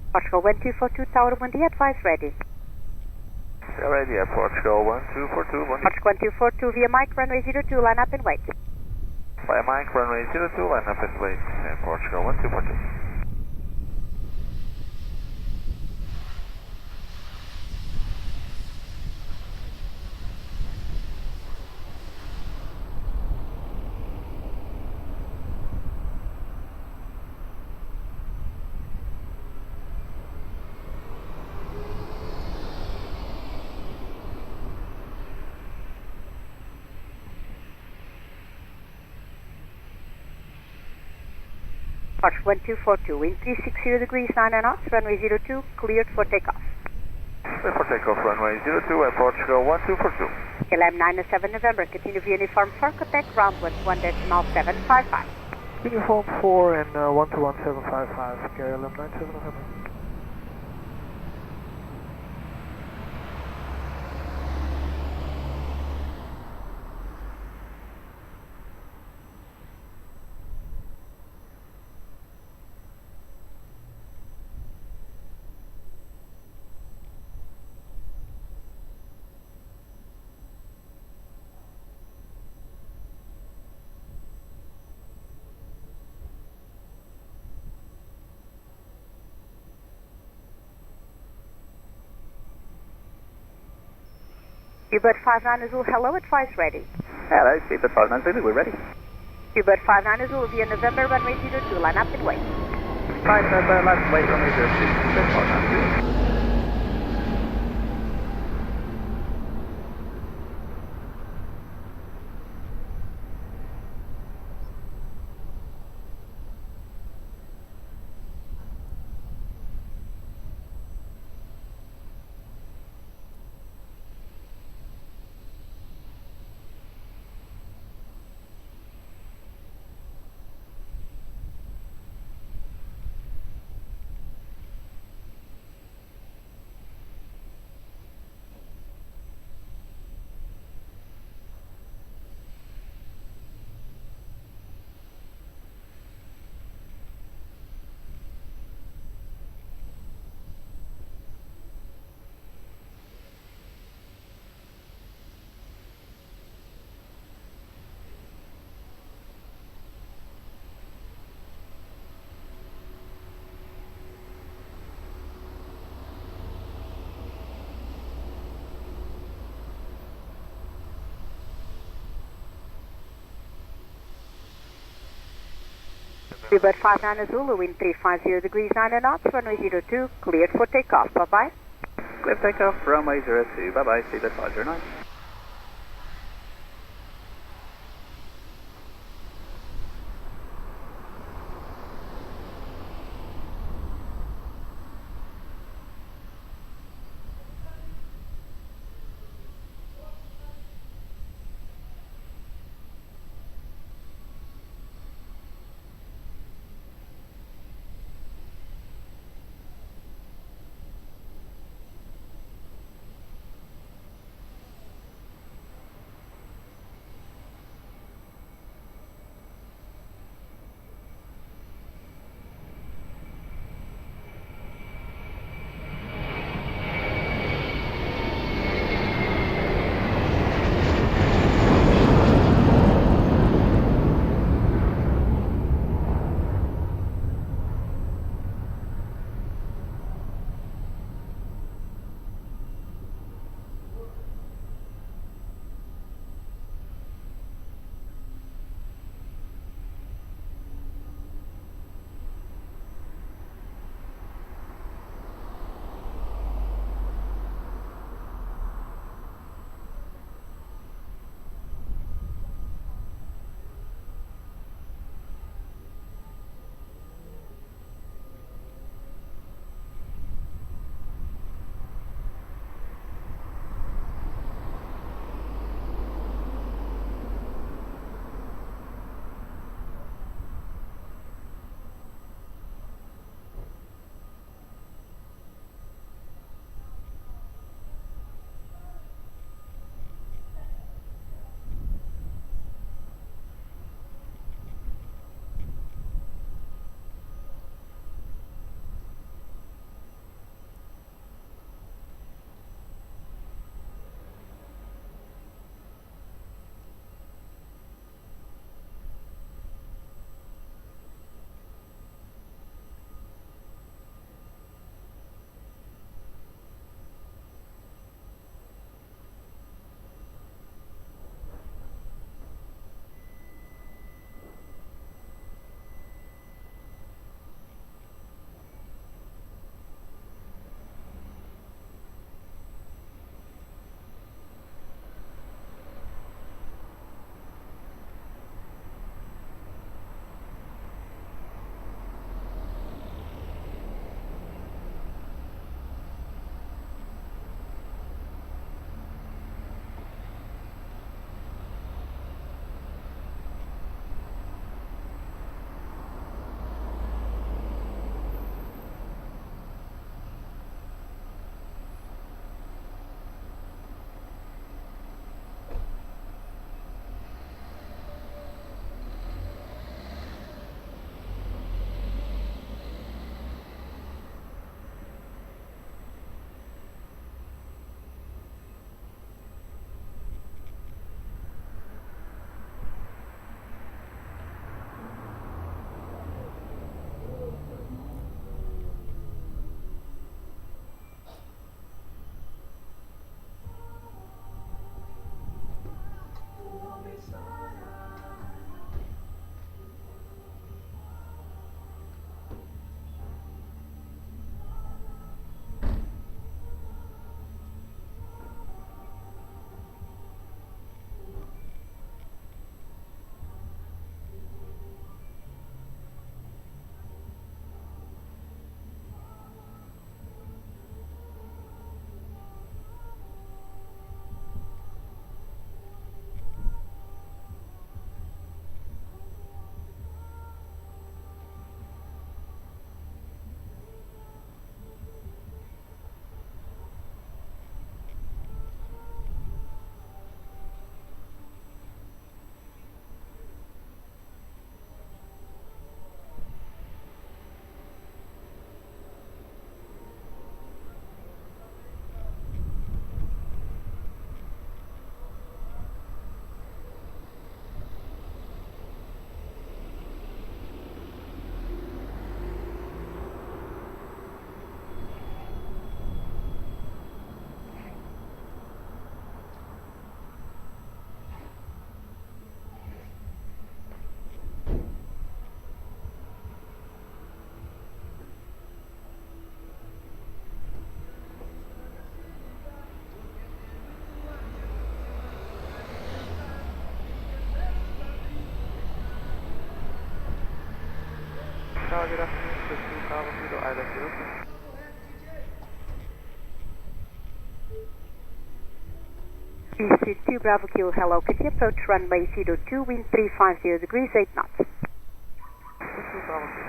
Portugal 1242 Tower 1D, advise ready. Ready at Portugal 1242, 1D. Portugal 1242 via Mike, runway 02, line up and wait. Via Mike, runway 02, line up and wait. Portugal 1242. Portugal 1242, wind 360 degrees 9 knots, runway 02, cleared for takeoff. Clear for takeoff, runway 02 at Portugal 1242. KLM 907 November, continue via uniform 4, contact ground with 1.755. Uniform 4 and 121.755, KLM 97 November. Ubird 59 Azul, hello, advise ready. Hello, Ubird 59 Zulu, we're ready. Ubird 59 Azul via November, runway 02, line up and wait. Right, November, line up and wait, runway 02, Ubird 59 Zulu. Ubird 59 Zulu, wind 350 degrees 9 knots, runway 02, cleared for takeoff. Bye-bye. Clear takeoff, runway 02, bye-bye, Ubird 509. East 2 Bravo Kilo, hello. Could you approach runway 02, wind 350 degrees, 8 knots? 2 Bravo Kilo.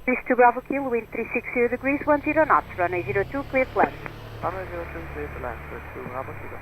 East 2 Bravo Kilo, wind 360 degrees, 10 knots, runway 02, clear to land. Runway 02, clear to land, 2 Bravo Kilo.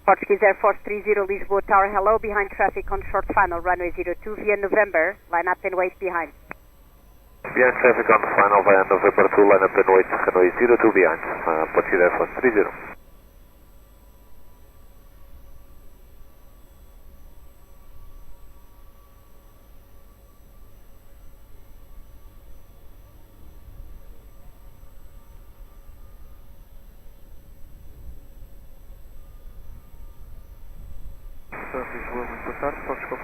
Portuguese Air Force 30 Lisboa Tower, hello, behind traffic on short final, runway 02 via November, line up and wait behind. Behind traffic on final via November 2, line up and wait, runway 02 behind, Portuguese Air Force 30. Oscar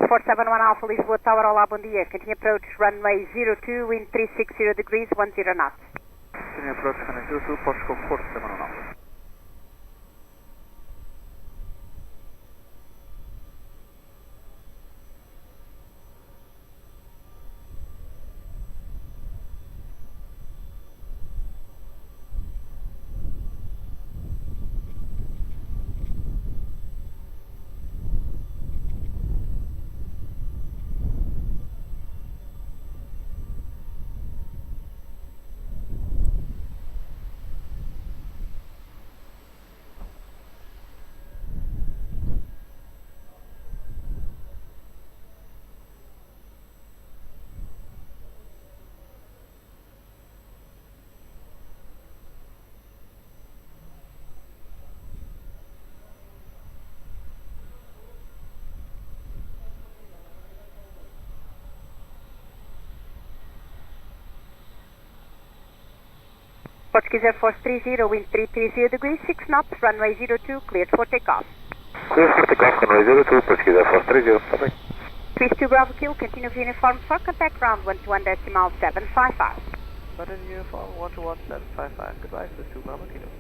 471 Alpha, Lisboa Tower, olá, bom dia. Continue approach runway 02, wind 360 degrees, 10 knots. Continue approach runway 02, Portugal 471 Alpha. Portuguese Air Force 30, wind 330 degrees, 6 knots, runway 02, cleared for takeoff. Clear for takeoff, runway 02, Portuguese Air Force 30, bye-bye. East 2 Bravo Kilo, continue of uniform for contact ground 121.755. Button uniform 121.755, goodbye, 2 Bravo Kilo.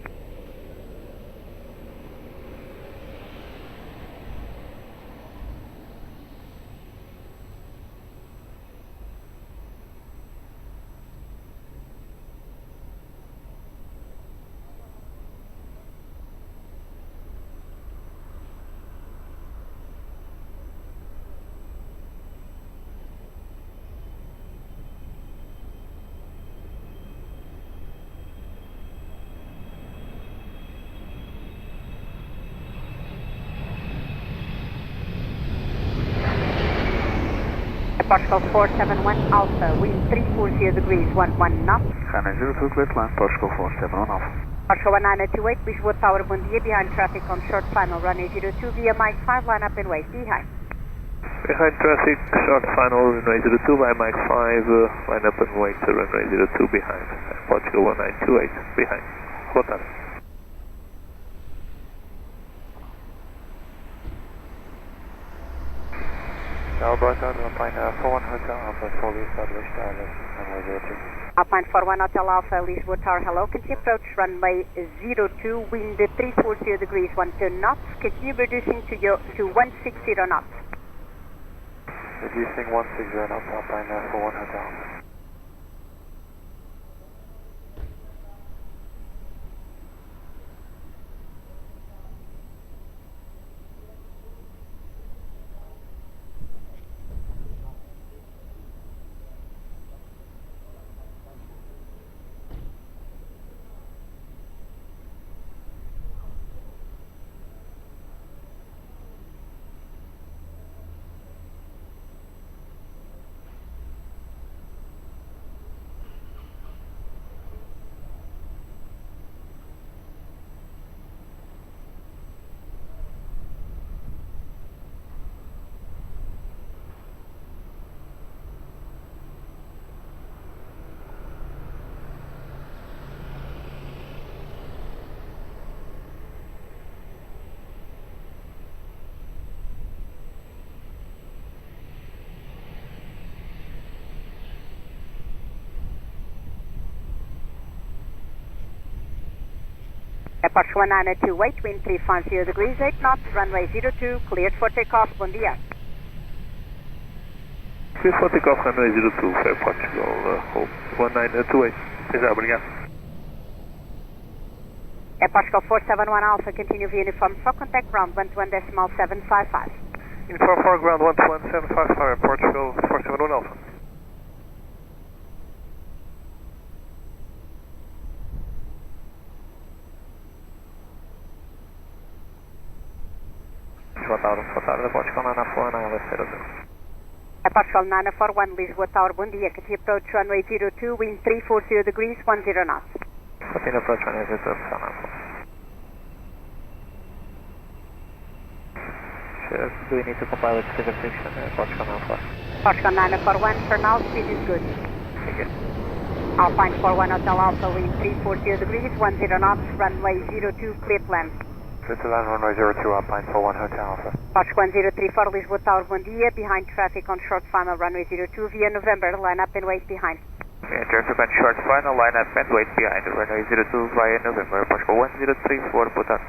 Portugal 471 Alpha, wind 340 degrees, 11 knots. Runway 02, clear to land, Portugal 471 Alpha. Portugal 1928, Lisboa Tower, bom dia, behind traffic on short final, runway 02 via Mike 5, line up and wait, behind. Behind traffic, short final, runway 02 by Mike 5, line up and wait, runway 02 behind. Portugal 1928, behind. Boa tarde. Boa tarde, Alpine 41 Hotel Alpha, fully established runway 02. Alpine 41 Hotel Alpha, Lisboa Tower, hello. Continue approach runway 02, wind 340 degrees, 12 knots. Continue reducing to 160 knots. Reducing 160 knots, Alpine 41 Hotel Alpha. Portugal 1928, wind 350 degrees, 8 knots, runway 02, cleared for takeoff, bom dia. Clear for takeoff, runway 02, Fair Portugal, 1928. Até já, obrigado. Portugal 471 Alpha, continue via uniform for contact ground 121.755. Uniform for ground 121.755, Portugal 471 Alpha. Boa tarde, Portugal 941, LS 02. Portugal 941, Lisboa Tower, bom dia. Continue approach runway 02, wind 340 degrees, 10 knots. Continue approach runway 02, Sure, do we need to comply with civil fiction, Portugal 941? Portugal 941, for now, speed is good. Thank you. Alpine 41 Hotel Alpha, wind 340 degrees, 10 knots, runway 02, clear to land. Clear to land, runway 02, Alpine 41 Hotel Alpha. Portugal 1034, Lisboa Tower, bom dia. Behind traffic on short final, runway 02 via November, line up and wait behind. Traffic on short final, line up and wait behind, runway 02 via November, Portugal 1034, boa tarde.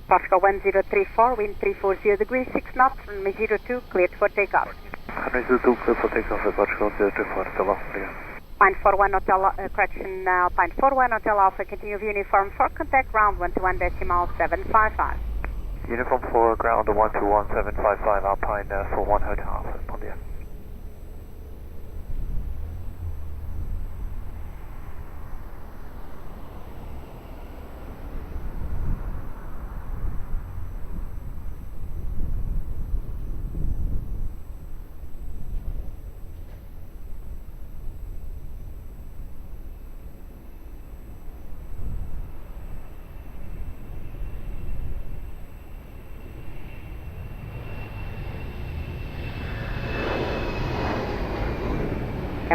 Portugal 1034, wind 340 degrees, 6 knots, runway 02, cleared for takeoff. Runway 02, clear for takeoff, Portugal 034, tá bom, obrigado. Alpine 41 Hotel, Alpine 41 Hotel Alpha, continue via uniform for contact ground 121.755. Uniform for ground 121.755, Alpine 41 Hotel Alpha, bom dia.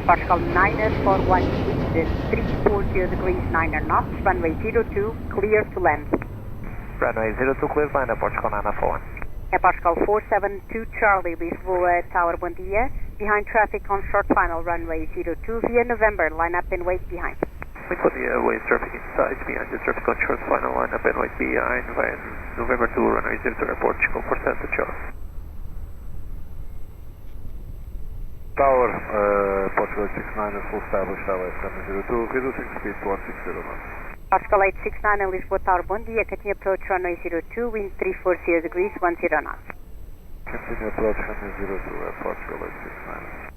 Portugal 941, wind 340 degrees 9 knots, runway 02, clear to land. Runway 02 clear, line up Portugal 941. Portugal 472 Charlie, Lisboa Tower, bom dia. Behind traffic on short final, runway 02 via November, line up and wait behind. Muito bom dia, wave traffic inside, behind the traffic on short final, line up and wait behind, via November 2, runway 02 airport, Chico, 472 Charlie. Tower, Portugal 869 full established, runway 02, reducing speed to 160 knots. Portugal 869 and Lisboa Tower, bom dia. Continue approach runway 02, wind 340 degrees, 10 knots. Continue approach runway 02, Portugal 869.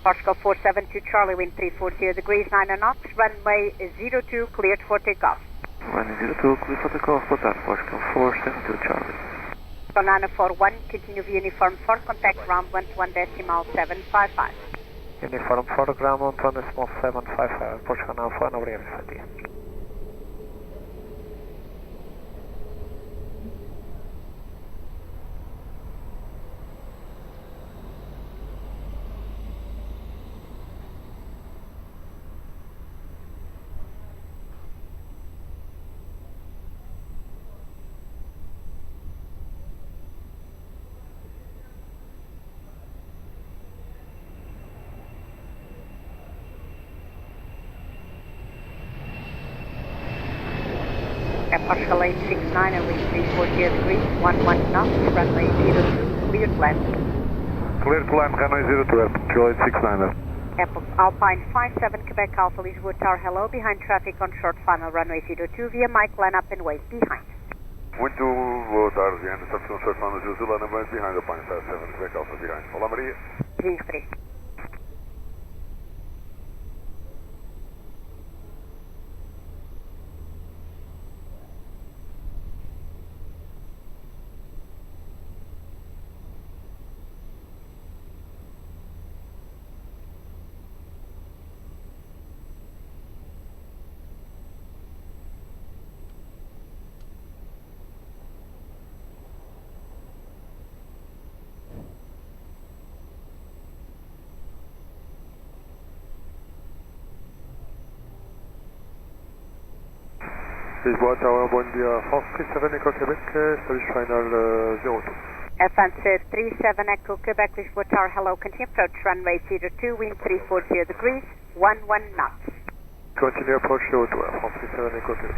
Portugal 472 Charlie, wind 340 degrees, 9 knots, runway 02, cleared for takeoff. Runway 02, clear for takeoff, boa tarde, Portugal 472 Charlie. Portugal 941, continue via uniform 4, contact ground 121.755. Uniform 4, ground 121.755, Portugal 941, obrigado, bom dia. Portugal 869 and wind 340 degrees, 11 knots, runway 02, clear to land. Clear to land, runway 02, Portugal 869. Alpine 57 Quebec Alpha, Lisboa Tower, hello, behind traffic on short final, runway 02 via Mike, line up and wait behind. Muito boa tarde, behind the traffic on short final, 02, line up and wait behind, Alpine 57 Quebec Alpha behind. Olá Maria. Sim, Fred. Lisboa Tower, bom dia. France 37 Echo Quebec, service final 02. France 37 Echo Quebec, Lisboa Tower, hello, continue approach runway 02, wind 340 degrees, 11 knots. Continue approach 02, France 37 Echo Quebec.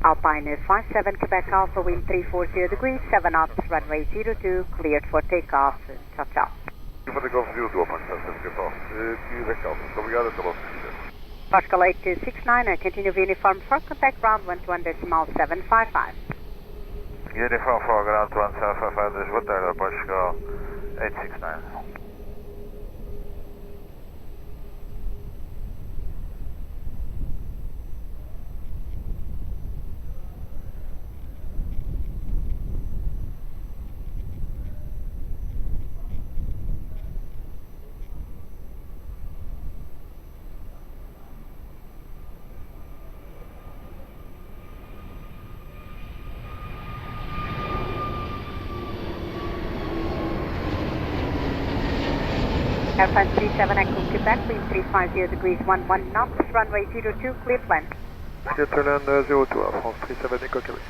Alpine 57 Quebec Alpha, wind 340 degrees, 7 knots, runway 02, cleared for takeoff. Tchau, tchau. Vou ter que ouvir o teu apontar sempre que eu Quebec Alpha. Muito obrigado, até logo. Portugal 8269, continue with uniform for contact ground 121.755. Uniform for ground 1755, Lisboa, Tower, Portugal 869. Air France 37 Echo Quebec, wind 350 degrees 11 knots, runway 02, clear plan. Clear to land 02, Air France 37 Echo Quebec.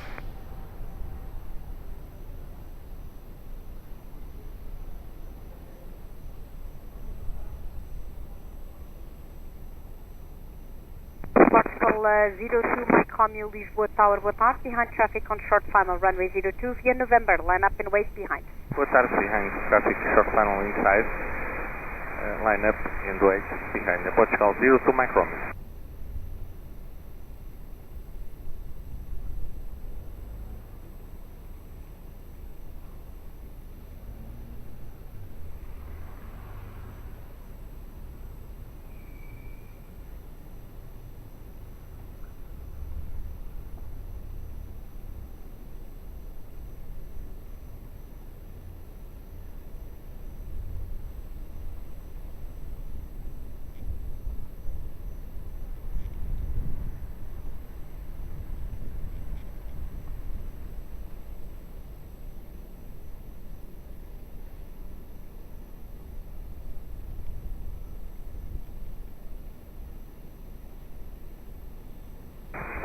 Portugal 02, Mike Romeo, Lisboa Tower, boa tarde, behind traffic on short final, runway 02, via November, line up and wait behind. Boa tarde, behind traffic short final inside. Line up and wait behind the Portugal 02 Mike Romeo.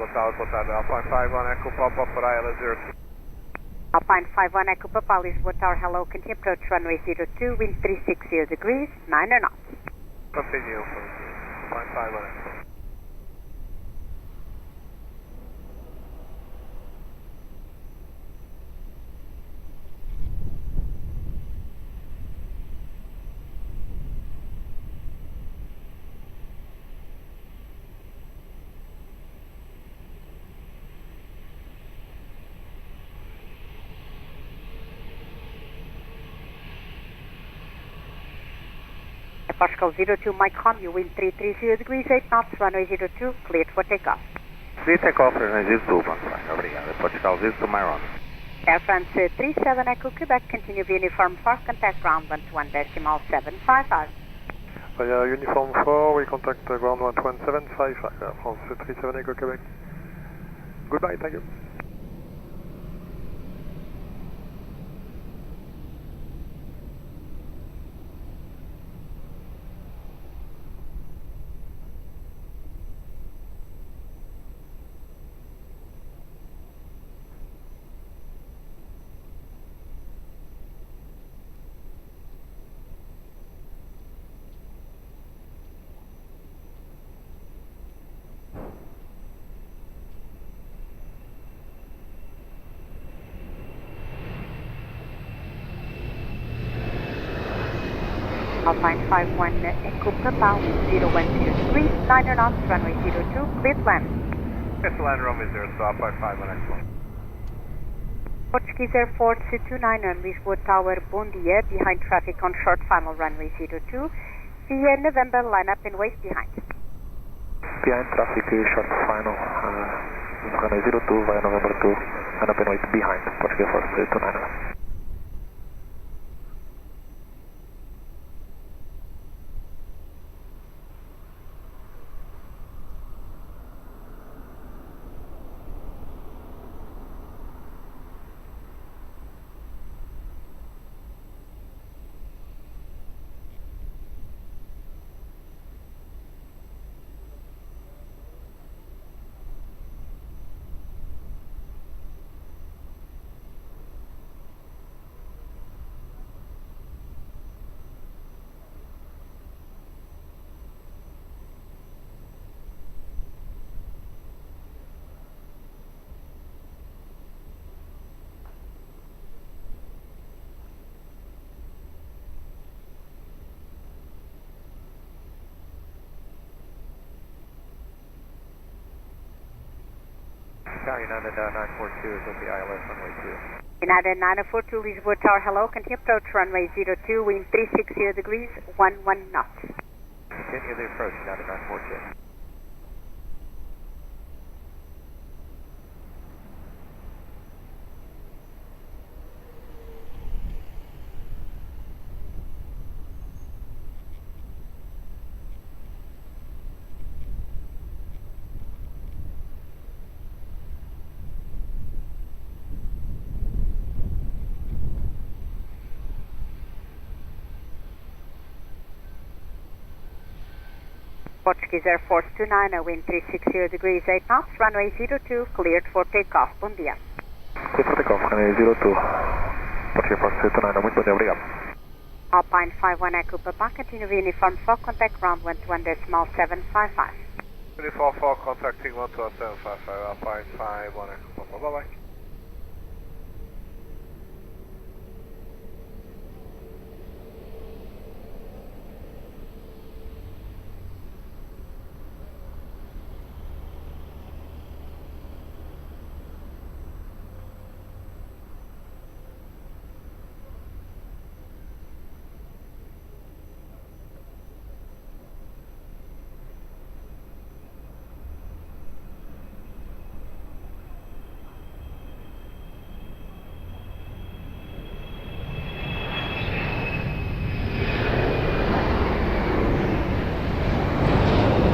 Boa tarde, Alpine 51 Echo Papa for ILS 02. Alpine 51 Echo Papa, Lisboa Tower, hello, continue approach runway 02, wind 360 degrees, 9 knots. Continue, Alpine 51 Echo. Portugal 02, Mike Romeo, wind 330 degrees, 8 knots, runway 02, cleared for takeoff. Clear takeoff, runway 02, obrigado. Portugal 02 Mike Romeo. Air France 37 Echo Quebec, continue via uniform for contact ground 121.755. Uniform 4, we contact ground 11755, Air France 37 Echo Quebec. Goodbye, thank you. Alpine 51 Echo Papa, wind 010 degrees, 9 knots, runway 02, clear plan. Yes, land runway 02, Alpine 51 Echo. Portuguese Air Force 29 on Lisboa Tower, bom dia, behind traffic on short final, runway 02, via November, line up and wait behind. Behind traffic, short final, runway 02 via November 2, line up and wait behind, Portuguese Air Force 29. Tower United 942 is with the ILS runway 2. United 942 Lisboa Tower, hello. Continue approach runway 02, wind 360 degrees, 11 knots. Continue the approach, United 942. Portuguese Air Force 29, wind 360 degrees, 8 knots, runway 02, cleared for takeoff. Bom dia. Cleared for takeoff, runway 02. Portuguese Air Force 29, muito bom dia, obrigado. Alpine 51 Echo Papa, continue via uniform 4, contact ground 121.755. Uniform 4, contacting 121.755, Alpine 51 Echo Papa, bye-bye.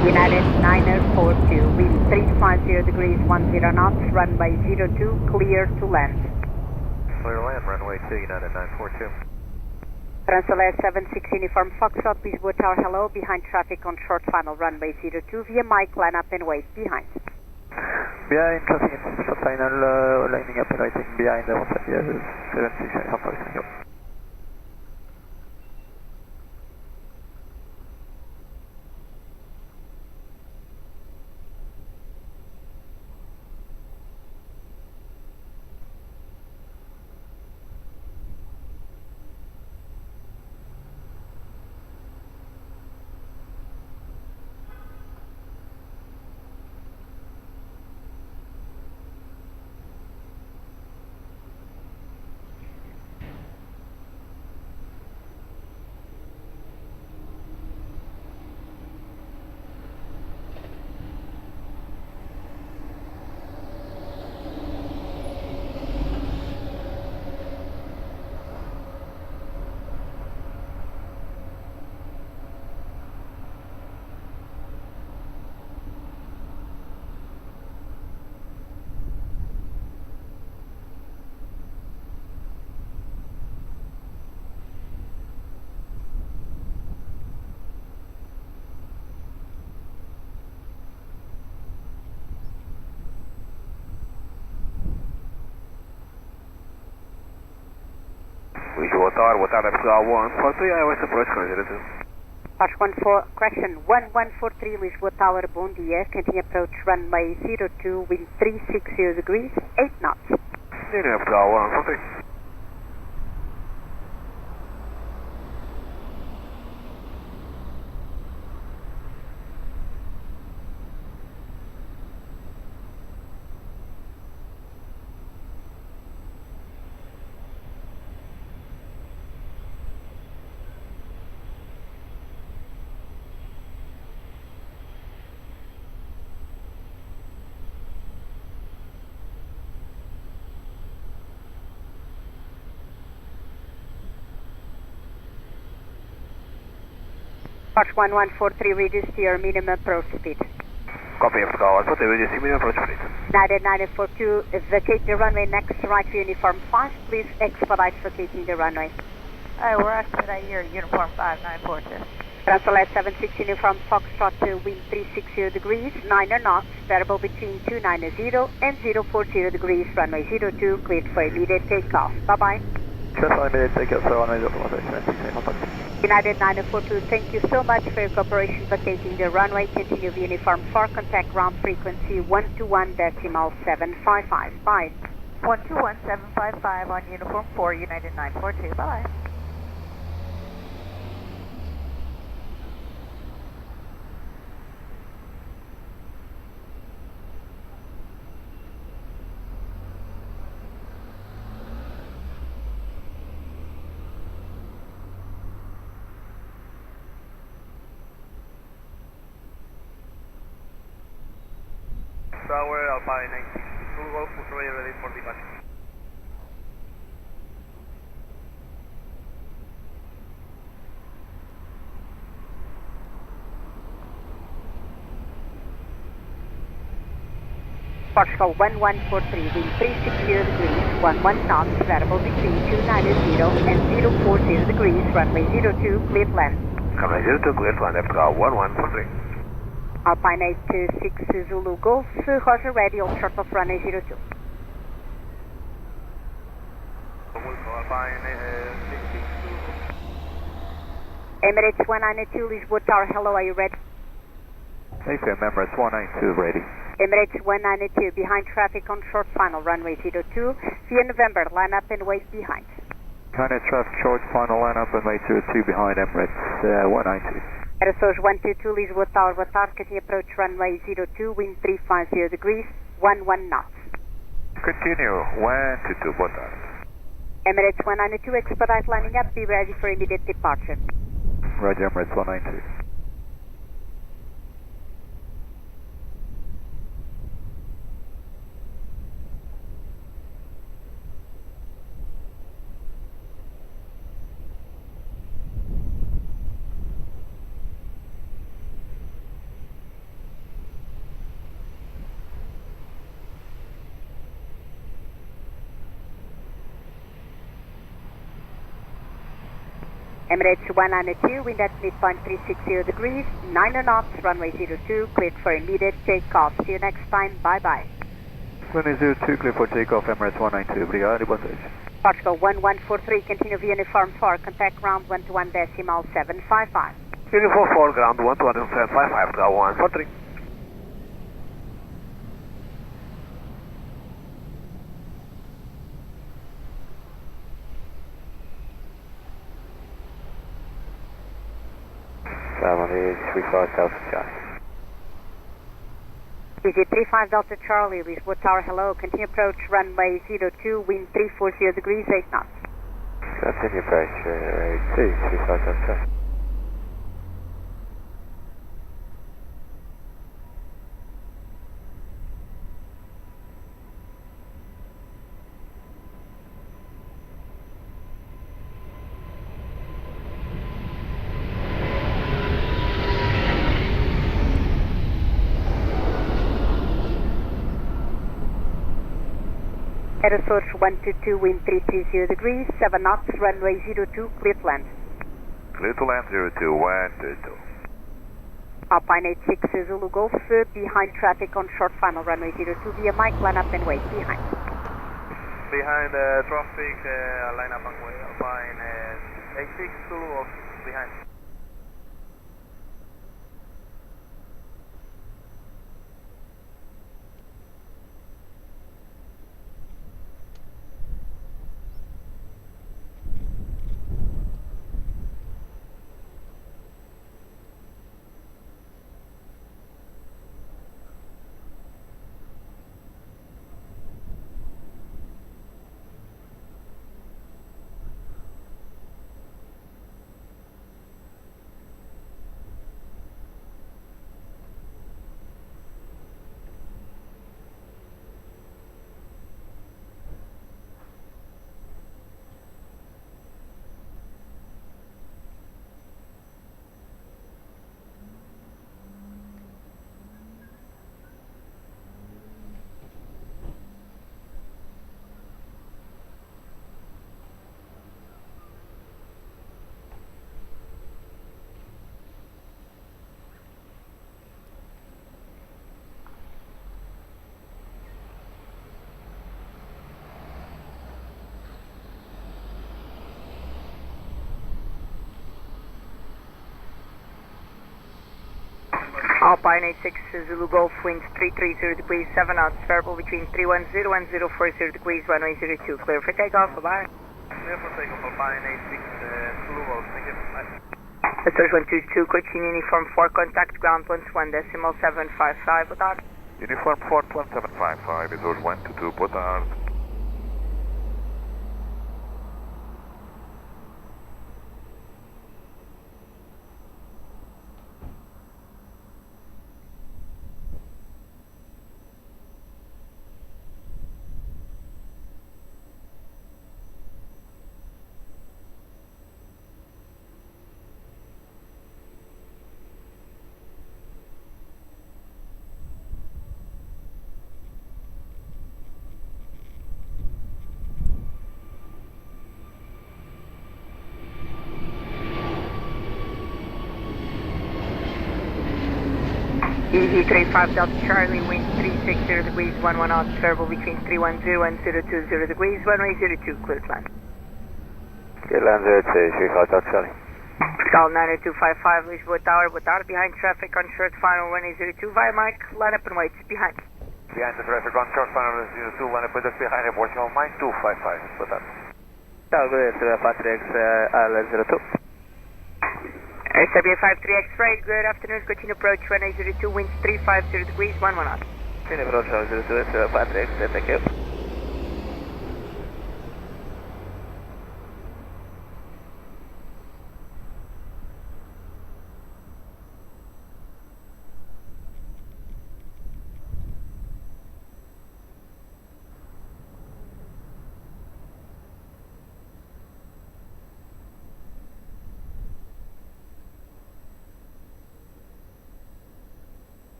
United 942, wind 350 degrees, 10 knots, runway 02, clear to land. Clear to land, runway 2, United 942. Translator 76 uniform Foxtrot, Lisboa Tower, hello, behind traffic on short final runway 02, via mic, line up and wait, behind. Behind traffic in short final, lining up and waiting behind, 76 uniform Foxtrot. Lisboa Tower, boa tarde, Portugal 143, ILS approach, Cruzeiro 2. Porsche 14, correction, 1143 Lisboa Tower, bom dia, continue approach runway 02, wind 360 degrees, 8 knots. United Portugal 143. Porsche 1143, reduce to your minimum approach speed. Copy, Portugal 143, reduce to minimum approach speed. United 942, vacate the runway next right to uniform 5, please expedite vacating the runway. We're expedite here, uniform 5, 942. Translate 76 uniform Foxtrot to wind 360 degrees, 9 knots, variable between 290 and 040 degrees, runway 02, cleared for immediate takeoff. Bye-bye. Clear for immediate takeoff, so runway 02. United 942, thank you so much for your cooperation vacating the runway. Continue the uniform 4, contact ground frequency 121.755. Bye. 121.755 on uniform 4, United 942. Bye. Tower, Alpine 96 Zulu Golf, ready for departure. Portugal 1143, wind 360 degrees, 11 knots, variable between 290 and 040 degrees, runway 02, clear to land. Runway 02, clear to land, Portugal 1143. Alpine 86 Zulu Golf, Roger, ready, all short of runway 02. Alpine 86 Zulu Golf. Emirates 192, Lisboa Tower, hello, are you ready? AFM Emirates 192, ready. Emirates 192, behind traffic on short final, runway 02, via November, line up and wait behind. China traffic short final, line up and wait 02 behind Emirates 192. Aeroporto 122, Lisboa Tower, boa tarde, continue approach runway 02, wind 350 degrees, 11 knots. Continue, 122, boa tarde. Emirates 192, expedite lining up, be ready for immediate departure. Roger, Emirates 192. Emirates 192, wind at midpoint 360 degrees, 9 knots, runway 02, cleared for immediate takeoff. See you next time, bye-bye. Runway 02, clear for takeoff, Emirates 192, obrigado e boa tarde. Portugal 1143, continue via uniform 4, contact ground 121 decimal 755. Uniform 4, ground 121 755, Portugal 143. Family 35 Delta Charlie. Easy 35 Delta Charlie, Lisboa Tower, hello. Continue approach runway 02, wind 340 degrees, 8 knots. Continue approach, 35 Delta Charlie. Aeroporto 122, wind 330 degrees, 7 knots, runway 02, clear to land. Clear to land 02, 122. Alpine 86 Zulu Golf, behind traffic on short final, runway 02, via Mike, line up and wait behind. Behind traffic, line up and wait, Alpine 86 Zulu Golf, behind. Alpine 86 Zulu Golf, winds 330 degrees, 7 knots, variable between 310 and 040 degrees, runway 02, clear for takeoff, bye-bye. Clear for takeoff, Alpine 86 Zulu Golf, thank you. Bye. Search 122, continue uniform 4, contact ground 121 decimal 755, boa tarde. Uniform 4, 1755, is 122, boa tarde. Easy 35 Delta Charlie, wind 360 degrees, 11 knots, variable between 310 and 020 degrees, runway 02, cleared land. Clear land 02, 35 Delta Charlie. Call 90255, Lisboa Tower, behind traffic on short final, runway 02, via Mike, line up and wait, behind. Behind the traffic on short final, 02, line up with us behind airport, Mike 255, boa tarde. Delgado, Patrix, AL02. SWA 53 X-ray, good afternoon, continue approach, runway 02, winds 350 degrees, 11 knots. Continue approach, 02, Patrix, thank you.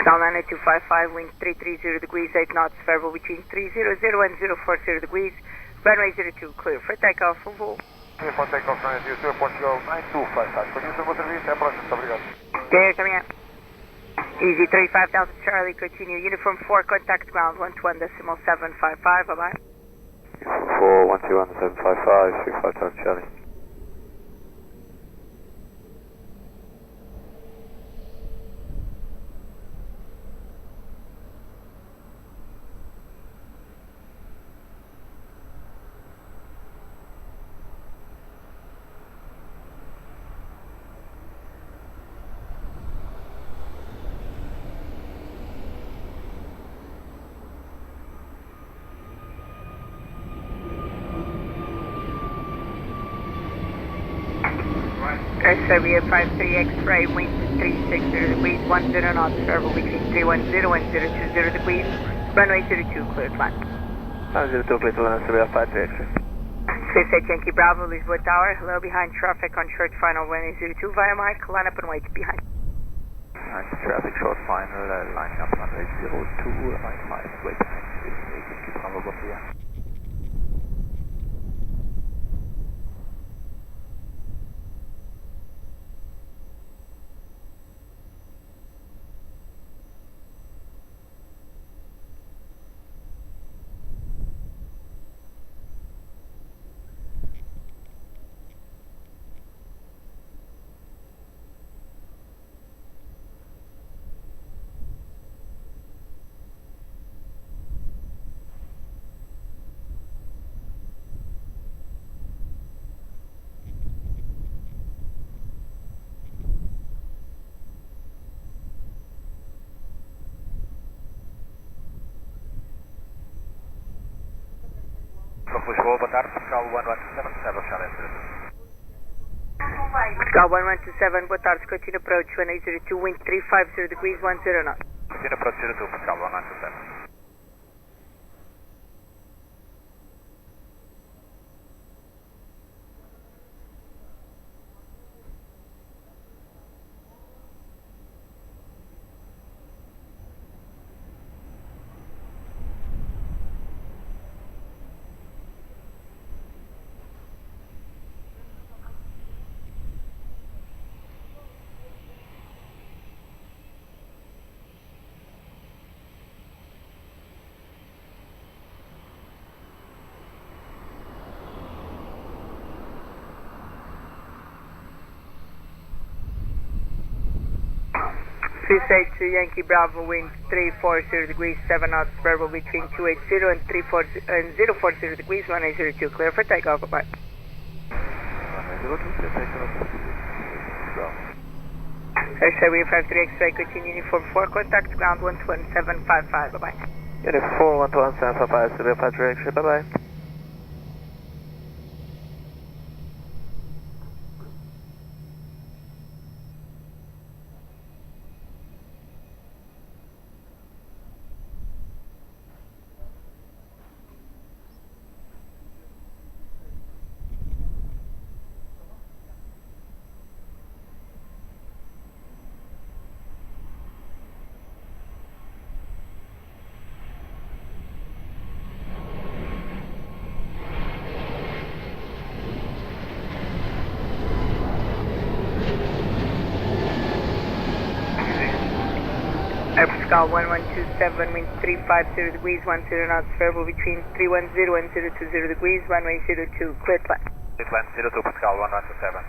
Call 90255, wind 330 degrees, 8 knots, variable between 300 and 040 degrees, runway 02, clear for takeoff, full. Clear for takeoff, runway 02, Portugal 9255. Conheço o meu serviço, é a próxima, muito obrigado. Clear, coming out. Easy 35 Delta Charlie, continue, uniform 4, contact ground, 121.755, bye-bye. 4, 121.755, 35 Delta Charlie. SWA 53 X-ray, wind 360 degrees, 10 knots, variable between 310 and 020 degrees, runway 02, cleared land. 02, cleared to land, SWA 53 X-ray. 68 Yankee Bravo, Lisboa Tower, hello, behind traffic on short final, runway 02, via Mike, line up and wait, behind. Behind traffic, short final, lining up runway 02, Mike, wait behind, Yankee Bravo, go here. Lisboa, boa tarde, Portugal 1127, Serra Charlie. Portugal 1127, boa tarde, continue approach, runway 02, wind 350 degrees, 10 knots. Continue approach 02, Portugal 1127. to Yankee Bravo, wind 340 degrees, 7 knots, variable between 280 and 040 degrees, runway 02, clear for takeoff, bye. Airshare 53 X-ray, continue uniform 4, contact ground 12755, bye-bye. Uniform 12755, 53 X-ray, bye-bye. Pascal 1127, wind 350 degrees, 10 knots, variable between 310 and 020 degrees, runway 02, clear flight. Clear flight 02, Pascal 1127.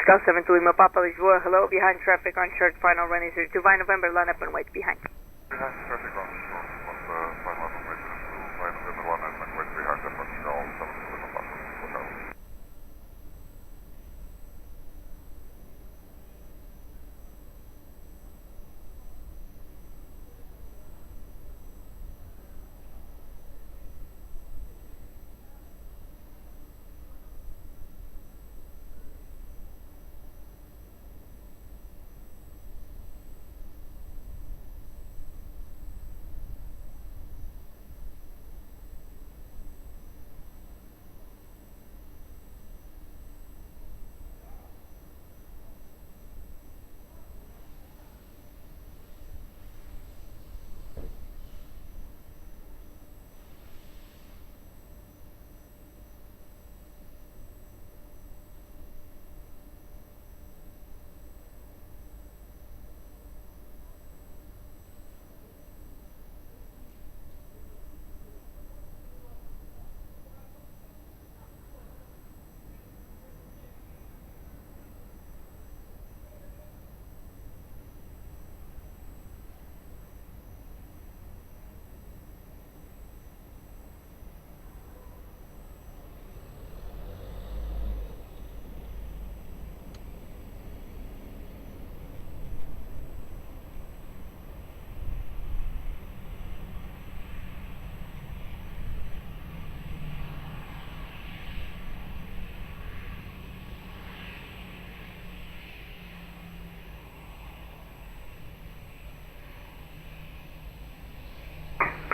Pascal 7 to Lima Papa Lisboa, hello, behind traffic on short final runway 02, by November, line up and wait behind. Behind traffic on short, final runway 02, by November, line up and wait behind, and Pascal 7 to Lima Papa, look out.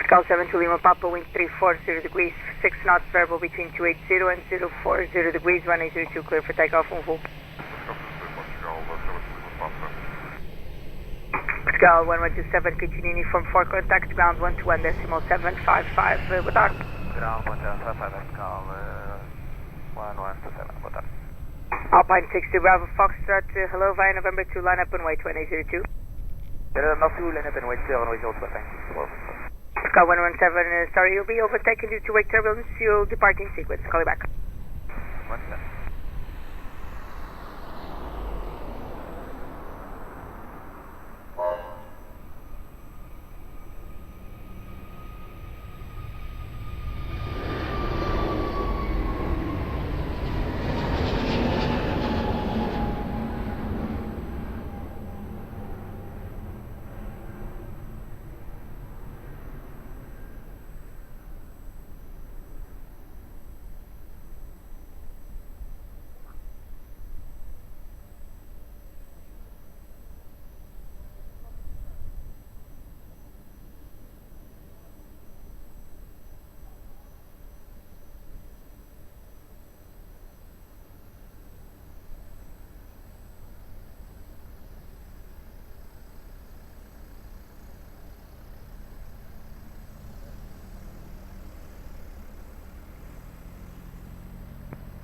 Pascal 7 to Lima Papa, wind 340 degrees, 6 knots, variable between 280 and 040 degrees, runway 02, clear for takeoff and full. Pascal 1127, continue uniform 4, contact ground 121.755, boa tarde. Ground 121.755, Pascal 1127, boa tarde. Alpine 60 Bravo Foxtrot, hello, via November 2, line up and wait 2002. November 2, line up and wait 002, thank you. Pascal 117, sorry, you'll be overtaken due to wake turbulence. You'll depart in sequence. Call you back. 17.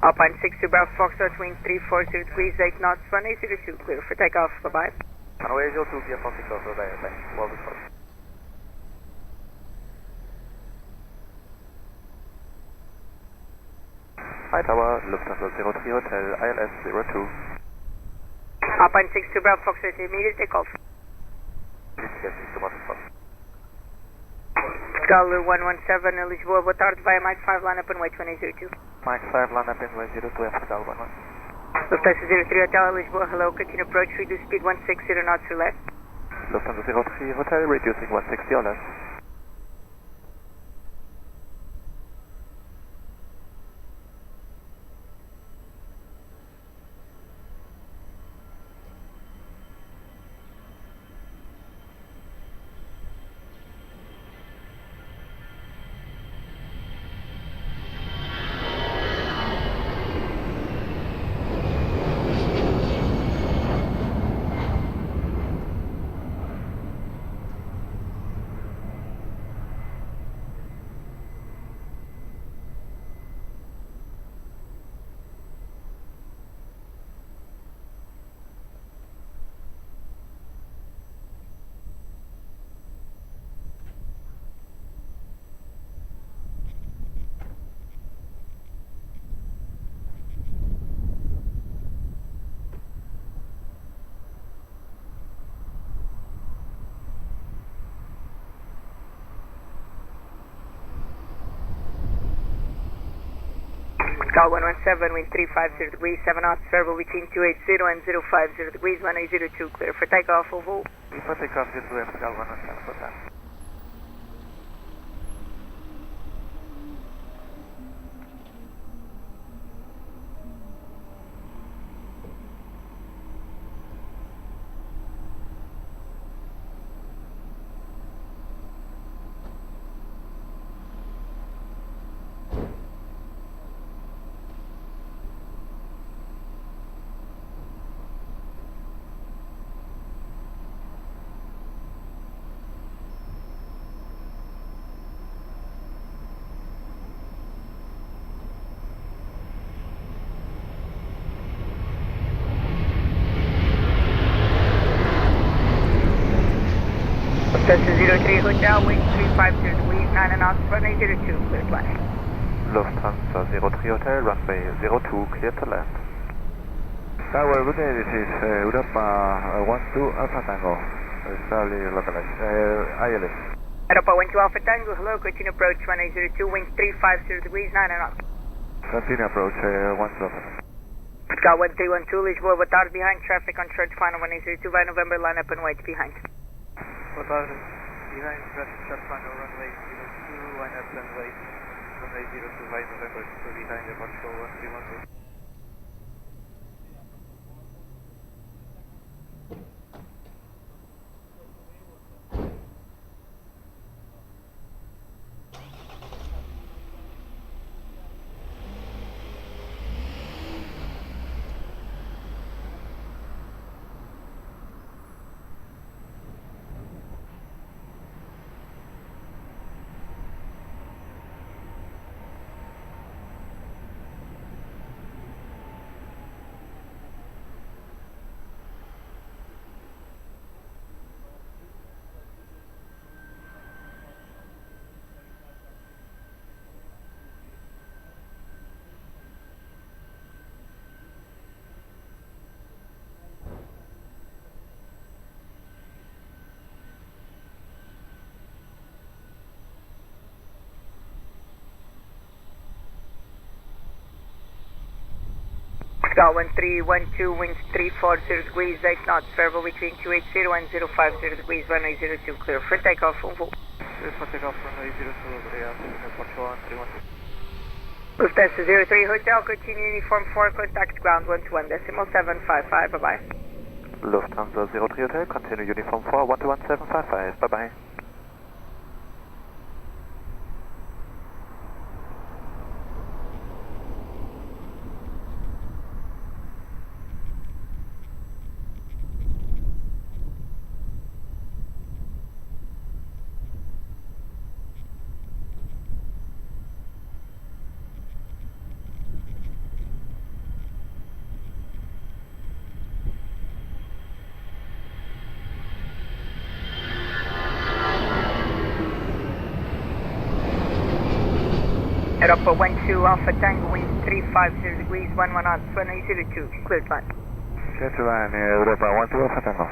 Alpine 60 Bravo Foxtrot, wind 340 degrees, 8 knots, runway 02, clear for takeoff. Bye-bye. Runway 02, via Foxtrot, bye-bye. Well, Hi Tower, Lufthansa 03 Hotel, ILS 02. Alpine 60 Bravo Foxtrot, immediate takeoff. Pascal 117, Lisboa, boa tarde, via Mike 5, line up and wait 2002. Mike 5, line up and wait 02, Pascal 11. Lufthansa 03 Hotel, Lisboa, hello, continue approach, reduce speed 160 knots or less. Lufthansa 03 Hotel, reducing 160 or less. Pascal 117, wind 350 degrees, 7 knots, variable between 280 and 050 degrees, 1802, clear for takeoff, full vol. For takeoff, this way, Pascal 117, for that. Delta 03 Hotel, wind 350 degrees, 9 knots, runway 02, clear to land. Lufthansa 03 Hotel, runway 02, clear to land. Tower, good day, this is Europa 12 Alpha Tango, Charlie localized, ILS. Aeroporto 12 Alpha Tango, hello, continue approach, runway 02, wind 350 degrees, 9 knots. Continue approach, 12. Pascal 1312, Lisboa, boa tarde, behind traffic on short final, runway 02, by November, line up and wait behind. Boa tarde, behind traffic short final, runway 02, line up and wait, runway 02 by November, so behind the Portugal 1312. Pascal 1312, winds 340 degrees, 8 knots, variable between 280 and 050 degrees, runway 02, clear for takeoff, full vol. Clear for takeoff, runway 02, Portugal 1312. Lufthansa 03 Hotel, continue uniform 4, contact ground 121, decimal 755, bye-bye. Lufthansa 03 Hotel, continue uniform 4, 121.755, bye-bye. Aeroporto 12 Alpha Tango, wind 350 degrees, 11 knots, runway 02, clear to land. Clear to land, Europa 12 Alpha Tango.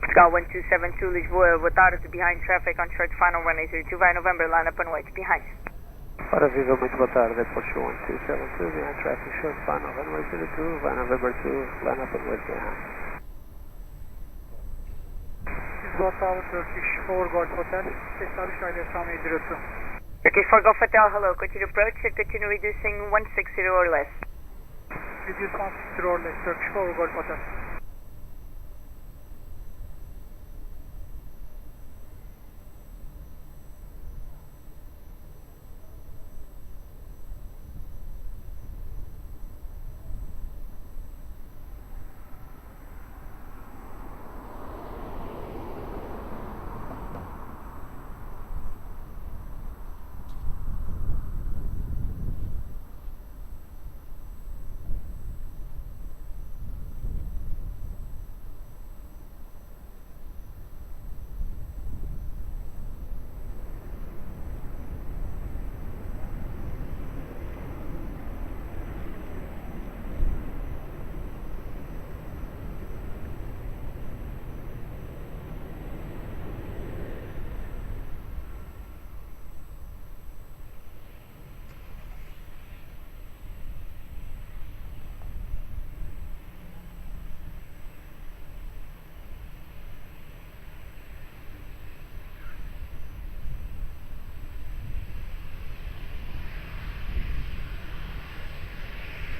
Pascal 1272, Lisboa, boa tarde, behind traffic on short final, runway 02, by November, line up and wait behind. Para Vivo, muito boa tarde, Aeroporto 1272, behind traffic, short final, runway 02, by November 2, line up and wait behind. Lisboa Tower, Turkish 4 Gosto Hotel, establish Aviation 02. Turkish 4 Golf Hotel, hello, continue approach, continue reducing 160 or less. Reduce 160 or less, Turkish 4 Golf Hotel.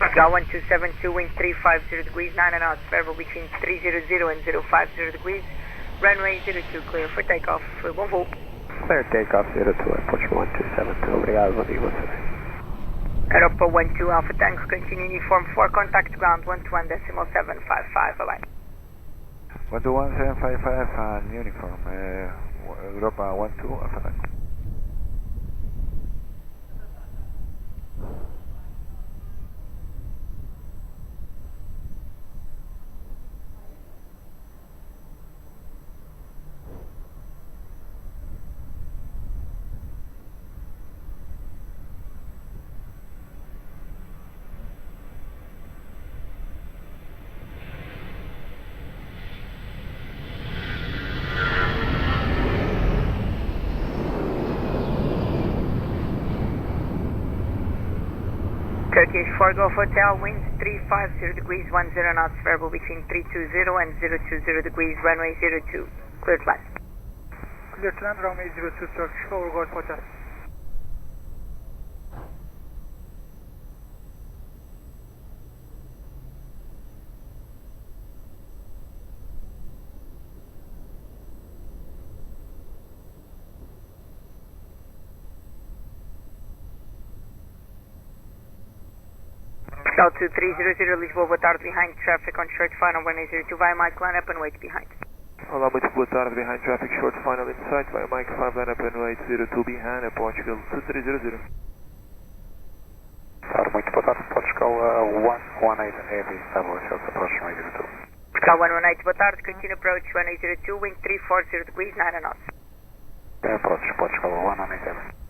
Portugal 1272, wind 350 degrees, 9 knots, variable between 300 and 050 degrees, runway 02, clear for takeoff, bom voo. Clear takeoff 02 at Portugal 1272, obrigado, bom dia, bom dia. Aeroporto 12 Alpha Tango, continue uniform 4, contact ground 121.755, bye bye. 121.755 uniform, Europa 12 Alpha Tango. Turkish 4 Golf Hotel, winds 350 degrees, 10 knots, variable between 320 and 020 degrees, runway 02, clear to land. Clear to land, runway 02, Turkish 4 Golf Hotel. Portugal 2300, Lisboa, boa tarde, behind traffic on short final, runway 02, via Mike, line up and wait behind. Olá, muito boa tarde, behind traffic, short final inside, via Mike 5, line up and wait 02 behind, Portugal 2300. Muito boa tarde, Portugal 118 Heavy, Double Short Approach, runway 02. Portugal 118, boa tarde, continue approach, runway 02, wind 340 degrees, 9 knots. Approach, Portugal 118 Heavy.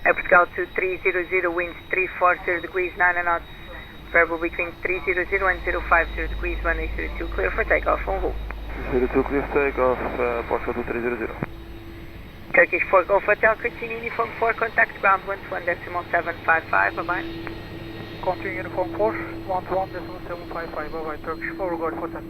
Portugal 2300, winds 340 degrees, 9 knots, variable between 300 and 050 degrees, runway 02, clear for takeoff, on hold. 02 clear for takeoff, Portugal 2300. Turkish 4 Golf Hotel, continue uniform 4, contact ground 121.755, bye bye. Continue uniform 4, 121.755, bye bye, Turkish 4 Golf Hotel.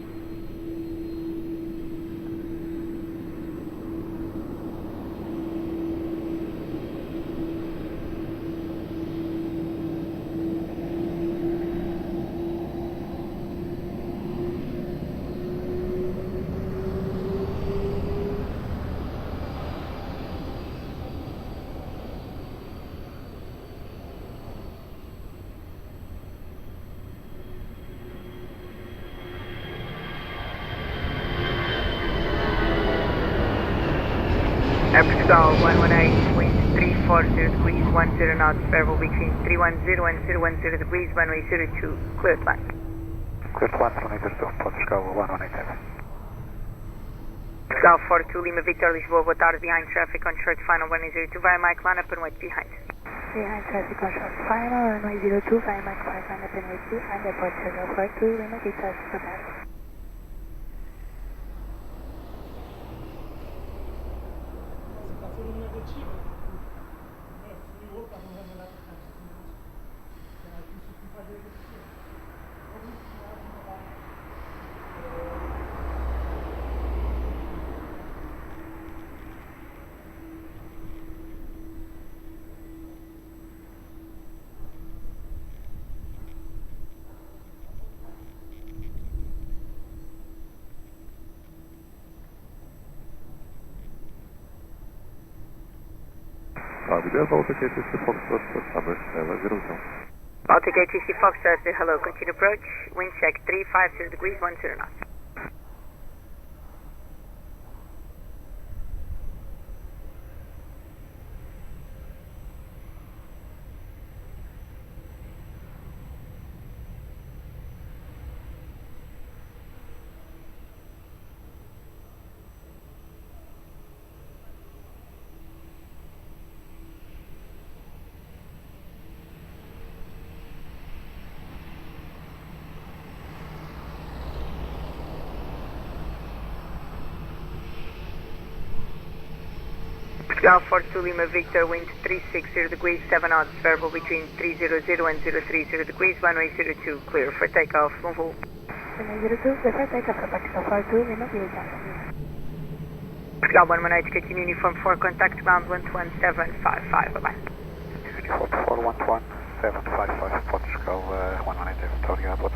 Portugal 118, winds 340 degrees, 10 knots, variable between 310 and 010 degrees, runway 02, clear to land. Clear to land, runway 02, Portugal 118 Heavy. Portugal 42, Lima Victor, Lisboa, boa tarde, behind traffic on short final, runway 02, via Mike, line up and wait behind. Behind traffic on short final, runway 02, via Mike 5, line up and wait behind, airport 042, Lima Victor, boa tarde. Baltic ATC Foxtrot, Summer, Zero. Baltic ATC Foxtrot, hello, continue approach, wind check 350 degrees, 10 knots. Portugal 42 Lima Victor, wind 360 degrees, 7 knots, variable between 300 and 030 degrees, runway 02, clear for takeoff, bon vol. Runway 02, clear for takeoff for Portugal 42 Lima Victor. Portugal 118, continue uniform 4, contact ground 11755, bye-bye. Uniform 4, 11755, Portugal 118, Victoria, Airport.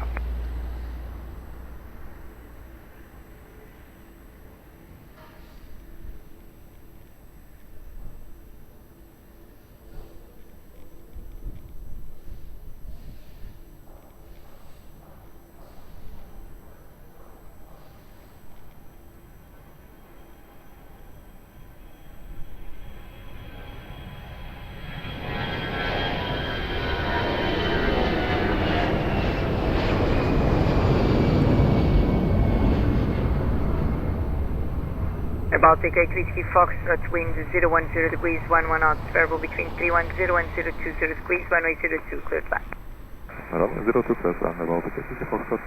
Baltic 8 Whiskey Foxtrot, wind 010 degrees, 11 knots, variable between 310 and 020 degrees, runway 02, cleared back. Runway 02, cleared back, Baltic 8 Whiskey Foxtrot.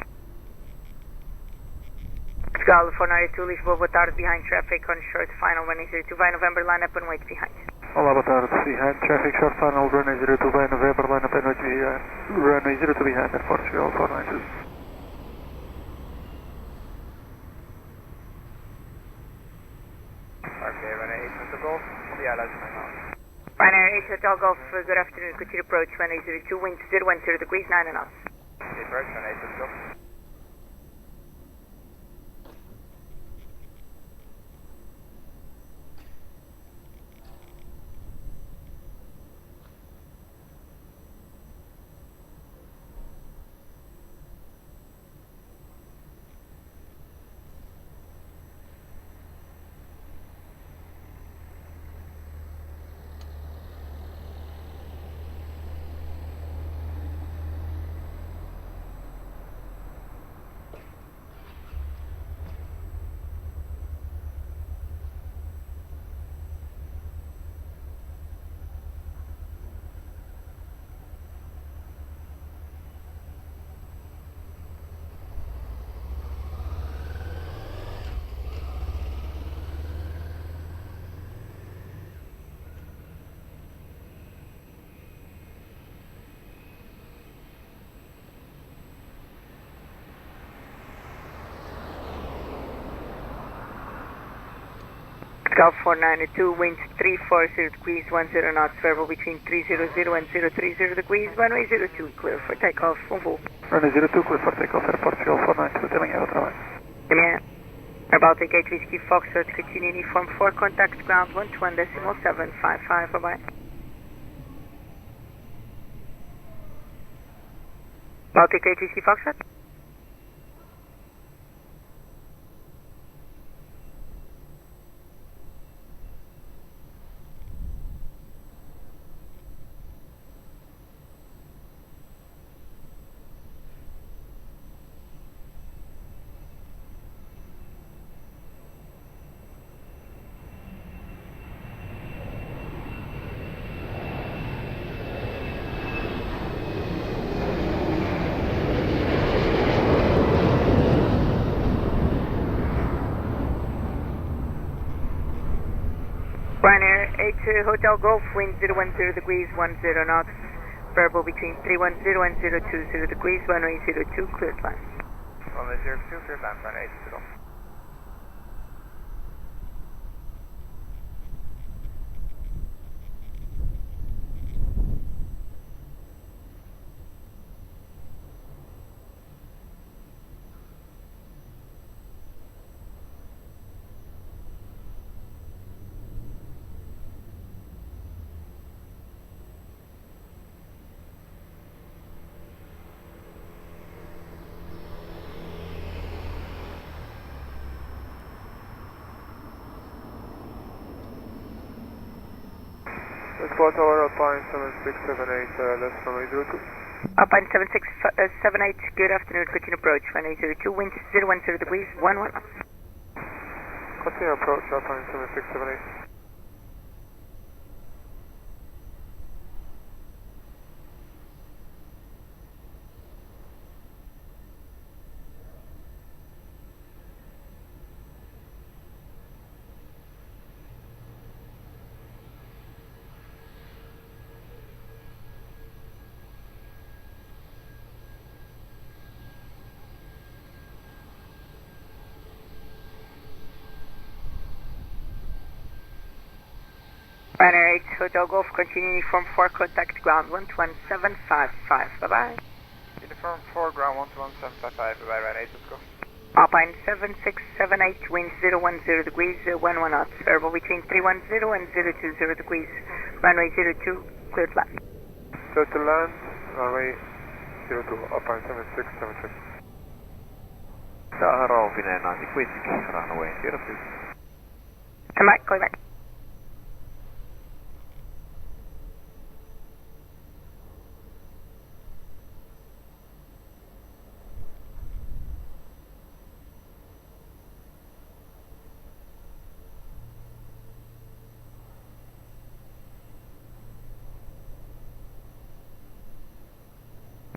Portugal 492, Lisboa, boa tarde, behind traffic on short final, runway 02, by November, line up and wait behind. Olá, boa tarde, behind traffic, short final, runway 02, by November, line up and wait behind. Runway 02 behind, Portugal 492. Okay, runway 8 Hotel Golf, yeah, that's my house. Ryanair 8 Hotel Golf, good afternoon, continue approach, runway 02, wind 010 degrees, 9 knots. Okay, approach, runway 8 Hotel Golf. Golf 492, wind 340 degrees, 10 knots, variable between 300 and 030 degrees, runway 02, clear for takeoff, bon vol. Runway 02, clear for takeoff, Portugal 492, até amanhã, outra vez. Amanhã. Baltic 8 Whiskey Foxtrot, continue uniform 4, contact ground 121.755, bye-bye. Baltic 8 Whiskey Foxtrot. Ryanair 8 Hotel Golf, wind 010 degrees, 10 knots, variable between 310 and 020 degrees, runway 02, cleared line. Runway 02, cleared line, runway 8 Hotel Golf. Lisboa Tower, Alpine 7678, left runway 02. Alpine 7678, good afternoon, continue approach, runway 02, wind 010 degrees, 11 knots. Continue approach, Alpine 7678. Runner 8 Hotel Golf, continue uniform 4, contact ground 11755. Bye-bye. Uniform 4, ground 11755. Bye-bye, runner 8, let's go. Alpine 7678, wind 010 degrees, 11 knots. Variable between 310 and 020 degrees. Runway 02, cleared left. So to land, runway 02, Alpine 7676. Rovine Nancy Whiskey, runway 02. Come back, going back.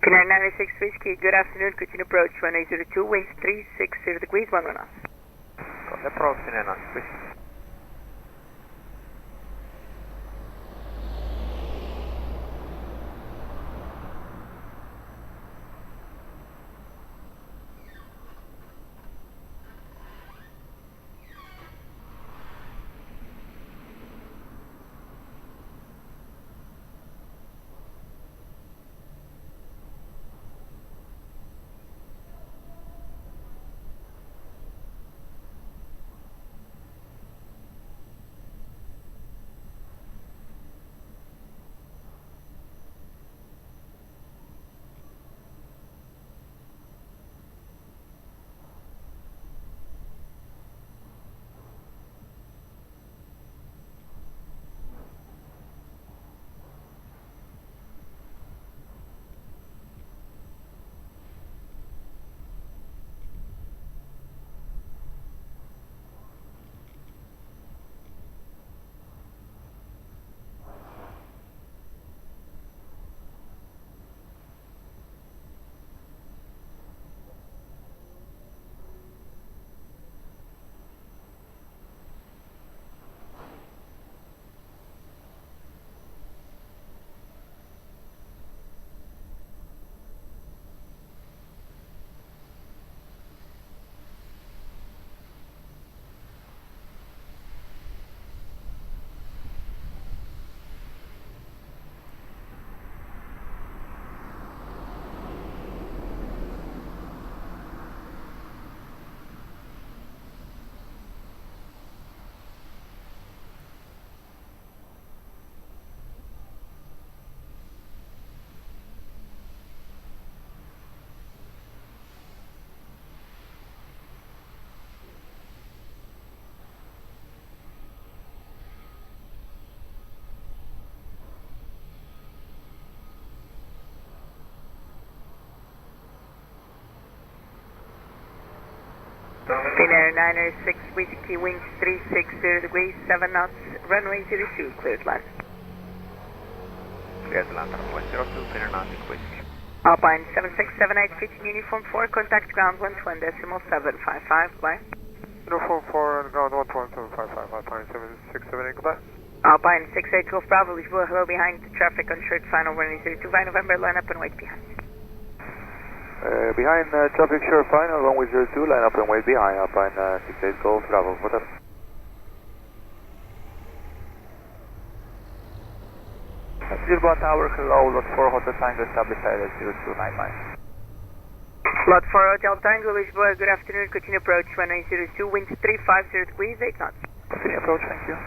Canary 96 Whiskey, good afternoon, continue approach, runway 02, winds 360 degrees, 11 knots. Approach Nancy Whiskey. Finnair 906 Whiskey, winds 360 degrees, 7 knots, runway 02, cleared land. Cleared land, runway 02, Finnair 96 Whiskey. Alpine 7678, pitching uniform 4, contact ground 120.755, bye. Uniform 4 and ground 11755, Alpine 7678, goodbye. Alpine 68 Golf Bravo, Lisboa, hello behind the traffic on short final runway 02, by November, line up and wait behind. Behind traffic short final, runway 02, line up and wait behind, Alpine 68 Golf Bravo, whatever. Lisboa Tower, hello, lot 4 Hotel Tango, established at 0299. Lot 4 Hotel Tango, Lisboa, good afternoon, continue approach, runway 02, winds 350 degrees, 8 knots. Continue approach, thank you.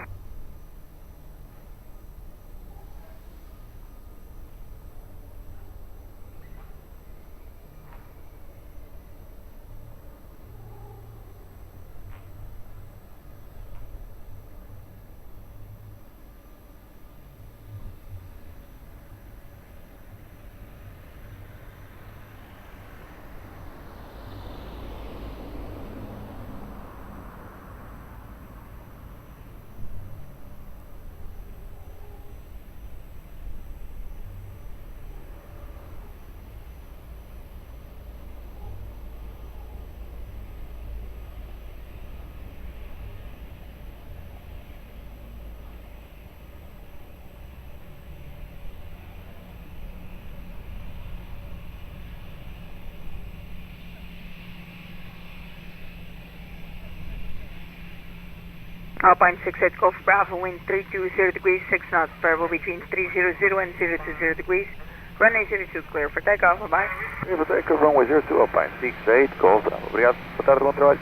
Alpine 68 Golf Bravo, wind 320 degrees, 6 knots, variable between 300 and 020 degrees. Runway 02, clear for takeoff, bye-bye. Clear for takeoff, runway 02, Alpine 68 Golf Bravo. Obrigado, boa tarde, bom trabalho.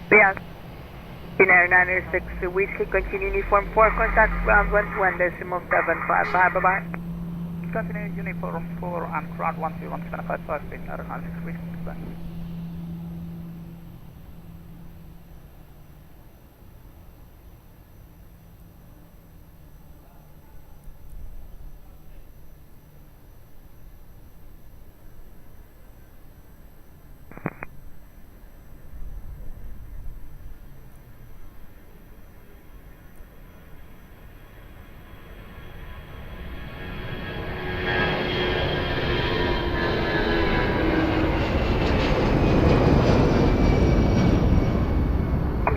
Obrigado. United 906 Whiskey, continue uniform 4, contact ground 121.755, bye-bye. Continue uniform 4 and ground 121.755, being United 96 Whiskey, goodbye.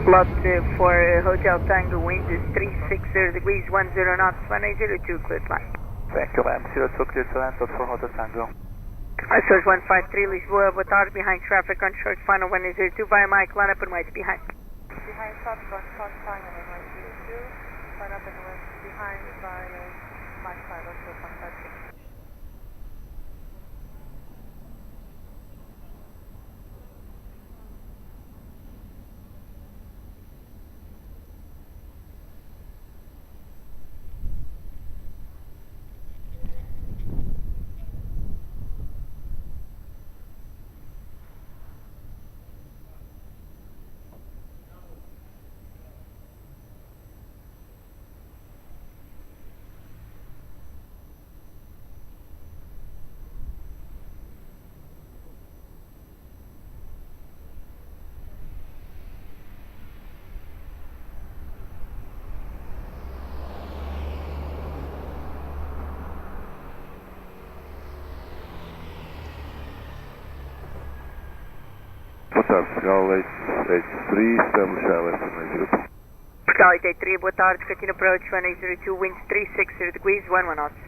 Lot for Hotel Tango, wind is 360 degrees, 10 knots, runway 02, cleared line. Thank you, ma'am. 02, clear to land, for Hotel Tango. Source 153, Lisboa, boa tarde, behind traffic on short, final 102, via Mike, line up and wait behind. Behind traffic on short, final 102, line up and wait behind via Mike 5 on short 153. Portugal 883, establish ILS 102. Portugal 883, boa tarde, continue approach 1802, winds 360 degrees, 11 knots.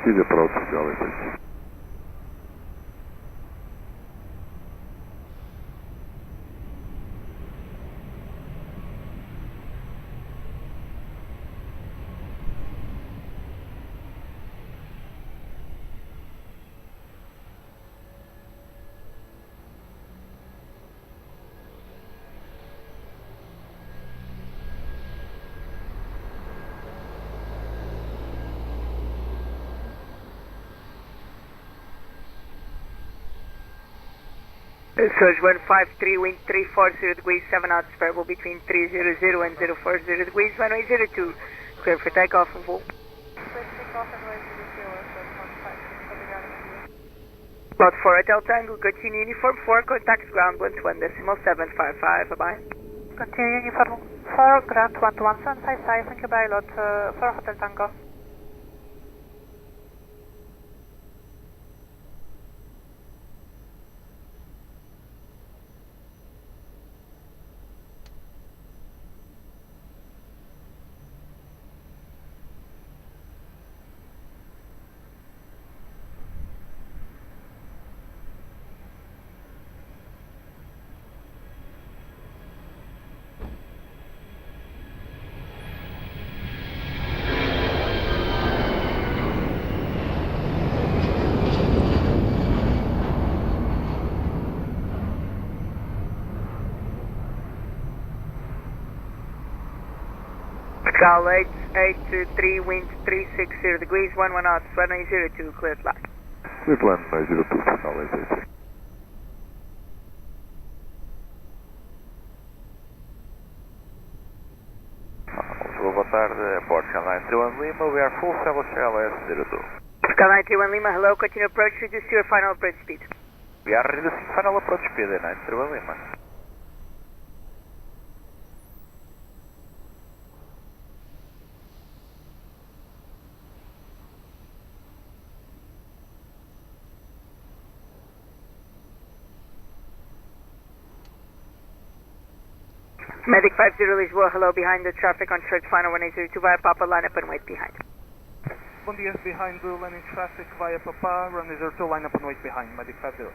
See the approach, Portugal 883. Surge 153, wind 340 degrees, 7 knots, variable between 300 and 040 degrees, runway 02, clear for takeoff and full. Lot 4 Hotel Tango, continue uniform 4, contact ground 121.755, bye-bye. Continue uniform 4, ground 121.755, thank you, bye, lot 4 Hotel Tango. Portugal 883, wind 360 degrees, 11 knots, runway 02, cleared line. Cleared line, 02, Portugal 883. Boa tarde, Portugal 931 Lima, we are full establish LS 02. Portugal 931 Lima, hello, continue approach, reduce your final approach speed. We are reducing final approach speed at 931 Lima. Medic 50 Lisboa, hello, behind the traffic on short final 102 via Papa, line up and wait behind. Bom dia, behind the landing traffic via Papa, runway 02, line up and wait behind, Medic 50.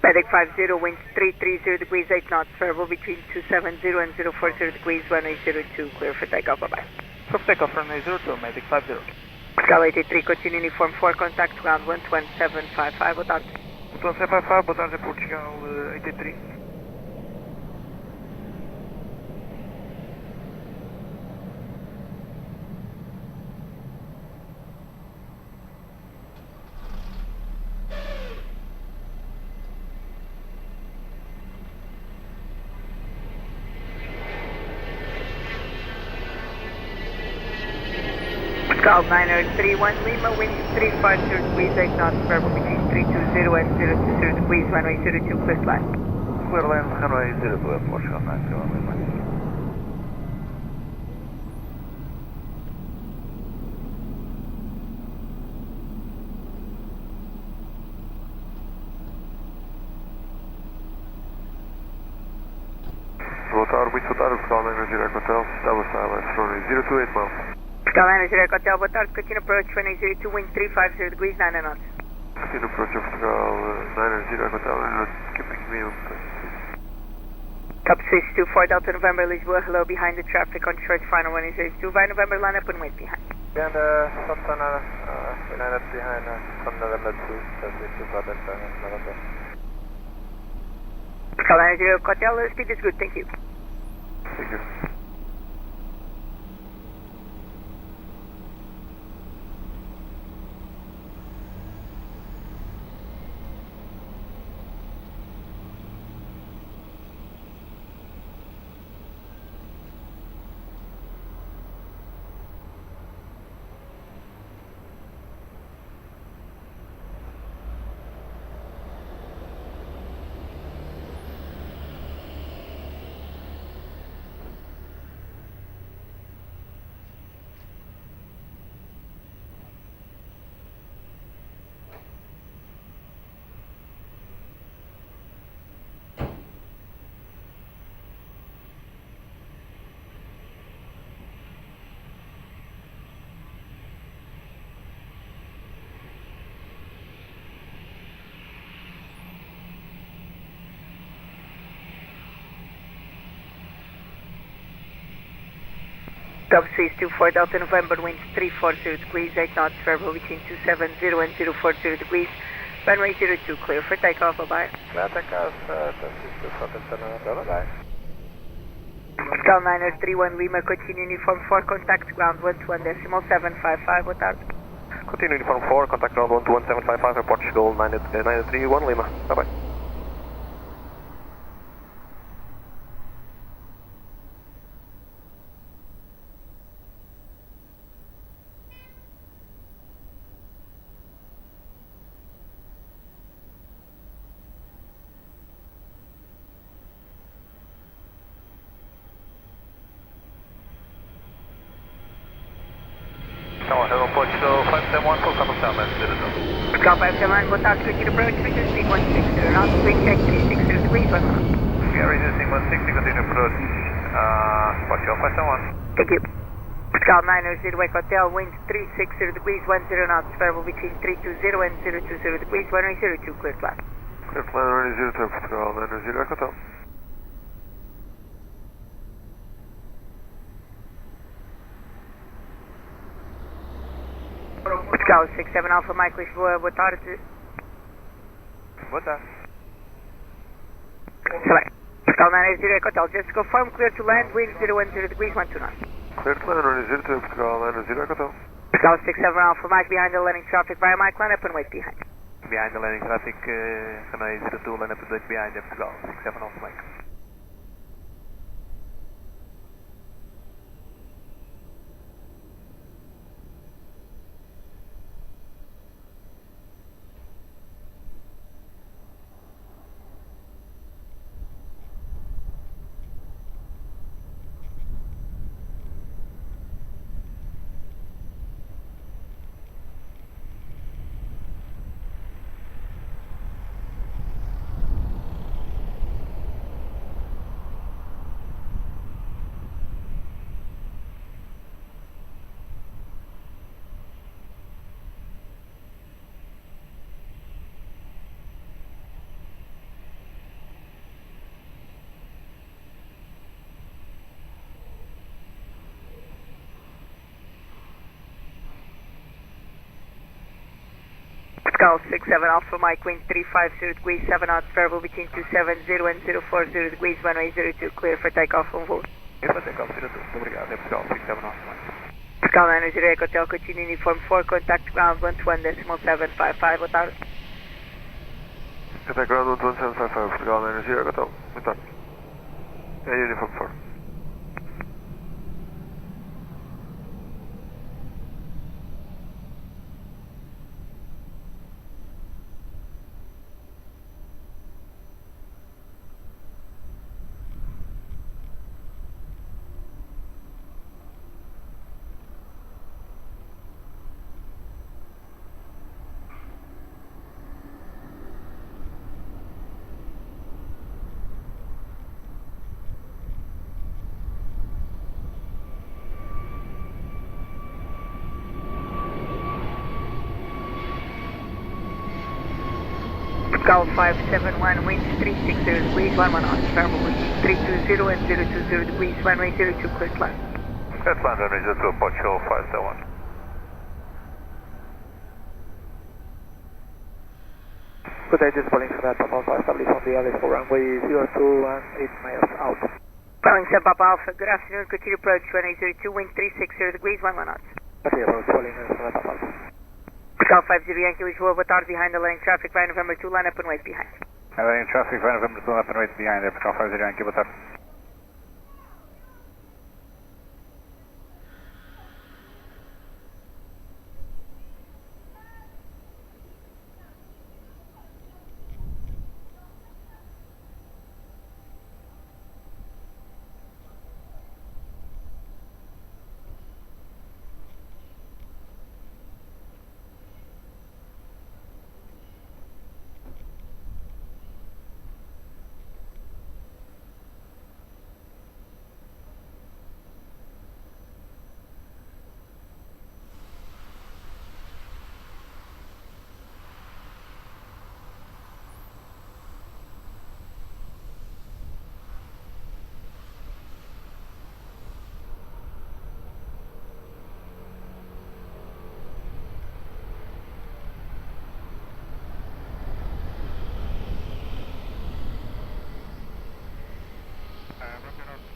Medic 50, winds 330 degrees, 8 knots, variable between 270 and 040 degrees, runway 02, clear for takeoff, bye-bye. For takeoff, runway 02, Medic 50. Pascal 83, continue uniform 4, contact ground 12755, boa tarde. 12755, boa tarde, Portugal 83. Pascal 9031 Lima, winds 350 degrees, 8 knots, variable between 320 and 020 degrees, runway 02, clear line. Clear line, runway 02, Portugal 91 Lima. Boa tarde, muito boa tarde, Pascal 90 Hotel, Tower Silence, runway 028 miles. Pascal 90 Hotel, boa tarde, continue approach, runway 02, wind 350 degrees, 9 knots. Continue approach of Portugal 90 Hotel, and keeping me on Top Swiss 24 Delta November, Lisboa, hello, behind the traffic on short final runway 02, via November, line up and wait behind. Behind Santana, line up behind from November 2, Delta November. Pascal 90 Hotel, speed is good, thank you. Thank you. Top Swiss 24 Delta November, winds 340 degrees, 8 knots, variable between 270 and 040 degrees, runway 02, clear for takeoff, bye-bye. Clear takeoff, Top Swiss 24 Delta November, bye-bye. Pascal 9031 Lima, continue uniform 4, contact ground 121.755, boa tarde. Continue uniform 4, contact ground 121.755, Portugal 9031 Lima, bye-bye. Portugal 571, full couple down, that's Citizen. Pascal 571, boa tarde, continue approach, reduce speed 160 knots, wind check 360 degrees, 1 knot. We are reducing 160, continue approach, Portugal 571. Thank you. Pascal 90 Wake Hotel, winds 360 degrees, 10 knots, variable between 320 and 020 degrees, runway 02, clear climb. Clear climb, runway 02, Pascal 90 Wake Hotel. Pascal 67 Alpha Mike Lisboa, boa tarde. Boa tarde. Pascal 90 Wake Hotel, just to confirm, clear to land, wind 010 degrees, 12 knots. Clear to land, runway 02, Pascal 90 Wake Hotel. Pascal 67 Alpha Mike, behind the landing traffic, via Mike, line up and wait behind. Behind the landing traffic, runway 02, line up and wait behind, Pascal 67 Alpha Mike. Pascal 67 Alpha Mike, wind 350 degrees, 7 knots, variable between 270 and 040 degrees, runway 02, clear for takeoff on board. Clear for takeoff 02, obrigado, é Pascal 67 Alpha Mike. Pascal 90 Echo Hotel, continue uniform 4, contact ground 121.755, boa tarde. Contact ground 11755, Pascal 90 Echo Hotel, boa tarde. É uniform 4. Pascal 571, winds 360 degrees, 11 knots, variable between 320 and 020 degrees, runway 02, clear to land. Clear to land, runway 02, Portugal 571. Good day, this is Boeing 7 Papa Alpha, established on the Lisbon runway 02 and 8 miles out. Boeing 7 Papa Alpha, good afternoon, continue approach, runway 02, wind 360 degrees, 11 knots. Okay, Boeing 7 Papa Alpha. Pascal 50 Yankee Lisboa, boa tarde, behind the lane traffic, by November 2, line up and wait behind. Lane traffic, by November 2, line up and wait behind, Pascal 50 Yankee, boa tarde.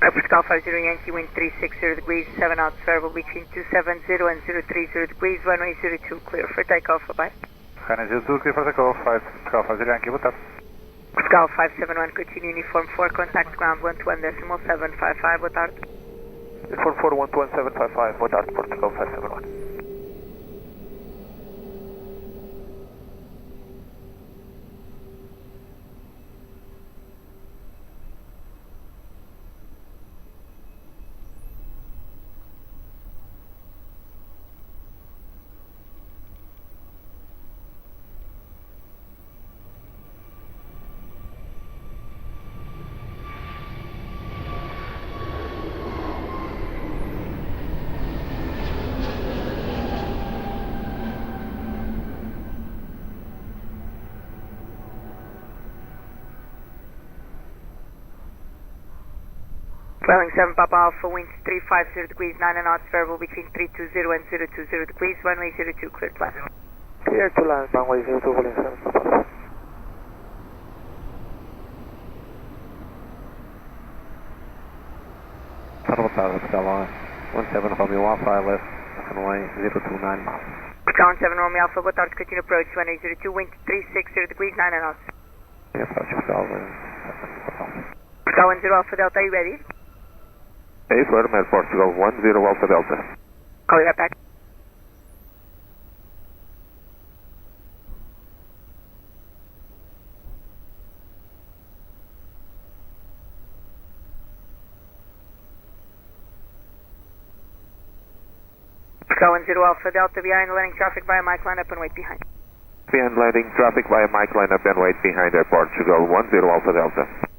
Pascal 50 Yankee, wind 360 degrees, 7 knots, variable between 270 and 030 degrees, runway 02, clear for takeoff, bye-bye. Runway 02, clear for takeoff, Pascal 50 Yankee, boa tarde. Pascal 571, continue uniform 4, contact ground 121.755, boa tarde. Uniform 4, 121.755, boa tarde, Portugal 571. Boeing 7 Papa Alpha, winds 350 degrees, 9 knots, variable between 320 and 020 degrees, runway 02, clear to land. Clear to land, runway 02, Boeing 7 Papa Alpha. Boa tarde, Pascal 17 Romeo Alpha, left, runway 029 miles. Pascal 7 Romeo Alpha, boa tarde, continue approach, runway 02, wind 360 degrees, 9 knots. Yeah, approach Pascal 7 Papa Alpha. Pascal 10 Alpha Delta, are you ready? Affirm at Portugal 10 Alpha Delta. Call you right back. Pascal 10 Alpha Delta, behind the landing traffic via Mike, line up and wait behind. Behind landing traffic via Mike, line up and wait behind at Portugal 10 Alpha Delta.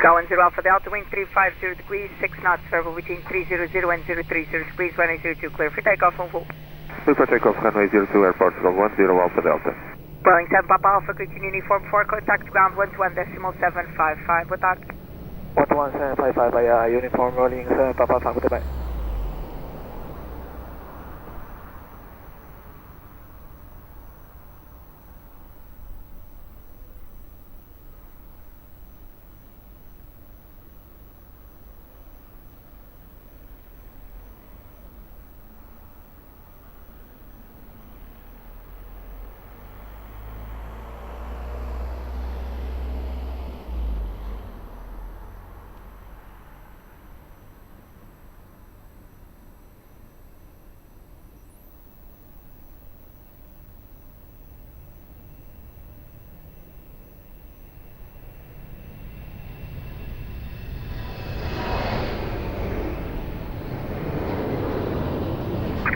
Portugal 10 Alpha Delta, wind 350 degrees, 6 knots, variable between 300 and 030 degrees, runway 02, clear for takeoff on full. Clear for takeoff, runway 02, Aeroporto, 10 Alpha Delta. Boeing 7 Papa Alpha, continue uniform 4, contact ground 121.755, boa tarde. 11755 by uniform rolling 7 Papa Alpha, goodbye.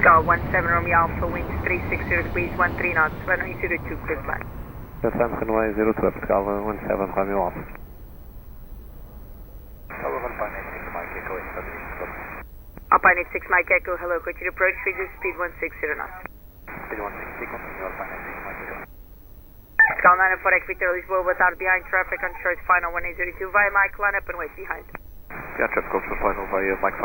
Portugal 17 Romeo Alpha, winds 360 degrees, 13 knots, runway 02, clear flight. Atenção, runway 02, Portugal 17 Romeo Alpha. Alpine 86 Mike Echo, hello, continue approach, figure speed 160 knots. Speed 160, continue Alpine 86 Mike Echo. Portugal 94 Victor, Lisboa, boa tarde, behind traffic on short final 1802, via Mike, line up and wait behind. Yeah, traffic on short final via Mike 5,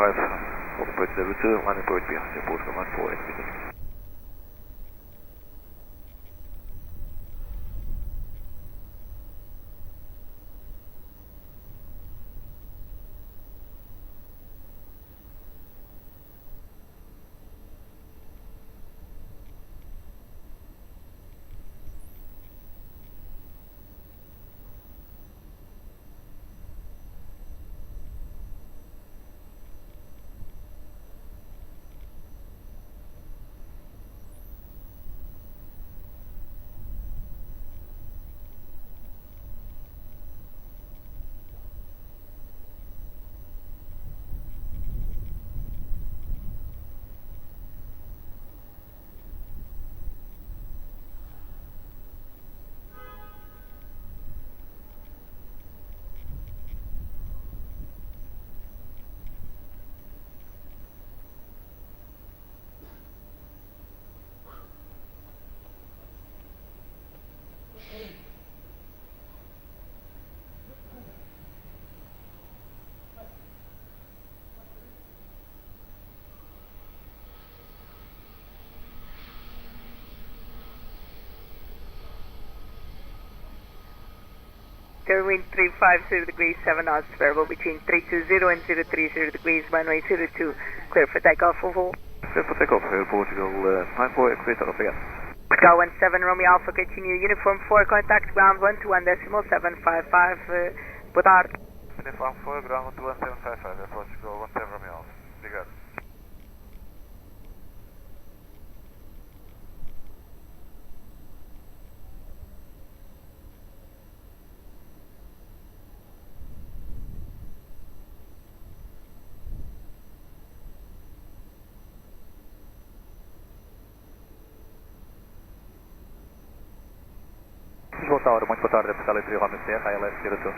hold approach 02, line approach behind Airport, 14, exit. Wind 350 degrees, 7 knots, variable between 320 and 030 degrees, runway 02, clear for takeoff, full. Clear for takeoff, Portugal 94, equator, obrigado. Portugal 17 Romeo Alpha, continue uniform 4, contact ground 121.755, boa tarde. Uniform 4, ground 121.755, Portugal 17 Romeo Alpha, obrigado. Lisboa Tower, muito boa tarde, Portugal 3 Romeo Sierra, ILS 02.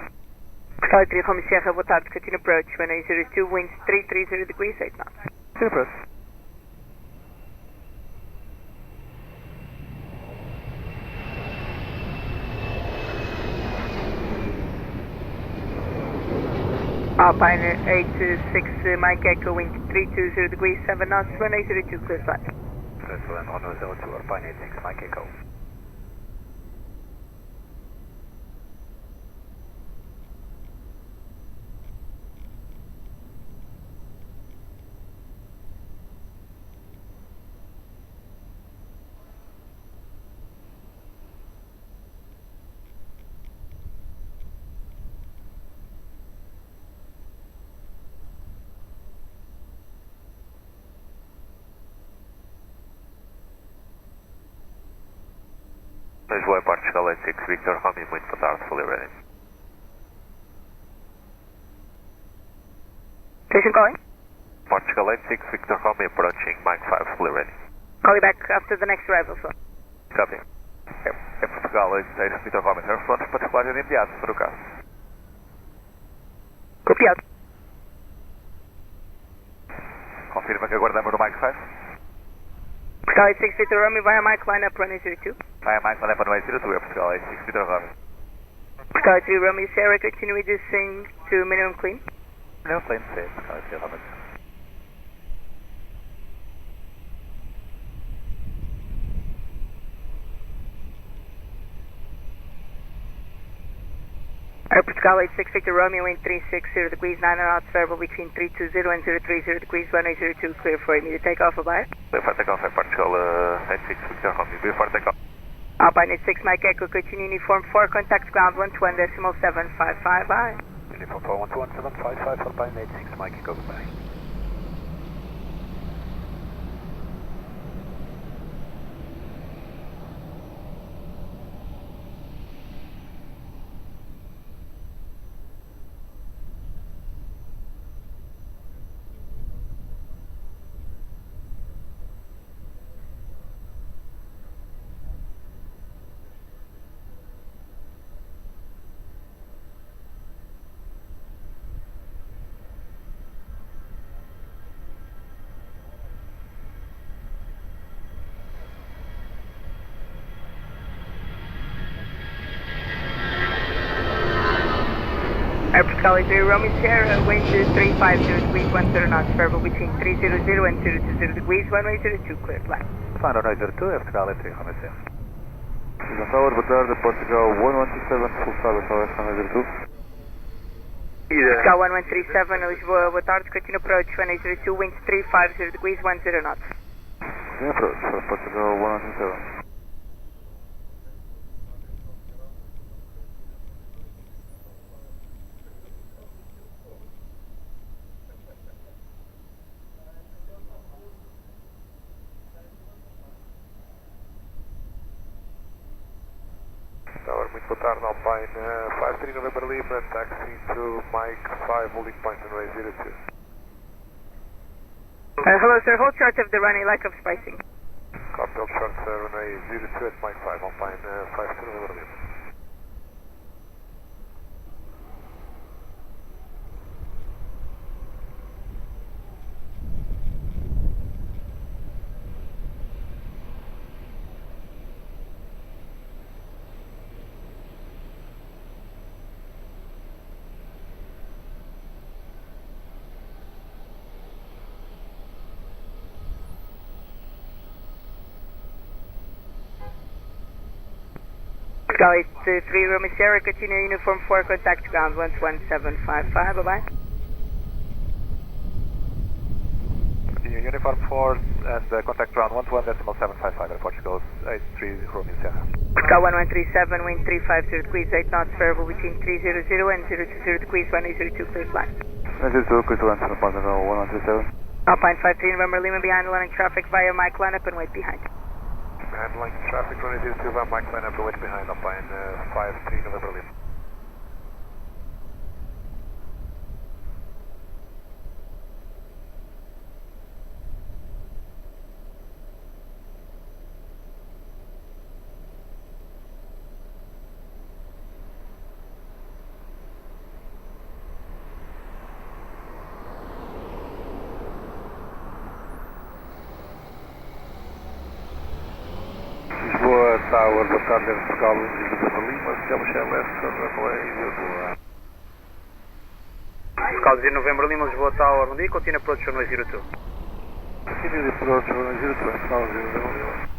Portugal 3 Romeo Sierra, boa tarde, continue approach, runway 02, winds 330 degrees, 8 knots. Continue approach. Alpine 86 Mike Echo, wind 320 degrees, 7 knots, runway 02, clear flight. Excellent, on 02, Alpine 86 Mike Echo. Lisboa, parte escala 86, Victor Romeo, muito boa tarde, fully ready. Station calling? Parte escala 86, Victor Romeo, approaching Mike 5, fully ready. Call you back after the next arrival, sir. Copy. É Portugal 86, Victor Romeo, airfront, para decolar de imediato, para o caso. Copiado. Confirma que aguardamos no Mike 5. Portugal 86 Victor Romeo via Mike line up runway 02. Via Mike line up runway 02, Portugal 86 Victor Romeo. Portugal 3 Romeo Sierra, continue reducing to minimum clean. Minimum clean, sim, Portugal 3 Romeo. Portugal 86 Victor Romeo, wind 360 degrees, 9 knots, variable between 320 and 030 degrees, runway 02, clear for immediate takeoff, bye. Clear for takeoff, Portugal 86 Victor Romeo, clear for takeoff. Alpine 86 Mike Echo, continue uniform 4, contact ground 121.755, bye. Uniform 4, 121.755, Alpine 86 Mike Echo, goodbye. Portugal 3 Romeo Sierra, wind 350 degrees, 130 knots, variable between 300 and 020 degrees, runway 02, clear, flat. Fine, runway 02, Portugal 3 Romeo Sierra. Lisbon Tower, boa tarde, Portugal 1127, full service, runway 02. Portugal 1137, Lisboa, boa tarde, continue approach, runway 02, winds 350 degrees, 10 knots. Continue approach for Portugal 1127. Tower, muito boa tarde, Alpine 53 November Lima, taxi to Mike 5, holding point runway 02. Hello sir, hold short of the runway, lack of spacing. Copy, hold short runway 02 at Mike 5, Alpine 53 November Lima. Portugal 3 Romeo Sierra, continue uniform 4, contact ground 11755, bye-bye. Continue uniform 4 and contact ground 121.755 at Portugal 83 Romeo Sierra. Portugal 1137, wind 350 degrees, 8 knots, variable between 300 and 020 degrees, runway 02, clear flat. 02, Crystal Answer, Portugal 1137. Alpine 53 November Lima, behind the line traffic via Mike line up and wait behind. Handling traffic runway 02 via Mike line up and wait behind, Alpine 53 November Lima. Lisboa Tower, boa tarde, Portugal, Lisboa Lima, establish left runway 02. Portugal 0 November Lima, Lisboa Tower, bom dia, continue approach runway 02. Continue approach runway 02, Portugal 0 November Lima.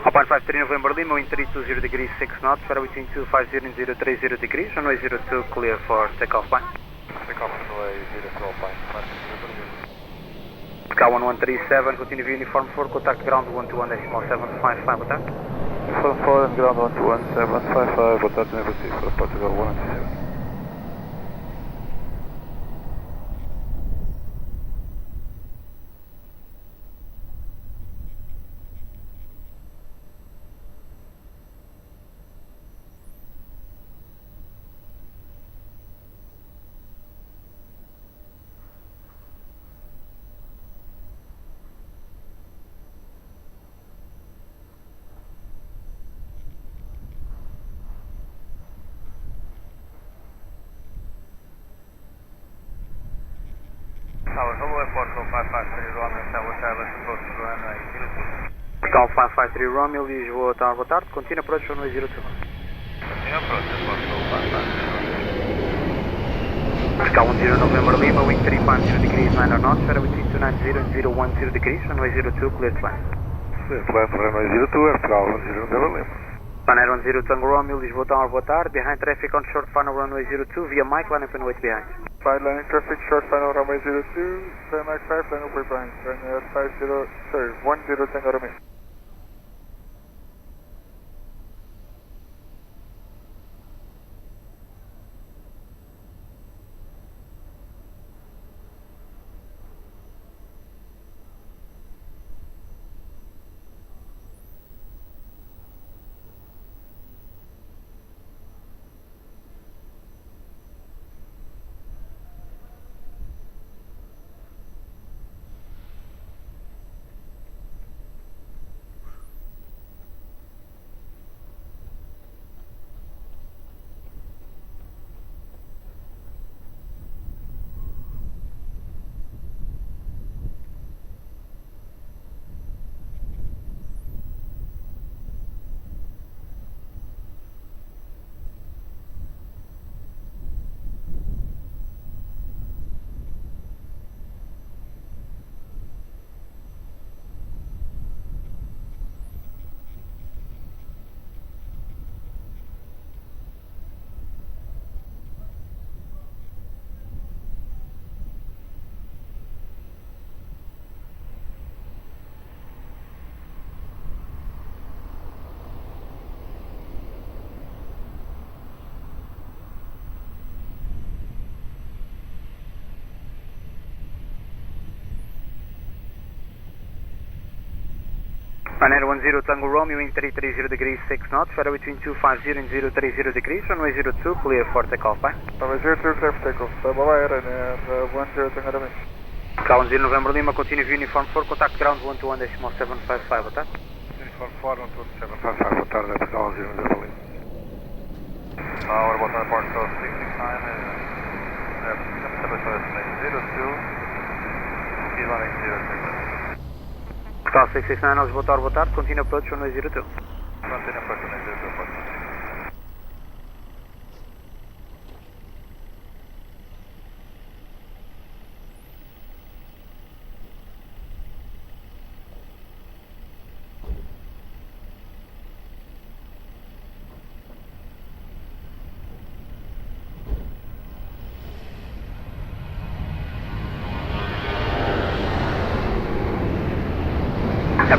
Alpine 53 November Lima, wind 320 degrees 6 knots, weather between 250 and 030 degrees, runway 02 clear for takeoff, bye. Takeoff runway 02 Alpine, Sky 1137, continue view uniform 4, contact ground 121.755, boa tarde. Uniform 4 and ground 121.755, boa tarde, never see for Portugal 197. Tower, hello, Airport 553 Romeo, Tower Charlie, approach to runway 02. Cal 553 Romeo, Lisboa, Tower, boa tarde, continue approach runway 02. Continue approach, Airport 553. Cal 10 November Lima, wind 350 degrees 9 knots, weather between 290 and 010 degrees, runway 02 clear to land. Clear to land for runway 02, Airport 10 November Lima. Spanair 10 Tango Romeo, Lisboa Tower, boa tarde, behind traffic on short final runway 02, via Mike, line up and wait behind. Side landing traffic, short final runway 02, via Mike 5, line up wait behind, runway 10 Tango Romeo. Spanair 10 Tango Romeo, wind 330 degrees 6 knots, weather between 250 and 030 degrees, runway 02 clear for takeoff, bye. Runway 02 clear for takeoff, bye-bye, Ryanair 10 Tango Romeo. Cal 10 November Lima, continue view uniform 4, contact ground 121.755, boa tarde. Uniform 4, 121.755, boa tarde, Cal 10 November Lima. Tower, boa tarde, Port 669, 02, runway 02. Cal 669, boa tarde, continue approach runway 02. Continue approach runway 02, Port.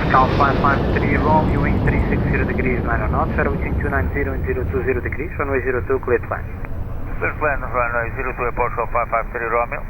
Cal 553 Romeo, wind 360 degrees 9 knots, weather between 290 and 020 degrees, runway 02 clear to land. Clear to land, runway 02, Airport 553 Romeo.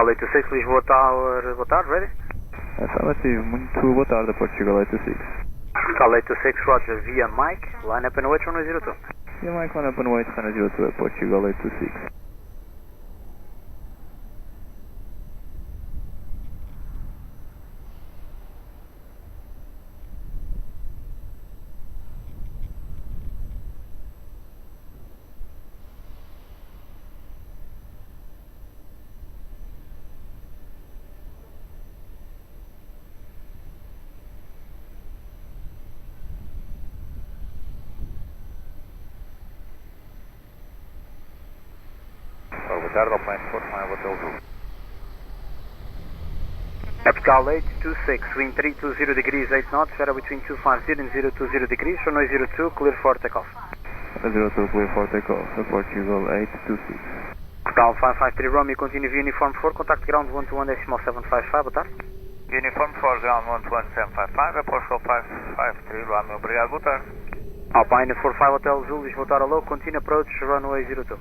Portugal 86, Lisboa Tower, boa tarde, ready? Affirmative, muito boa tarde, Portugal 86. Portugal 86, Roger, via Mike, line up and wait, runway 02. Via Mike, line up and wait, runway 02, Portugal 86. Boa tarde, Alpine 45 Hotel Zoo. Portugal 826, wind 320 degrees 8 knots, Vero between 250 and 020 degrees, runway 02, clear for takeoff. 02, clear for takeoff, Portugal 826. Portugal 553 Romeo, continue via Uniform 4, contact ground 121.755, boa tarde. Uniform 4, ground 121.755, Portugal 553 Romeo, obrigado, boa tarde. Alpine 45 Hotel Zoo, Lisboa Tower low, continue approach, runway 02.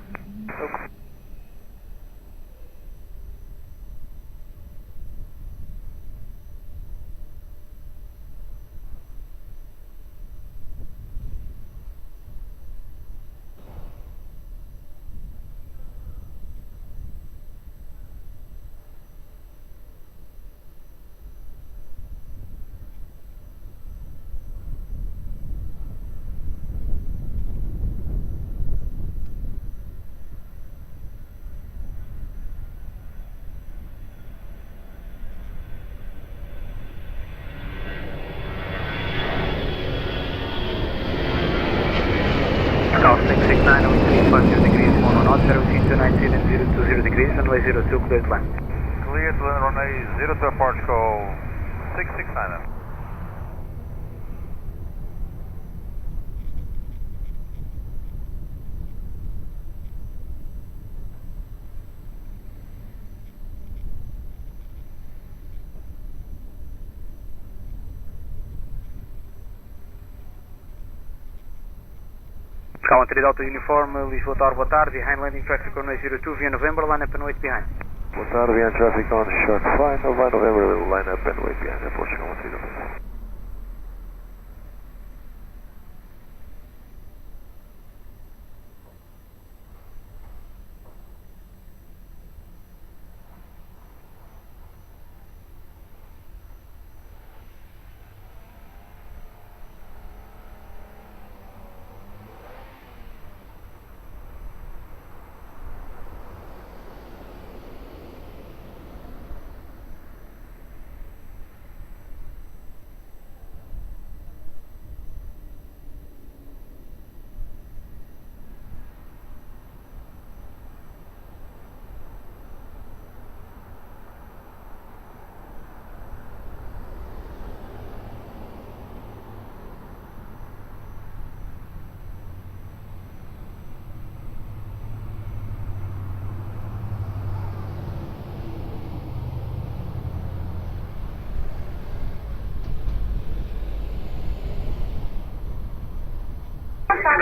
South 669, wind 350 degrees, 1 knot, Vero between 290 and 020 degrees, runway 02, cleared land. Cleared land, runway 02, Portugal 669. Calma 3 Delta Uniform, Lisboa Tower, boa tarde, behind landing traffic runway 02 via November, line up and wait behind. Boa tarde, behind traffic on short flight, November, line up and wait behind, Portugal 13.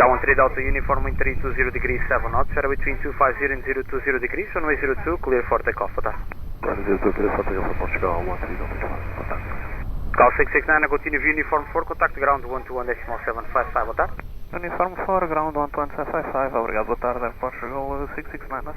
Calma 3 Delta Uniform, wind 320 degrees, 7 knots, Vero between 250 and 020 degrees, runway 02, clear for takeoff, boa tarde. Runway 02, clear for takeoff, Portugal 13, boa tarde. Cal 669, continue via Uniform 4, contact ground 121.755, boa tarde. Uniform 4, ground 121.755, obrigado, boa tarde, Portugal 669.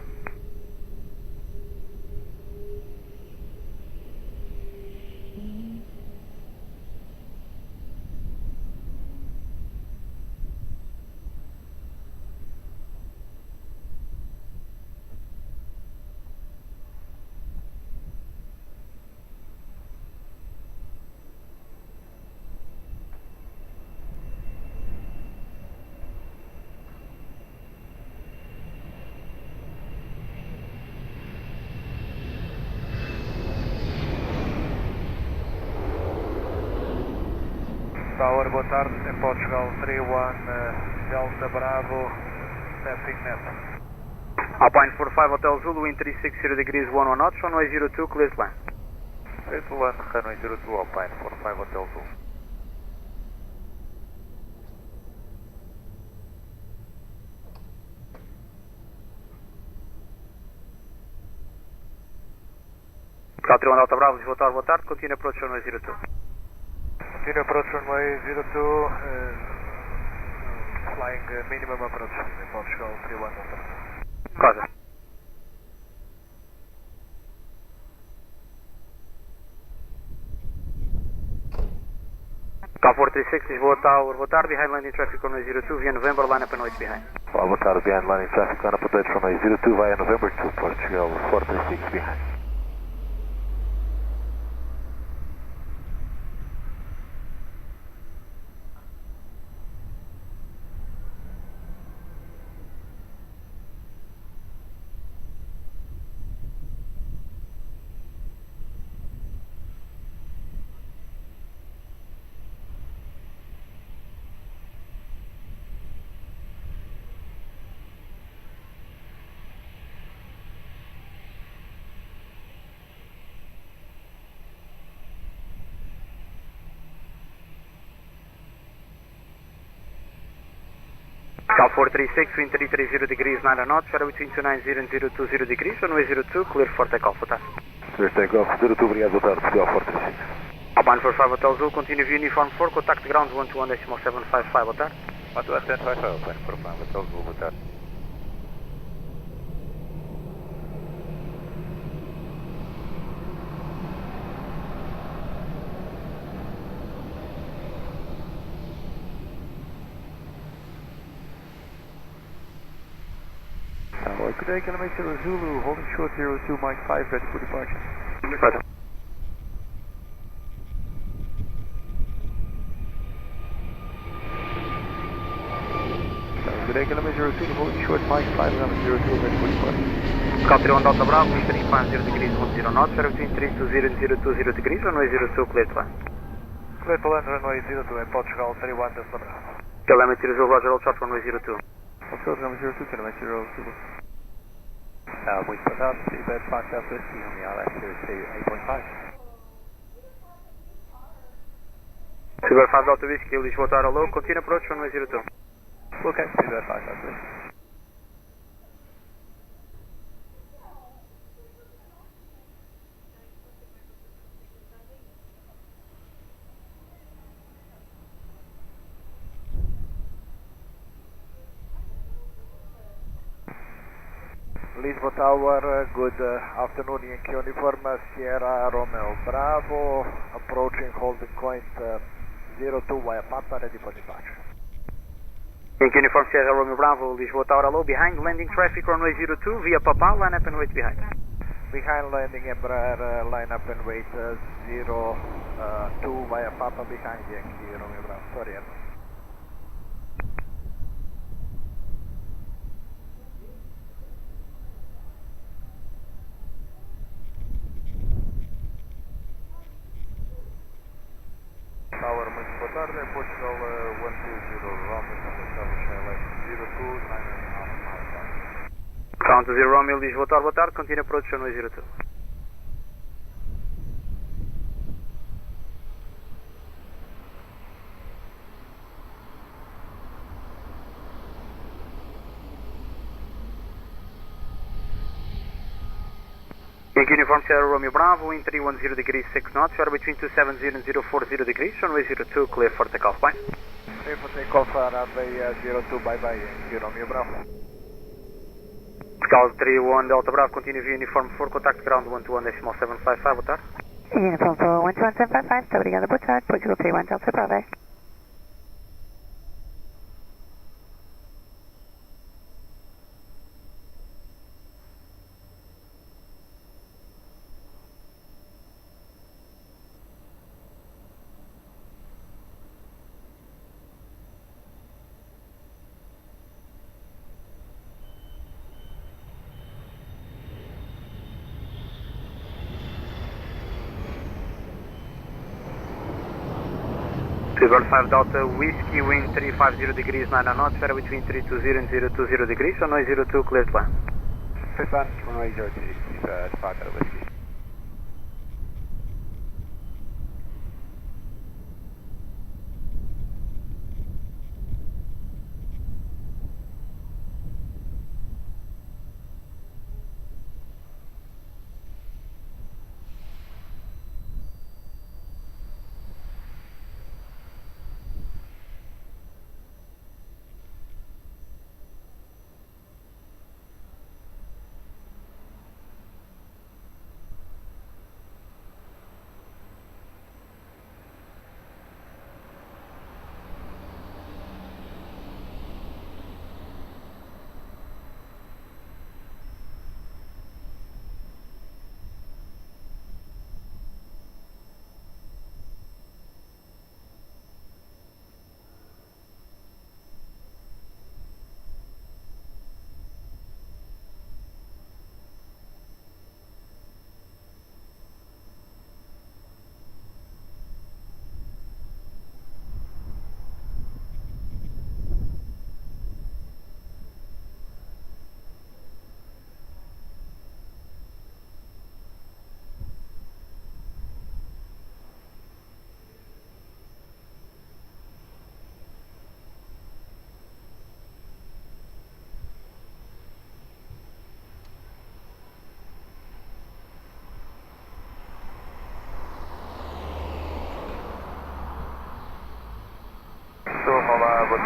Tower, boa tarde, em Portugal 31 Delta Bravo, stepping net. Alpine 45 Hotel Zulu, wind 360 degrees, 11 knots, runway 02, clear land. Clear to land, runway 02, Alpine 45 Hotel Zulu. Cal 31 Delta Bravo, Lisboa Tower, boa tarde, continue approach runway 02. Continue approach runway 02, flying minimum approach, Portugal 31 Delta. Roger. Cal 436, Lisboa Tower, boa tarde, behind landing traffic runway 02, via November, line up and wait behind. Olá, boa tarde, behind landing traffic, line up and wait runway 02 via November to Portugal 436 behind. Cal 436, wind 330 degrees, 9 knots, shadow between 290 and 020 degrees, runway 02, clear for takeoff, boa tarde. Clear takeoff, 02, obrigado, boa tarde, Portugal 436. Alpine 45 Hotel Zulu, continue view uniform 4, contact ground 121.755, boa tarde. 121.755, Alpine 45 Hotel Zulu, boa tarde. Good day, kilometer Zulu, holding short 02, Mike 5, ready for departure. Roger. Good day, kilometer Zulu, holding short Mike 5, runway 02, ready for departure. Cal 31 Delta Bravo, wind 350 degrees, 10 knots, shadow between 320 and 020 degrees, runway 02, clear to land. Clear to land runway 02 in Portugal 31 Delta Bravo. Kilometer Zulu, Roger, all short runway 02. Foxtrot runway 02, kilometer Zulu. We put up seatbelt 5 Delta Whiskey on the RS 08.5. Seabird 5 Delta Whiskey, Lisboa Tower low, continue approach runway 02. Okay, seabird 5 Delta Whiskey. Lisboa Tower, good afternoon, Yankee Uniform, Sierra Romeo Bravo, approaching holding point 02 via Papa, ready for departure. Yankee Uniform Sierra Romeo Bravo, Lisboa Tower low, behind landing traffic runway 02 via Papa, line up and wait behind. Behind landing Embraer, line up and wait 02 via Papa, behind Yankee Romeo Bravo, sorry. Tower, muito boa tarde, Portugal 120, Romeo, establish highlight 02, 9.5 miles. Count 0 Romeo, Lisboa Tower, boa tarde, continue approach runway 02. Yankee Uniform Sierra Romeo Bravo, wind 310 degrees 6 knots, shadow between 270 and 040 degrees, runway 02, clear for takeoff, bye. Clear for takeoff, runway 02, bye bye, Yankee Romeo Bravo. Cal 31 Delta Bravo, continue view uniform 4, contact ground 121.755, boa tarde. Uniform 4, 121.755, obrigada, boa tarde, Portugal 31 Delta Bravo. Seabird 5 Delta Whiskey, wind 350 degrees, 9 knots, shadow between 320 and 020 degrees, runway 02, clear to land. Advance runway 02, Seabird 5 Delta Whiskey.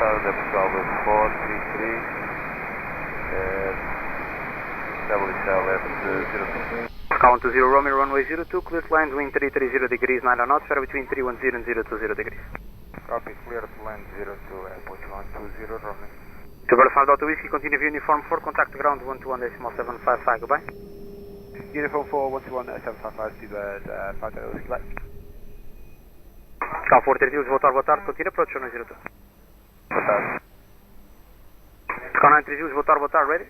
Delgado, da Portugal 433, establish left 02. Count to 0 Romeo, runway 02, clear to land, wind 330 degrees, 9 knots, fair between 310 and 020 degrees. Copy, clear to land 02, airport 120, Romeo. To verify Delta Whiskey, continue view uniform 4, contact ground 121.755, goodbye. Uniform 4, 121.755, to the 5 Whiskey, bye. Cal 432, boa tarde, continue approach 102. Boa tarde. Cal 932, boa tarde, ready?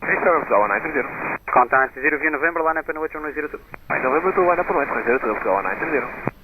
37 Portugal 1930. Contact 0 view November, line up and wait 102. November 2, line up and wait 102, Portugal 1930.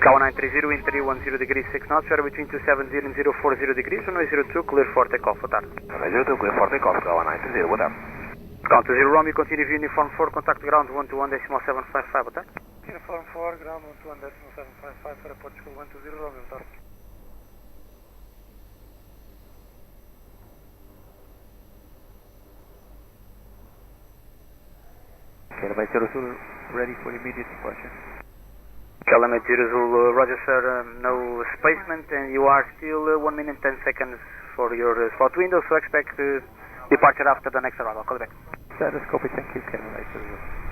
Sky 1930, wind 310 degrees 6 knots, fair between 270 and 040 degrees, runway 02, clear for takeoff, boa tarde. Runway 02, clear for takeoff, Sky 1930, boa tarde. Count to 0 Romeo, continue view uniform 4, contact ground 121.755, boa tarde. Uniform 4, ground 121.755, aeroporto 120, Romeo, boa tarde. Kelvin 02, ready for immediate departure. Kelvin 02, Roger sir, no spacement and you are still 1 minute 10 seconds for your slot window, so expect departure after the next arrival. Call back. Status copy, thank you, Kelvin 02.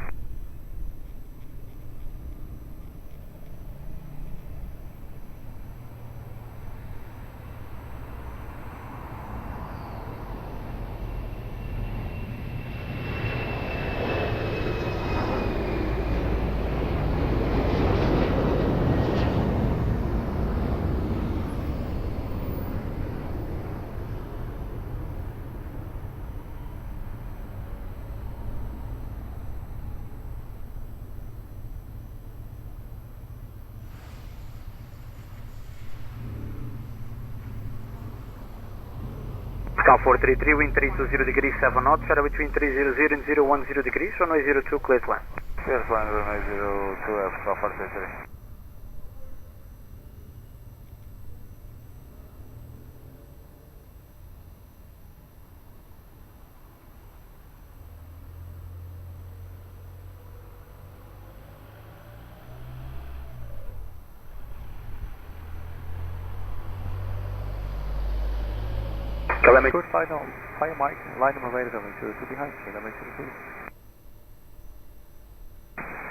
Sky 433, wind 320 degrees 7 knots, fair between 300 and 010 degrees, runway 02, clear to land. Clear to land, runway 02, Sky 433. Short final, fire mic, line number available, 02 behind, Kelvin 02.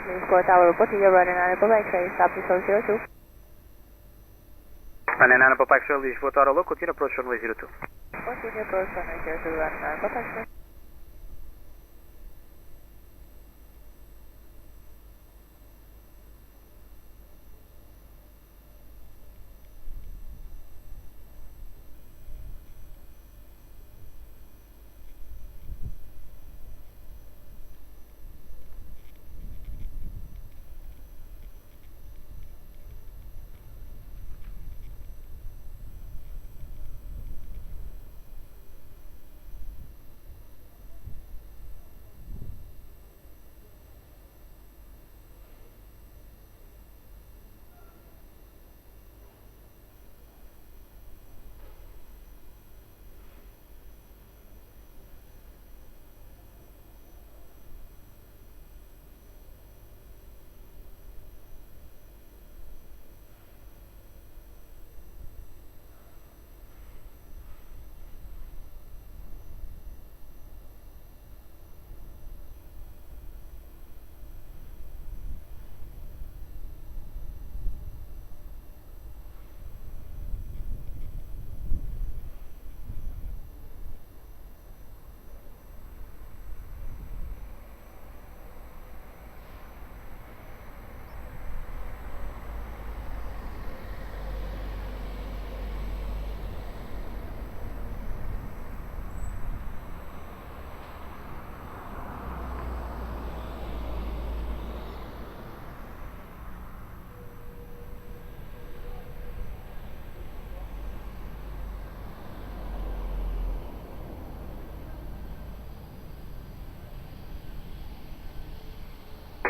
Lisboa Tower, continue running on Apple X-ray, stop to 02. And then Papa X-ray, Lisboa Tower, continue approach runway 02. Continue approach runway 02, running on Papa X-ray.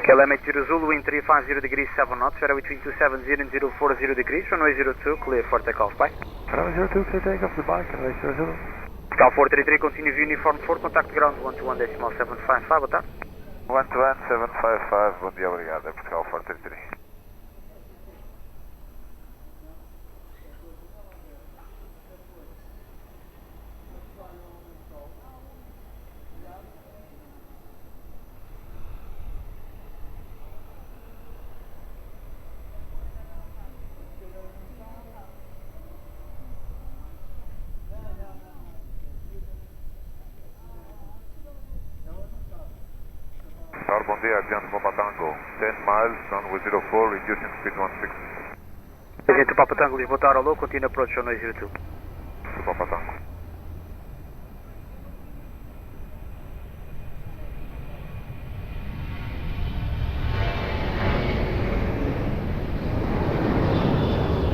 Kilometer Zulu, wind 350 degrees 7 knots, weather between 270 and 040 degrees, runway 02, clear for takeoff, bye. Runway 02, clear takeoff, goodbye, runway 00. Cal 433, continue view uniform 4, contact ground 121.755, boa tarde. 121.755, bom dia, obrigado, é Portugal 433. Bom dia, adiante Papa Tango, 10 miles, runway 04, reducing speed 16. Agente Papa Tango, Lisboa Tower, alô, continue approach runway 02. Papa Tango.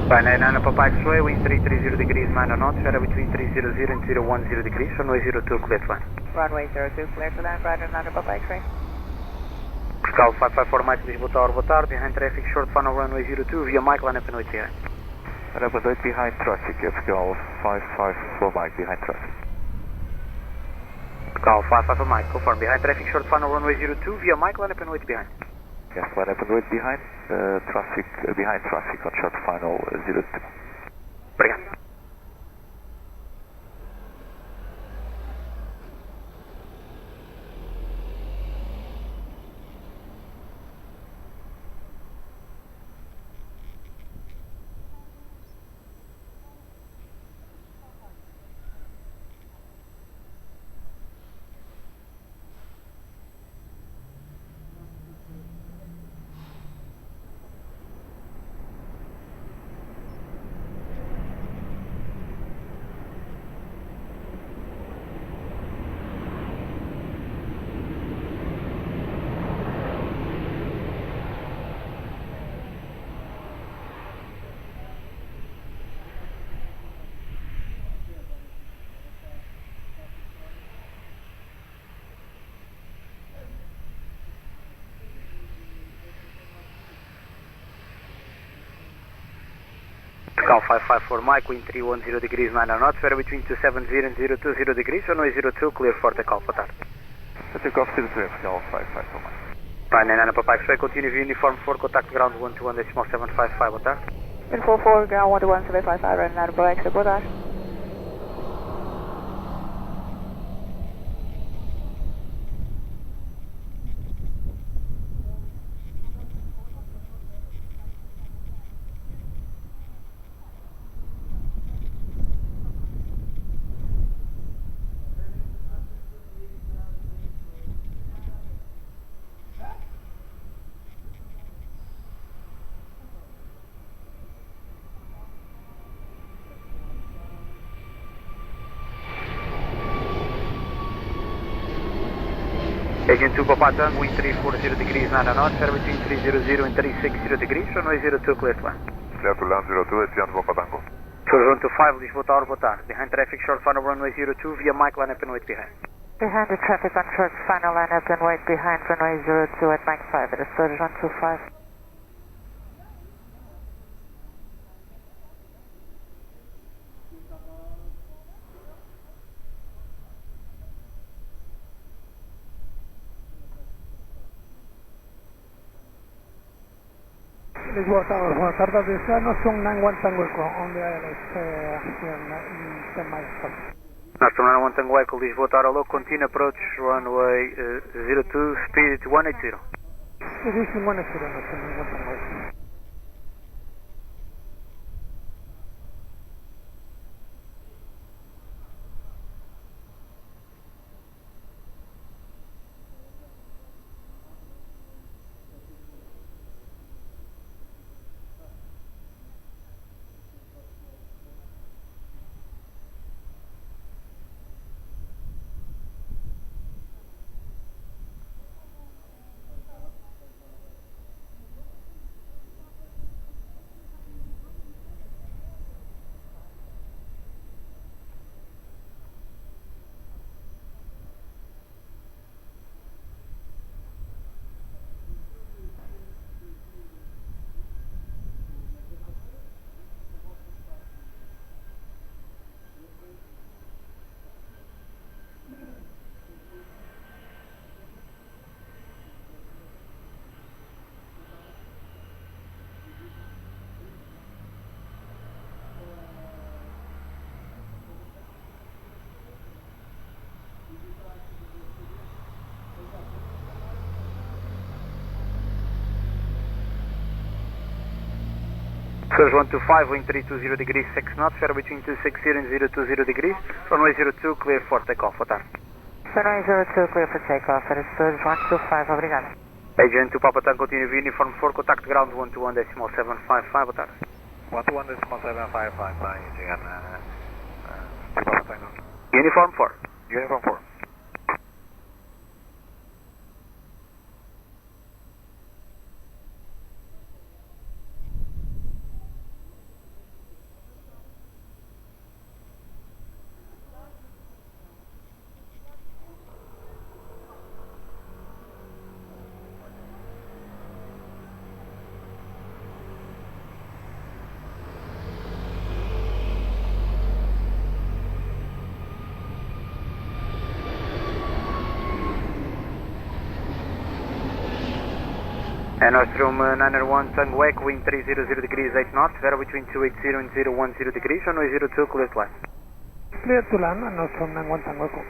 By 99 Papa X-ray, wind 330 degrees 9 knots, weather between 300 and 010 degrees, runway 02, clear to land. Runway 02, clear to land, right 99 Papa X-ray. Portugal 554 Mike, Lisboa Tower, boa tarde, behind traffic, short final runway 02, via Mike, line up and wait here. Line up and wait behind traffic, Portugal 554 Mike, behind traffic. Portugal 554 Mike, confirm, behind traffic, short final runway 02, via Mike, line up and wait behind. Yes, line up and wait behind traffic, behind traffic on short final 02. Obrigado. Cal 554 Mike, wind 310 degrees 9 knots, weather between 270 and 020 degrees, runway 02, clear for takeoff, boa tarde. Takeoff to the trip, Cal 554 Mike. By 99 Papa X-ray, continue view uniform 4, contact ground 121.755, boa tarde. Info 4, ground 121.755, right 99 Papa X-ray, boa tarde. Agent 2 Papa Tango, wind 340 degrees 9 knots, weather between 300 and 360 degrees, runway 02, clear to land. Clear to land 02, adiante Papa Tango. Toronto 5, Lisboa Tower, boa tarde. Behind traffic, short final runway 02, via Mike, line up and wait behind. Behind the traffic on short final, line up and wait behind runway 02 at Mike 5, it is 3125. Lisboa Tower, buenas tardes. Deseanos un 91 Tango Echo on the ILS here in 10 miles from. Nostrum 91 Tango Echo, Lisboa Tower, low, continue approach runway 02, speed 180. It is 180, Nostrum 91 Tango Echo. Surge 125, wind 320 degrees, 6 knots, fair between 260 and 020 degrees, runway 02, clear for takeoff, boa tarde. Runway 02, clear for takeoff, Surge 125, obrigado. Agent to Papa Tango, continue view, uniform 4, contact ground 121.755, boa tarde. 121.755, Agent, Papa Tango. Uniform 4. Uniform 4. Nostrum 901 Tango Echo, wind 300 degrees, 8 knots, vero between 280 and 010 degrees, runway 02, clear to land. Clear to land, Nostrum 901 Tango Echo.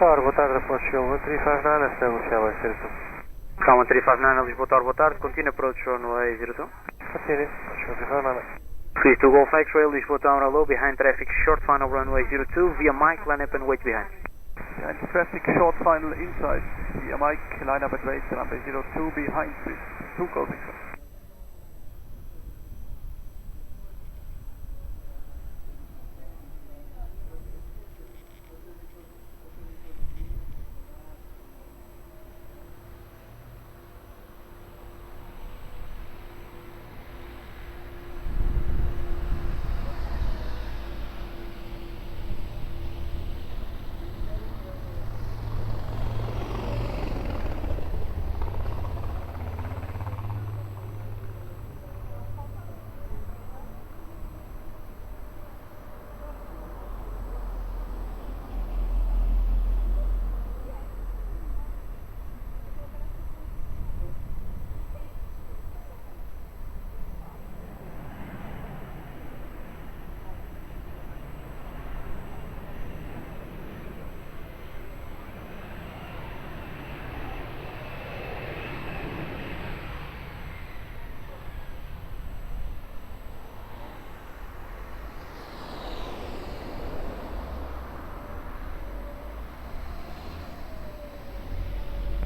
Tower, boa tarde, approach 1359, establish LA system. Calma 359, Lisboa Tower, boa tarde, continue approach runway 02. Continue, approach 1359. Please to Golf X-ray, Lisboa Tower low, behind traffic, short final runway 02, via mic, line up and wait behind. Behind traffic, short final inside, via mic, line up and wait, runway 02 behind, please. 2 closing.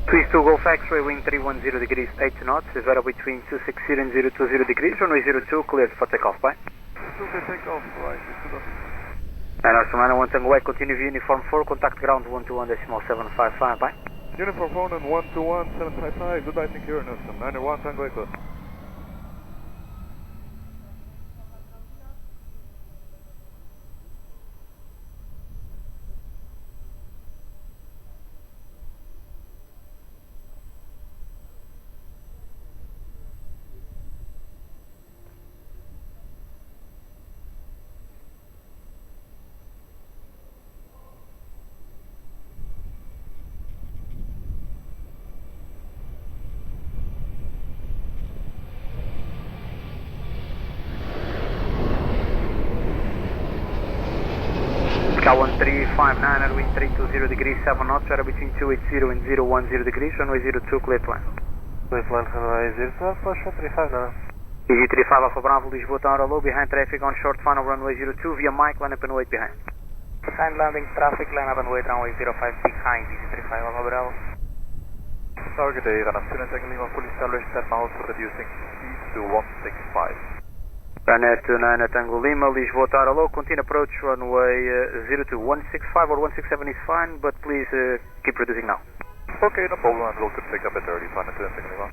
Please to Golf X-ray, wind 310 degrees, 8 knots, vero between 260 and 020 degrees, runway 02, cleared for takeoff, bye. 2 clear takeoff, right, Nostrum 901 Tango Echo, continue view, uniform 4, contact ground 121.755, bye. Uniform 4 and 121.755, goodbye, thank you, Nostrum 901 Tango Echo. Cal 1359 at wind 320 degrees, 7 knots, vero between 280 and 010 degrees, runway 02, clear to land. Clear to land, runway 02, approach 1359. EG35 Alpha Bravo, Lisboa Tower low, behind traffic on short final runway 02, via mic, line up and wait behind. Behind landing traffic, line up and wait runway 05 behind, EG35 Alpha Bravo. Target A, Run 2 Lima, fully established 10 miles, reducing speed to 165. Runway 29 Tango Lima, Lisboa Tower low, continue approach runway 02, 165 or 167 is fine, but please keep reducing now. Okay, no problem, and we'll pick up at 30, fine, at 2 Lima.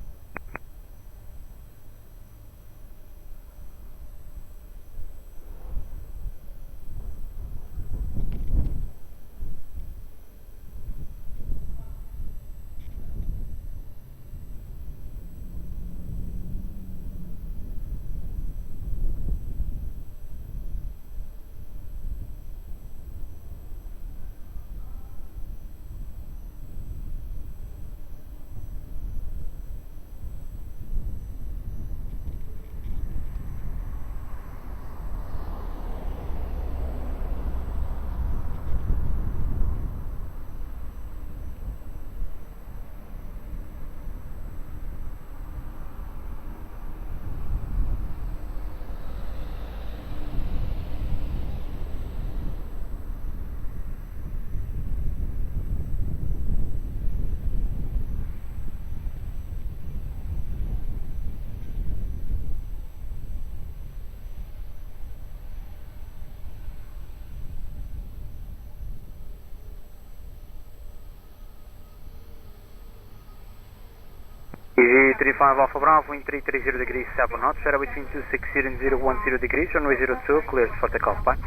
35 Alpha Bravo, wind 330 degrees 7 knots, weather between 260 and 010 degrees, runway 02, cleared for takeoff, bye.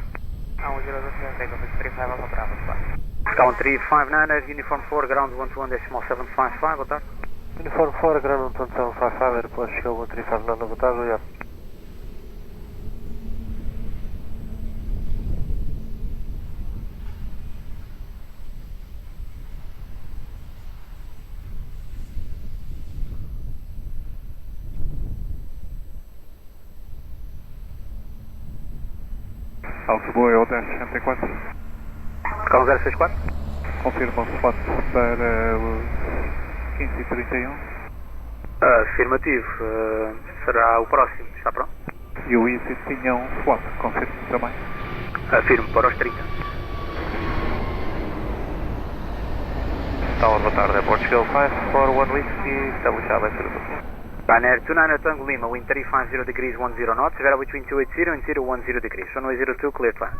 35 Alpha Bravo, bye. Count 359, uniform 4, ground 121.755, boa tarde. Uniform 4, ground 121.755, aeroporto chegou 1359, boa tarde, obrigado. Lisboa, é o deste, 64. Calma 064. Confirma o spot para os 15h31. Afirmativo. Será o próximo. Está pronto? E o Easy tinha um slot, confirmo também. Afirmo para os 30. Tower, boa tarde, Airport Chill 541 Whiskey, establishado em Serra. Ryanair 29 Tango Lima, wind 350 degrees 10 knots, weather between 280 and 010 degrees, runway 02, cleared line.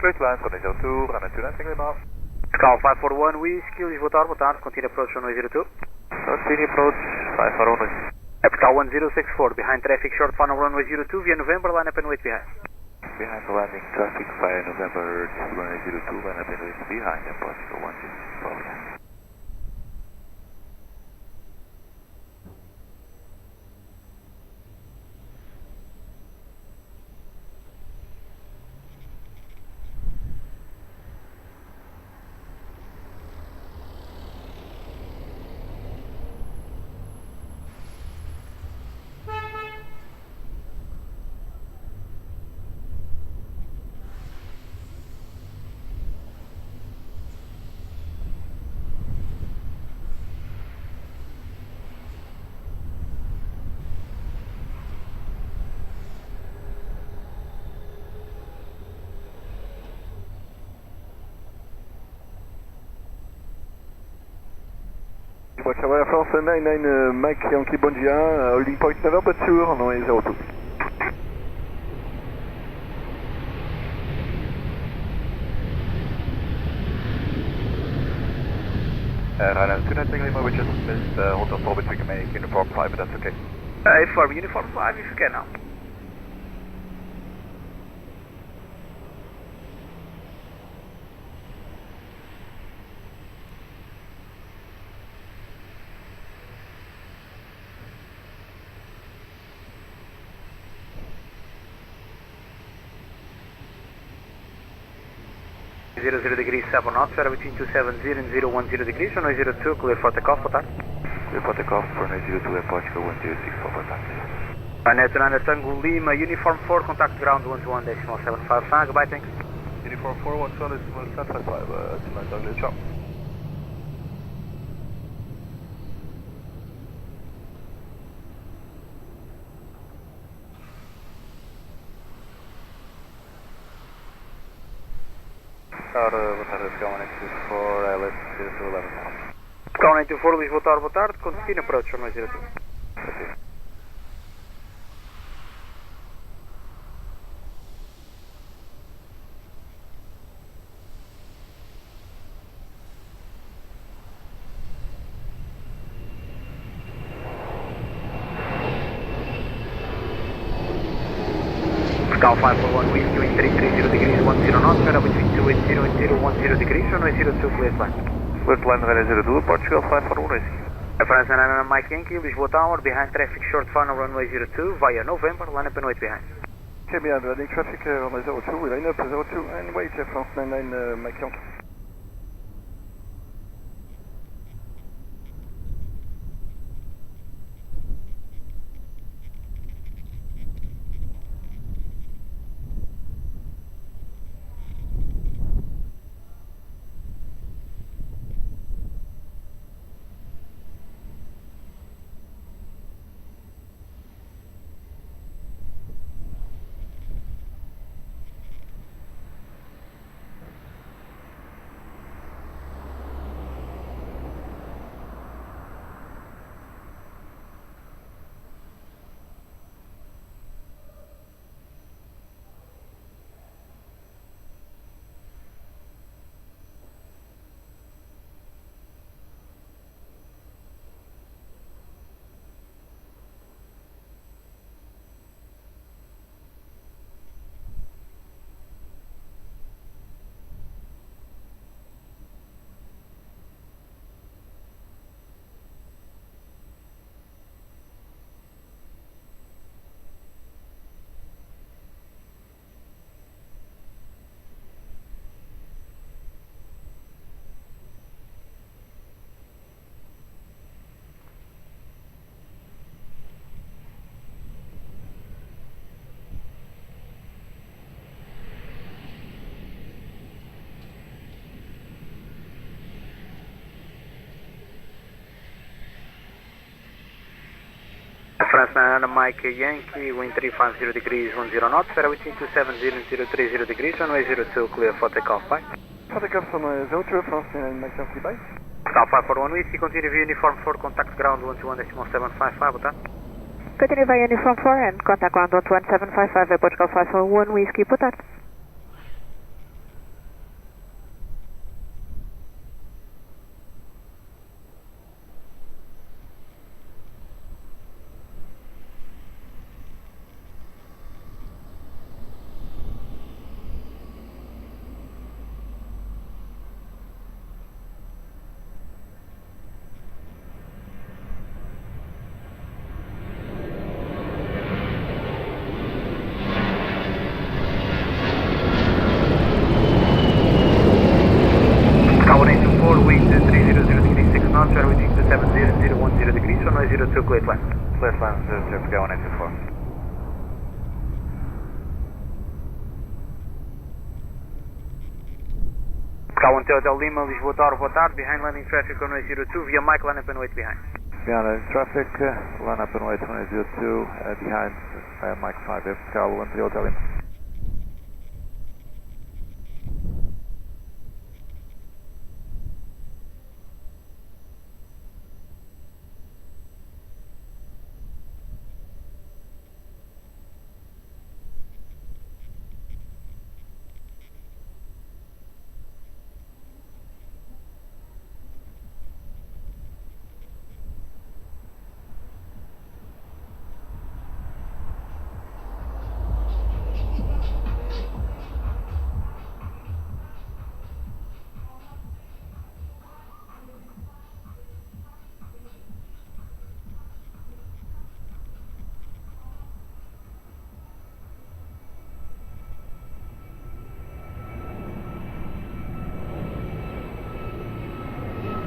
Cleared line, runway 02, Ryanair 29 Tango Lima. Scal 541 Whiskey, Lisboa, boa tarde, continue approach runway 02. Continue approach 541 Whiskey. Epical 1064, behind traffic short final runway 02 via November, line up and wait behind. Behind the landing traffic via November, runway 02, line up and wait behind, approach 1064. Watchtower France 99 Mike Yankee Bon dia, holding point November 2, runway 02. Ryanair 29 Lima, we just missed hotel 4, but we can make uniform 5, but that's okay. For uniform 5 if you can now. Degrees 7 knots, weather between 270 and 010 degrees, runway 02, clear for takeoff, boa tarde. Clear for takeoff, runway 02, Airport Chill 1064, boa tarde. Ryanair 29 Tango Lima, uniform 4, contact ground 121.755, goodbye, thanks. Uniform 4, 121.755, tonight Tango Lima. Boa tarde, Scal 184, LS 0211 miles. Scal 184, Lisboa, boa tarde, continue approach, runway 02. Scal 541, Whiskey, wind 330 degrees 10 knots, weather between 280 and 010 degrees, runway 02, cleared line. Cleared line, runway 02, Airport Chill 541 Whiskey. France 99 Mike Yankee, Lisboa Tower, behind traffic short final runway 02, via November, line up and wait behind. Okay, behind landing traffic runway 02, we line up 02 and wait, France 99 Mike Yankee. Franceman and Mike Yankee, wind 350 degrees 10 knots, better between 270 and 030 degrees, runway 02 clear for takeoff, bye. For takeoff runway 02, Franceman and Mike Yankee, bye. Star 541 Whiskey, continue via uniform 4, contact ground 121.755, boa tarde. Continue via uniform 4 and contact ground 11755, Airport 541 Whiskey, boa tarde. Clear plan. Clear plan, 02, 184. K1 Hotel Lima, Lisboa Tower, boa tarde. Behind landing traffic runway 02, via Mike, line up and wait behind. Behind landing traffic, line up and wait runway 02, behind Mike 5, K1 Hotel Lima.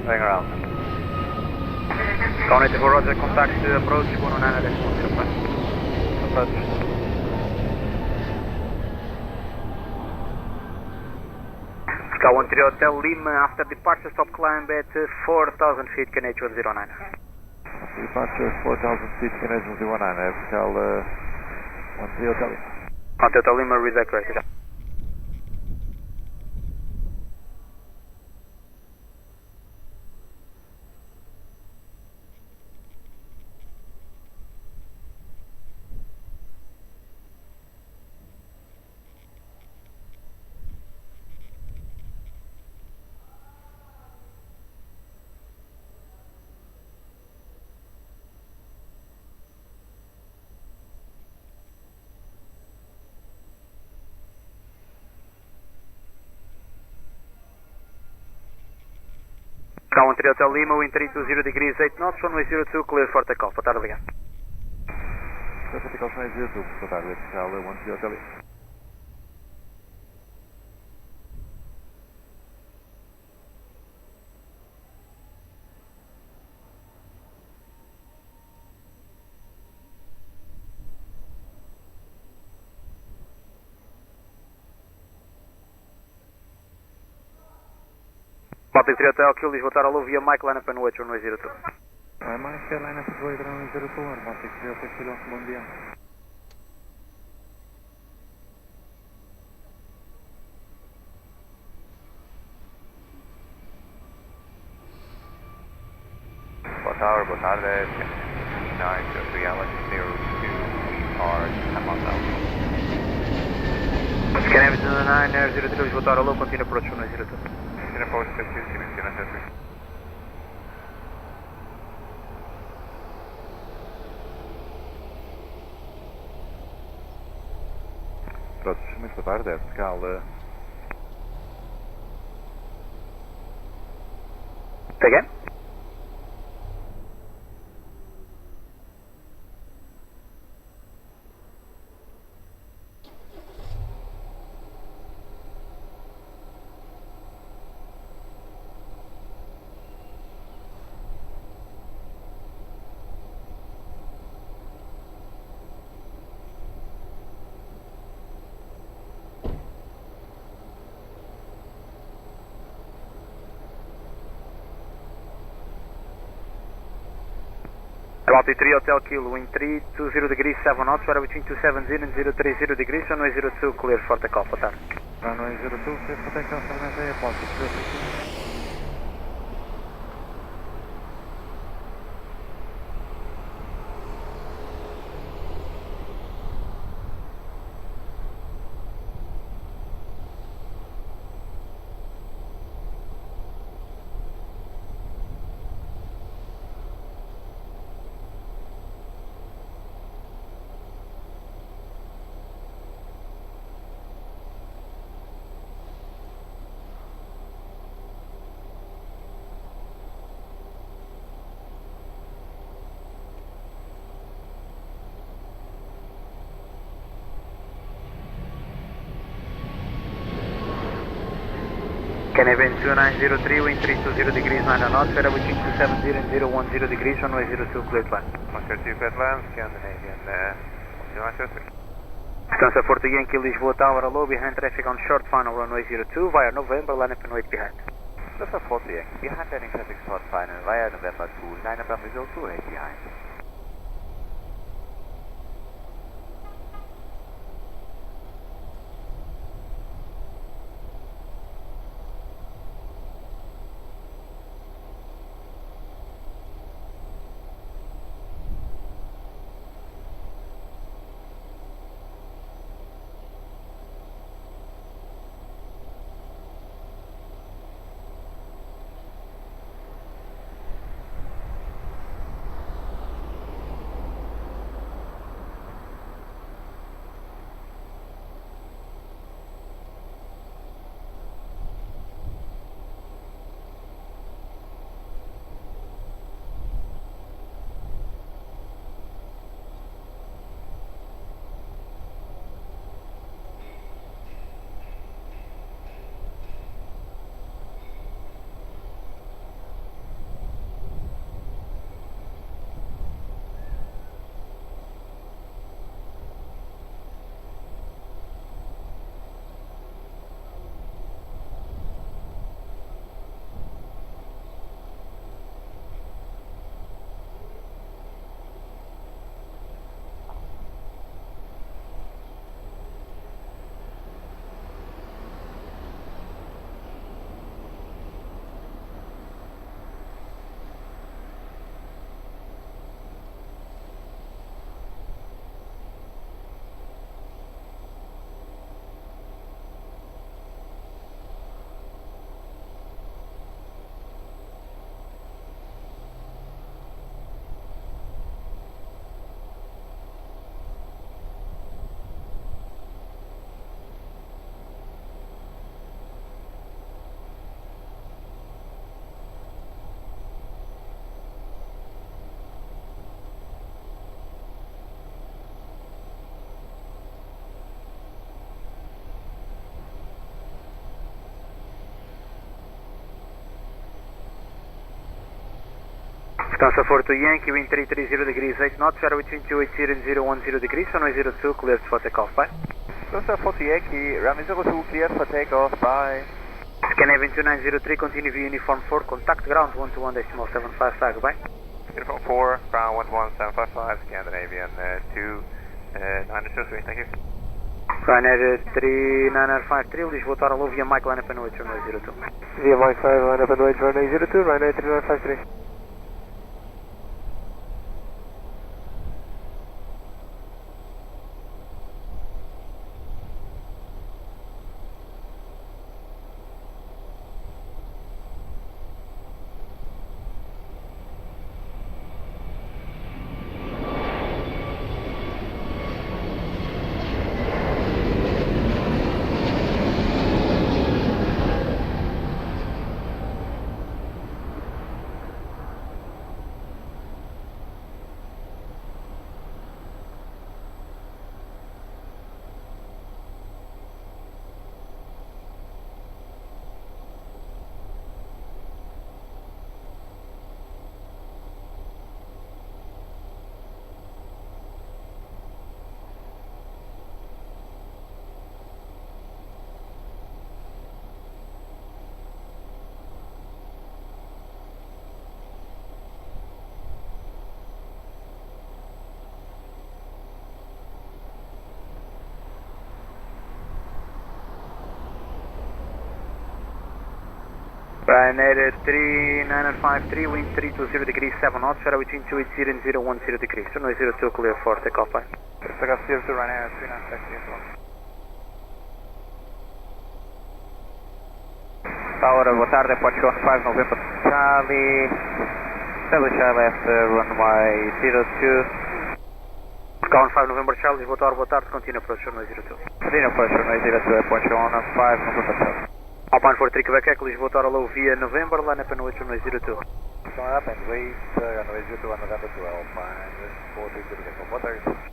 Hang around. K1 for Roger, contact approach 119.05. Approach. K1 Hotel Lima, after departure stop climb at 4,000 feet, KNH 109. Departure 4,000 feet, KNH 109, Cal 10 Hotel Lima. Hotel Lima, redecorated. K1 Hotel Lima, wind 320 degrees 8 knots, runway 02, clear for takeoff. Boa tarde, obrigado. Clear for takeoff, runway 02, boa tarde, Cal 10 Hotel Lima. Baltic 3 Hotel, Q, Lisboa Tower, Alô, via Mike, line up and wait, runway 02. Mike, line up and wait, runway 02, Baltic 3 Hotel, Q, bom dia. Boa tarde, 9 to reality 02, we are 10 miles out. Scan Aviation 9, Air 03, Lisboa Tower, Alô, continue approach, runway 02. Continue approach, 52, Siemens, 03. Pronto, muito boa tarde, Cal. Say again? About 3 Hotel Kilo, wind 320 degrees 7 knots, weather between 270 and 030 degrees, runway 02, clear for takeoff, boa tarde. Runway 02, clear for takeoff, Aeroporto, 062. Canadian 2903, wind 320 degrees 9 knots, weather between 270 and 010 degrees, runway 02, clear to land. 132 clear to land, Scandinavian 2903. Lufthansa 40 Yankee, Lisboa Tower, low behind traffic on short final, runway 02, via November, line up and wait behind. Lufthansa 40 Yankee, behind landing traffic short final, via November 2, line up and 02, wait behind. Lufthansa 42 Yankee, wind 330 degrees 8 knots, weather between 280 and 010 degrees, runway 02, cleared for takeoff, bye. Lufthansa 40 Yankee, runway 02, cleared for takeoff, bye. Canadian 2903, continue via uniform 4, contact ground 121.755, goodbye. Uniform 4, ground 11755, Scandinavian 2903, thank you. Ryanair 3953, Lisboa Tower, low via Mike, line up and wait, runway 02. Via Mike 5, line up and wait, runway 02, Ryanair 3953. Ryanair 3953, wind 320 degrees 7 knots, shadow between 280 and 010 degrees. Runway 02, clear for takeoff line. Takeoff 02, Ryanair 3953. Tower, boa tarde, Aeroporto 15 November Charlie. Establish left runway 02. Sky 5 November Charlie, boa tarde, continue approach runway 02. Continue approach runway 02, Aeroporto 15 November Charlie. Alpine 43 Quebec Echo, Lisboa Tower low via November, line up and wait runway 02. Line up and wait, runway 02 on November to Alpine 43 Quebec Echo, boa tarde.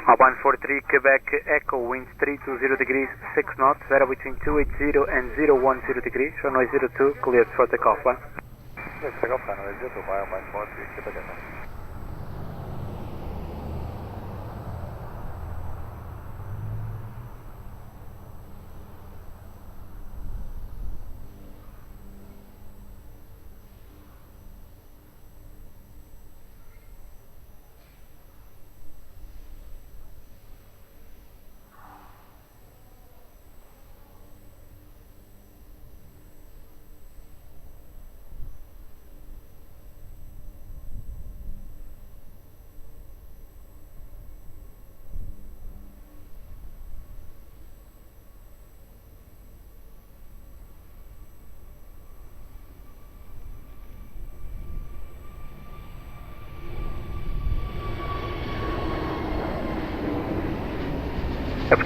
Alpine 43 Quebec Echo, winds 320 degrees 6 knots, vary between 280 and 010 degrees, runway 02, cleared for takeoff line. Let's take off runway 02 by Alpine 43 Quebec Echo.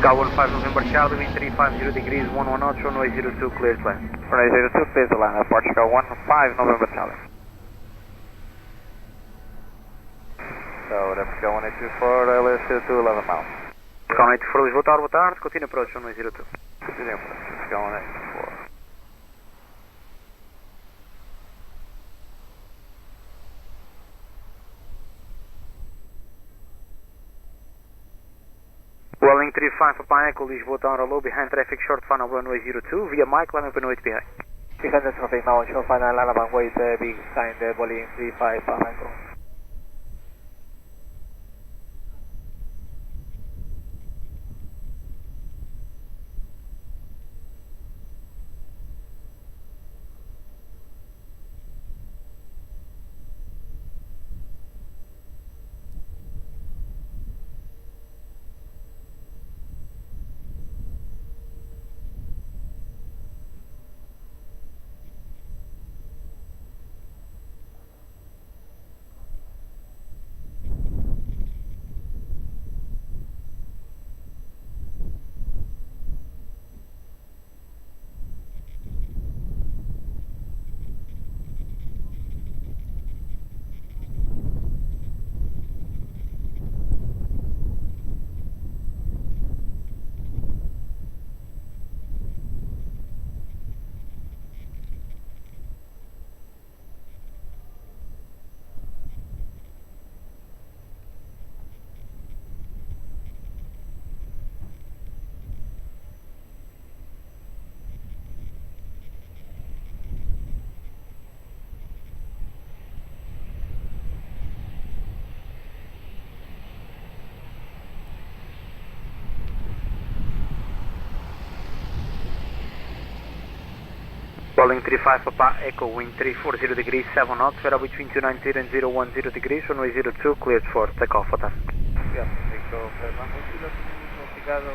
Sky 15 November Charlie, wind 350 degrees 11 knots, runway 02, cleared line. Runway 02, clear the line, Aeroporto 15 November Charlie. So, Sky 184, LS 02, 11 miles. Sky 184, Lisboa Tower, boa tarde, continue approach runway 02. Continue approach, Sky 184. Welling 35 Papa Echo, Lisboa Tower low, behind traffic short final runway 02, via Mike, line up and wait behind. Behind the traffic now, short final line up and wait behind Welling 35 Papa Echo. Boeing 35 Papa Echo, wind 340 degrees, 7 knots, variable between 290 and 010 degrees, runway 02, cleared for takeoff, hotel. Yeah, Victor, notificado,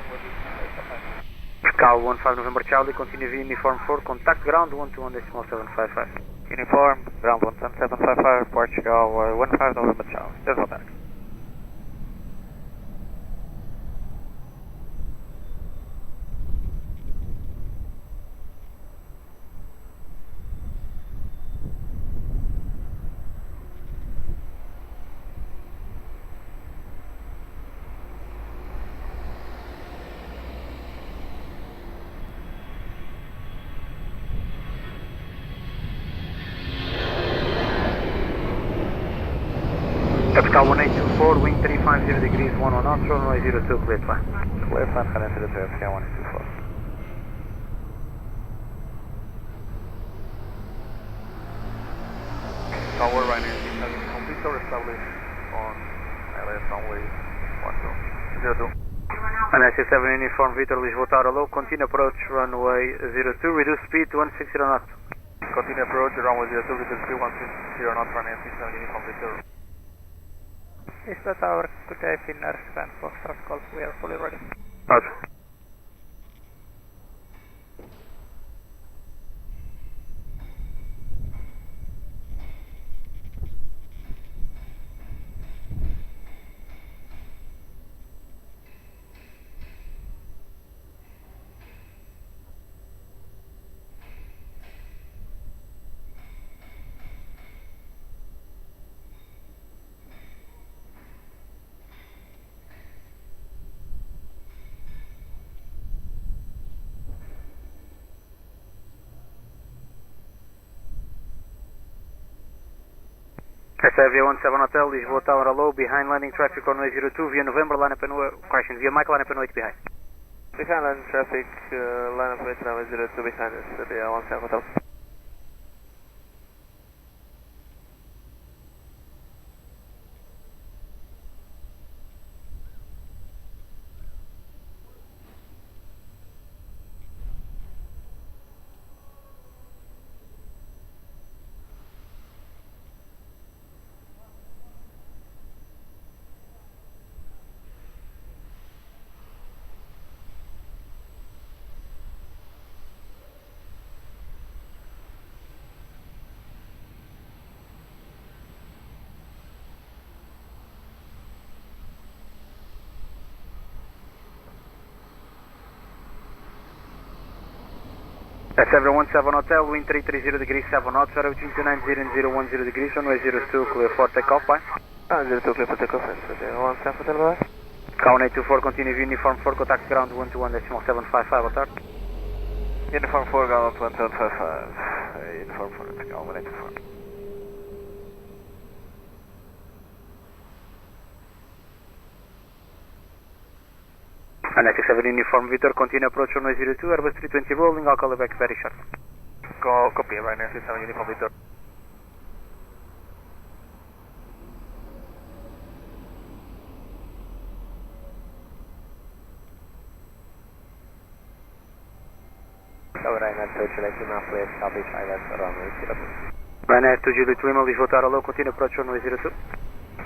Cal 15 November Charlie, continue via uniform 4, contact ground 121.755. Uniform, ground 11755, Portugal, 15 November Charlie, just contact. Cal 1824, wind 350 degrees, 11 knots, runway 02, cleared flight. Clear flight, gaan into the Cal 1824. Tower Ryanair having complete or established on LS runway 10. 02. And SS7 uniform Victor Lisboa Tower low, continue approach runway 02, reduce speed to 160 knots. Continue approach runway 02, reduce speed 160 knots, Ryanair 7 uniform Victor. Lisboa Tower, good day, Finnair, Sven Foxtrot Golf, we are fully ready. Roger. Aviation 17 Hotel, Lisboa Tower low, behind landing traffic runway 02, via November, line up and correction, via Mike, line up and wait behind. Behind landing traffic, line up wait runway 02 behind us, Aviation 17 Hotel. That's everyone 17 Hotel, wind 330 degrees, 7 knots, variable between 290 and 010 degrees, runway 02, clear for takeoff, bye. 02, clear for takeoff, Aviation 17 Hotel, bye. Cal 1824, continue via uniform 4, contact ground 121.755, hotel. Uniform 4, ground 11755, uniform 4, Cal 1824. And 97 uniform Victor, continue approach runway 02, Airbus 320 rolling, I'll call you back very short. Copy, Ryanair 67 uniform Victor. Ryanair 2 Juliet Lima, please copy pilot runway 02. Ryanair 2 Juliet Lima, Lisboa Tower low, continue approach runway 02.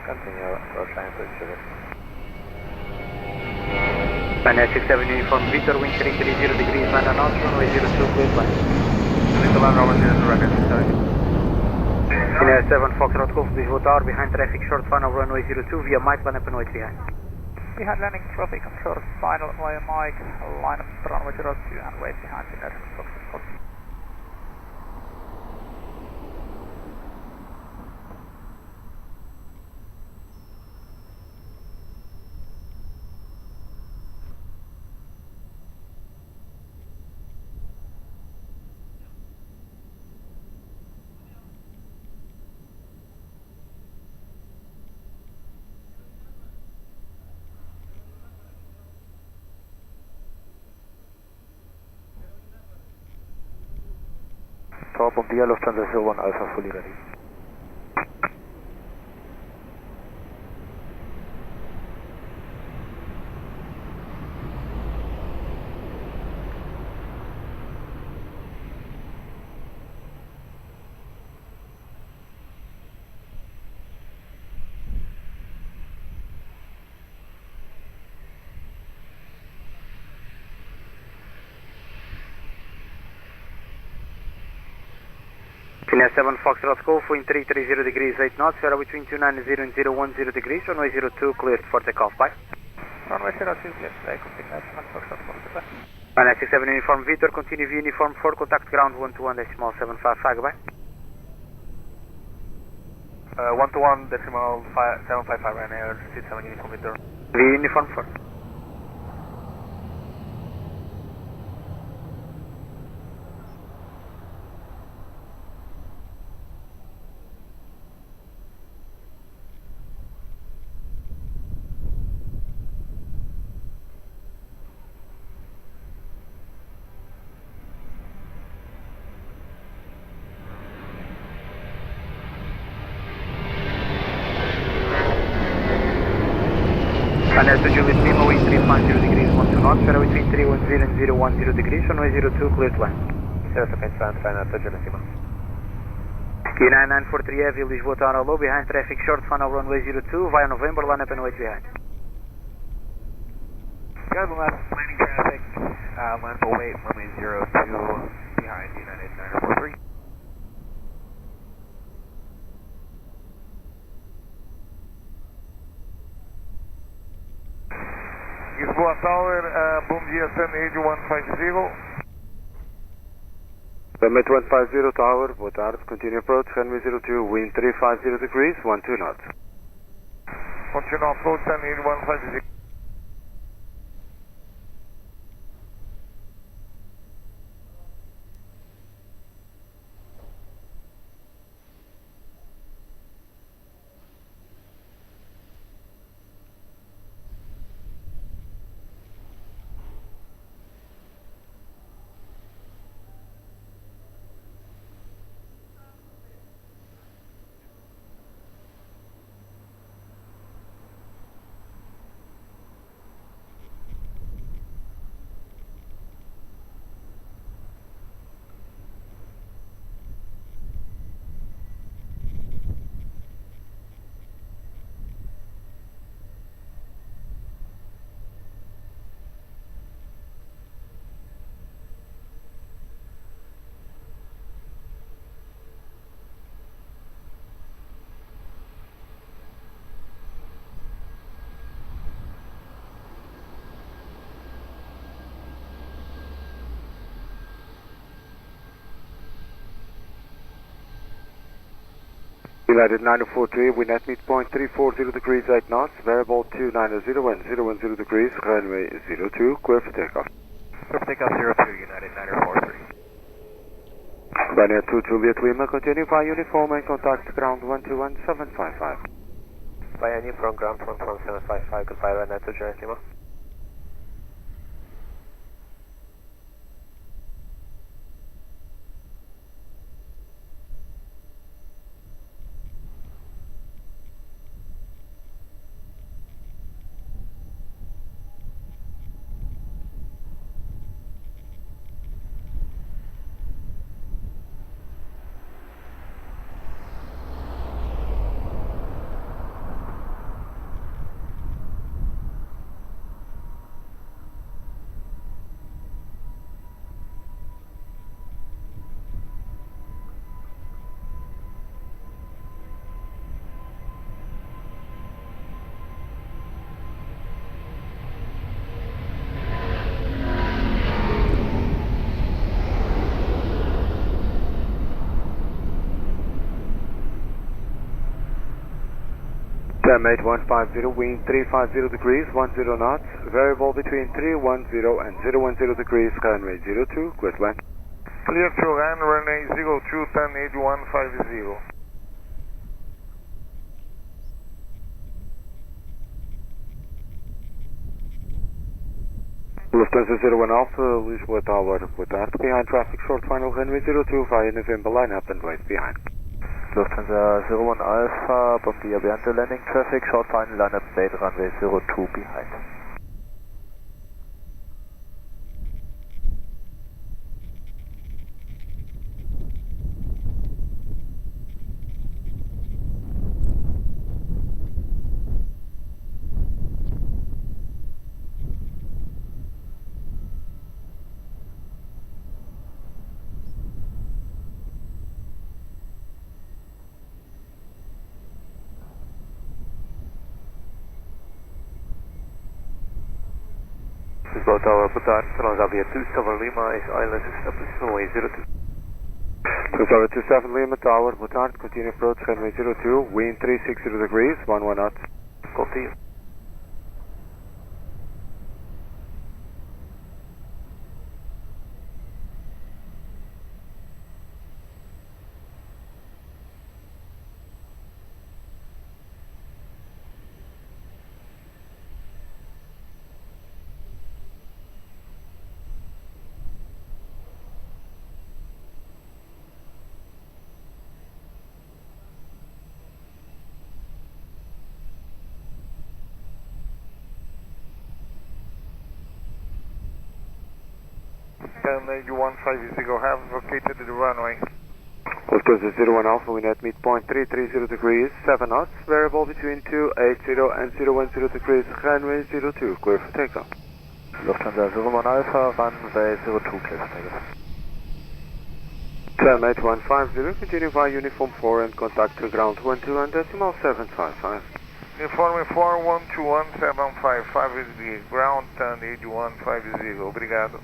Continue approach Ryanair 2 Juliet. Ryanair 67 uniform Victor, wind 330 degrees, 9 knots, runway 02, clear flight. Little land runway 02, Ryanair 67. Ryanair 7 Foxtrot Golf, Lisboa Tower, behind traffic, short final runway 02, via Mike, line up and wait behind. Behind landing traffic, short final via Mike, line up runway 02 and wait behind Finnair, Foxtrot Golf. Bom dia, Lufthansa 01 Alpha, fully ready. Finesse 7 Foxtrot Golf, wind 330 degrees 8 knots, Sierra between 290 and 010 degrees, runway 02 cleared for takeoff, bye. Runway 02 cleared today, continue 7 Foxtrot Golf, goodbye. 967 uniform Victor, continue via uniform 4, contact ground 121.755, goodbye. 121.755 Ryanair, 67 uniform Victor. Via uniform 4. Aeroporto Juliet Lima, wind 350 degrees 12 knots, Sierra between 310 and 010 degrees, runway 02 cleared to land. Aeroporto Juliet Lima. Q9943 Heavy, Lisboa Tower low, behind traffic short, final runway 02, via November, line up and wait behind. Guys, last landing traffic, line for wait, runway 02, behind United 943. Lisboa Tower, bom dia, Sunny 150. Summit 150 Tower, boa tarde, continue approach, runway 02, wind 350 degrees, 12 knots. Continue approach, Sunny 150. United 943, wind at midpoint 340 degrees 8 knots, variable 290 and 010 degrees, runway 02, clear for takeoff. Clear for takeoff 02, United 943. Ryanair 2 Juliet Lima, continue via uniform and contact ground 121.755. Via uniform ground 121.755, goodbye Ryanair 2 Juliet Lima. Summit 150, wind 350 degrees, 10 knots, variable between 310 and 010 degrees, runway 02, clear to land. Clear to land, runway 02, turn 8150. Lufthansa 01 Alpha, Lisboa Tower, boa tarde, behind traffic short, final runway 02 via November, line up and wait behind. Lufthansa 01 Alpha, bom dia, behind the landing traffic, short final line up, bait runway 02 behind. Lisboa Tower, boa tarde. Transa via 27 Lima, Island, establishment runway 02. Transa 27 Lima Tower, boa tarde. Continue approach runway 02, wind 360 degrees, 11 knots. Continue. And 150 have located the runway. Oscar 01 Alpha, wind at midpoint 330 degrees, 7 knots, variable between 280 and 010 degrees, runway 02, clear for takeoff. Lufthansa 01 Alpha, runway 02, clear for takeoff. Terminate 150, continue via uniform 4 and contact to ground 12 and decimal 755. Uniform 4121-755 is the ground and 8150, obrigado.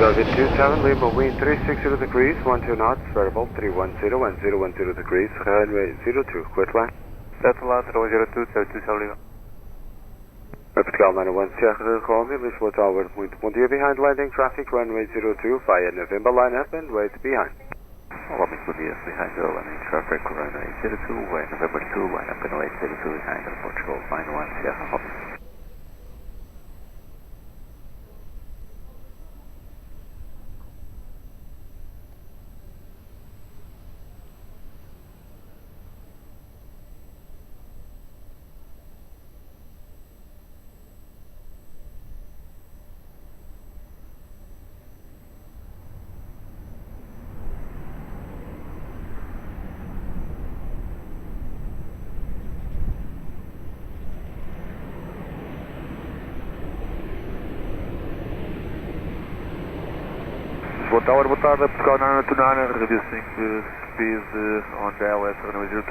Target 27 Lima, wind 360 degrees, 12 knots, variable 310 and 010 degrees, runway 02, quit line. Delta Land, runway 02, 27 Lima. Portugal 91 Sierra Romeo, Lisboa Tower, muito bom dia, behind landing traffic, runway 02, via November line up and wait behind. Olá, muito bom dia, behind the landing traffic, runway 02, via November 2, line up and wait 02 behind Portugal 91 Sierra Romeo. Lisboa Tower, boa tarde, Portugal 929, reducing speed on the LS runway 02.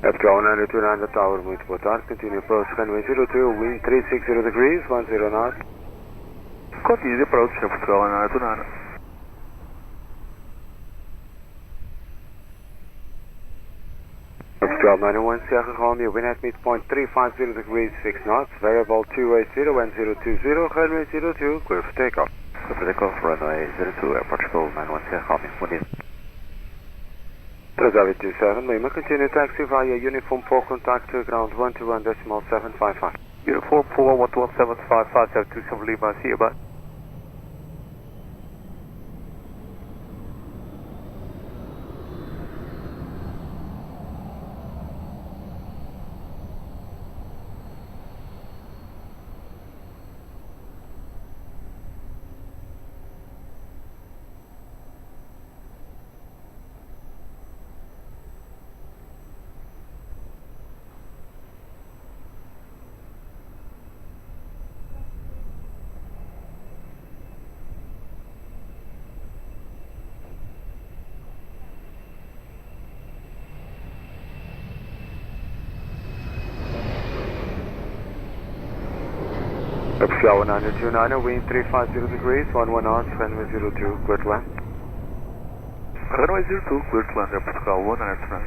Portugal 929 Tower, muito boa tarde, continue approach runway 02, wind 360 degrees, 10 knots. Continue the approach, Portugal 929. Portugal 91 Sierra Romeo, wind at midpoint 350 degrees, 6 knots, variable 280 and 020, runway 02, clear for takeoff. Clear for takeoff, runway 02, Portugal 91 Sierra Romeo, bom dia. Transavia 27 Lima, continue taxi via uniform 4 contact to ground 121.755. Uniform 4, 121.755, 727 Lima, see you, bye. Portugal 929, wind 350 degrees, 11 knots, runway 02, clear to land. Runway 02, clear to land, Portugal 129.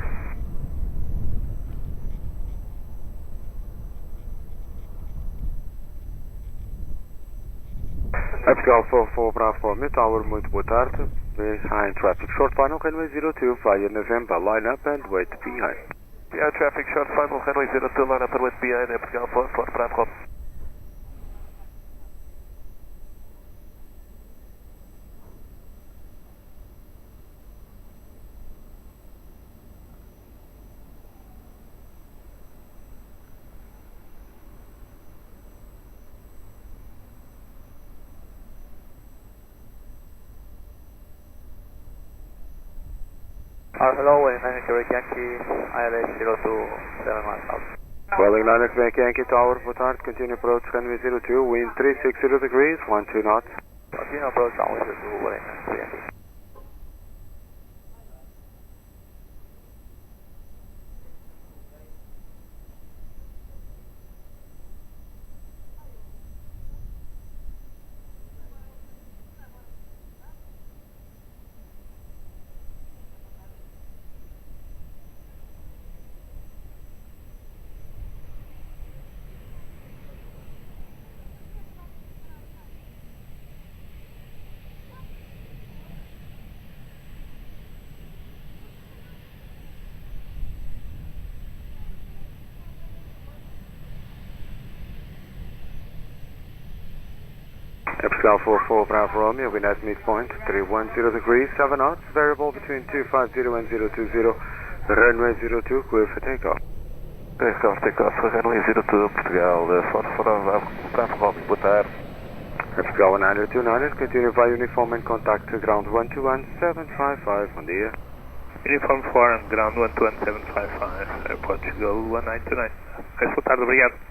Portugal 44 Bravo Romeo Tower, muito boa tarde. Behind traffic short final, runway 02, via November, line up and wait behind. Yeah, traffic short final, runway 02, line up and wait behind, Portugal 44 Bravo. Hello, Wayne Quebec Yankee, ILS 027 miles out. Welling 9 Quebec Yankee Tower, boa tarde, continue approach runway 02, wind 360 degrees, 12 knots. Continue approach runway 02, Welling 9 Quebec Yankee. Epsilon 44 Bravo Romeo, wind at midpoint 310 degrees, 7 knots, variable between 250 and 020, runway 02, clear for takeoff. Takeoff, runway 02, Portugal, Bravo Romeo, boa tarde. Epsilon 929, continue via uniform and contact to ground 121755 on the air. Uniform 4 and ground 121755, Portugal 1929. Boa tarde, obrigado.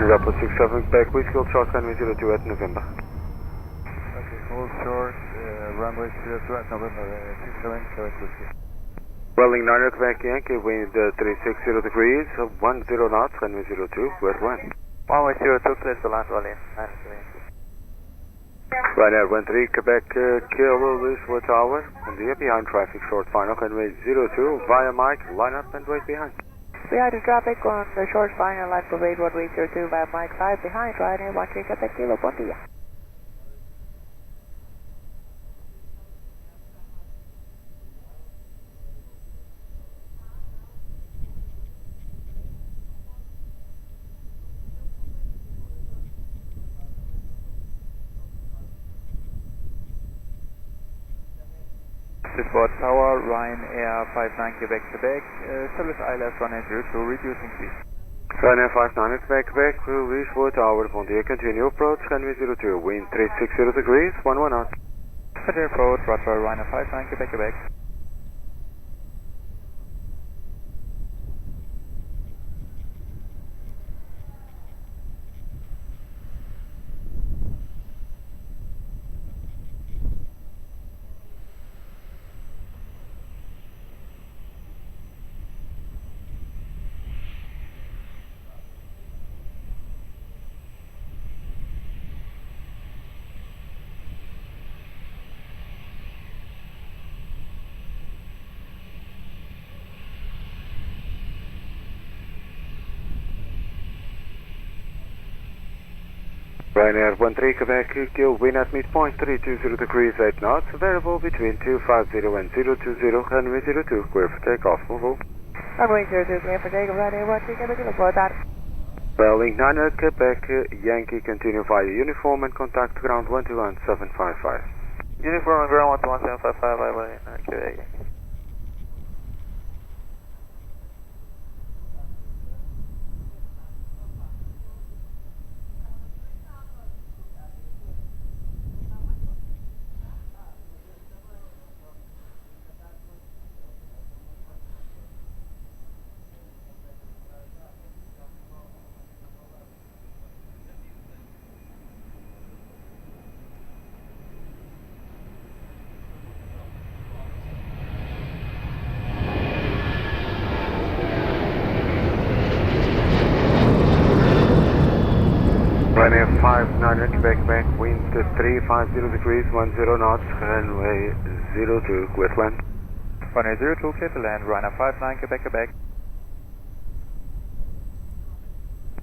Apple 67 back, we skill short runway 02 at November. Okay, hold short, runway 02 at November, 67, whiskey. Welling 9 Quebec Yankee, wind 360 degrees, 10 knots, runway 02, wet 1. Runway 02, clear to land, Welling 9 Quebec Yankee. Ryanair 13 Quebec Kilo Lisboa Tower, on the air behind traffic short final, runway 02, via Mike, line up and wait behind. Behind the traffic on the short final line for Wade 1802 by Mike 5 behind Ryanair 13 Quebec Kilo, bon dia. Lisboa Tower, Ryanair 59 Quebec, service ILS 102, reducing speed. Ryanair 59 Quebec, Lisboa Tower, bon dia, continue approach, runway 02, wind 360 degrees, 11 knots. Further approach, Roger, Ryanair 59 Quebec. Ryanair 13 Quebec, Kilo, wind at midpoint 320 degrees, 8 knots, variable between 250 and 020, runway 02, clear for takeoff, move. Runway 02, clear for takeoff, Ryanair 13 Quebec Kilo, boa tarde. Welling 9 Quebec Yankee, continue via uniform and contact ground 121755. Uniform and ground 11755 by Welling 9 Quebec Yankee. Ryanair 59 Quebec back, wind 350 degrees, 10 knots, runway 02, clear to land. Runway 02, clear to land, Ryanair 59 Quebec.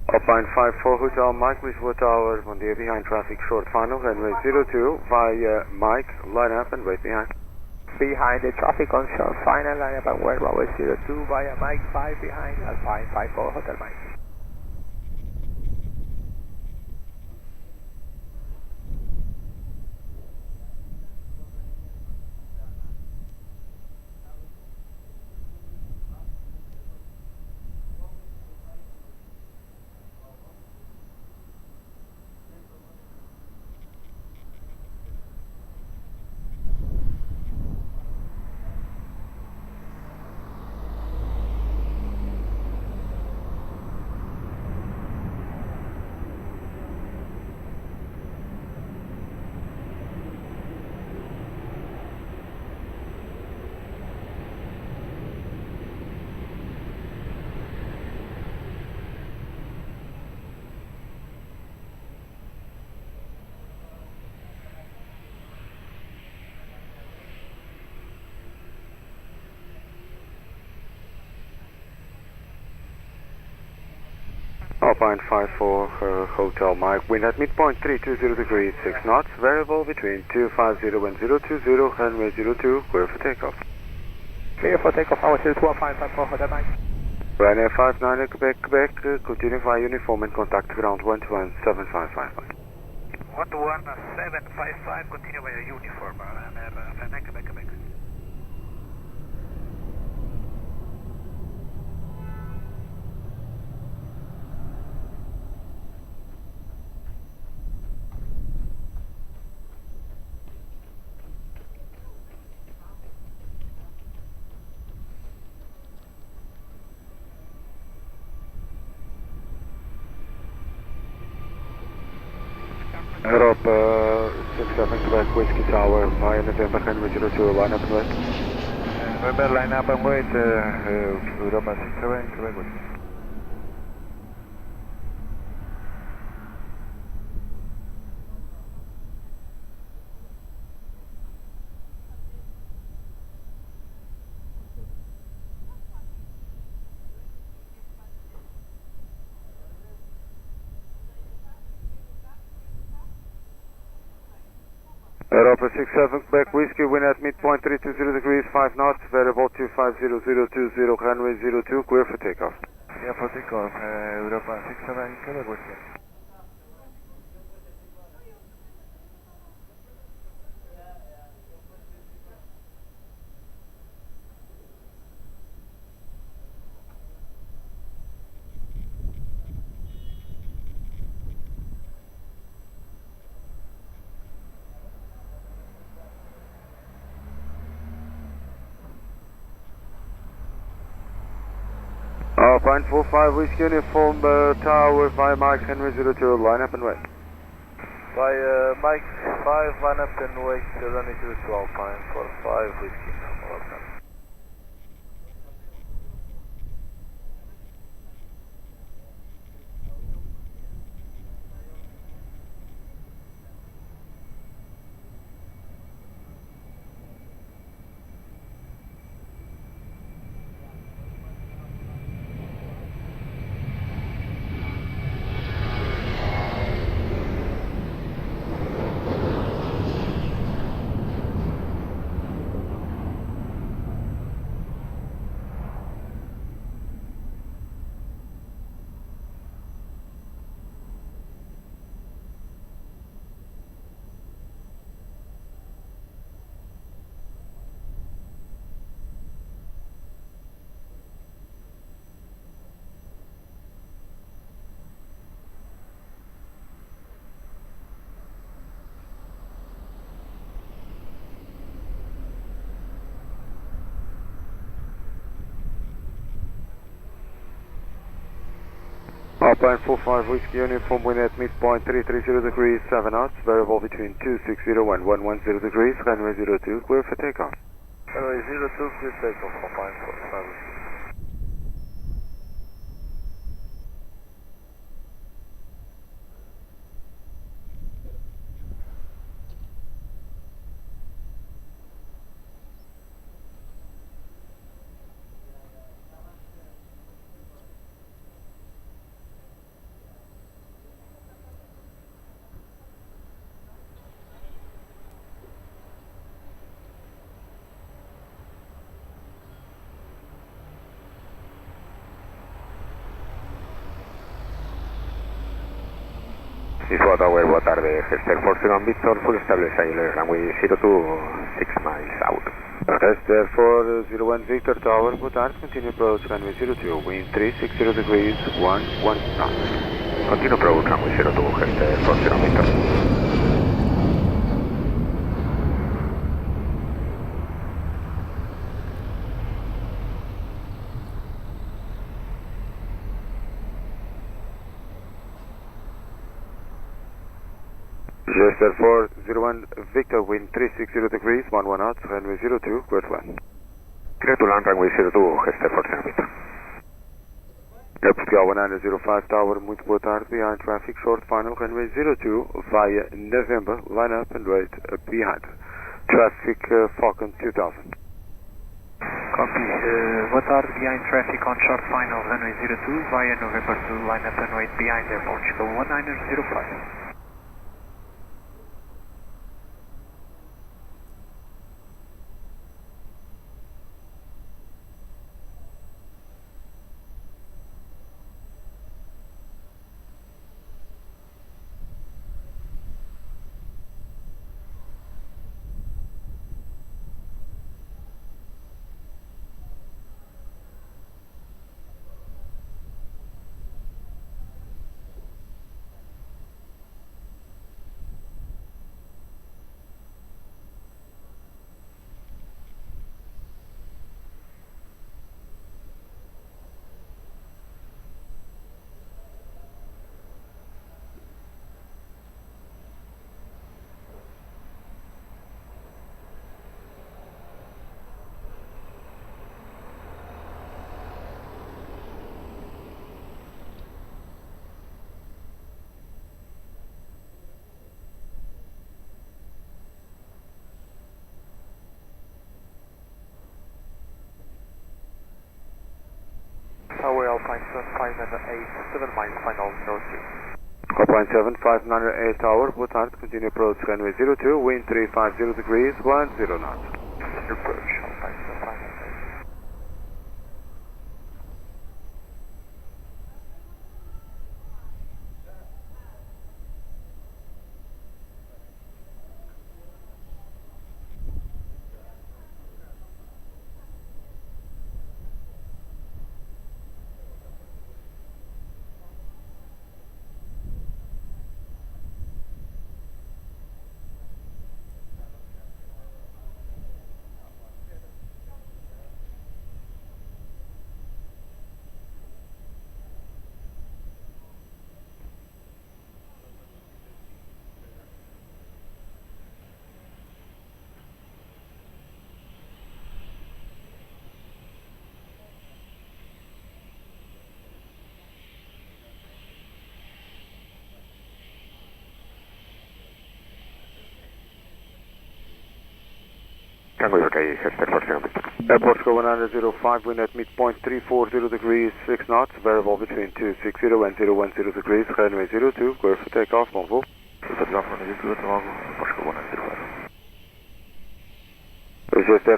Alpine 54 Hotel Mike, Lisboa Tower, bom dia, behind traffic, short final, runway 02, via Mike, line up and wait behind. Behind the traffic on short final, line up and wait, runway 02, via Mike 5 behind Alpine 54 Hotel Mike. Alpine 54 Hotel Mike, wind at midpoint 320 degrees, 6 knots, variable between 250 and 020, runway 02, clear for takeoff. Clear for takeoff, hour 02, Alpine 54 Hotel Mike. Ryanair 59 Quebec, continue via uniform and contact ground 121-7555. 121-755, continue via uniform, Ryanair 59 Quebec. Europa 67 Quebec, Whiskey Tower, via November, runway 02, line up and wait. November, line up and wait, Europa 67 Quebec, Whiskey. Europa 67 Quebec Whiskey, wind at midpoint 320 degrees, 5 knots, variable 250-020, runway 02, clear for takeoff. Clear for takeoff, Europa 67 Quebec Whiskey. Alpine 45 Whiskey uniform tower via Mike Henry 02, line up and wait. By Mike 5, line up and wait, runway 02, Alpine 45 Whiskey. Welcome. Alpine 45 Whiskey uniform, wind at midpoint 330 degrees, 7 knots, variable between 260 and 110 degrees, runway 02, clear for takeoff. Runway 02, clear takeoff, Alpine 45 Whiskey. Lisboa Tower, boa tarde. Hester Fortune Victor, full establish ILS runway 02, 6 miles out. Hester 401 Victor Tower, boa tarde. Continue approach runway 02, wind 360 degrees, 11 knots. Continue approach runway 02, Hester Fortune Victor. Hester 401 Victor, wind 360 degrees, 11 knots, runway 02, clear to land. Clear to land, runway 02, Hester Fortune Victor. Portugal 1905 Tower, muito boa tarde. Behind traffic, short final, runway 02 via November, line up and wait behind. Traffic Falcon 2000. Copy, boa tarde. Behind traffic on short final, runway 02 via November 2, line up and wait behind Air Portugal 1905. Tower Alpine 758, 7 miles final 03. Alpine 759 Tower, boa tarde. Continue approach runway 02, wind 350 degrees, 10 knots. Approach Alpine 758. Tango UK, Hester Fortune Victor. Airport Go 1905, wind at midpoint 340 degrees, 6 knots, variable between 260 and 010 degrees, runway 02, clear for takeoff, bon vol. Just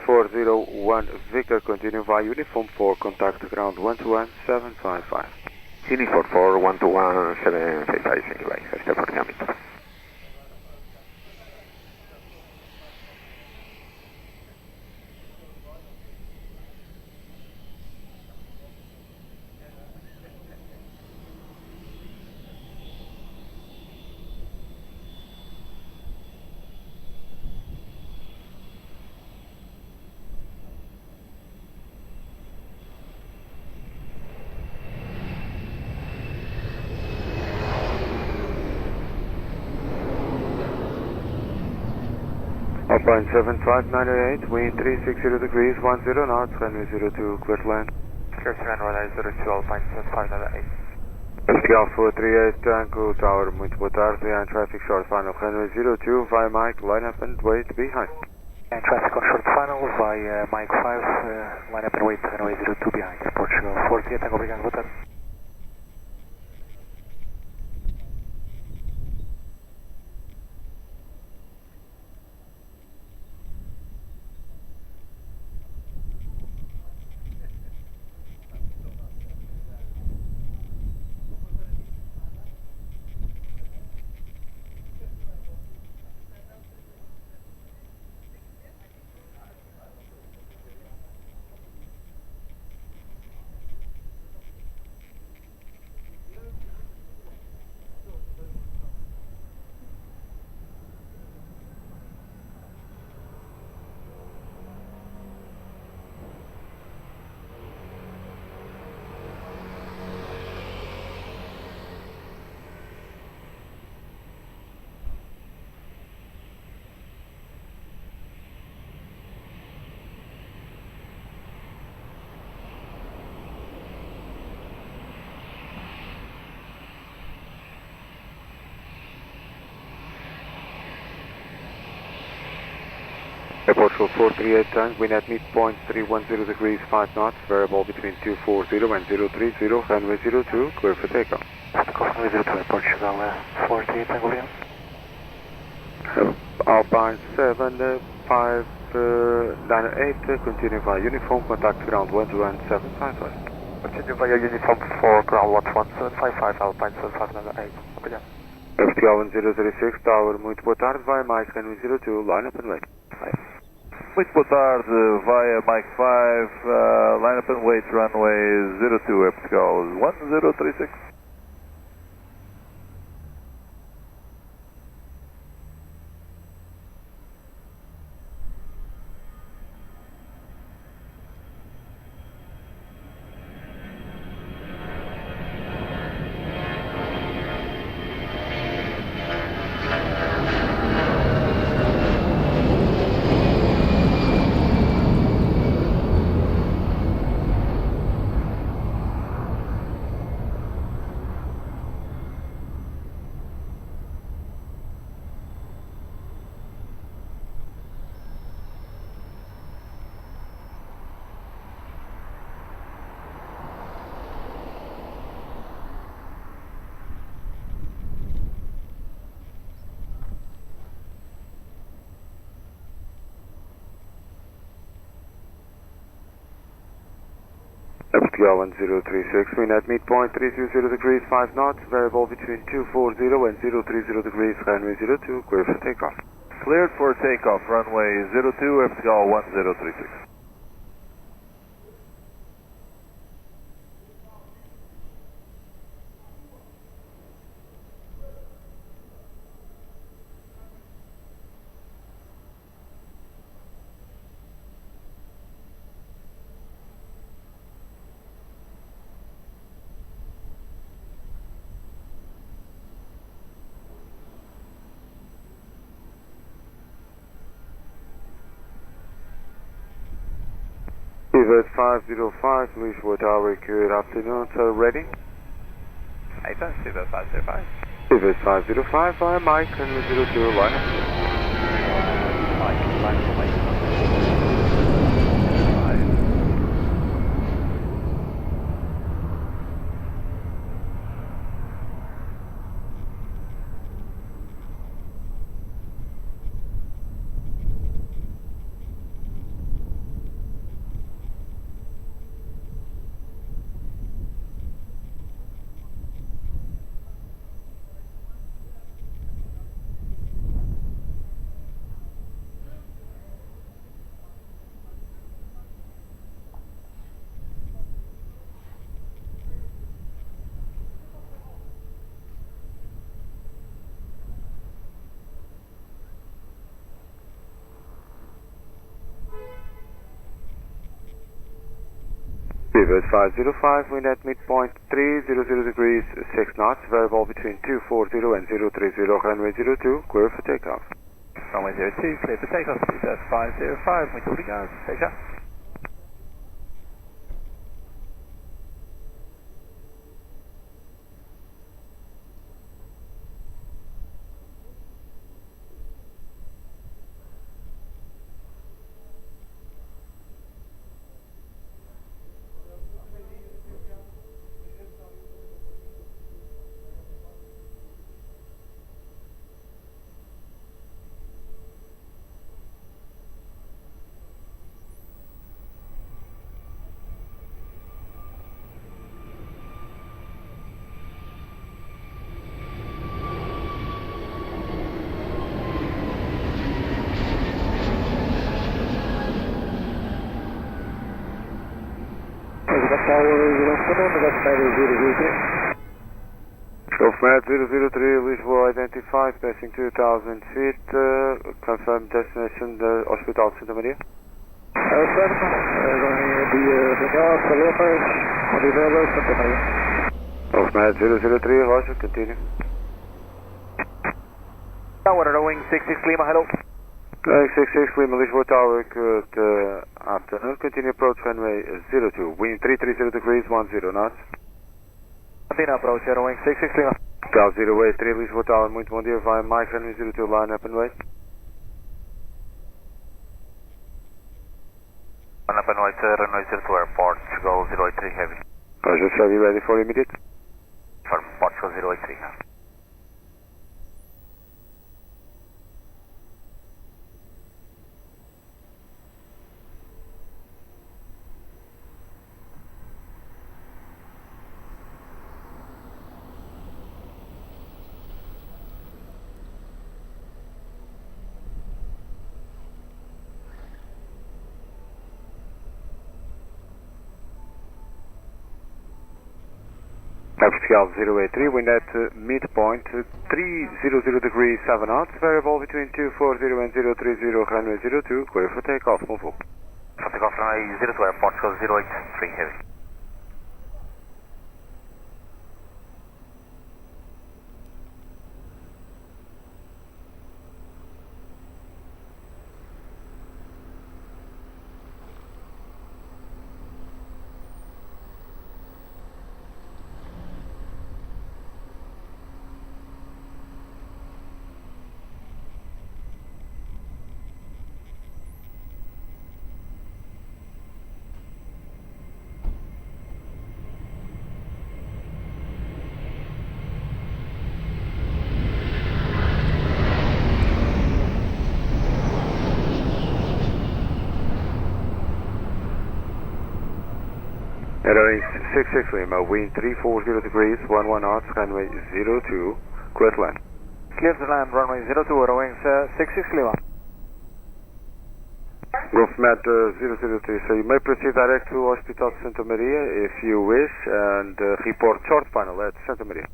401 Victor, continue via uniform 4, contact ground 121755. Uniform 4, 121755, anyway, Hester Fortune Victor. Alpine 7598, wind 360 degrees, 10 knots, runway 02, clear to land. Clear to land, runway 02, Alpine 7598. Portugal 438 Tango Tower, muito boa tarde. Behind traffic short final, runway 02 via Mike, line up and wait behind. And traffic on short final via Mike 5, line up and wait, runway 02 behind. Portugal 438 Tango, obrigado, boa tarde. Portugal 438 Tank, wind at midpoint 310 degrees 5 knots, variable between 240 and 030, runway 02, clear for takeoff. Runway 02, Portugal 438 Tango Leo. Alpine 7598, continue via uniform, contact ground 11755. Continue via uniform for ground 11755, Alpine 7598. Obrigado. Portugal 1036, Tower, muito boa tarde, via Mike runway 02, line up and wait. Muito boa tarde, via Mike 5, line up and wait, runway 02, Portugal 1036. Portugal 1036, wind at midpoint 320 degrees 5 knots, variable between 240 and 030 degrees, runway 02, clear for takeoff. Cleared for takeoff, runway 02, Portugal 1036. Pivot 505, Lisboa Tower, good afternoon, sir, ready? Aitan, Pivot 505. Pivot 505, via Mike, runway 02, line up. Mike, line up, Mike. Pivot 505, wind at midpoint 300 degrees 6 knots, variable between 240 and 030, runway 02, clear for takeoff. Runway 02, clear for takeoff, Pivot 505, muito obrigado, até já. Government 003, Lisboa identified, passing 2,000 feet, confirm destination, the Hospital Santa Maria. Government 003, Roger, continue. Tower, rowing 66 Lima, hello. 66 Lima, Lisboa Tower, good afternoon, continue approach runway 02, wind 330 degrees 10 knots. Continue approach, rowing 66 Lima. Cal 083, Lisboa Tower, muito bom dia, vai Mike, runway 02, line up and wait. Line up and wait, runway 02 airport, go 083 heavy. Roger, sir, you ready for immediate? Firm, Portugal 083. Scale 083, wind at midpoint 300 degrees 7 knots, variable between 240 and 030, runway 02, clear for takeoff, move up. For takeoff runway 02 airport, go 083 heavy. Airlines 66 Lima, wind 340 degrees, 11 knots, runway 02, clear to land. Clear to land, runway 02, airwings 66 Lima. Golf Med 003, so you may proceed direct to Hospital Santa Maria if you wish, and report short final at Santa Maria.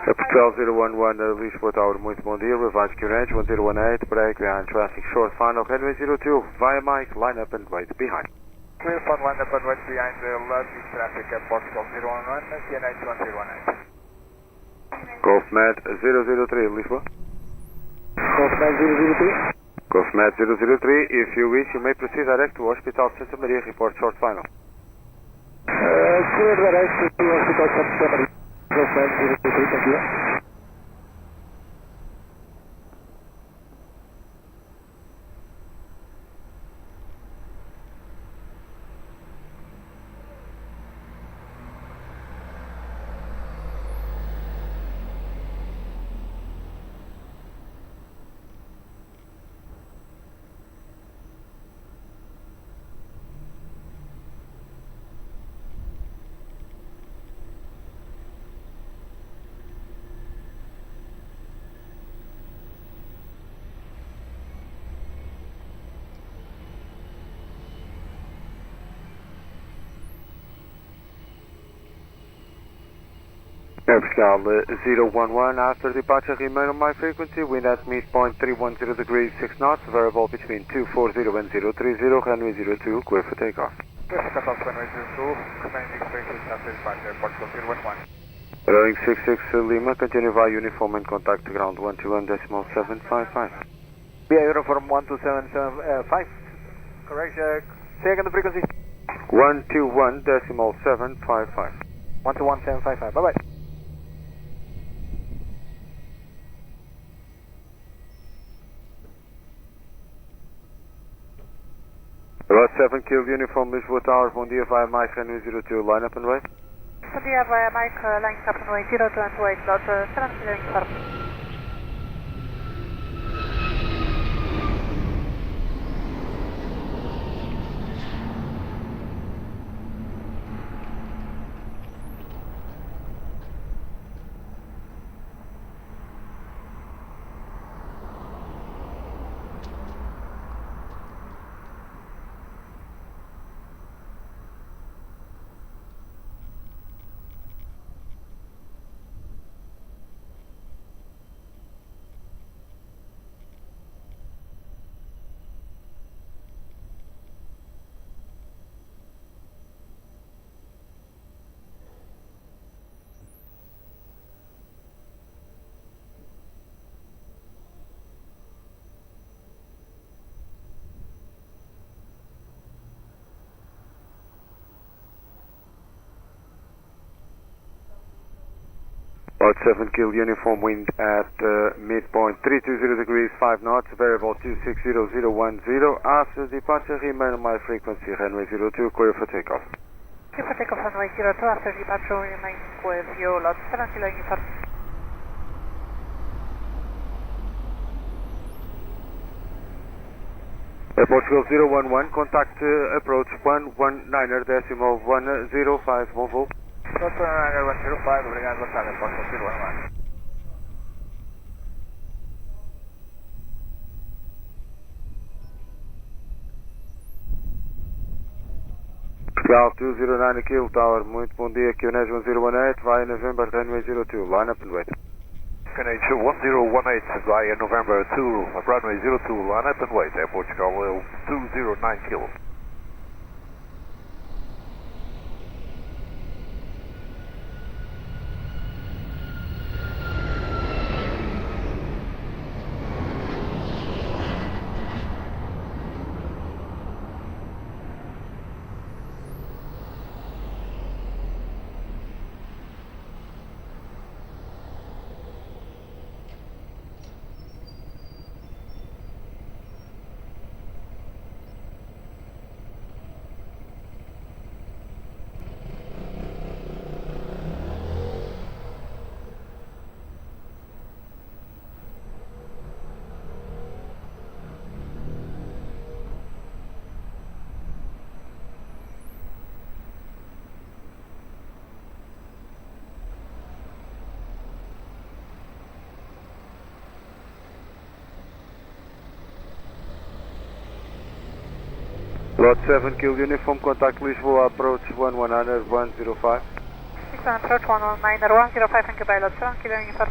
Aeroporto 011, Lisboa Tower, muito bom dia, revise QNH 1018, break behind traffic, short final, headway 02, via Mike, line up and wait behind. Clear for line up and wait behind the lobby traffic at Portugal 011, QNH 1018. Golf Med 003, Lisboa. Golf Med 003. Golf Med 003, if you wish, you may proceed direct to Hospital Santa Maria, report short final. Clear direct to Hospital Santa Maria. Golf Med 003, thank you. Scale 011, after departure remain on my frequency, wind at midpoint 310 degrees 6 knots, variable between 240 and 030, runway 02, clear for takeoff. Clear for takeoff, runway 02, commanding spaces after departure, Portugal 011. Rowing 66 Lima, continue via uniform and contact ground 121.755. Via uniform 127.75, correct, say again the frequency. 121.755. 121.755, bye-bye. About 7 Kill Uniform, Lisboa Tower, bom dia, via Mike, runway 02, line up and wait. Bom dia, via Mike, line up and wait, 02 and wait, transmitting inform. Lot 7 Kill Uniform, wind at midpoint 320 degrees 5 knots, variable 260010. After departure, remain on my frequency, runway 02, clear for takeoff. Clear for takeoff, runway 02, after departure, remain with you, lot 7 Kilo Uniform. Portugal 011, contact approach 119.105, Volvo. Lot 105, obrigado, boa tarde, Portugal 011. Portugal 209 Kill Tower, muito bom dia, aqui o NES 1018, via November, runway 02, line up and wait. Canadian 1018 via November 2, runway 02, line up and wait, Portugal 209 Kill. Lot 7 Kill Uniform, contact Lisboa, approach 119, 105. 6 approach 119, 105, thank you, by lot 7 Kilo Uniform.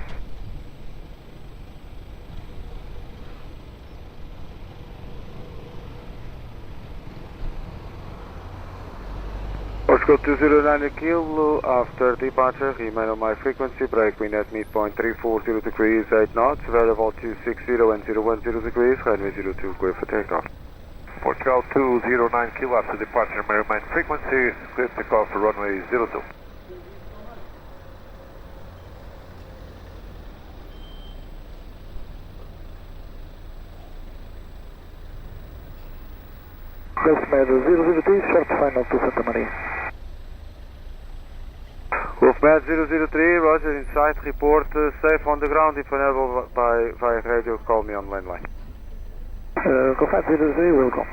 Portugal 209 Kill, after departure, remain on my frequency, break wind at midpoint 340 degrees 8 knots, variable 260 and 010 degrees, runway 02, clear for takeoff. Portugal 209 Kill, after departure, remain frequency, clear takeoff for runway 02. Wolfmed 003, short final to Santa Maria. Wolfmed 003, roger, inside, report, safe on the ground, if unable via radio, call me on landline. Wolfmed 003, welcome.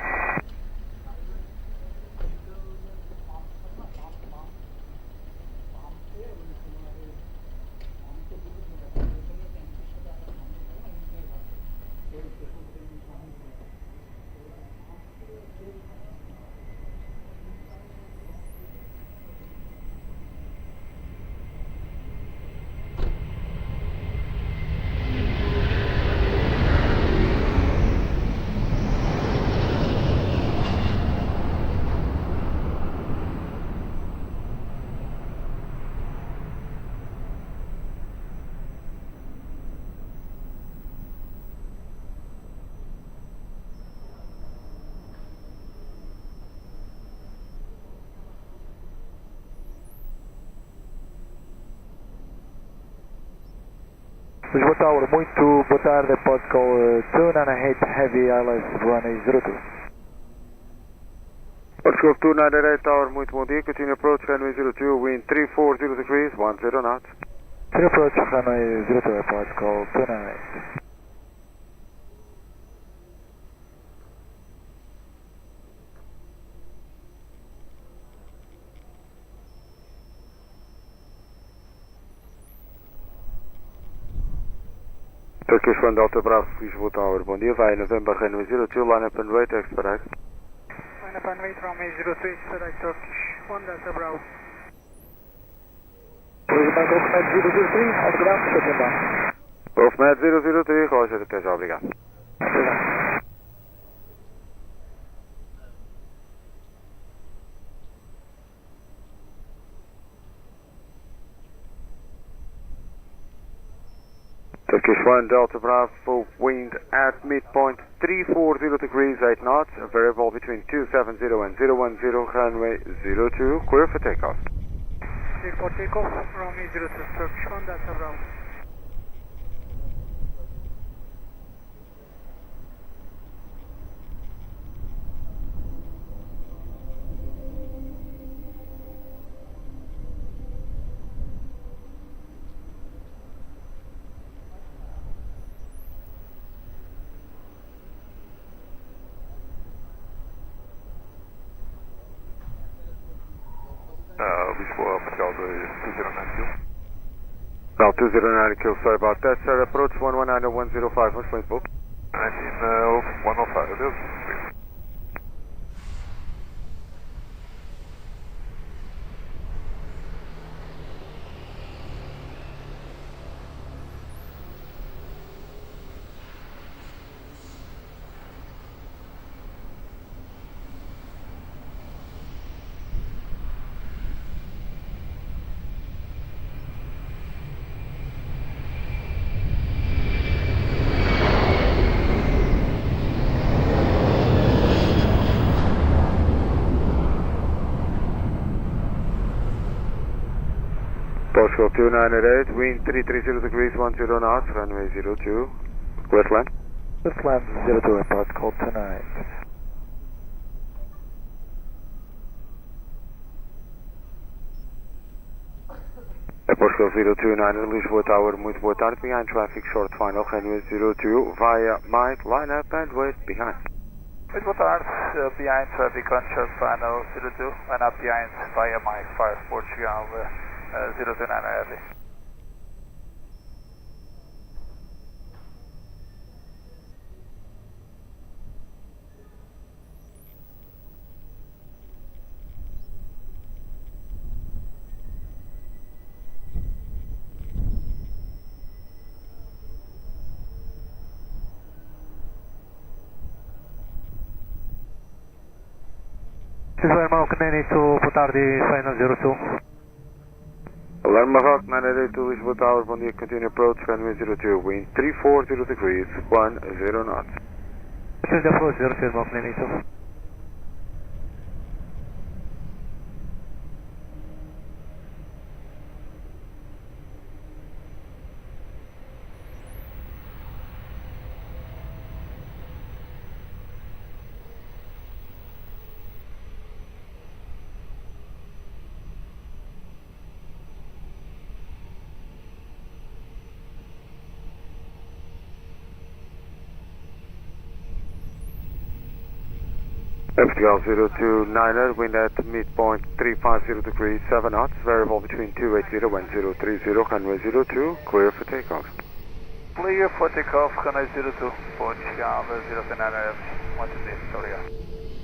Lisboa Tower, muito boa tarde, Portugal 298 Heavy ILS, runway 02. Portugal 298 Tower, muito bom dia, continue approach, runway 02, wind 340 degrees, 10 knots. Continue approach, runway 02, Portugal 298. Turkish 1 Delta Bravo, Lisboa Tower, bom dia, vai November, runway 02, line up and wait, expedite. Line up and wait, runway 02, expedite Turkish 1 Delta Bravo. Wolfmed 003, off ground, shutting down. Wolfmed 003, roger, até já, obrigado. Turkish 1 Delta Bravo, wind at midpoint 340 degrees 8 knots, variable between 270 and 010, runway 02, clear for takeoff. clear for takeoff, runway 02 Turkish 1, Delta Bravo. Lisboa, Portugal 209 Now 209 kill, sorry about that, sir. Approach 119.105, what's point book? 105, adeus. Portugal 298, wind 330 degrees 10 knots, runway 02, Westland. Westland 02, airport call tonight. Portugal 029, Lisboa Tower, muito boa tarde, behind traffic, short final, runway 02, via Mike, line up and wait behind. Muito boa tarde, behind traffic on short final 02, line up behind via Mike 5, Portugal 029 heavy. Lisboa Mark 982, boa tarde, final 02. Alarm Maroc 982, Lisboa Tower, bom dia, continue approach, runway 02, wind 340 degrees, 10 knots. This is the approach 02 Mark 982. Portugal 029er, wind at midpoint 350 degrees, 7 knots, variable between 280 and 030, runway 02, clear for takeoff. Clear for takeoff, runway 02, Portugal 029er, what is this, sorry.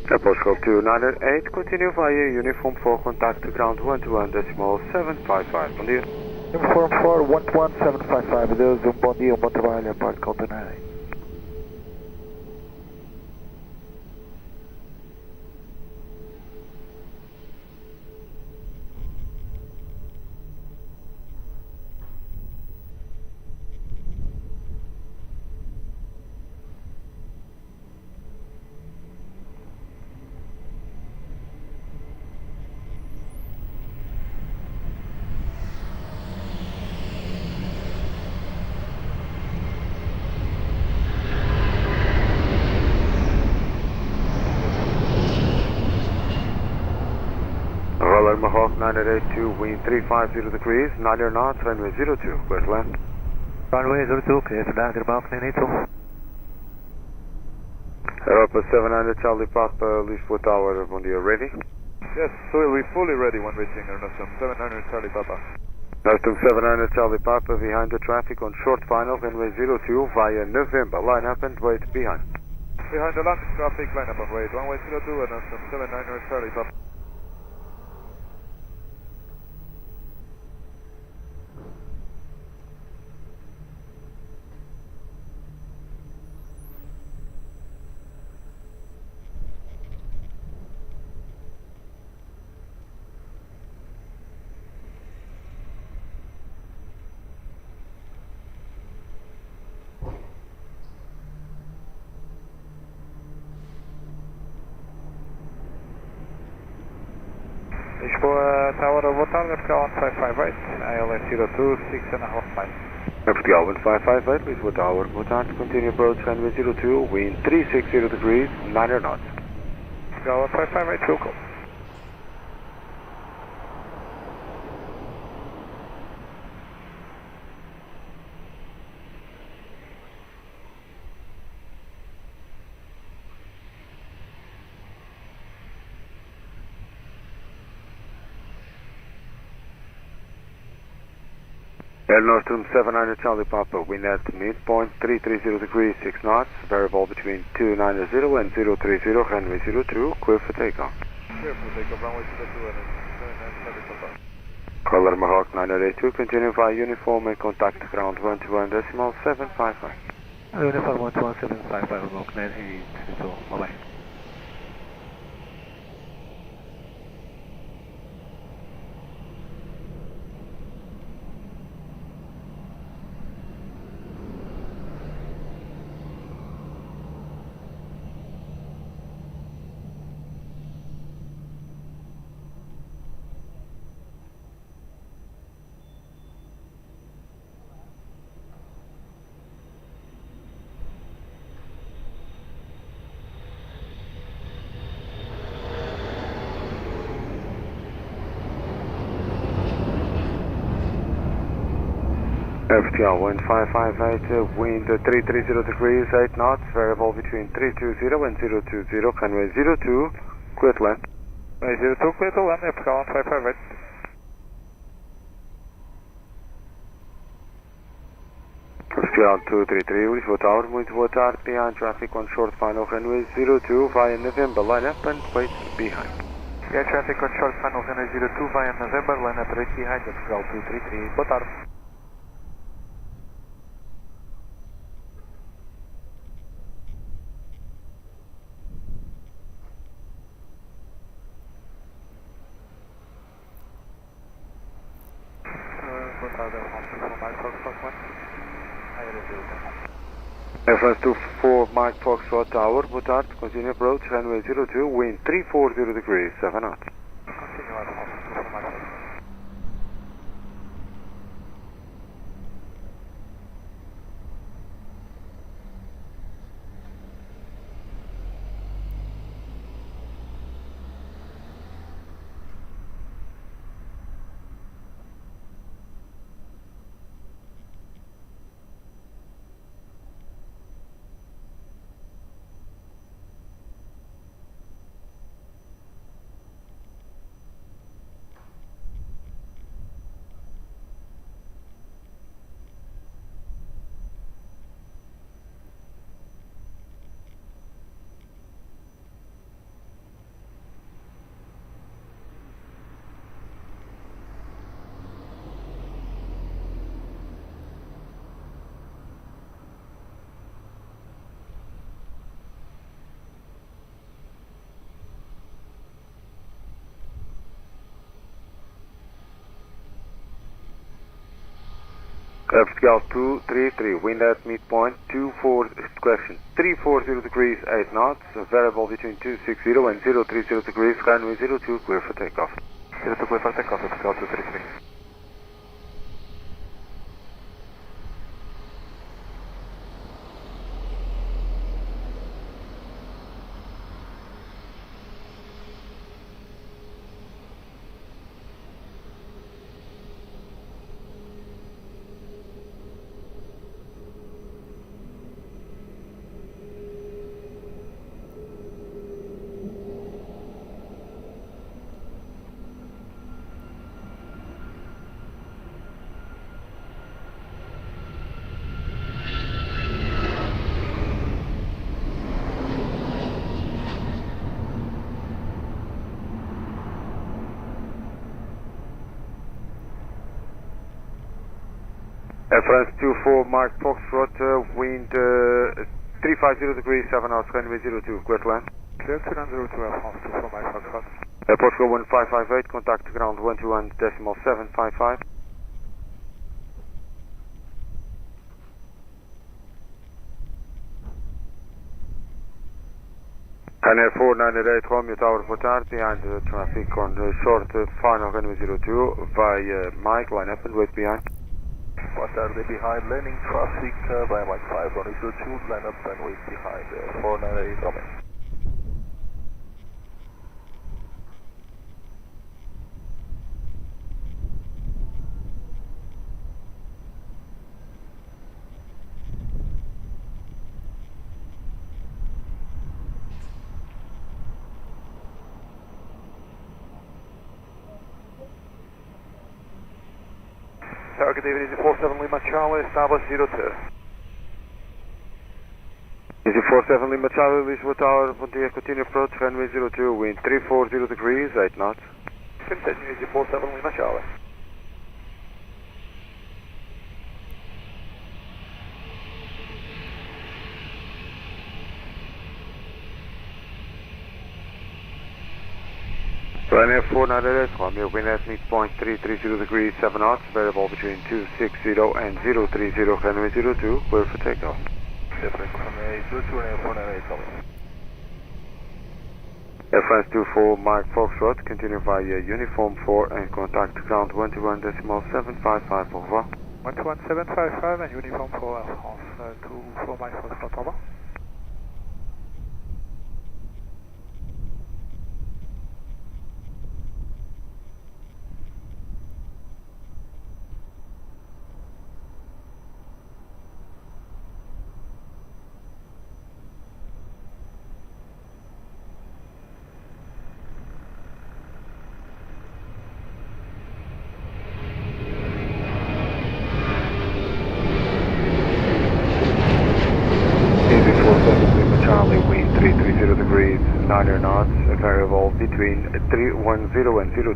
Portugal 298, continue via uniform 4, contact to ground 121.755, bom dia. Uniform 4, 11755, Deus, bom dia, bom trabalho, airport call tonight. Maroc 982, wind 350 degrees, 9 knots, runway 02, Westland. Runway 02, clear to land, Maroc 982. Aeroporto 700, Charlie Papa, Lisboa Tower, bom dia, ready? Yes, we're fully ready when reaching Nostrum 700, Charlie Papa. Nostrum 700, Charlie Papa, behind the traffic on short final, runway 02, via November, line up and wait behind. Behind the launch traffic, line up and wait, runway 02 and Nostrum 700, Charlie Papa. Tower, boa tarde, Portugal 1558, ALS 02, 6.5 miles. Portugal 1558, Lisboa Tower, boa tarde, continue approach runway 02, wind 360 degrees, 9 knots. Portugal 1558, fuel call. Air Nostrum 700 Charlie Papa, wind at midpoint 330 degrees 6 knots, variable between 290 and 030, runway 02, clear for takeoff. Clear for takeoff, runway 02 and Color Mahawk 982, continue via uniform and contact ground 121.755. Uniform 121.755, Mahawk 982, bye-bye. Portugal 1558, wind 330 degrees, 8 knots, variable between 320 and 020, runway 02, clear to land. Runway 02, clear to land, Portugal 1558. Portugal 233, Lisboa Tower, muito boa tarde, behind traffic on short final, runway 02, via November, line up and wait behind. Yeah, traffic on short final, runway 02, via November, line up right behind, Portugal 233, boa tarde. Airfront 24 Mike Foxtrot Tower, boa tarde, continue approach, runway 02, wind 340 degrees, 7 knots. Continue Airfront 24 Mike Foxtrot. Portugal 233, wind at midpoint 340 degrees 8 knots, variable between 260 and 030 degrees, runway 02, clear for takeoff. 02, clear for takeoff, Portugal 233. Air France 24 Mark Foxtrot, wind 350 degrees 7 knots, runway 02, clear to land. Clear to land 02, Air France 24 Mark Foxtrot. Portugal 1558, contact ground 121.755. Ryanair 498 Romeo Tower, boa tarde, behind the traffic on the short final runway 02 via Mike, line up and wait behind. Boa tarde, behind landing traffic via Mike 5, runway 02, line up and wait behind 498 Romeo. Target David Easy 47 Lima Charlie, establish 02. Easy 47 Lima Charlie, Lisboa Tower, bom dia, continue approach, runway 02, wind 340 degrees, 8 knots. Continue Easy 47 Lima Charlie. Ryanair 498 Romeo, wind at midpoint 330 degrees, 7 knots, variable between 260 and 030, runway 02, clear for takeoff. Different runway 02 and 498 Romeo. Air France 24 Mike Foxtrot, continue via Uniform 4 and contact ground 121.755 au revoir. 121.755 and Uniform 4 Air France 24 Mike Foxtrot, au revoir. Charlie, wind 330 degrees, 9 knots, variable between 310 and 020,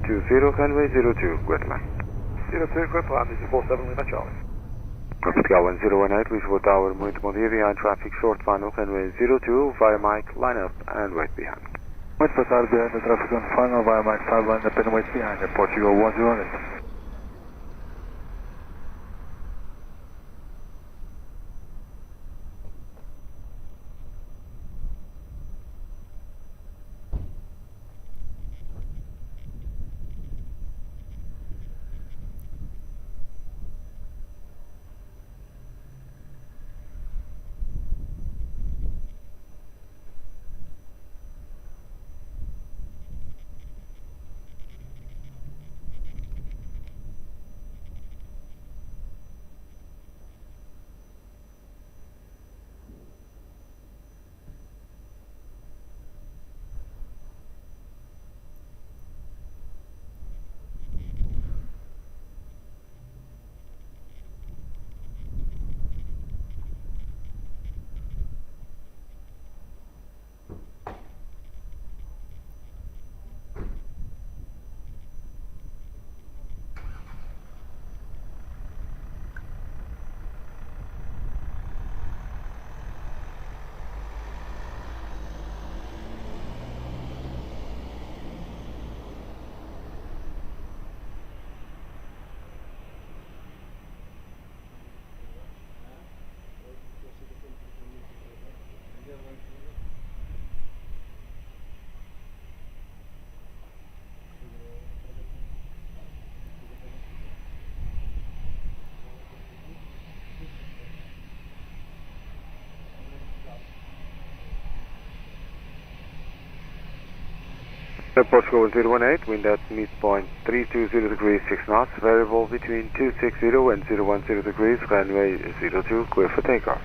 runway 02, Guatemala. 02, Guatemala, Easy 47 Lima Charlie. Portugal 1018, Lisboa Tower, muito bom dia, behind traffic, short final, runway 02, via Mike, line up and wait behind. Muito boa tarde, behind the traffic on final, via Mike 5, line up and wait behind, Portugal 108. Portugal 018, wind at midpoint 320 degrees, 6 knots, variable between 260 and 010 degrees, runway 02, clear for takeoff.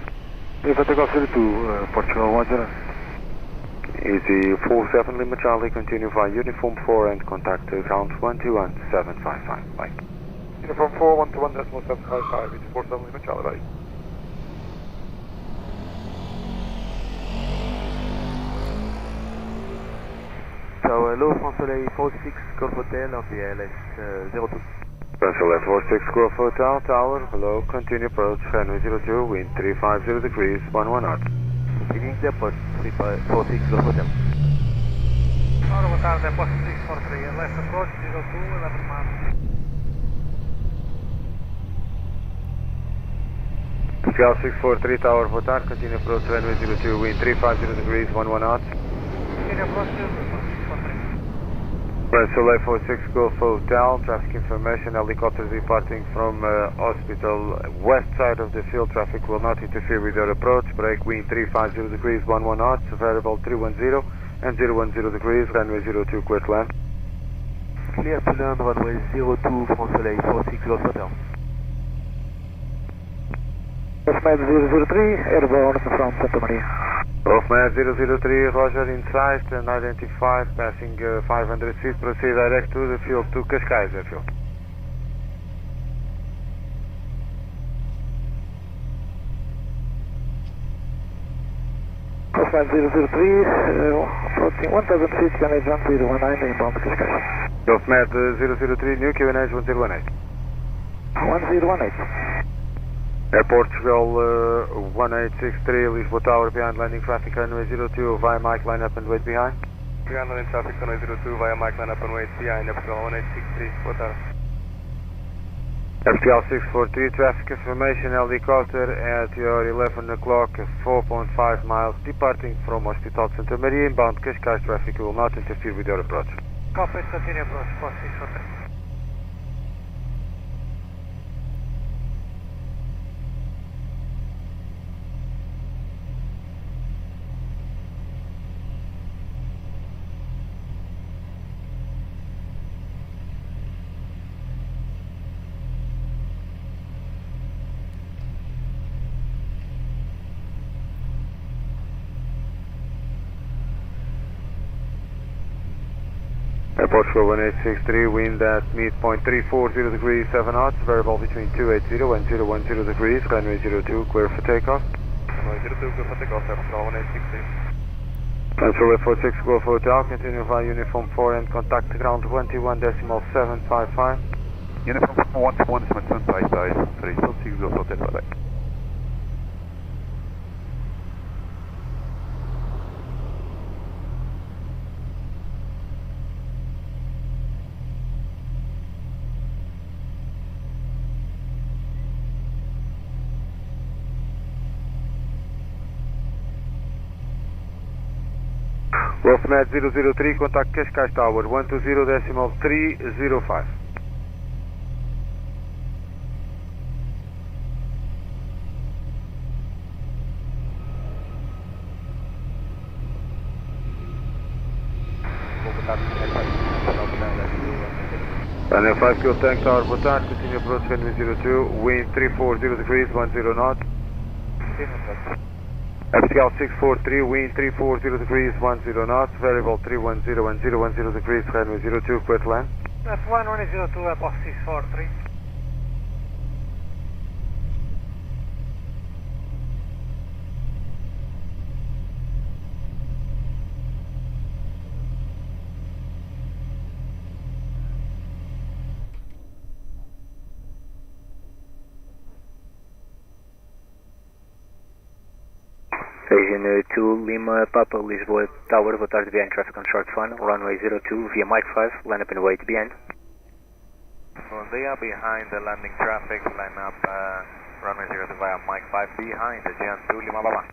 Clear for takeoff 02, Portugal 10. Easy 47 Lima Charlie, continue via Uniform 4 and contact ground 121.755, bye. Uniform 4, 121.755, Easy 47 Lima Charlie, bye. So, Low France Soleil 46, Golf Hotel on the LS 02. France Soleil 46, Golf Hotel, Tower, hello, continue approach, runway 02, wind 350 degrees, 11 knots. Beginning the approach, 46, Golf Hotel. Boa tarde, Aeroporto 643, left approach 02, 11 miles. Portugal 643, Tower, boa tarde, continue approach, runway 02, wind 350 degrees, 11 knots. approach to Lisbon, 643. Soleil 46 Golf Hotel, traffic information, helicopter departing from hospital west side of the field, traffic will not interfere with your approach, break wind 350 degrees, 11 knots, variable 310 and 010 degrees, runway 02, clear to land. Clear to land, runway 02, France Soleil 46 Golf Hotel. Med 003, airborne from Santa Maria. Med 003, Roger, inside and identified, passing 500 feet, proceed direct to the field to Cascais airfield. Med 003, approaching 1000 feet, QNH 1019, inbound Cascais. Med 003, new QNH 1018. 1018. Portugal 1863, Lisboa Tower, behind landing traffic, runway 02, via Mike, line up and wait behind. Behind landing traffic, runway 02, via Mike, line up and wait behind, Portugal 1863, Lisboa Tower. Portugal 643, traffic information, helicopter at your 11 o'clock, 4.5 miles, departing from Hospital Santa Maria, inbound Cascais traffic will not interfere with your approach. Copy, continue approach, post 643. Portugal 1863, wind at midpoint 340 degrees, 7 knots, variable between 280 and 010 degrees, runway 02, clear for takeoff. Runway 02, clear for takeoff, Portugal 1863. Control 46 Golf Hotel, continue via uniform 4 and contact ground 21.755. Uniform 21.755, 346 Golf Hotel, bye-bye. Med 003, contact Cascais Tower, 120.305. Runway 5 Kill Tank Tower, boa tarde, continue approach runway 02, wind 340 degrees, 10 knots. Portugal 643, wind 340 degrees, 10 knots, variable 310 and 010 degrees, runway 02, clear to land. That's 1102, above 643. Asian 2 Lima Papa Lisboa Tower, boa tarde, behind traffic on short final, runway 02 via Mike 5, line up and wait behind. Well, they are behind the landing traffic, line up runway 02 via Mike 5 behind the Asian 2 Lima Papa.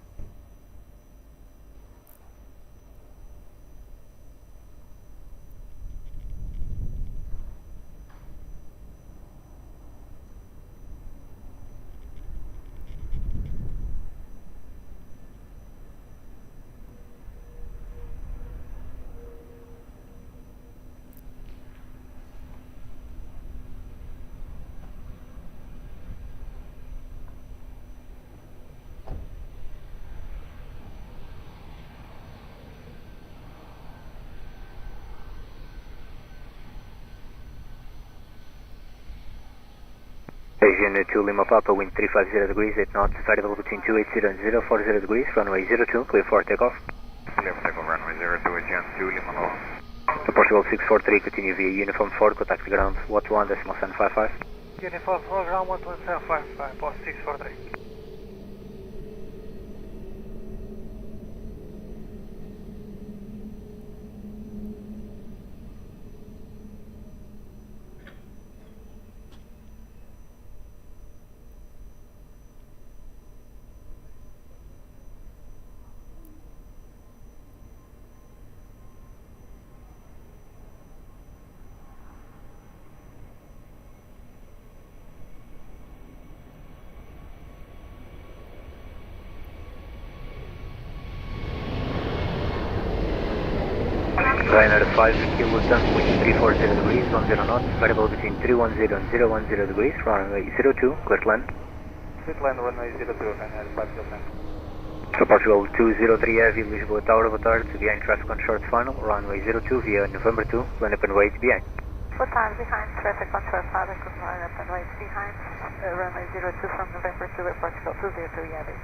Asian 2 Lima Papa, wind 350 degrees, 8 knots, variable between 280 and 040 degrees, runway 02, clear for takeoff. Clear for takeoff, runway 02, Asian 2 Lima Papa. Portugal 643, continue via uniform 4, contact ground 121.755. Uniform 4, ground 12755, post 643. Ryanair 5 kilo tank, wind 340 degrees, 10 knots, variable between 310 and 010 degrees, runway 02, clear to land. Clear to land, runway 02, Ryanair 5 kilo tank. So Portugal 203 Heavy, Lisboa Tower, boa tarde, behind traffic on short final, runway 02 via November 2, line up and wait behind. Boa tarde, behind traffic on short final, line up and wait behind, runway 02 from November 2 at Portugal 203 Heavy.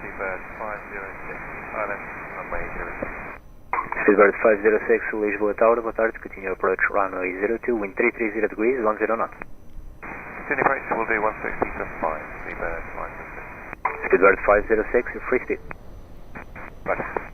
Seabird 506, Island, runway 02. Seabird 506, Lisboa Tower, boa tarde, continue approach runway 02, wind 330 degrees, 10 knots. Continue approach, we'll do 160.5, Seabird 506. Seabird 506, free speed. Roger.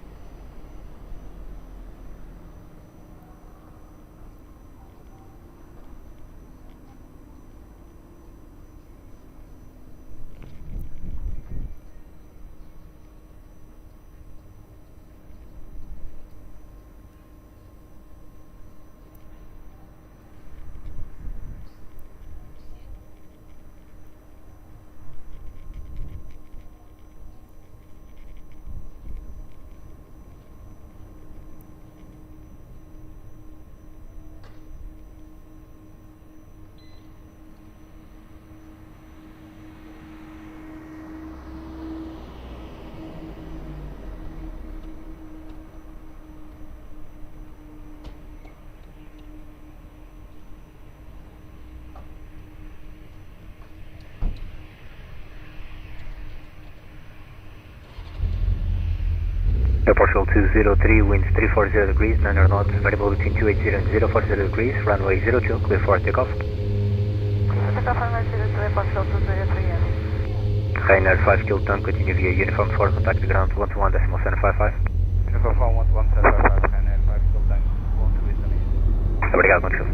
Portugal 203, winds 340 degrees, 9 knots, variable between 280 and 040 degrees, runway 02, clear for takeoff. Takeoff runway 02, Portugal 203 Heavy. Ryanair 5 kilo tank, continue via uniform 4, contact the ground 121.755. Uniform 121.755, Ryanair 5 kilo tank, 12 Eastern East. Obrigado, bom show.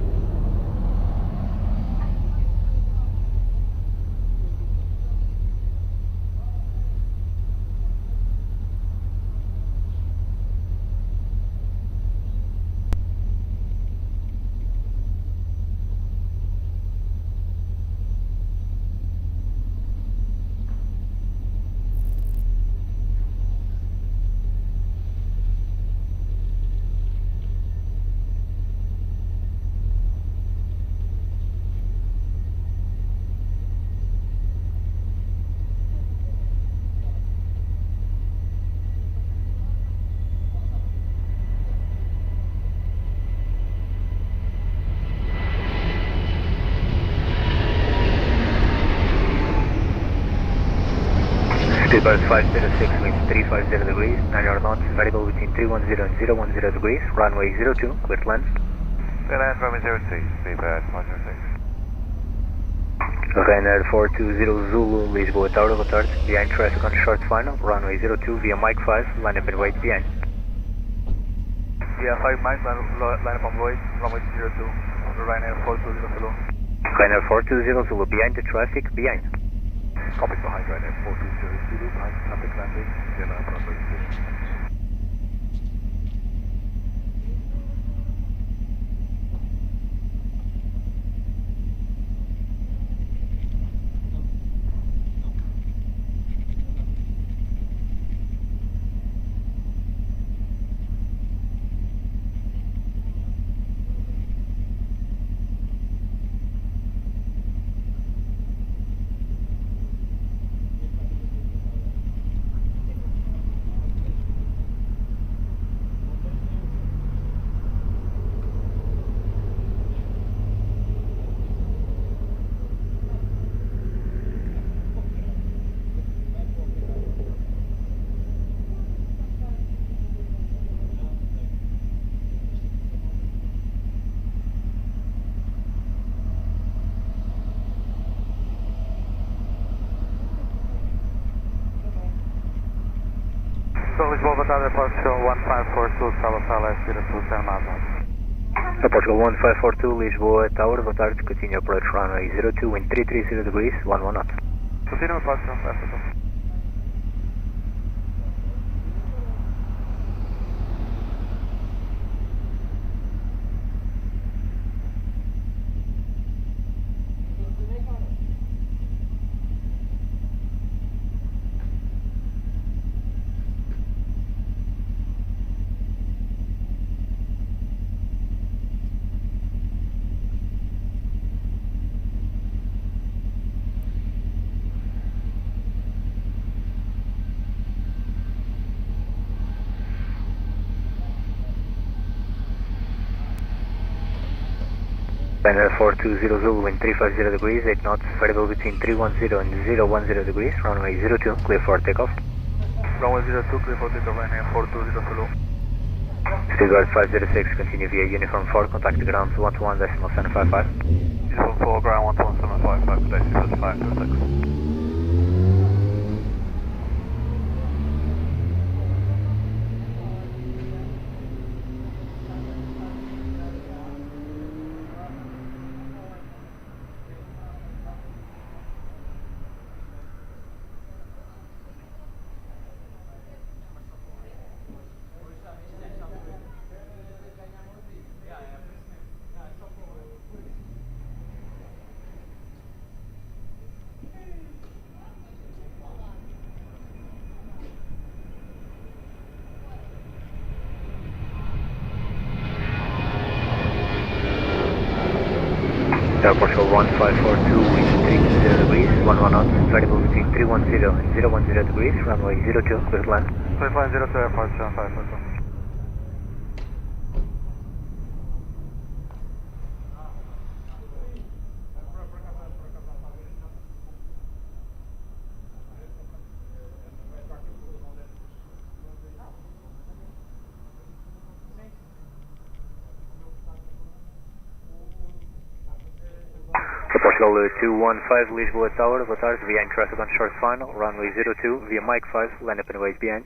Seabird 506, winds 350 degrees, 9 knots, variable between 310 and 010 degrees, runway 02, clear to land. Clear land, runway 02, Seabird 506. Ryanair 420 Zulu, Lisboa Tower, boa tarde, behind traffic on short final, runway 02 via Mike 5, line up and wait behind. Via 5 Mike, line up and wait, runway 02, Ryanair 420 Zulu. Ryanair 420 Zulu, behind the traffic, behind. Copy behind Ryanair 420 Zulu, behind traffic landing, via runway 02. Lisboa, boa tarde, Portugal 1542, Sala Sala, S02, San Marcos. Portugal 1542, Lisboa Tower, boa tarde, continue approach runway 02, wind 330 degrees, 11 knots. Continue approach runway 02. Runway 4200 Zulu, wind 350 degrees, 8 knots, variable between 310 and 010 degrees, runway 02, clear for takeoff. Runway 02, clear for takeoff, runway 420 Zulu. Stuttgart 506, continue via Uniform 4, contact ground 121.755. Uniform 4, ground 11755, today 526. Aeroporto 1542, wind 320 degrees, 11 knots, variable between 310 and 010 degrees, runway 02, clear to land. 3502, airport 7542. Portugal 215, Lisboa Tower, boa tarde, behind traffic on short final, runway 02, via Mike 5, land up and wait behind.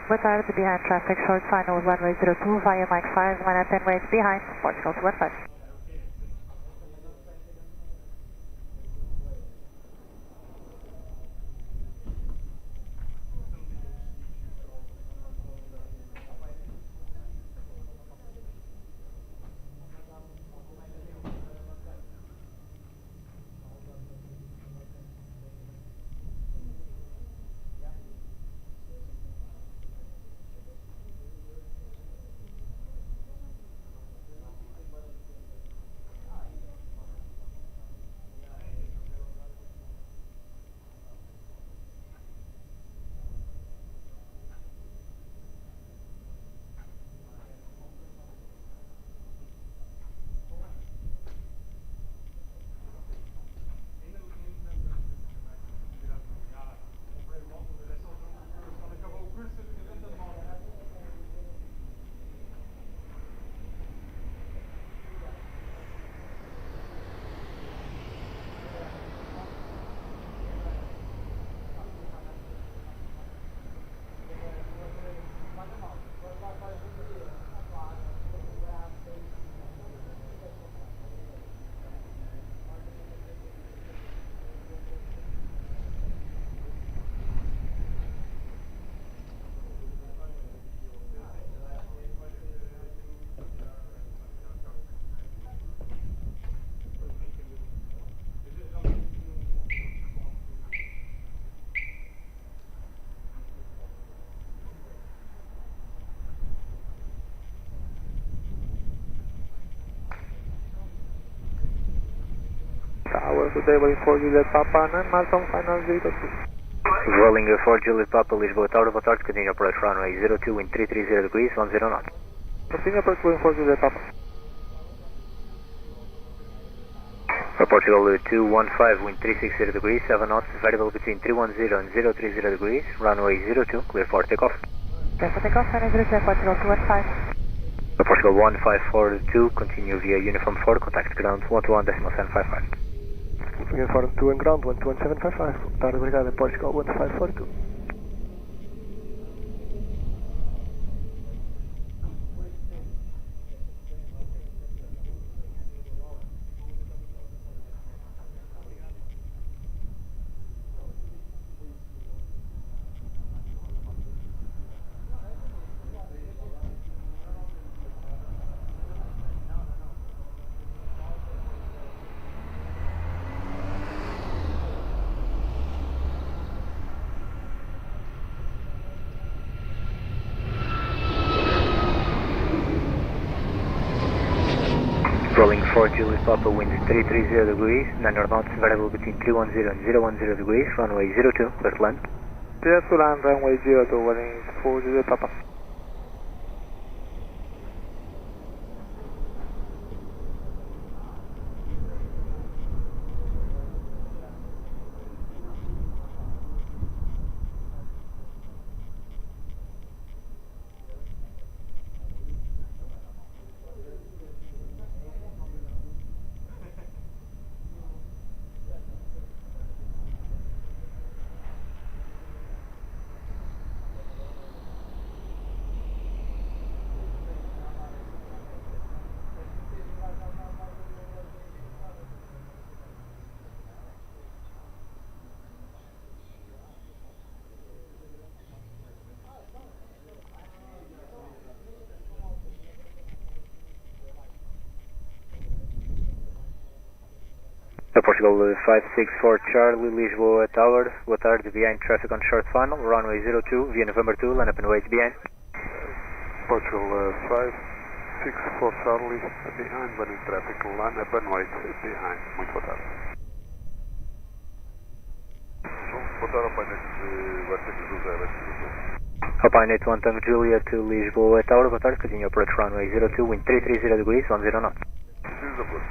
Boa tarde, behind traffic, short final, runway 02, via Mike 5, land up and wait behind, Portugal 215. Tower, today waiting for Juliet Papa, 9 miles on final 02. Rolling 4 Juliet Papa, Lisboa Tower, boa tarde, continue approach runway 02, wind 330 degrees, 10 knots. Continue approach waiting for Juliet Papa. Portugal 215, wind 360 degrees, 7 knots, variable between 310 and 030 degrees, runway 02, clear for takeoff. Clear for takeoff, runway 02, Portugal 215. Portugal 1542, continue via Uniform 4, contact ground 121.755. Uniform 2 and ground 121.755. Tarde, obrigado, Portugal 1542. Rolling 4 Juliet Papa, winds 330 degrees, 9 knots, variable between 310 and 010 degrees, runway 02, clear to land. Clear to land, runway 02, waiting for Juliet Papa. Portugal 564 Charlie, Lisboa Tower, boa tarde, behind traffic on short final, runway 02, via November 2, line up and wait behind. Portugal 564 Charlie, behind, running traffic, line up and wait behind. Muito boa tarde. Boa tarde ao painel de Western José. Alpine 81 Tango Julia to Lisboa Tower, boa tarde, continue approach runway 02, wind 330 degrees, 10 knots. Preciso approach.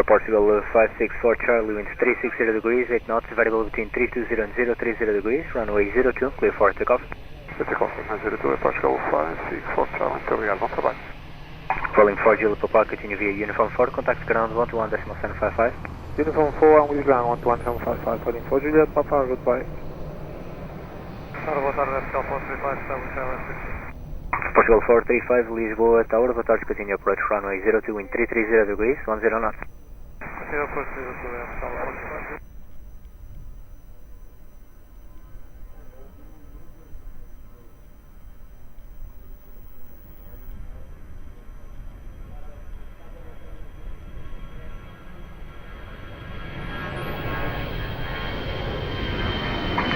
Portugal 564 Charlie, winds 360 degrees, 8 knots, variable between 320 and 030 degrees, runway 02, clear for takeoff. Takeoff from 02, Portugal 564 Charlie, muito obrigado, bom trabalho. Falling 4 Julia Papa, continue via Uniform 4, contact ground 121.755. Uniform 4, and with ground 121.755, falling 4 Julia Papa, goodbye. Boa tarde, Atenção, 435, Portugal 435, Lisboa Tower, boa tarde, continue approach runway 02, wind 330 degrees, 10 knots. Aeroporto, Atenção,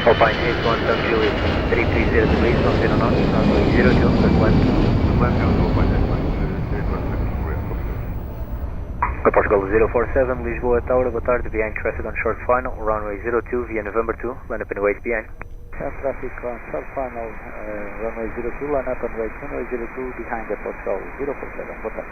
Alpine 81 Tango Juliet, 330 degrees, 10 knots, runway 02, clear Portugal 047, Lisboa Tower, boa tarde, behind traffic on short final, runway 02 via November 2, line up and wait behind. Traffic on short final, runway 02, line up and wait, runway 02 behind the Portugal 047, boa tarde.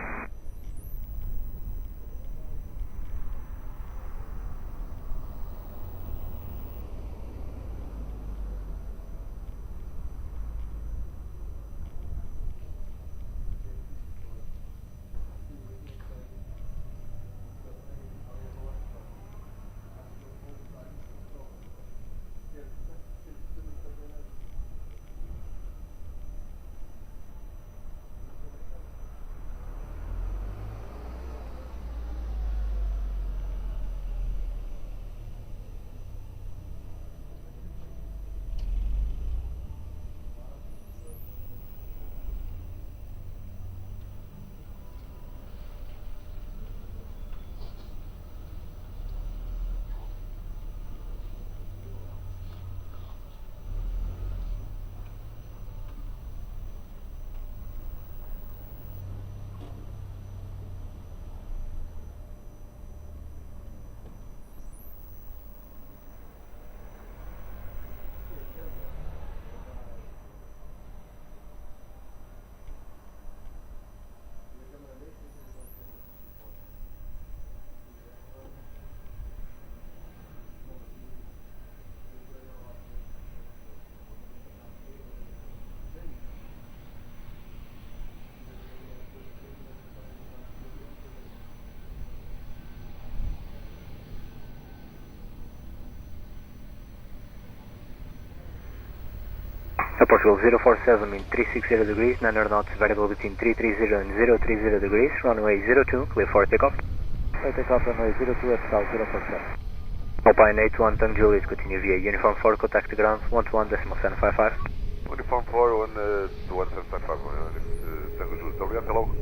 Portugal 047, wind 360 degrees, 900 knots, variable between 330 and 030 degrees, runway 02, clear for takeoff. Takeoff runway 02 at South 047. Alpine 81 Tango Juliet, continue via Uniform 4, contact the ground, 121.755. Uniform 4, 121.755, Tango Juliet, obrigado, até logo.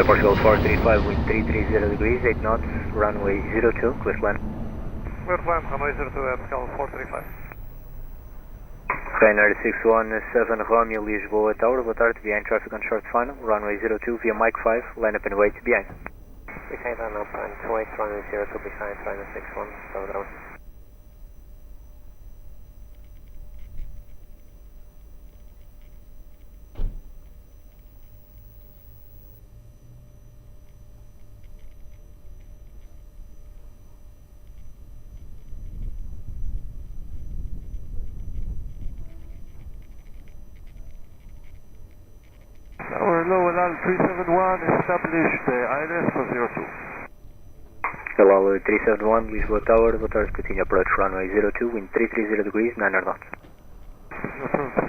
Portugal 435, wind 330 degrees, 8 knots, runway 02, clear to land. Clear to land, runway 02, Portugal 435. Trainer 617 Romeo, Lisboa Tower, boa tarde, behind traffic on short final, runway 02 via Mike 5, line up and wait behind. Behind line up and wait, runway 02 behind, trainer 61, stop down. Tower low and all 371, establish the ILS for 02. Hello, 371, Lisboa Tower, boa tarde, continue approach runway 02, wind 330 degrees, 9 knots. 02,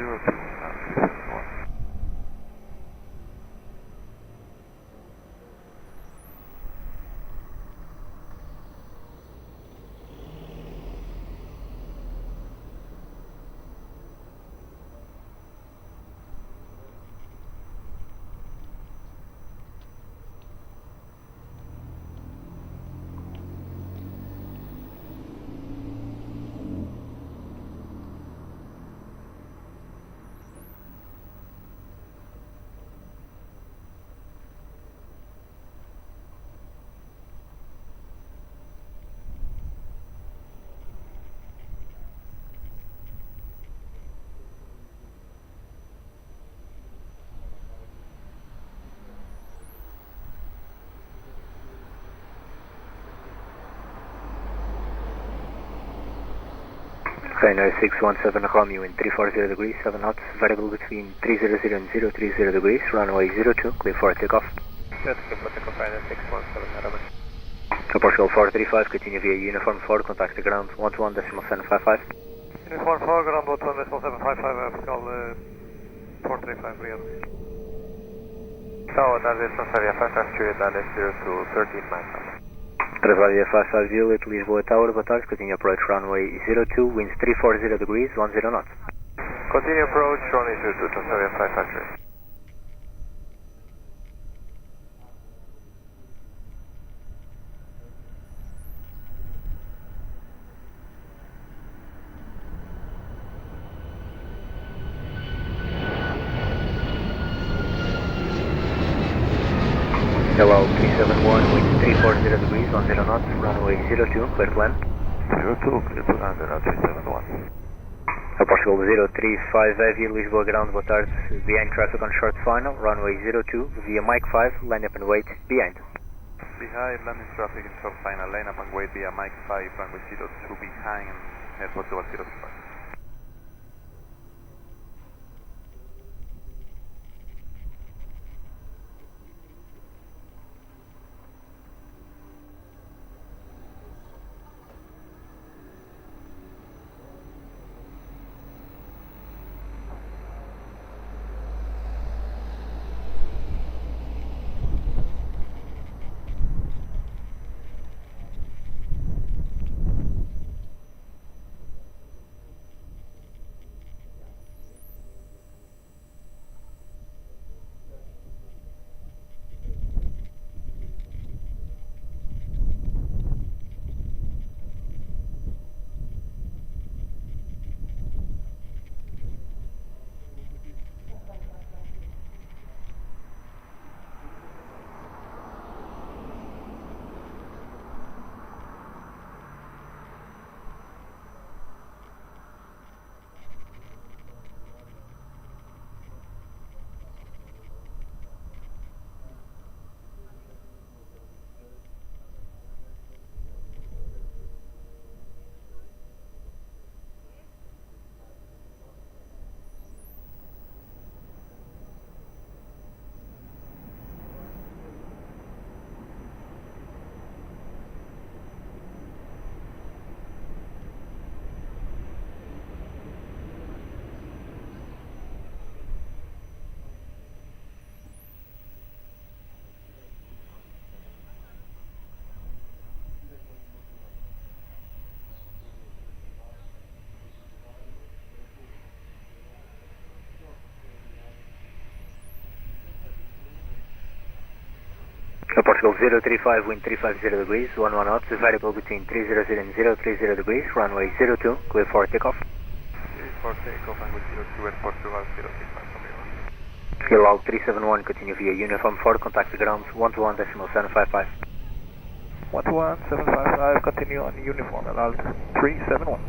Trainer 617 Romeo in 340 degrees, 7 knots, variable between 300 and 030 degrees, runway 02, clear for takeoff. Yes, clear for takeoff, trainer 617 Romeo. Portugal 435, continue via Uniform 4, contact the ground, 121.755. Uniform 4, ground 121.755, Portugal 435, obrigado. Tower, tarde, Transavia 5 Juliet, LS 02, 13 miles. Transavia 55 Juliet, Lisboa Tower, boa tarde, continue approach runway 02, winds 340 degrees, 10 knots. Continue approach, runway 02, Transavia 55 Juliet. Hello, 371, wind 340 degrees, 10 knots, runway 02, clear to land. 02, clear to land, 371. Portugal 035 Heavy, Lisboa ground, boa tarde, behind traffic on short final, runway 02, via Mike 5, line up and wait, behind. Behind, landing traffic in short final, line up and wait via Mike 5, runway 02 behind, and Portugal 035. Portugal 035, wind 350 degrees, 11 knots, variable between 300 and 030 degrees, runway 02, clear for takeoff. Clear for takeoff and with 02 at Portugal 035. Log 371, continue via uniform 4, contact the ground 121.755. 121.755, continue on uniform, allowed 371.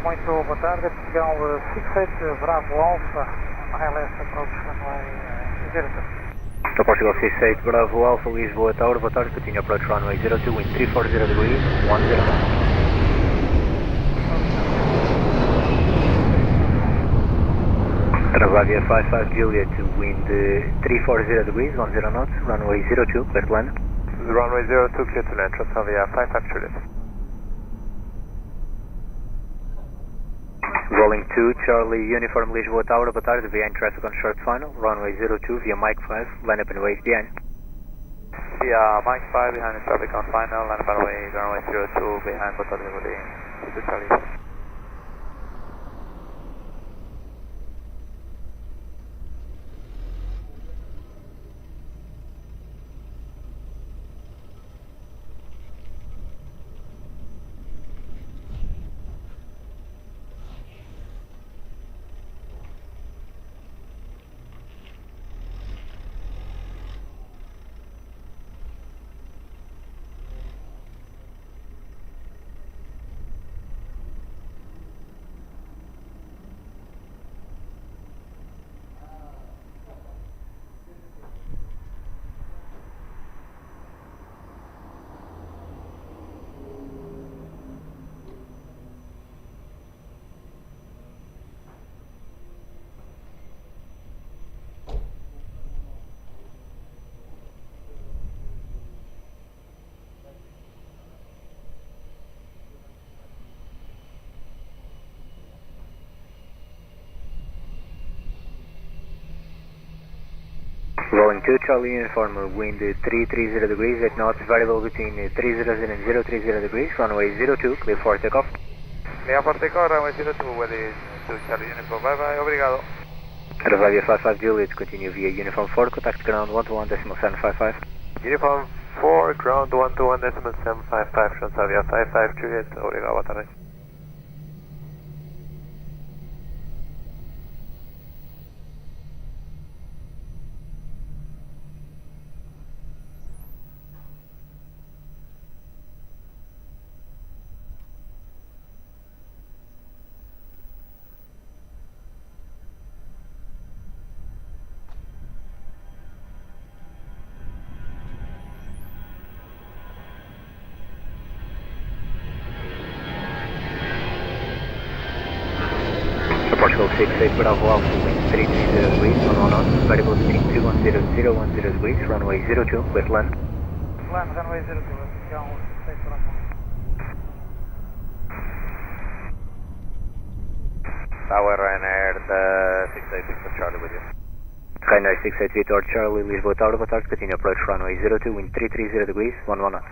Muito boa tarde, Portugal 68, Bravo Alpha, ILS approach runway 02. Portugal 68, Bravo Alpha, Lisboa Tower, boa tarde, continue approach runway 02, wind 340 degrees, 10 knots. Transavia 55 Juliet, wind 340 degrees, 10 knots, runway 02, clear to land. Runway 02, clear to land, Transavia 55 Juliet. Rolling 2, Charlie, Uniform Lisboa Tower, boa tarde, behind traffic on short final, runway 02 via Mike 5, line up and wait behind. Via Mike 5 behind the traffic on final, line up and wait, runway 02 behind, boa tarde, Charlie. Rolling 2, Charlie Uniform, wind 330 degrees, 8 knots, variable between 300 and 030 degrees, runway 02, clear for takeoff. Clear for takeoff, runway 02, ready to Charlie Uniform, bye bye, obrigado. Transavia 55 Juliet, continue via Uniform 4, contact ground 121.755. Uniform 4, ground 121.755, Transavia 55 Juliet, obrigado, boa tarde. Portugal 68, Bravo Alpha, wind 330 degrees, 11 knots, variable between 310 and 010 degrees, runway 02, clear to land. Land, runway 02, Portugal 68, Bravo. Tower Ryanair 68 Victor Charlie with you. Ryanair 68 Victor Charlie, Lisboa Tower, boa tarde, continue approach runway 02, wind 330 degrees, 11 knots.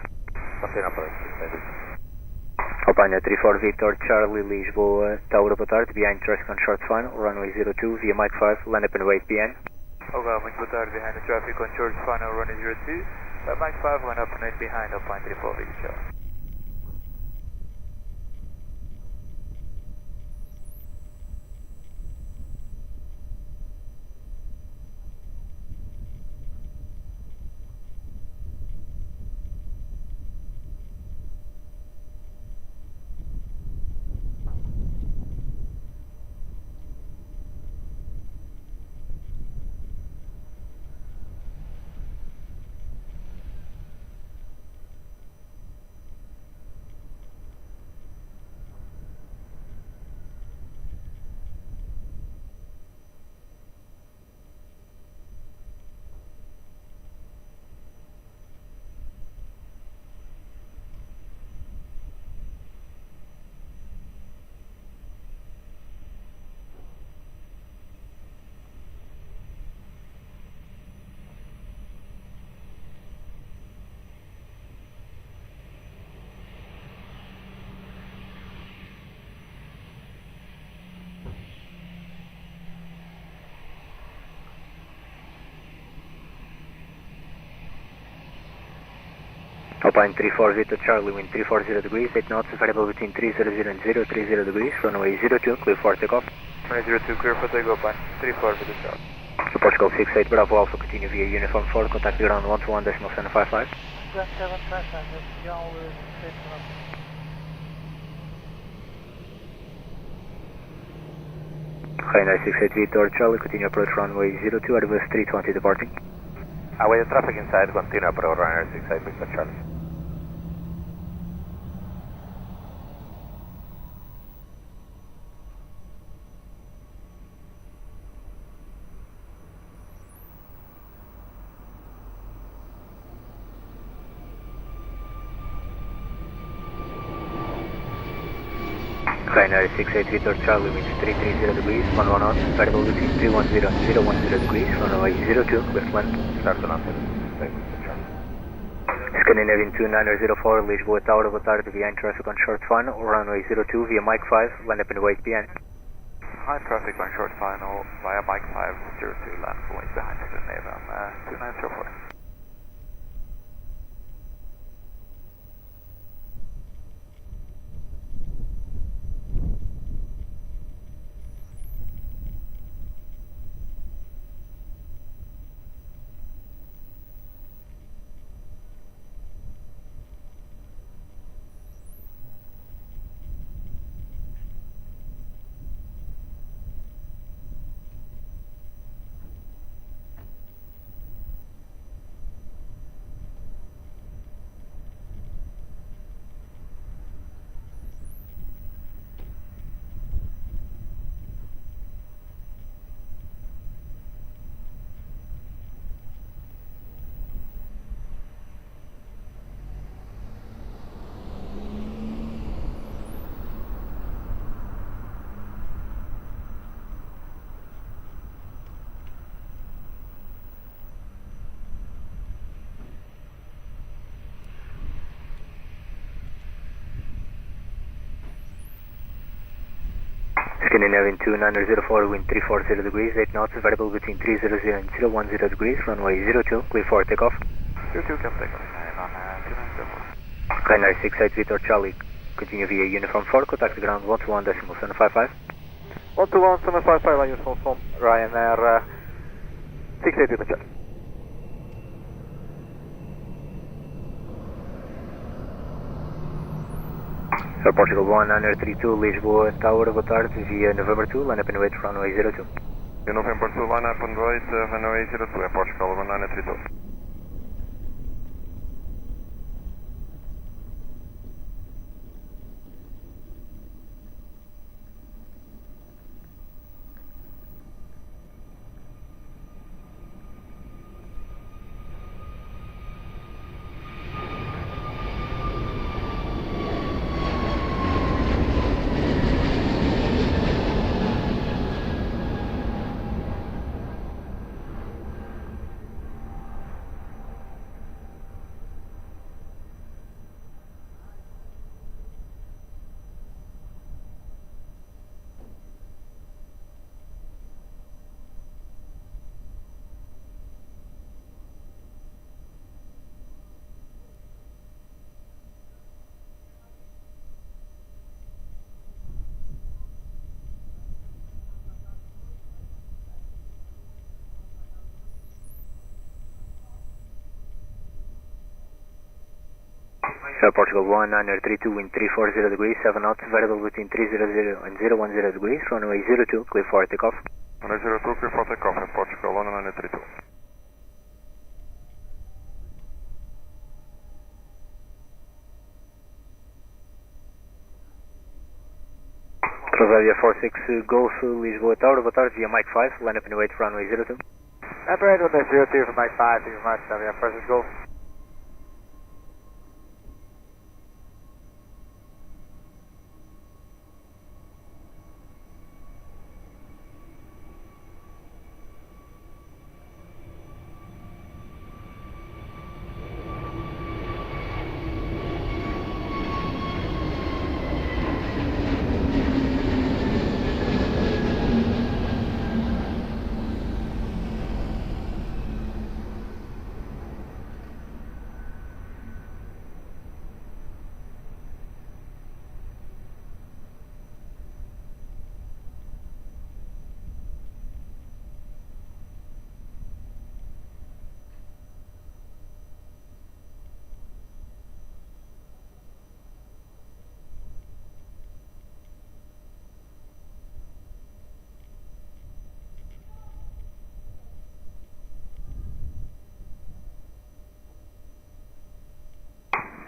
Continue approach 68. Alpine 34 Victor Charlie, Lisboa Tower, boa tarde, behind traffic on short final, runway 02 via Mike 5, land up and wait behind. Okay, muito boa tarde, behind the traffic on short final, runway 02, Mike 5, land up and wait behind, Alpine 34 Victor. Alpine 34 Victor Charlie, wind 340 degrees, 8 knots, variable between 300 and 030 degrees, runway 02, clear for takeoff. Runway 02, clear for takeoff, Alpine 34 Victor Charlie. Portugal 68 Bravo Alpha, continue via uniform 4, contact the ground 121.755. Ground 755, John Lewis, Ryanair 68 Victor Charlie, continue approach runway 02, Airbus 320 departing. Away the traffic inside, continue approach Ryanair 68 Victor Charlie. Ryanair 68 Victor Charlie, winds 330 degrees, 11 knots, variable between 310 and 010 degrees, runway 02, clear to land. Start to land, Victor Charlie. Scandinavian 2904, Lisboa Tower, boa tarde, behind traffic on short final, runway 02 via Mike 5, land up and wait behind. High traffic on short final via Mike 502, land and wait behind Scandinavian 2904. Scandinavian 2904, wind 340 degrees, 8 knots, variable between 300 and 010 degrees, runway 02, clear for takeoff. 02 can take off on 2904. Ryanair 68 Victor Charlie, continue via uniform 4, contact the ground 121.755. 121.755 on uniform 4, Ryanair 68 Victor Charlie. Portugal 1932, Lisboa Tower, boa tarde, via November 2, line up and wait runway 02. November 2, line up and wait, runway 02, Portugal 1932. Portugal 1932, wind 340 degrees, 7 knots, variable between 300 and 010 degrees, runway 02, clear for takeoff. Runway 02, clear for takeoff, Portugal 1932. Transavia 46 Golf, Lisboa Tower, boa tarde, via Mike 5, line up and wait for runway 02. Operator runway 02 for Mike 5, thank you very much, Transavia 46 Golf.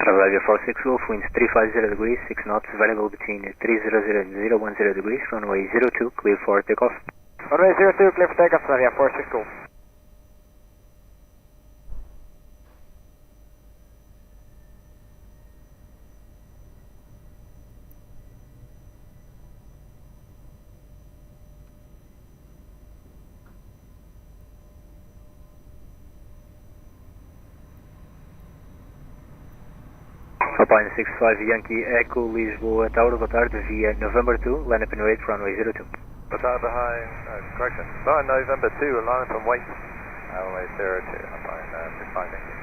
Australia 46 Wolf, winds 350 degrees, 6 knots, variable between 300 and 010 degrees, runway 02, clear for takeoff. Runway 02, clear for takeoff, Australia 46 Wolf. Alpine 65 Yankee Echo Lisboa Tower, boa tarde, via November 2, line up and wait, runway 02. Boa tarde, correction. No, November 2, line up and wait. Runway 02, Alpine 65 Yankee.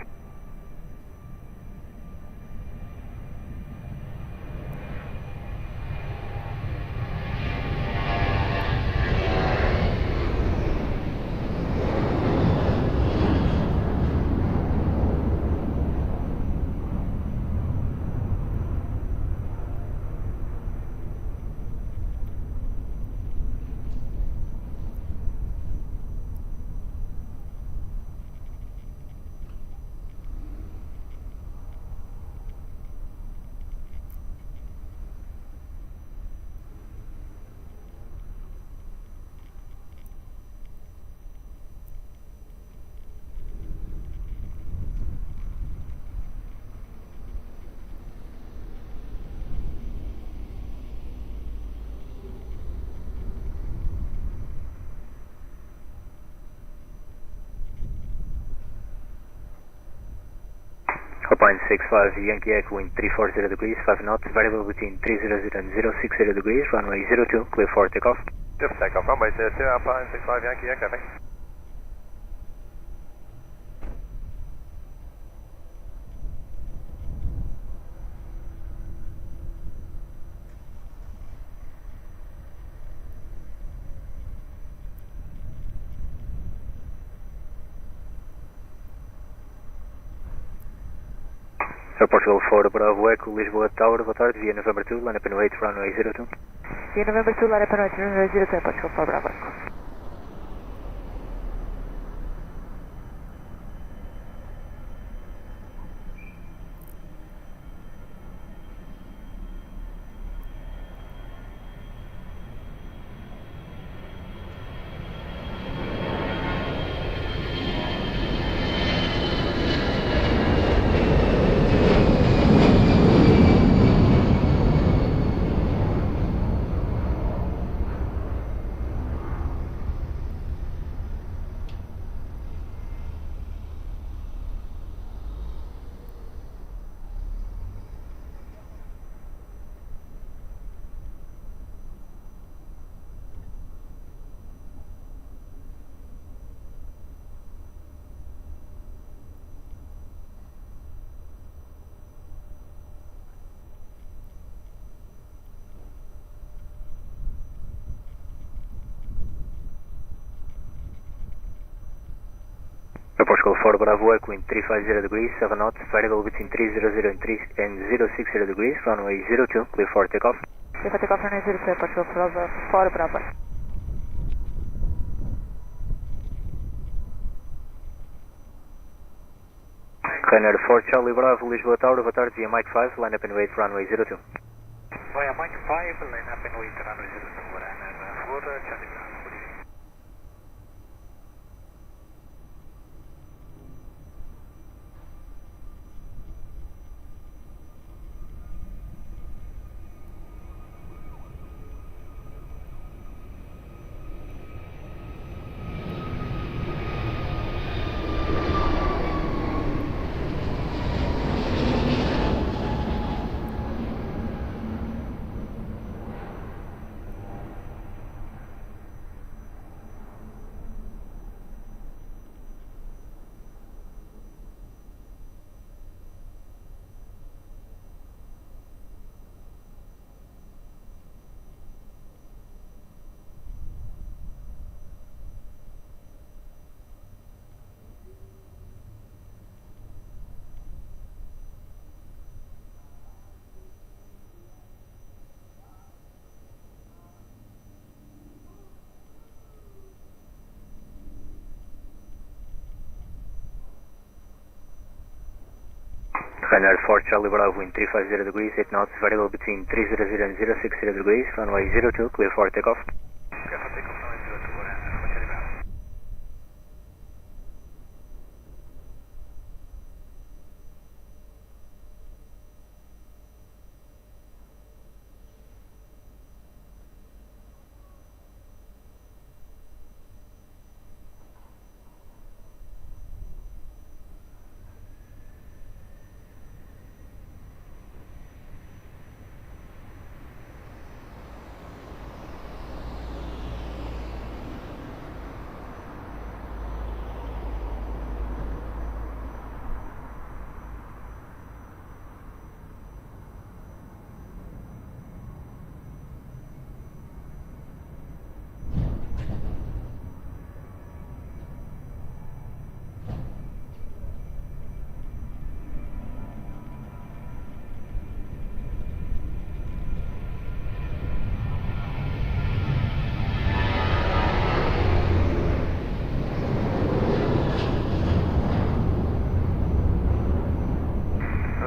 Alpine 65 Yankee Echo, wind 340 degrees, 5 knots, variable between 300 and 060 degrees, runway 02, clear for takeoff. Clear for takeoff, runway 02, Alpine 65 Yankee Echo, thanks. Portugal 4 Bravo Echo Lisboa Tower, boa tarde, via November 2, line up and wait, runway 02. Via November 2, line up and wait, runway 02, Portugal 4 Bravo Echo. Portugal 4 Bravo Echo, wind 350 degrees, 7 knots, variable between 300 and 060 degrees, runway 02, clear for takeoff. Clear for takeoff, runway 02, Portugal 4 Bravo. Ryanair 4 Charlie Bravo, Lisboa Tower, boa tarde, via Mike 5, line up and wait, runway 02. Via Mike 5, line up and wait, runway 02, Ryanair 4 Charlie Bravo. Ryanair 4 Charlie Bravo, wind 350 degrees, 8 knots, variable between 300 and 060 degrees, runway 02, clear for takeoff. Clear for takeoff, runway 02,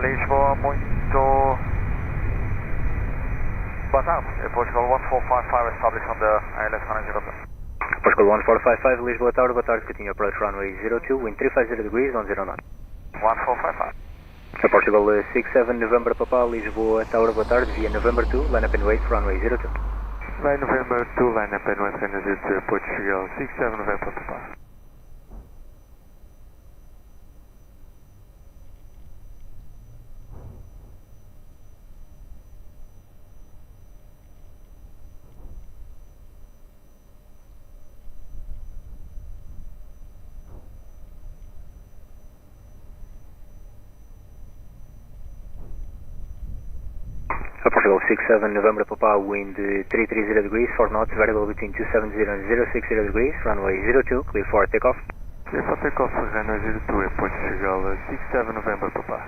Lisboa, muito boa tarde. Portugal 1455 established on the ILS 102. Portugal 1455, Lisboa Tower, boa tarde, continue approach runway 02, wind 350 degrees, 10 knots. 1455. Portugal 67 November Papa, Lisboa Tower, boa tarde, via November 2, line up and wait, runway 02. Line November 2, line up and wait, runway 02, Portugal 67 November Papa. Portugal 67 November Papa, wind 330 degrees, 4 knots, variable between 270 and 060 degrees, runway 02, clear for takeoff. Clear for takeoff, runway 02, Portugal 67 November Papa.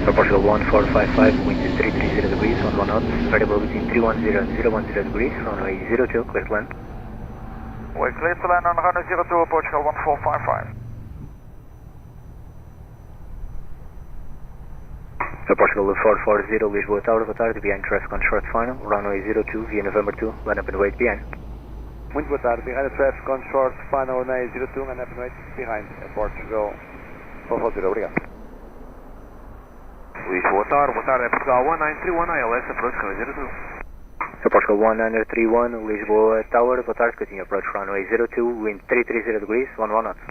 Portugal 1455, wind 330 degrees, 11 knots, variable between 310 and 010 degrees, runway 02, clear to land. We're clear to land on runway 02, Portugal 1455. Portugal 440, Lisboa Tower, boa tarde, behind traffic on short final, runway 02, via November 2, line up and wait behind. Muito boa tarde, behind the traffic on short final, runway 02, line up and wait behind, Portugal 440, obrigado. Lisboa Tower, boa tarde, Portugal 1931, ILS, approach runway 02. Portugal 1931, Lisboa Tower, boa tarde, continue approach runway 02, wind 330 degrees, 11 knots.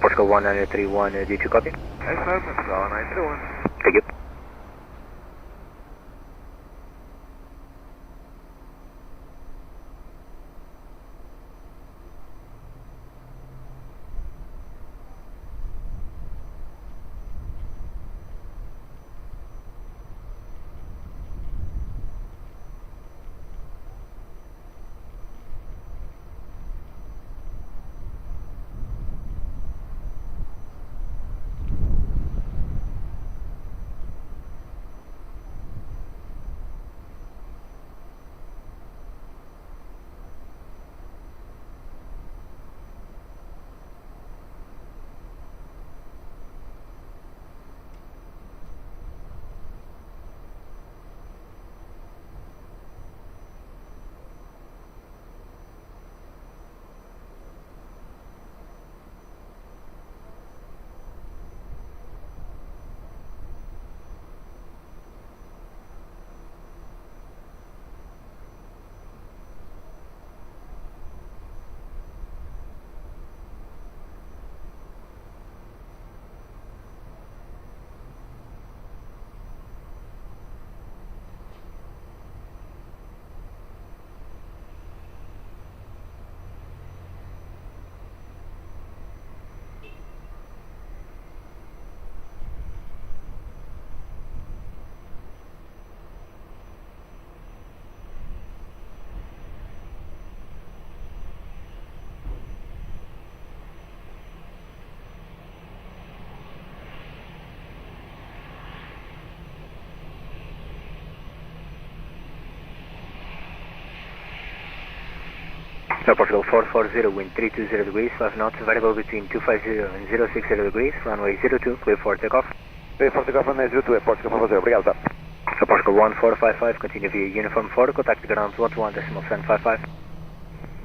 Portugal 1931, did you copy? Affirm, Portugal 1931. Thank you. Portugal 440, wind 320 degrees, 5 knots, variable between 250 and 060 degrees, runway 02, clear for takeoff. Clear for takeoff, runway 02, Airport 440, obrigado, tá. Portugal 1455, continue via uniform 4, contact ground 121.755.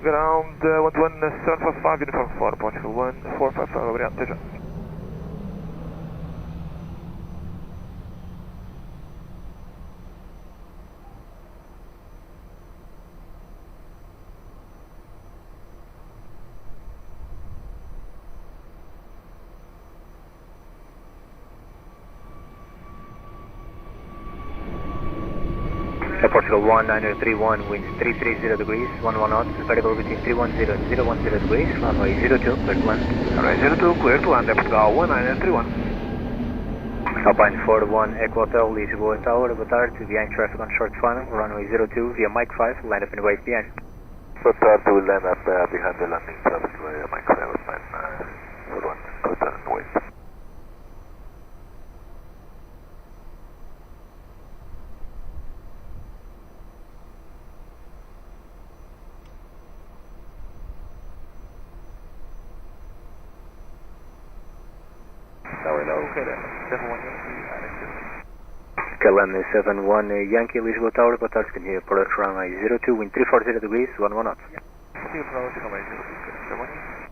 Ground 11755, uniform 4, Portugal 1455, obrigado, até já. Portugal 1931, winds 330 degrees, 11 knots, variable between 310 and 010 degrees, runway 02, clear to land. Runway 02, clear to land, Portugal 1931. Alpine 41, Echo Hotel, Lisboa Tower, boa tarde, behind traffic on short final, runway 02, via Mike 5, land up and wait behind. Boa tarde, we land up behind the landing traffic via Mike 5, Alpine 41, hotel and wait. KLM 71 Yankee, Lisboa Tower, boa tarde, continue approach runway 02, wind 340 degrees, 11 knots. Continue approach runway 02, 71.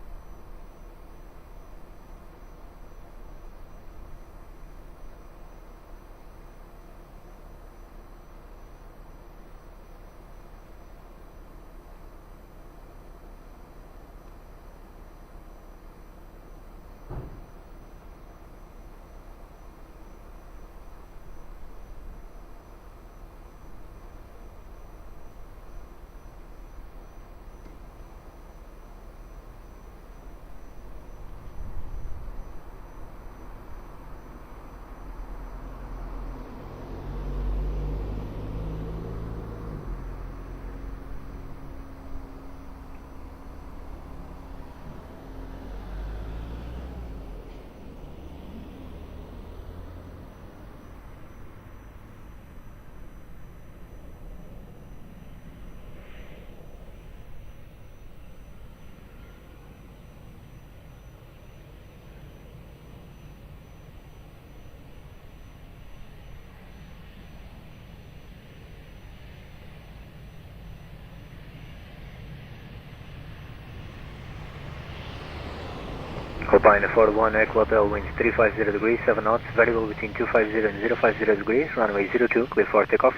Alpine 41, Echo Hotel, winds 350 degrees, 7 knots, variable between 250 and 050 degrees, runway 02, clear for takeoff.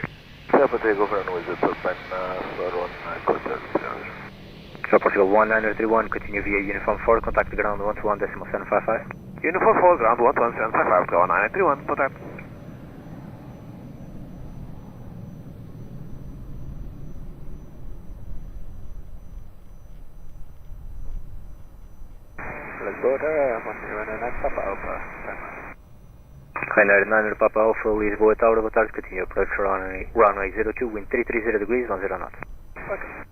Clear for takeoff, runway 02, Alpine 41, Echo Hotel, Portugal 1931, continue via uniform 4, contact ground 121.755. Uniform 4, ground 11755, Portugal 1931, boa tarde. Ryanair 9 Papa Alpha, Lisboa Tower, boa tarde, continue approach runway 02, wind 330 degrees, 10 knots. Okay.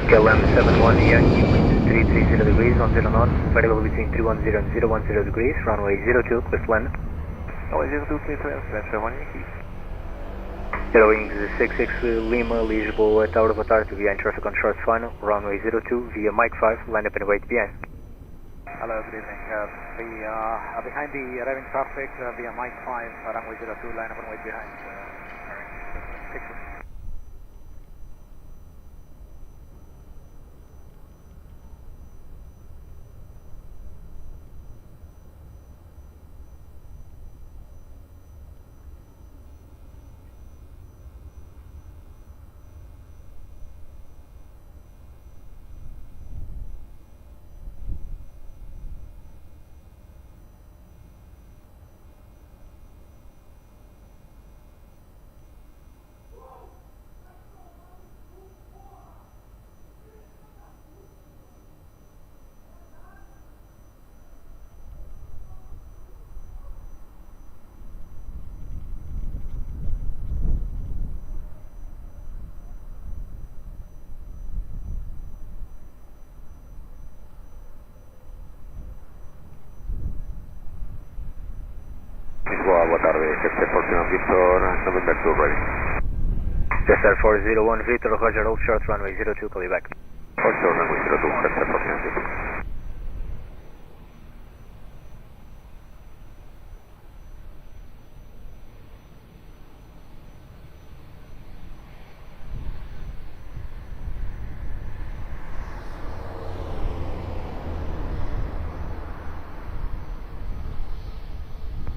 KLM 71 Yankee, wind 330 degrees, 10 knots, variable between 310 and 010 degrees, runway 02, clear to land. Runway 02, clear to land, 71 Yankee. Airwings 66 Lima, Lisboa Tower, boa tarde, behind traffic on short final, runway 02, via Mike 5, line up and wait behind. Hello, good evening. Behind the arriving traffic via Mike 5, runway 02, line up and wait behind. Chester 401 Victor, November 2 ready. Chester 401 Victor, Roger, hold short, runway 02, call you back. Hold short, runway 02, Chester 401 Victor.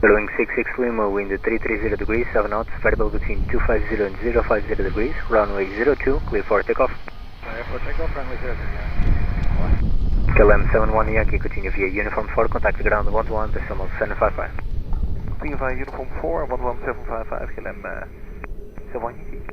Following 66 Lima, wind 330 degrees, 7 knots, variable between 250 and 050 degrees, runway 02, clear for takeoff. Clear for takeoff, runway 02, yeah. KLM 71 Yankee, continue via uniform 4, contact the ground 11, decimal 755. Continue via uniform 4, 11755, KLM 71 Yankee.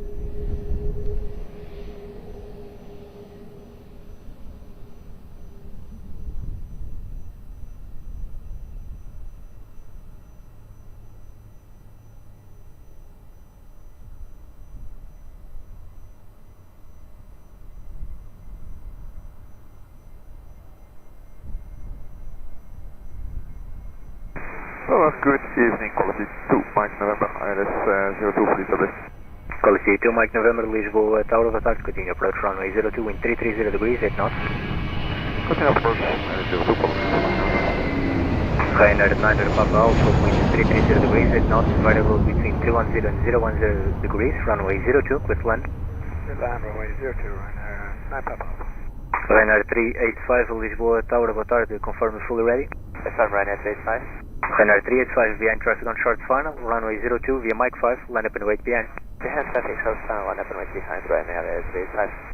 Good evening, quality 2, Mike November, ILS 02 for Lisbon. Quality 2, Mike November, Lisboa, Tower of Attack, continue approach runway 02, wind 330 degrees, 8 knots. Continue approach, 02, quality 2, Mike November. Ryanair 9 Papa Alpha, wind 330 degrees, 8 knots, variable between 210 and 010 degrees, runway 02, clear to land. Land, runway 02, Ryanair 9 Papa Alpha. Ryanair 385, Lisboa, Tower of Attack, confirm fully ready. Confirm Ryanair 385. Ryanair 385 behind traffic on short final, runway 02 via Mike 5, line up and wait behind. Behind traffic short final, line up and wait behind Ryanair 385.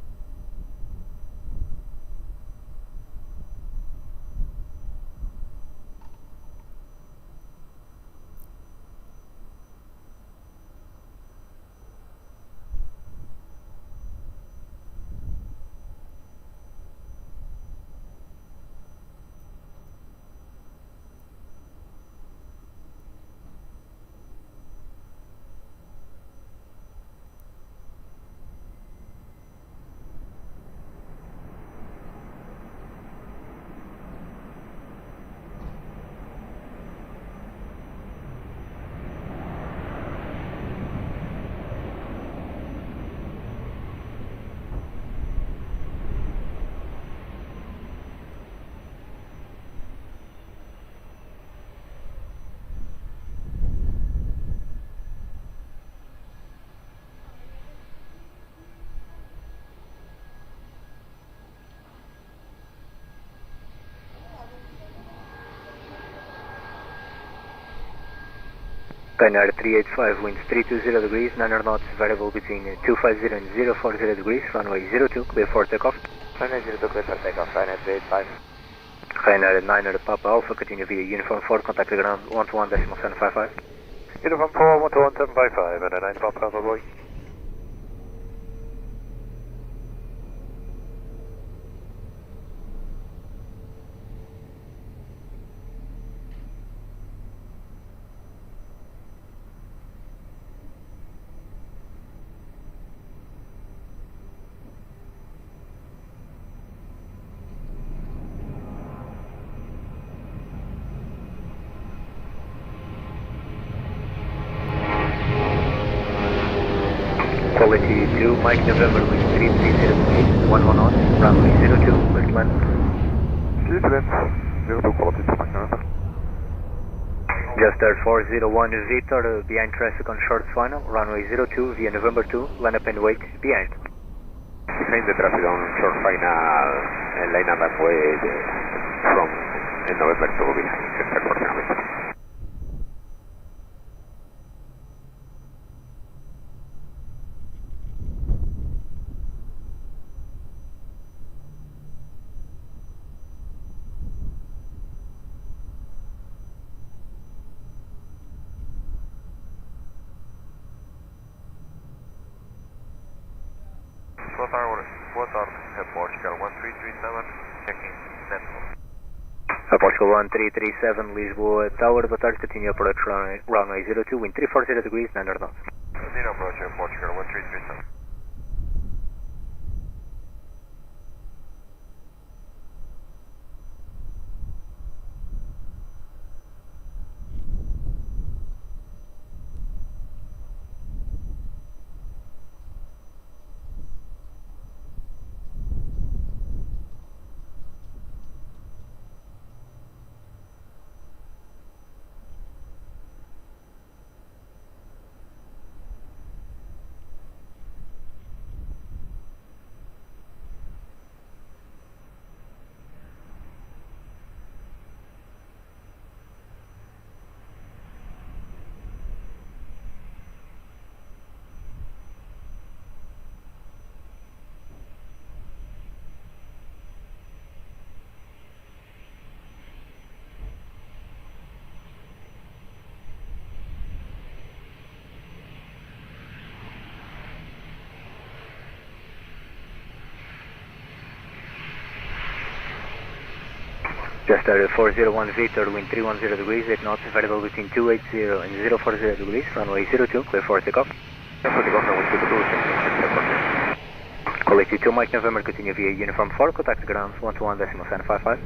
Ryanair 385, winds 320 degrees, 9 knots, variable between 250 and 040 degrees, runway 02, clear for takeoff. Ryanair 02, clear for takeoff, Ryanair 385. Ryanair 9 Papa Alpha, continue via uniform 4, contact the ground 121.755. Uniform 4, 121.755, and a 9 Papa Alpha boy. Quality 2, Mike November, wind 330 degrees, 11 knots, runway 02, clear to land. Keep it in, 02, quality 2, Mike November. Just Air 401 Victor, behind traffic on short final, runway 02 via November 2, line up and wait behind. Behind the traffic on short final, line up and wait from November 2 behind, just Air 401. Boa tarde, Portugal 1337, checking network. Portugal 1337, Lisboa, Tower, boa tarde, continue approach runway 02, wind 340 degrees, 9 knots. Continue approach, Portugal 1337. Just 401 Victor, wind 310 degrees, 8 knots, variable between 280 and 040 degrees, runway 02, clear for takeoff. Clear for takeoff, runway 02, Quality 2 Mike November, continue via Uniform 4, contact ground 121.755.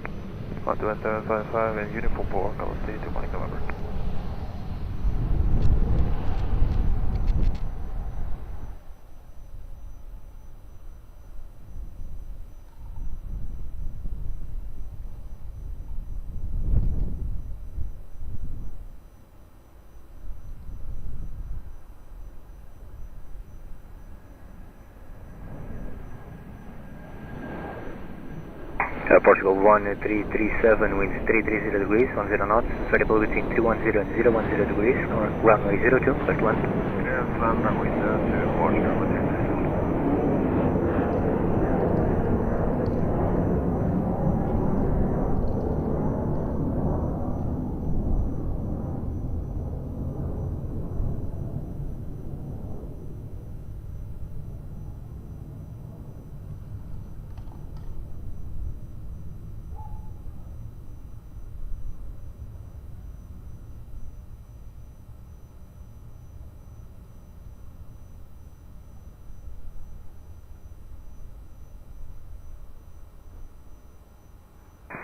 121.755 and Uniform 4, quality 2 Mike November. Portugal 1337, winds 330 degrees, 10 knots, variable between 210 and 010 degrees, runway 02, clear to land. Clear to land, runway 02, Portugal,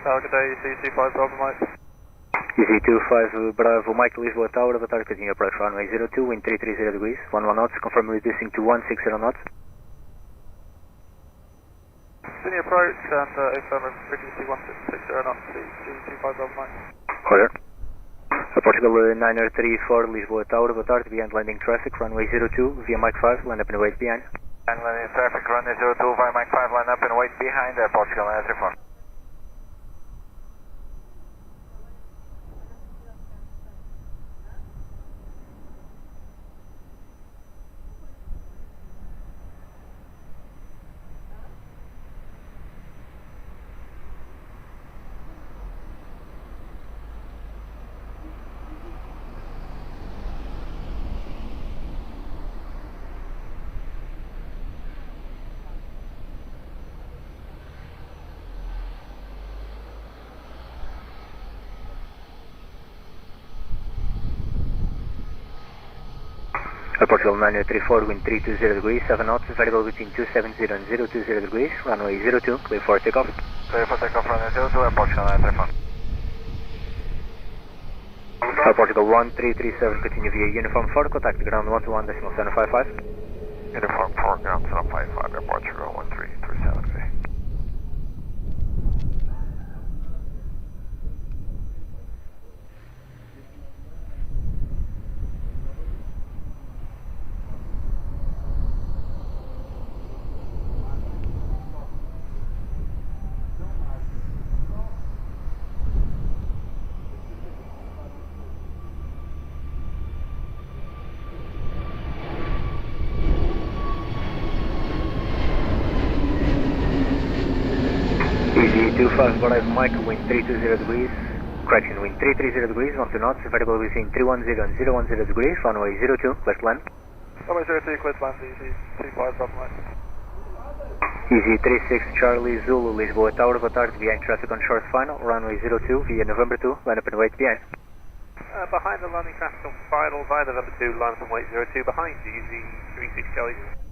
Good day, EC25 Bravo Mike. EC25 Bravo Mike, Lisboa Tower, boa tarde, continue approach runway 02, wind 330 degrees, 11 knots, confirm reducing to 160 knots. Continue approach and affirm frequency 160 knots, EC25 Bravo Mike. Order. Portugal 934 Lisboa Tower, boa tarde, behind landing traffic, runway 02, via Mike 5, land up and wait behind. And landing traffic, runway 02, via Mike 5, line up and wait behind, Portugal 934. Portugal 934, wind 320 degrees, 7 knots, variable between 270 and 020 degrees, runway 02, clear for takeoff. Clear for takeoff, runway 02, Portugal 934. Portugal 1337, continue via Uniform 4, contact ground 121.755. Uniform 4, ground 755, Portugal 1337, okay. EC25 Bravo Mike, wind 320 degrees, correction, wind 330 degrees, 12 knots, variable between 310 and 010 degrees, runway 02, left land. Runway 02, clear to land, EC25 Bravo Mike. EC36 Charlie Zulu, Lisboa Tower, boa tarde, behind traffic on short final, runway 02, via November 2, line up and wait behind. Behind the landing traffic on final, via November 2, line up and wait 02, behind EC36 Charlie.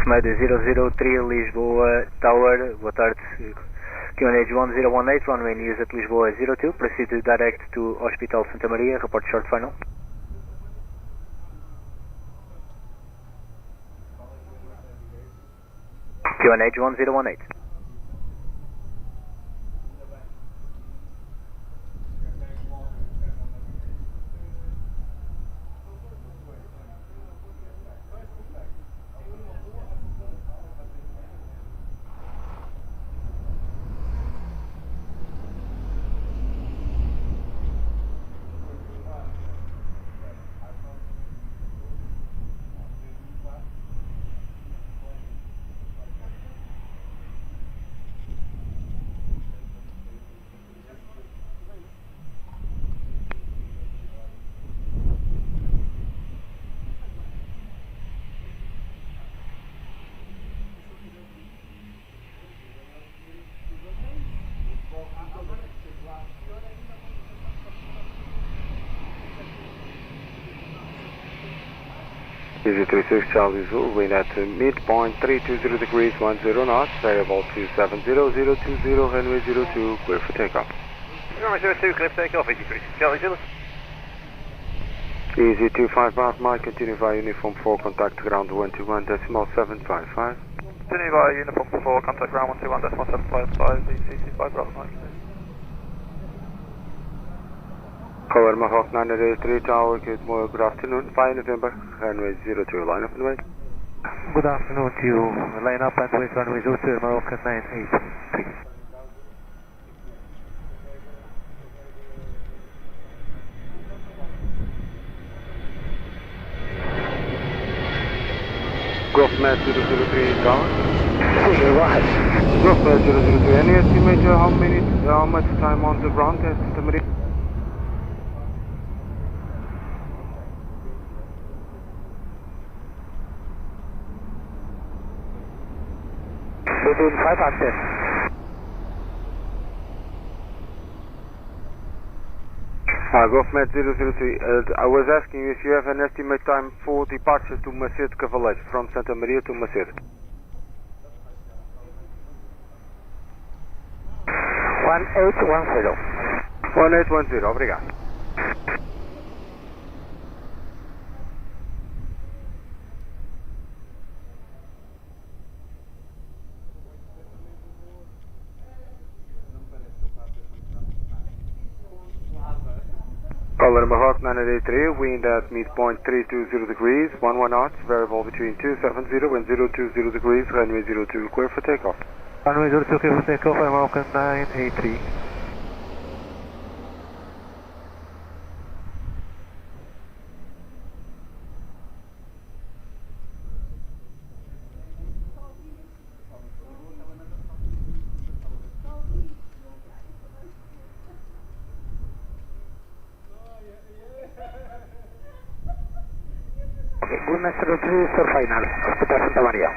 Med 003 Lisboa Tower, boa tarde, QNH 1018, runway news at Lisboa 02, proceed direct to Hospital Santa Maria, report short final. QNH 1018. Easy 36 Charlie Zulu, wind at midpoint 320 degrees 10 knots, variable 270020, runway 02, clear for takeoff. Runway 02, clear for takeoff, Easy 36 Charlie Zulu. Easy 25 Bravo Mike, continue via uniform 4, contact ground 121.755. Continue via uniform 4, contact ground 121.755, Easy 25 Bravo Mike. Color Mahawk 983 Tower, good afternoon, 5 November, runway 02, line up and wait. Good afternoon to you, line up and wait, runway 02, Moroccan 983. Golf Med 003 Tower. Golf Med 003, any estimate how much time on the ground at the Marine? Between 5 and 10. Golf Med 003, I was asking you if you have an estimate time for departure to Macedo Cavaleiro, from Santa Maria to Macedo. 1810. 1810, obrigado. Color Mahawk 983, wind at midpoint 320 degrees, 11 knots, variable between 270 and 020 degrees, runway 02, clear for takeoff. Runway 02, clear for takeoff, Moroccan 983. Master 03, Sir Final, Hospital Santa Maria.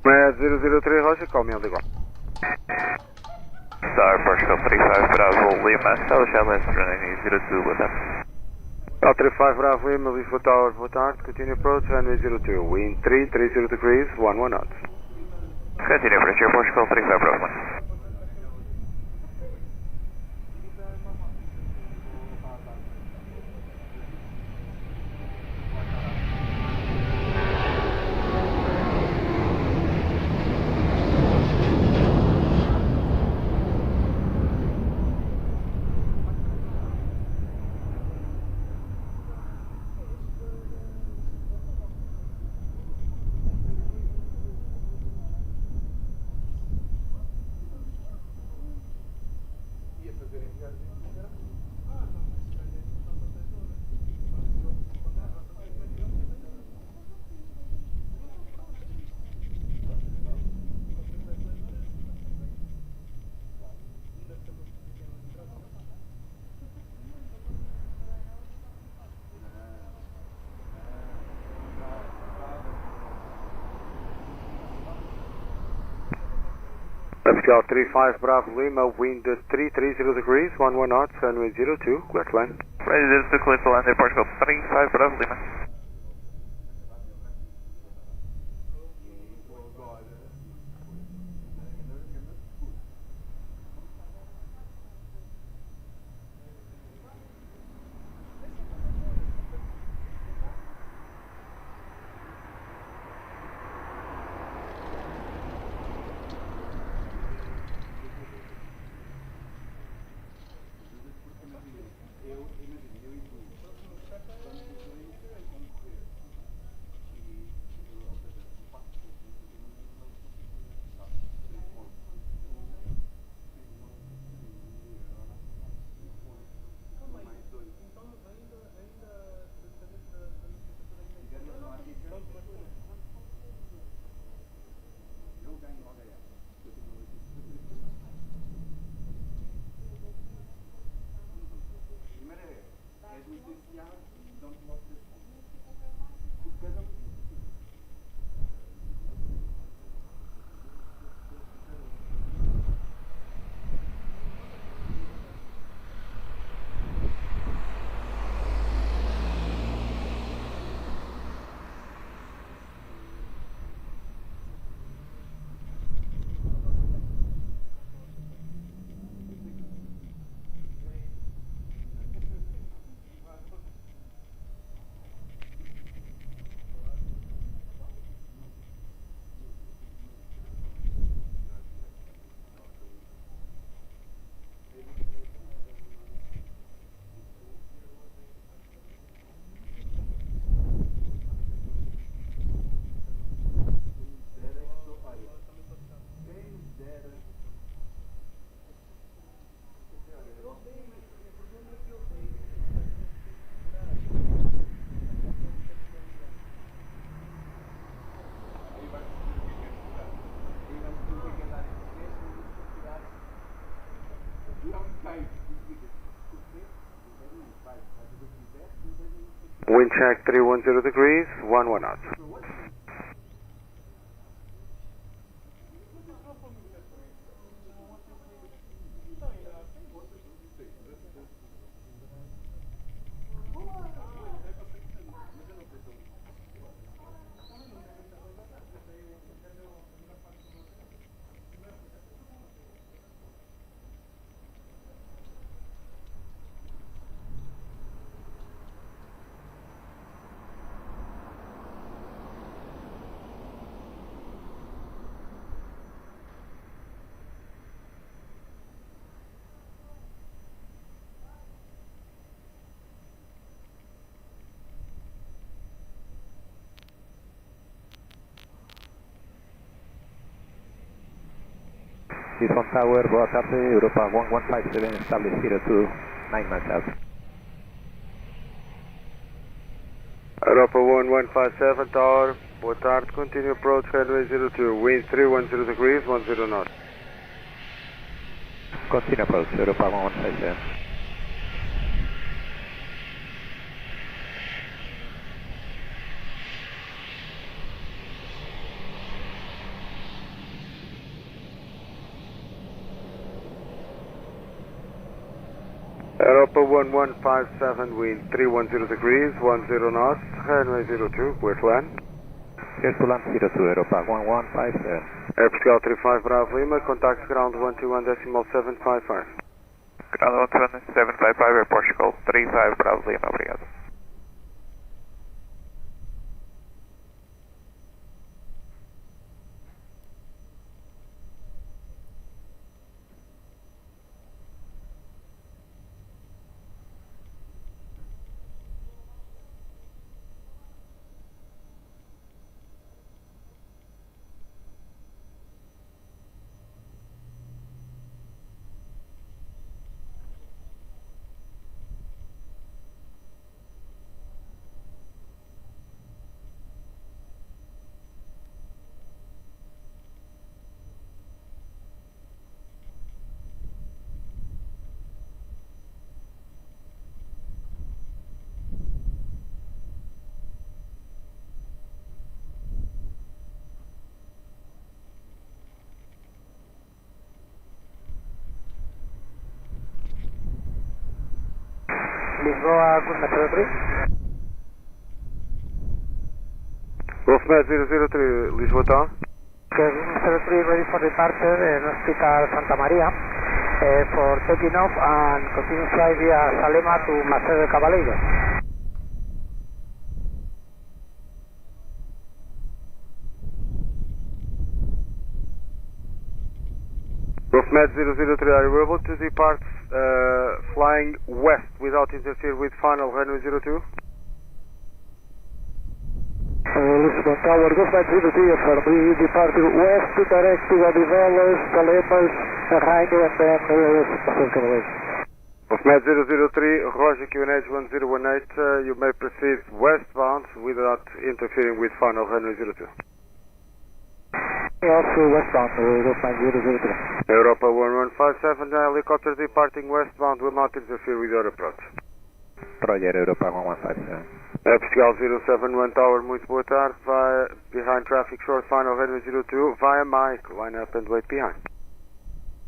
003, Roger, call me on the ground. Star, Portugal 35 Bravo, Lima, South Shalens, runway 02, boa tarde. 35 Bravo, Lima, Lisboa Tower, boa tarde, continue approach, runway 02, wind 330 degrees, 11 knots. Continue approach, Portugal 35 Bravo. Portugal 35 Bravo Lima, wind 330 degrees, 11 knots, runway 02, clear to land. Ready to clear to land, Portugal 35 Bravo Lima. Wind check 310 degrees, 11 knots. Lisbon Tower, boa tarde, Europa 1157, established 02, 9 miles out. Europa 1157 Tower, boa tarde, continue approach headway 02, wind 310 degrees, 10 knots. Continue approach, Europa 1157. Europa 1157, wind 310 degrees, 10 knots, headway 02, clear to land. Clear to land 02, Europa 1157. Air Portugal 35 Bravo Lima, contact ground 121.755. Ground 12755, Air Portugal 35 Bravo Lima, obrigado. Lisboa, good Metro 3. Wolfmed 003, Lisboa Tower. Okay, Metro 3 ready for departure in Hospital Santa Maria for taking off and continue flight via Salema to Macer del Cabaleiro. Wolfmed 003, are you able to depart flying west without interfere with final runway 02? Lisbon Tower, Wolfmed 03, affirm. We departed west direct to Guadivelas, Salemas, Raino and then Macer del Cabaleiro. Wolfmed 003, Roger QNH 1018, you may proceed westbound without interfering with final runway 02. Also westbound, Wolfmed 003. Europa 1157, helicopter departing westbound will not interfere with your approach. Roger, Europa 1157. Portugal 071 Tower, muito boa tarde, behind traffic short final headway 02, via Mike, line up and wait behind.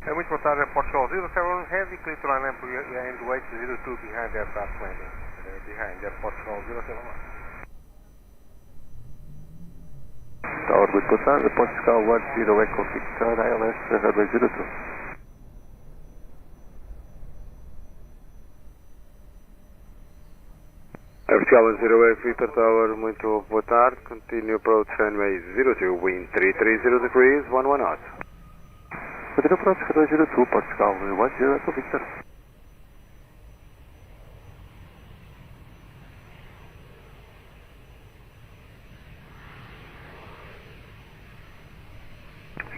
Muito boa tarde, Portugal 07 Heavy, clear to line up and wait 02 behind aircraft landing, behind Portugal 07. Tower, muito boa tarde, Portugal 10 Echo Victor, ILS, headway 02. Portugal 08 Victor Tower, muito boa tarde, continue approach runway 02, wind 330 degrees, 11 knots. Continue approach runway 02, Portugal 10 Echo Victor.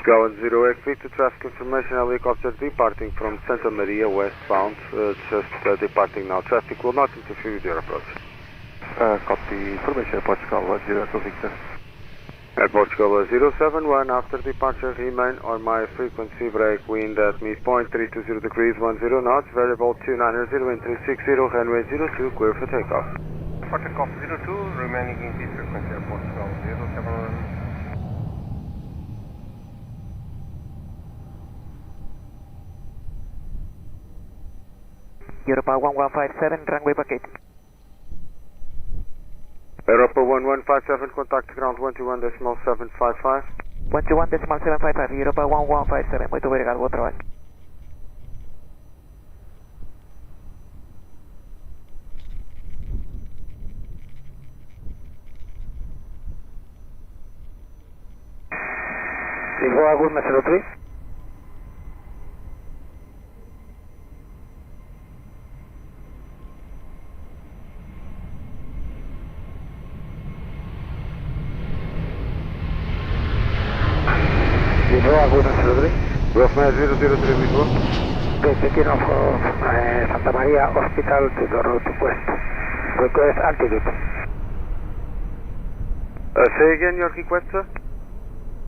Portugal 08 Victor, traffic information, helicopter departing from Santa Maria westbound, just departing now. Traffic will not interfere with your approach. Copy information, Portugal 10 Echo Victor. At Portugal 071, after departure remain on my frequency break, wind at midpoint 320 degrees, 10 knots, variable 290 and 360, runway 02, clear for takeoff. Departure Golf 02, remaining in this frequency Airport 1207. Europa 1157, runway vacate. Aeroporto 1157, contact ground 121.755. 121.755, Europa 1157, muito obrigado, bom trabalho. Lisboa, Gosto 03. Lisboa, Gosto 03. Golfman 003 Lisboa. Taking off of Santa Maria Hospital to the road to West. Request altitude. Say again your request, sir?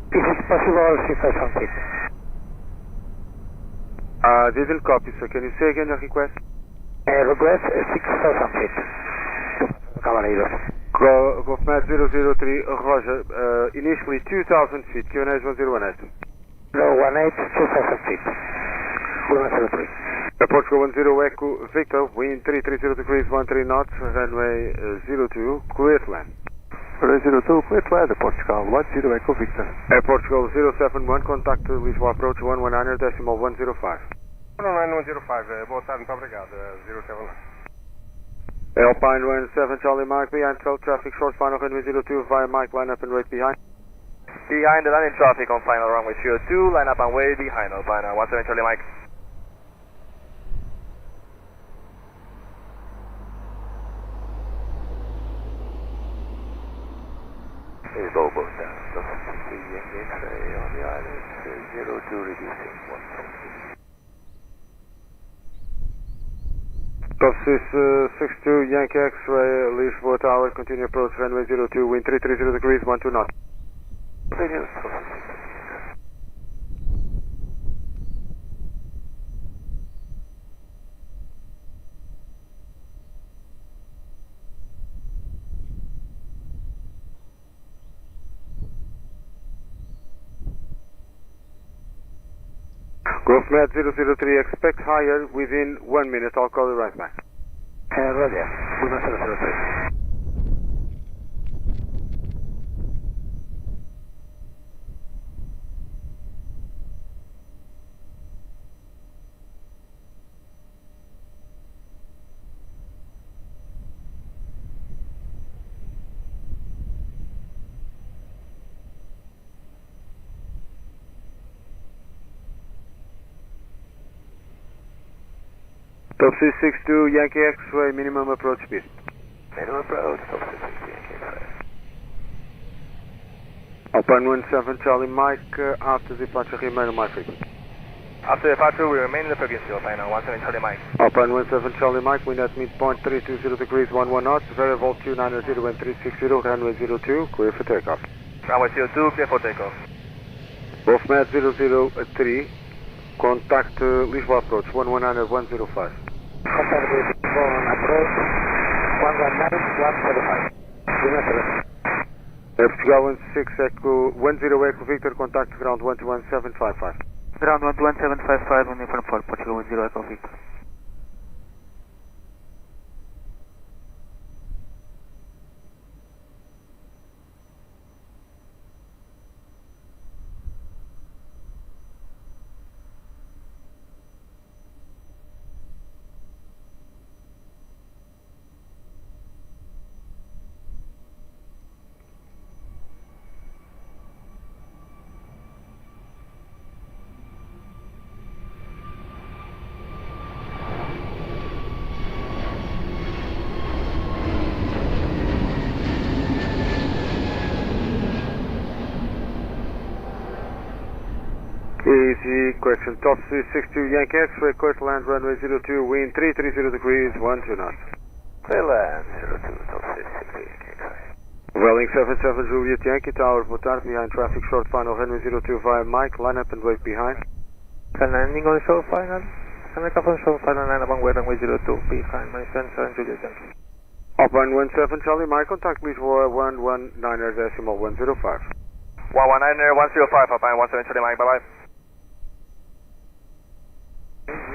If it's possible, 6,000 feet. Didn't copy, sir. Can you say again your request? Request 6,000 feet. Caballeros. Golfman 003, Roger. Initially 2,000 feet. QNH 1018. No, 18, 2,000 feet. 103. Airport 10 Echo Victor, wind 330 degrees 13 knots, runway 02, clear to land. Runway 02, clear to land, Portugal 10 Echo Victor. Airport 071, contact Lisboa approach 119, decimal 105. 19105, boa tarde, muito obrigado, 071. Alpine 17 Charlie Mike, behind 12 traffic, short final runway 02, via Mike, line up and wait behind. Behind the landing traffic on final runway 02, line up and way behind Alpine 17 Charlie Mike. Lisboa, both down, on the island, 02 reducing 1.6. Process 62 Yankee X-ray, Lisboa Tower, continue approach runway 02, wind 330 degrees 12 knots. Reduce. Golfmat 003, expect higher within 1 minute. I'll call you right back. Roger, 1003. Top 662 Yankee X-ray, minimum approach speed. Minimum approach, top 662 Yankee X-ray. Alpine 17 Charlie Mike, after departure remain on my frequency. After departure we remain in the frequency of Alpine 17 Charlie Mike. Alpine 17 Charlie Mike, wind at midpoint 320 degrees 11 knots, variable 290 and 360, runway 02, clear for takeoff. Runway 02, clear for takeoff. Golfmat 003, contact Lisboa approach 119 at 105. Contact Lisboa approach 119 105. Portugal 16 Echo 10 Echo Victor, contact ground 121.755. Ground 121.755, uniform 4, Portugal 10 Echo Victor. Easy question. Top 662 Yankee X-ray, clear to land runway 02, wind 330 degrees 12 knots. Clear land 02, top 662 Yankee X-ray. Welling 77 Juliet Yankee Tower, boa tarde, behind traffic, short final runway 02 via Mike, line up and wait behind. Landing on short final, and a couple of short final line up and wait runway 02 behind my friend Juliet Yankee. Up 117 Charlie, my contact Lisboa 119.105. 119.105, up 117 Charlie Mike, bye bye.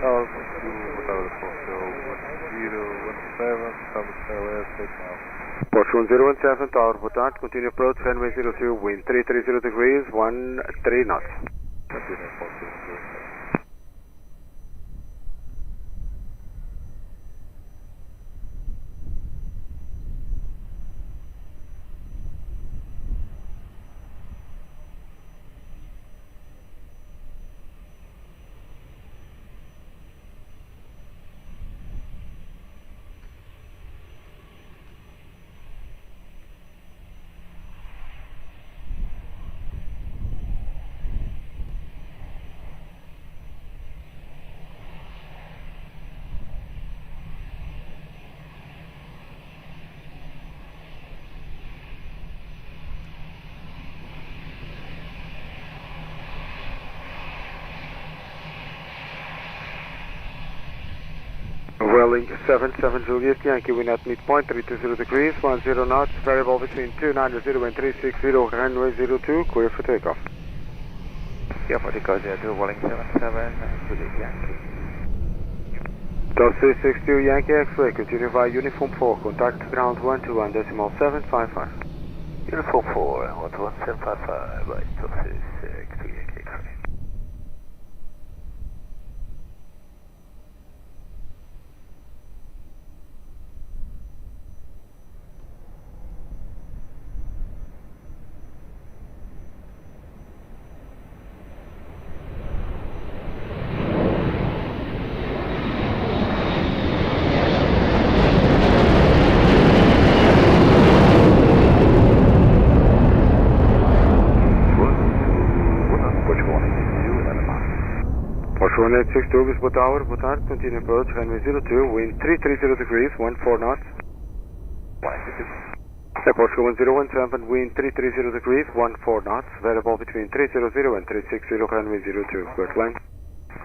Tower 1017, Summit Airways, 8 miles. Porsche 1017 Tower, boa tarde, continue approach, runway 02, wind 330 degrees, 13 knots. Continue approach, 02. Welling 77 Juliet, Yankee, wind at midpoint, 320 degrees, 10 knots, variable between 290 and 360, runway 02, clear for takeoff. Yeah, for takeoff 02, Welling 77, Juliet, Yankee. Dot 362 Yankee X-ray, continue via Uniform 4, contact ground 121.755. Uniform 4, 121.755, right, dot 362 Yankee X-ray. Porsche 1862, Lisboa Tower, boa tarde, continue approach, runway 02, wind 330 degrees, 14 knots. Porsche 1017, wind 330 degrees, 14 knots, variable between 300 and 360, runway 02, clear to land.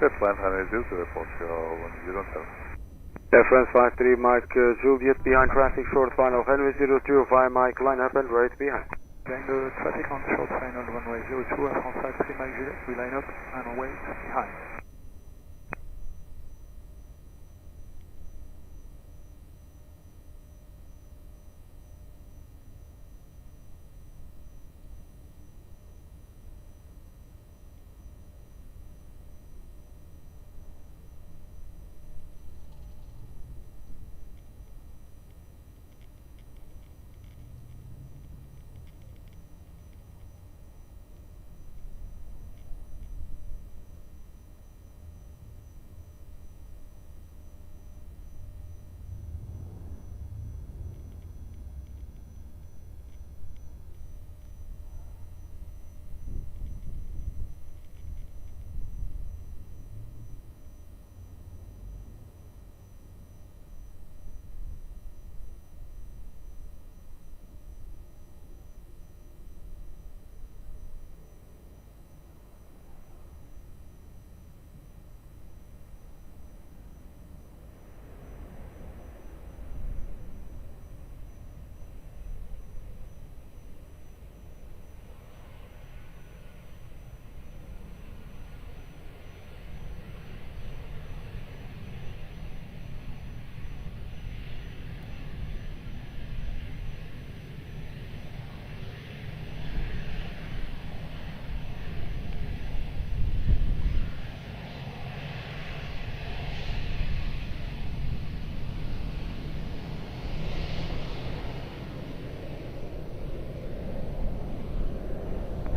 Clear to land, runway 02, Porsche 107. Air France 53, Mike Juliet, behind traffic, short final, runway 02, via Mike, line up and right behind. Behind the traffic on short final, runway 02, Air France 53, Mike Juliet, we line up and wait behind.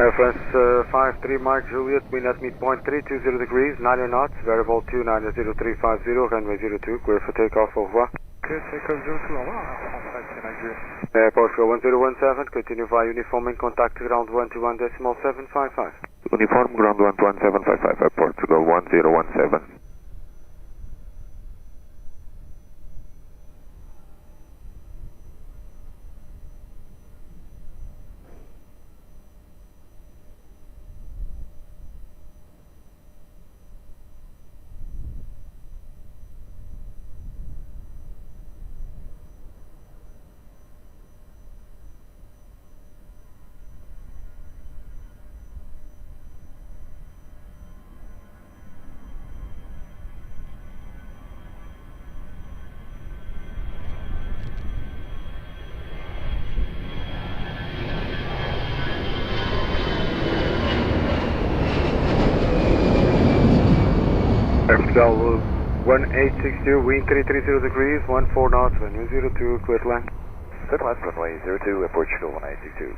Air France 53, Mike Juliet, wind at midpoint 320 degrees, 90 knots, variable 290.350, runway 02, clear for takeoff, au revoir. Clear takeoff 02, au revoir, Air France 53, Mike Juliet. Porsche 1017, continue via uniform and contact ground 121.755. Uniform, ground 121.755, Airport, Portugal 1017. Portugal 1862, wind 330 degrees, 14 knots, runway 02, clear to land. Clear to land, runway 02 at Portugal 1862.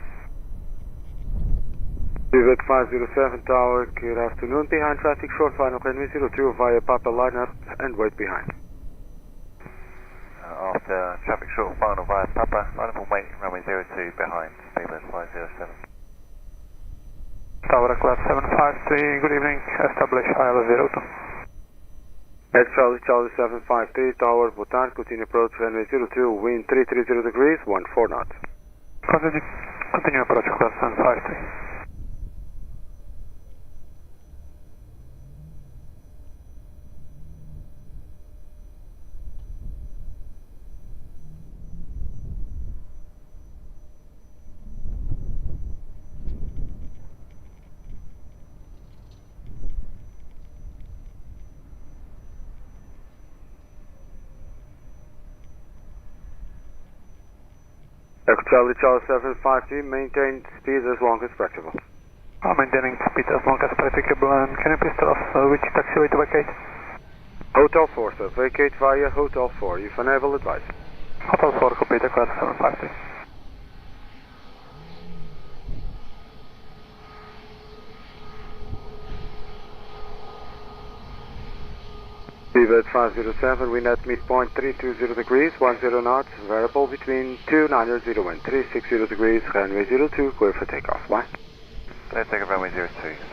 Vivo 507 Tower, good afternoon. Behind traffic, short final, runway 02 via Papa, line up and wait behind. After traffic short final via Papa, line up and wait, runway 02 behind, Speedbird 507. Tower class 753, good evening, establish ILS 02. At Charlie 753 Tower, boa tarde, continue approach, runway 02, wind 330 degrees, 14 knots. Continue approach class 753. Charlie 753, maintain speed as long as practicable. I'm maintaining speed as long as practicable, and can you please tell us which taxiway to vacate? Hotel 4, sir. Vacate via Hotel 4. If unable, advise. Hotel 4, copy, class 753. Speedbird 507, wind at midpoint 320 degrees, 10 knots, variable between 290 and 360 degrees, runway 02, clear for takeoff. Bye. Let's take a runway 02,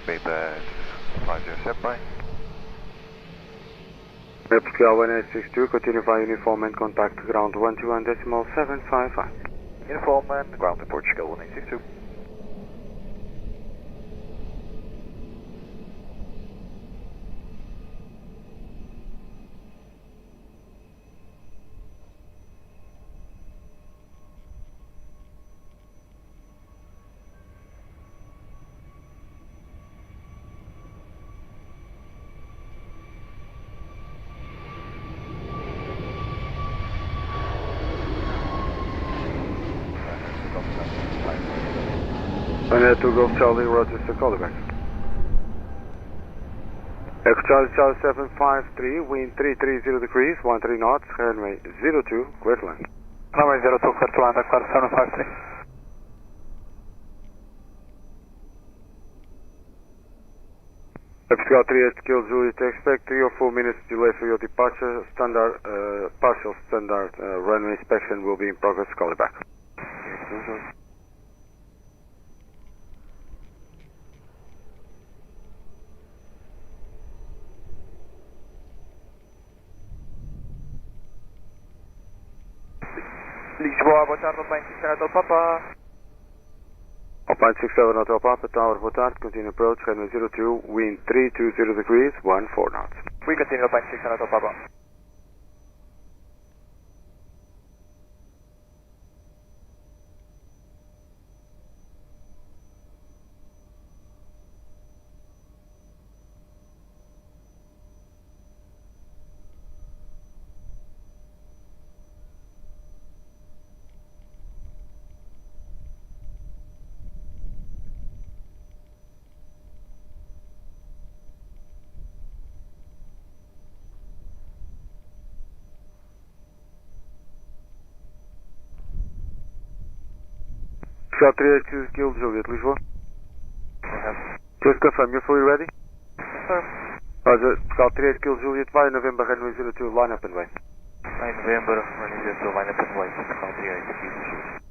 Speedbird 507, bye. Portugal 1862, continue via uniform and contact ground 121.755. Uniform and ground to Portugal 1862. To Golf Charlie, Roger, so call it back. Echo Charlie 753, wind 330 degrees, 13 knots, runway 02, clear to land. Runway 02, clear to land, class 753. Portugal 38 Kill Juliet, expect 3 or 4 minutes delay for your departure. Standard, partial standard runway inspection will be in progress, call it back. Lisboa, boa tarde, Alpine 67 Hotel Papa. Alpine 67 Hotel Papa, Tower, boa tarde, continue approach, runway 02, wind 320 degrees, 14 knots. We continue Alpine 67 Hotel Papa. Shot 382 Kill Juliet, Lisboa. Just confirm, you're fully ready? Sir. Roger, Scout 38 Kill Juliet via November, runway 02, line up and wait. November, runway 02, line up and wait, Scout 38, Kill Juliet.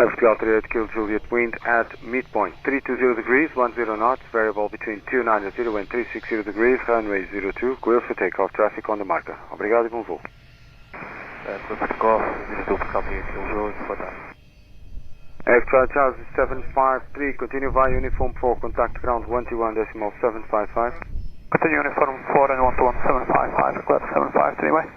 Portugal 38 Kill Juliet, wind at midpoint 320 degrees, 10 knots, variable between 290 and 360 degrees, runway 02, clear for takeoff, traffic on the marker. Obrigado e bom voo. Takeoff, 02, Portugal 38 Kill Juliet, boa tarde. Extra Charles 753, continue via uniform 4, contact ground 121.755. Continue uniform 4 and 121.755, clear 75 anyway.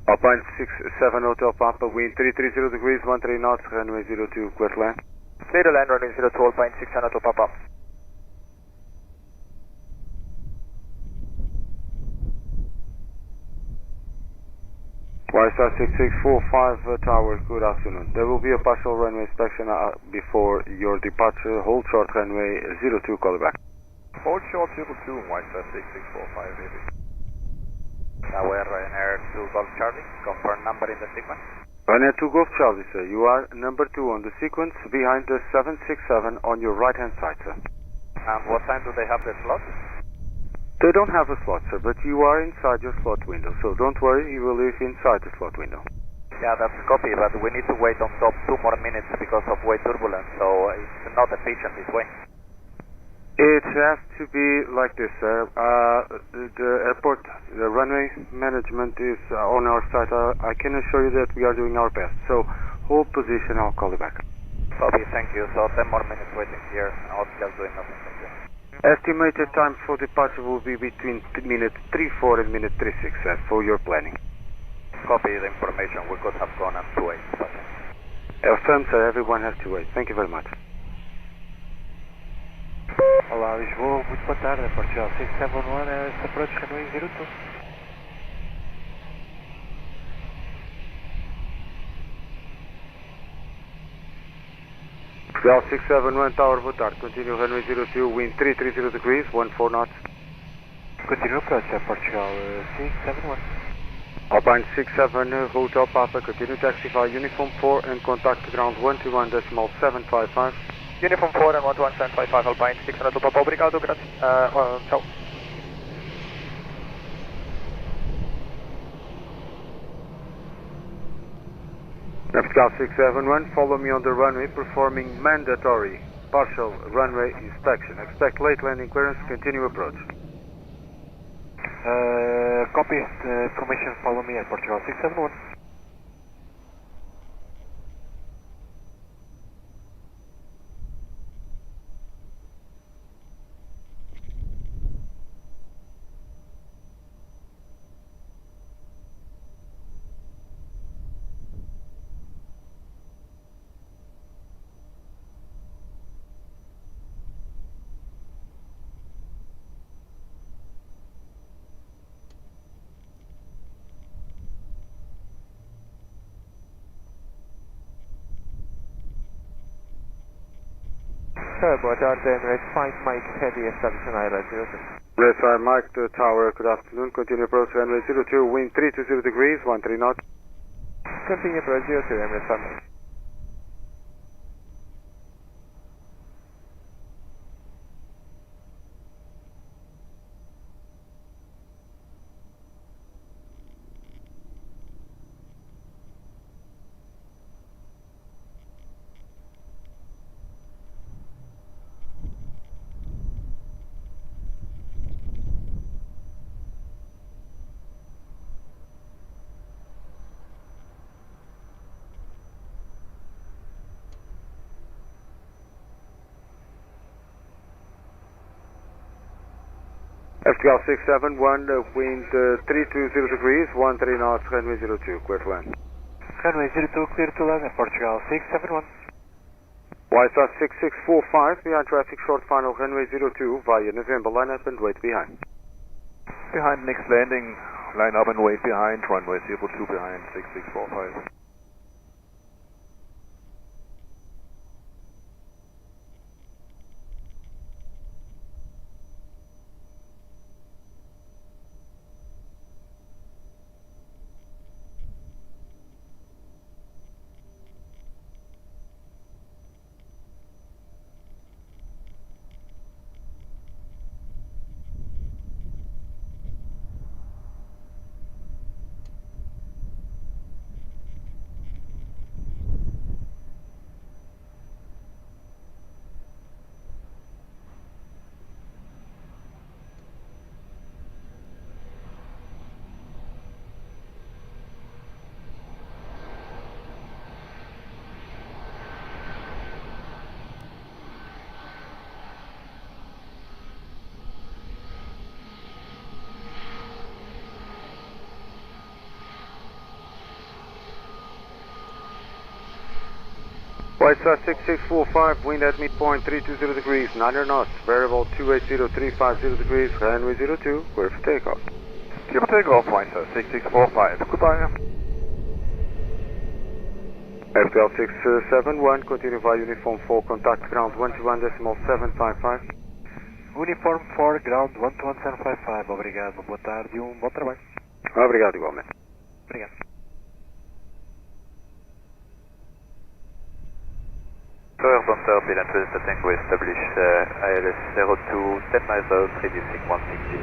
Alpine 67 Hotel Papa, wind 330 degrees, 13 knots, runway 02, clear to land. Clear to land, runway 02, Alpine 600 to Papa. YSR 6645 Tower, good afternoon. There will be a partial runway inspection before your departure. Hold short runway 02, call back. Hold short 02, YSR 6645, baby. Tower Ryanair 2 Golf Charlie, confirm number in the sequence. Ryanair 2 Golf Charlie, sir. You are number 2 on the sequence behind the 767 on your right hand side, sir. And what time do they have the slot? They don't have a slot, sir, but you are inside your slot window, so don't worry, you will live inside the slot window. Yeah, that's copy, but we need to wait on top 2 more minutes because of way turbulence, so it's not efficient this way. It has to be like this, sir. The airport, the runway management is on our side. I can assure you that we are doing our best. So hold position, I'll call you back. Copy, thank you. So 10 more minutes waiting here. I'll just doing nothing. Thank you. Estimated time for departure will be between minute 34 and minute 36, sir, for your planning. Copy the information. We could have gone at 2:08, but... Affirm, sir. Everyone has to wait. Thank you very much. Olá, Lisboa, muito boa tarde, Portugal 671, approach runway 02. Portugal 671 Tower, boa tarde. Continue runway 02, wind 330 degrees, 14 knots. Continue approach, Portugal 671. Alpine 67 Hotel Papa, continue taxi via Uniform 4 and contact ground 121.755. Uniform 4 and 11755 Alpine 600 to Papa, obrigado, grazie. Ciao. Portugal 671, follow me on the runway, performing mandatory partial runway inspection. Expect late landing clearance, continue approach. Copy, information, follow me at Portugal 671. Boa tarde, Emirates 5 Mike Heavy, establishing Island 06. Yes, I Mike, the tower, good afternoon. Continue approach runway 02, wind 320 degrees, 13 knots. Continue approach 02, Emirates 5 Mike. Portugal 671, wind 320 degrees, 13 knots, runway 02, clear to land. Runway 02, clear to land at Portugal 671. YSR 6645, behind traffic, short final, runway 02, via November, line up and wait behind. Behind next landing, line up and wait behind, runway 02 behind 6645. Right, 6645, wind at midpoint 320 degrees, 9 knots, variable 280-350 degrees, runway 02, clear for takeoff. Clear for takeoff, point 6645, goodbye. F12 671, continue via uniform 4, contact ground 121.755. Uniform 4, ground 121.755, obrigado, boa tarde e bom trabalho. Obrigado igualmente. Obrigado. Aeroporto, Bilan to Tango, establish ILS 02, 10 miles out, reducing 160.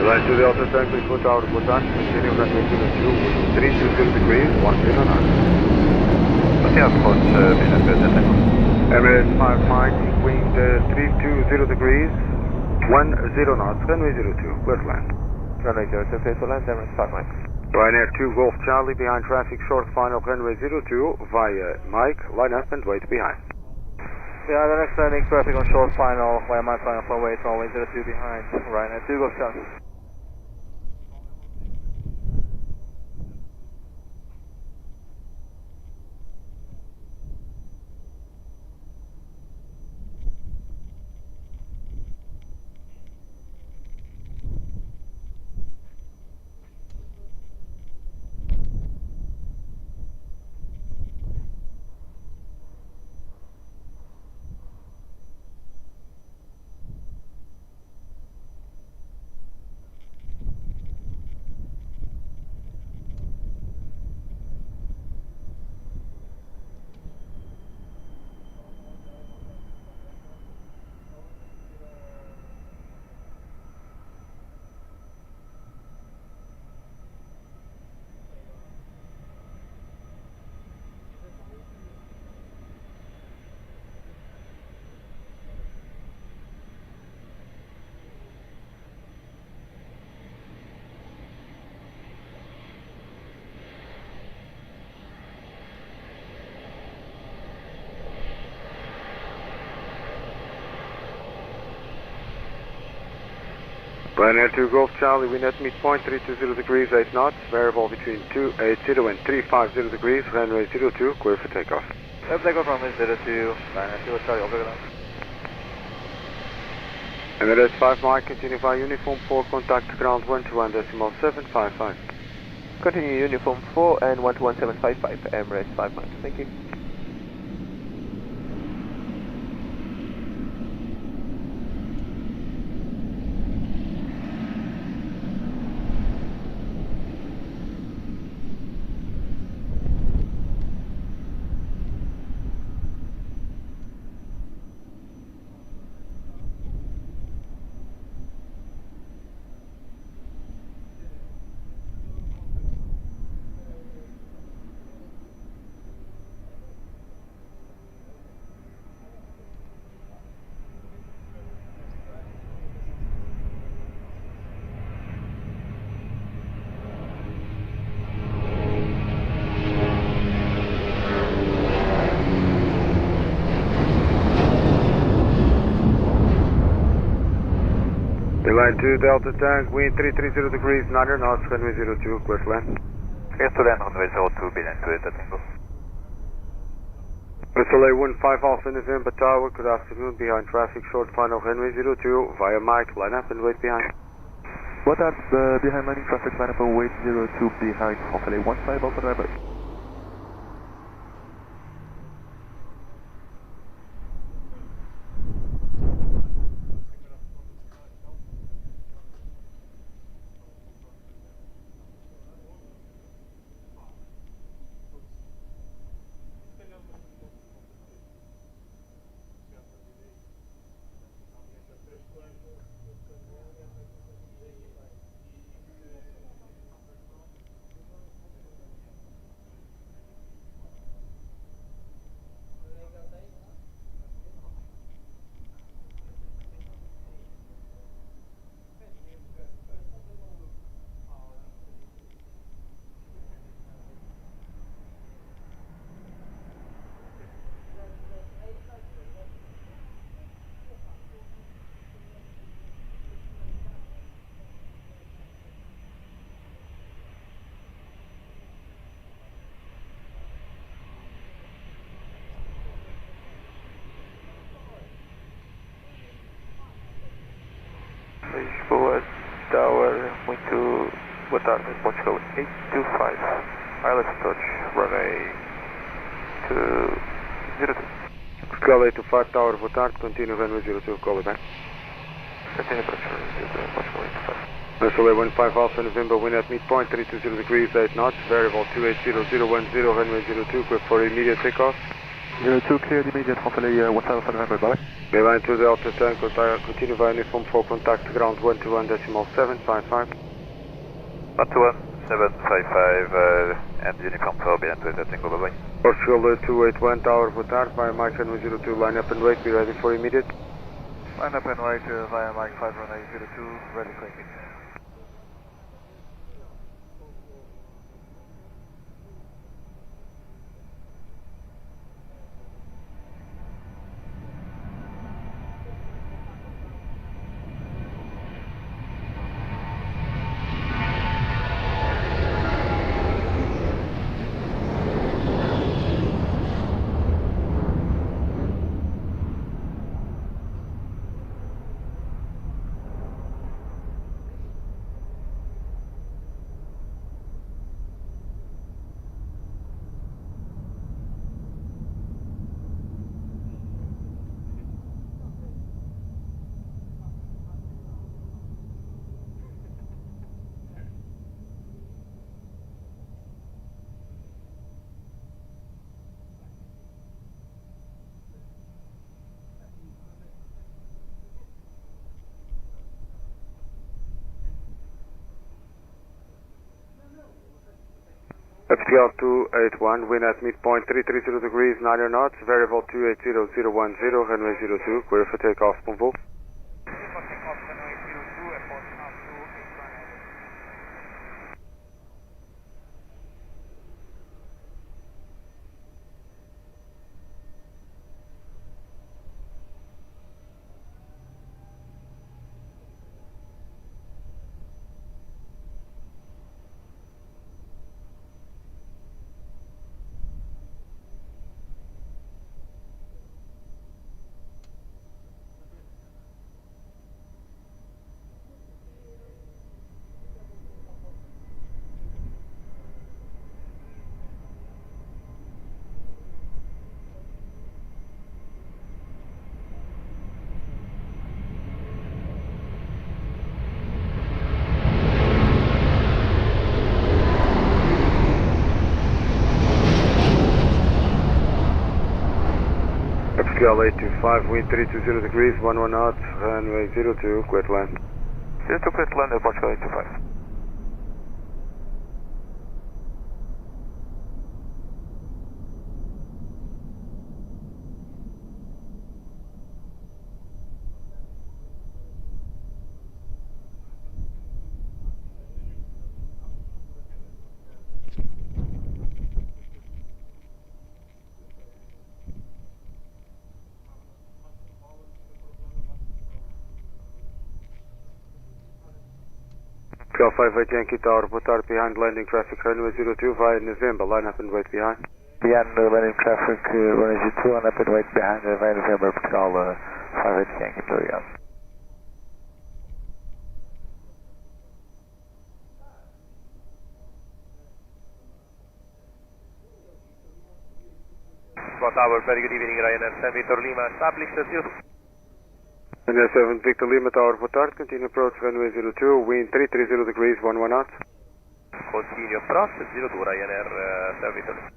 Line to Delta Tango, Lisboa Tower, boa tarde, continue runway 02, 320 degrees, 10 knots. Okay, approach Bilan to Tango. Emirates 5 Mike, wind 320 degrees, 10 knots, runway 02, clear to land. Runway 02, clear to land, Emirates 5 Mike. Ryanair 2 Golf Charlie behind traffic, short final runway 02 via Mike, line up and wait behind. Yeah, the next landing traffic on short final via Mike, line up and wait, runway 02 behind, Ryanair 2 Golf Charlie. Ryanair 2 Golf Charlie, wind at midpoint 320 degrees, 8 knots, variable between 280 and 350 degrees, runway 02, clear for takeoff. Takeoff runway 02, Ryanair 2 Charlie, obrigado. Emirates 5 Mike, continue via uniform 4, contact ground 121.755. Continue uniform 4 and 121.755, Emirates 5 Mike, thank you. Line 2 Delta Tank, wind 330 degrees, 9 knots, runway 02, clear to land. Clear to land, runway 02, Bilan to Tango. SLA 15 Alpha November Tower, good afternoon, behind traffic, short final runway 02, via Mike, line up and wait behind. Boa tarde, behind landing traffic, line up and wait 02 behind, SLA 15 Alpha November. Lisboa Tower, muito boa tarde, Portugal 825, ILS approach, runway 202. Portugal 825 Tower, boa tarde, continue runway 02, call it back. Continue approach, runway 02, Portugal 825. National 15 Alpha November, wind at midpoint, 320 degrees, 8 knots, variable 280010, runway 02, clear for immediate takeoff. 02, cleared immediate from Philly, 15 Alpha November, bye. Beeline to Delta Tango, continue via uniform for contact ground 121.755. 121.755 and uniform for behind Delta Tango, bye-bye. Portugal 281 Tower, boa tarde, via Mike runway 02, line up and wait, be ready for immediate. Line up and wait via Mike 5 runway 02, ready for immediate. FTL 281, wind at midpoint 330 degrees, 90 knots, variable 280010, runway 02, clear for takeoff, Bonville. FTL 825, wind 320 degrees, 11 knots, runway 02, clear to land. 02, clear to land, Portugal 825. Golf 58 Yankee Tower, boa tarde, behind landing traffic, runway 02, via November, line up and wait behind. Behind landing traffic, runway 02, line up and wait behind, via November, Portugal 58 Yankee Tower. Lisboa Tower, very good evening, Ryanair 7 Victor Lima, established as you. Ryanair 7 Victor Lima Tower, boa tarde, continue approach runway 02, wind 330 degrees, 11 knots. Continue approach 02, Ryanair 7 Victor Lima.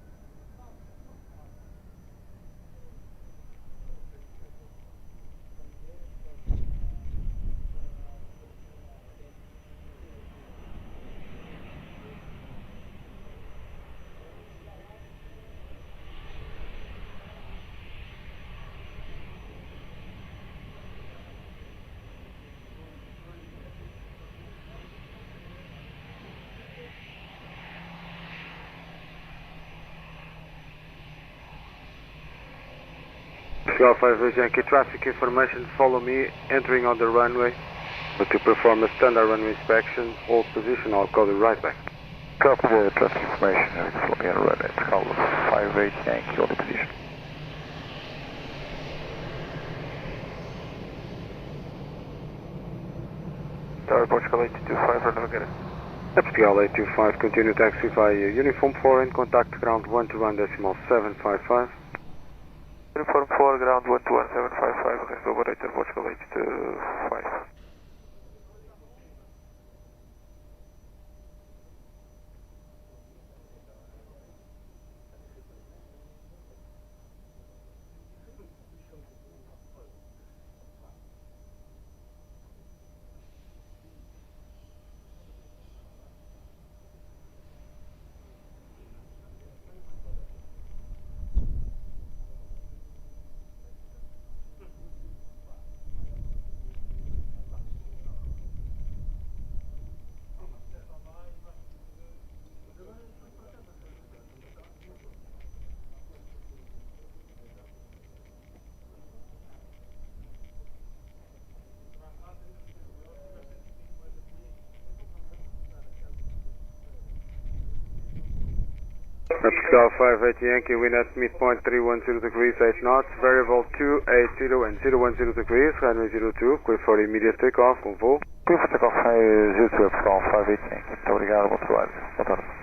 Golf 58 Yankee traffic information, follow me, entering on the runway. But to perform a standard runway inspection, hold position, I'll call you right back. Copy the traffic information, follow me on the runway, call 58 Yankee, hold position. Tower Portugal 825, run again. Portugal 825, continue taxi via Uniform 4 and contact ground 121.755. Uniform 4, ground 121.755, against operator Portugal 825. Portugal 58 Yankee, wind at midpoint 310 degrees, 8 knots, variable 280 and 010 degrees, runway 02, clear for immediate takeoff, com voo. Clear for takeoff, 02 Portugal 58 Yankee. Muito obrigado, bom trabalho. Boa tarde.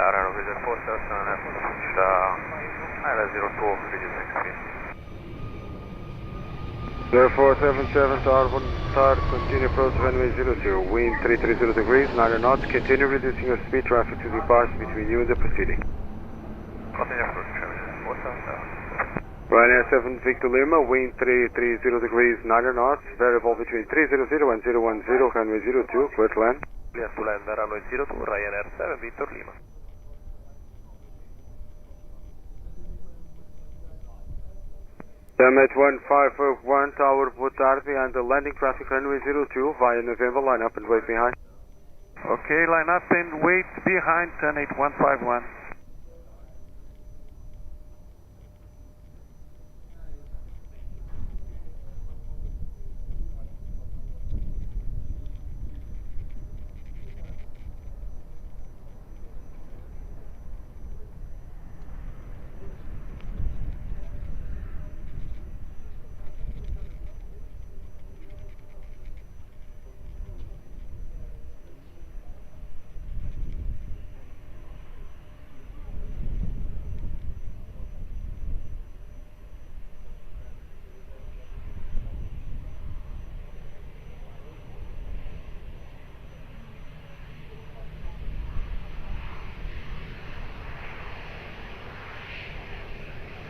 Aero Vision 47, puxa ILS 02, reduce speed. 0477 Tower 1 start, continue approach runway 02, wind 330 degrees, 9 knots, continue reducing your speed, traffic to depart between you and the proceeding. Continue approach, 477. Ryanair 7 Victor Lima, wind 330 degrees, 9 knots, variable between 300 and 010, runway 02, clear to land. Clear to land, runway 02, Ryanair 7 Victor Lima. Summit 1501 Tower, boa tarde, and the landing traffic runway 02 via November, line up and wait behind. Okay, line up and wait behind, turn 8151.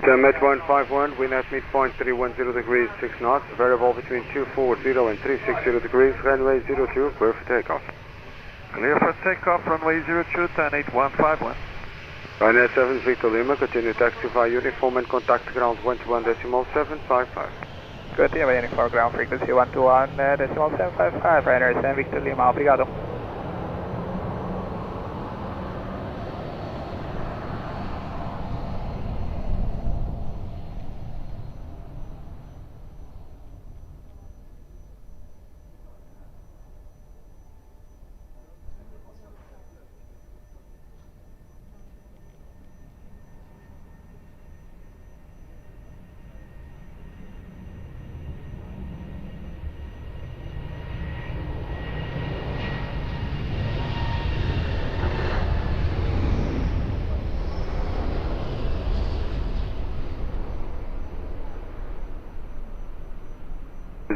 Summit 151, wind at midpoint 310 degrees, 6 knots, variable between 240 and 360 degrees, runway 02, clear for takeoff. Clear for takeoff, runway 02, turn 8151. Ryanair 7 Victor Lima, continue taxi via uniform and contact ground 121.755. Good, Uniform for ground frequency 121.755, Ryanair 7 Victor Lima, obrigado.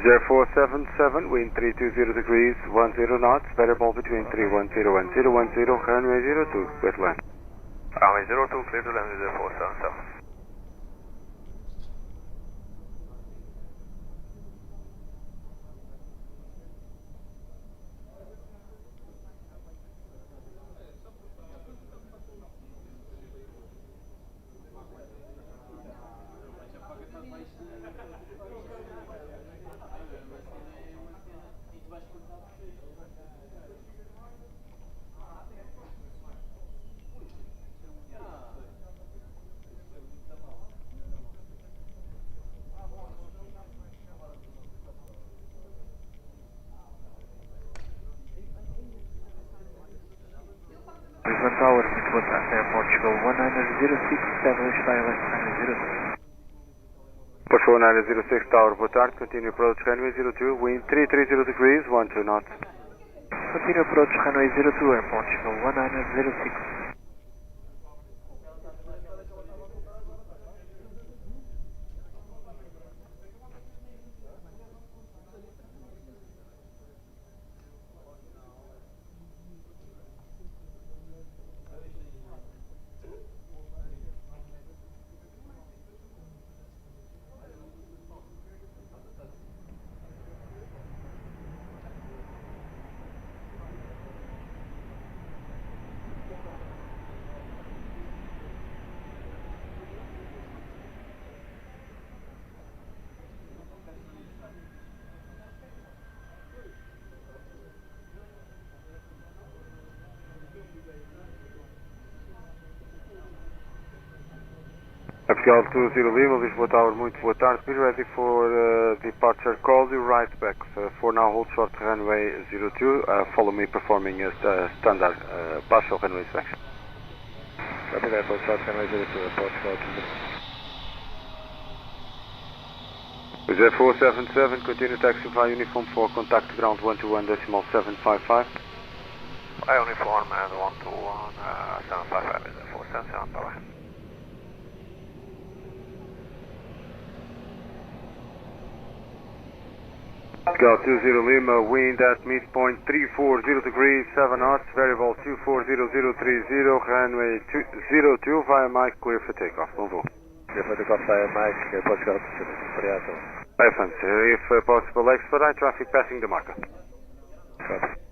Zero 477, wind 320 degrees, 10 knots, variable between 310 and 010, runway 02, clear to land. Runway 02, clear to land with 0477. Tower, muito boa tarde, Aeroporto 1906, established by left runway 02. Portugal 1906 Tower, boa tarde, continue approach runway 02, wind 330 degrees, 12 knots. Continue approach runway 02, Airport 1906. Portugal 20 Lima, Lisboa Tower, muito boa tarde. Be ready for departure. Call you right back. For now, hold short runway 02. Follow me performing standard partial runway inspection. Copy that, hold short runway 02, Portugal 20. With 477, continue taxi via uniform for contact ground 121.755. Via uniform and 121.755 is 477 power. Portugal 20 Lima, wind at midpoint 340 degrees, 7 knots, variable 240030, runway 02 via Mike, clear for takeoff. Bonjour. Clear for takeoff via Mike, Portugal 20. Reference, if possible, expedite traffic passing the marker. Copy.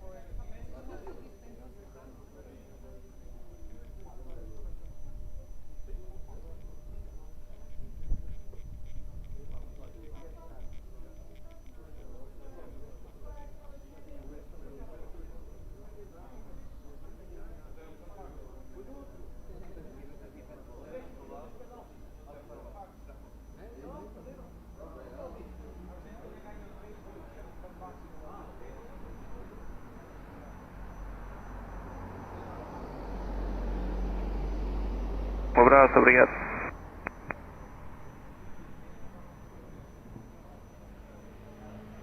Um abraço, obrigado.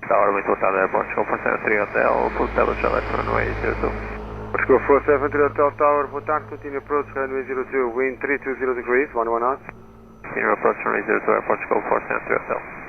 Tower, muito boa tarde, Aeroporto 473 Hotel, full establish left runway 02. Portugal 473 Hotel Tower, boa tarde, continue approach runway 02, wind 320 degrees, 11 knots. Continue approach runway 02, Aeroporto 473 Hotel.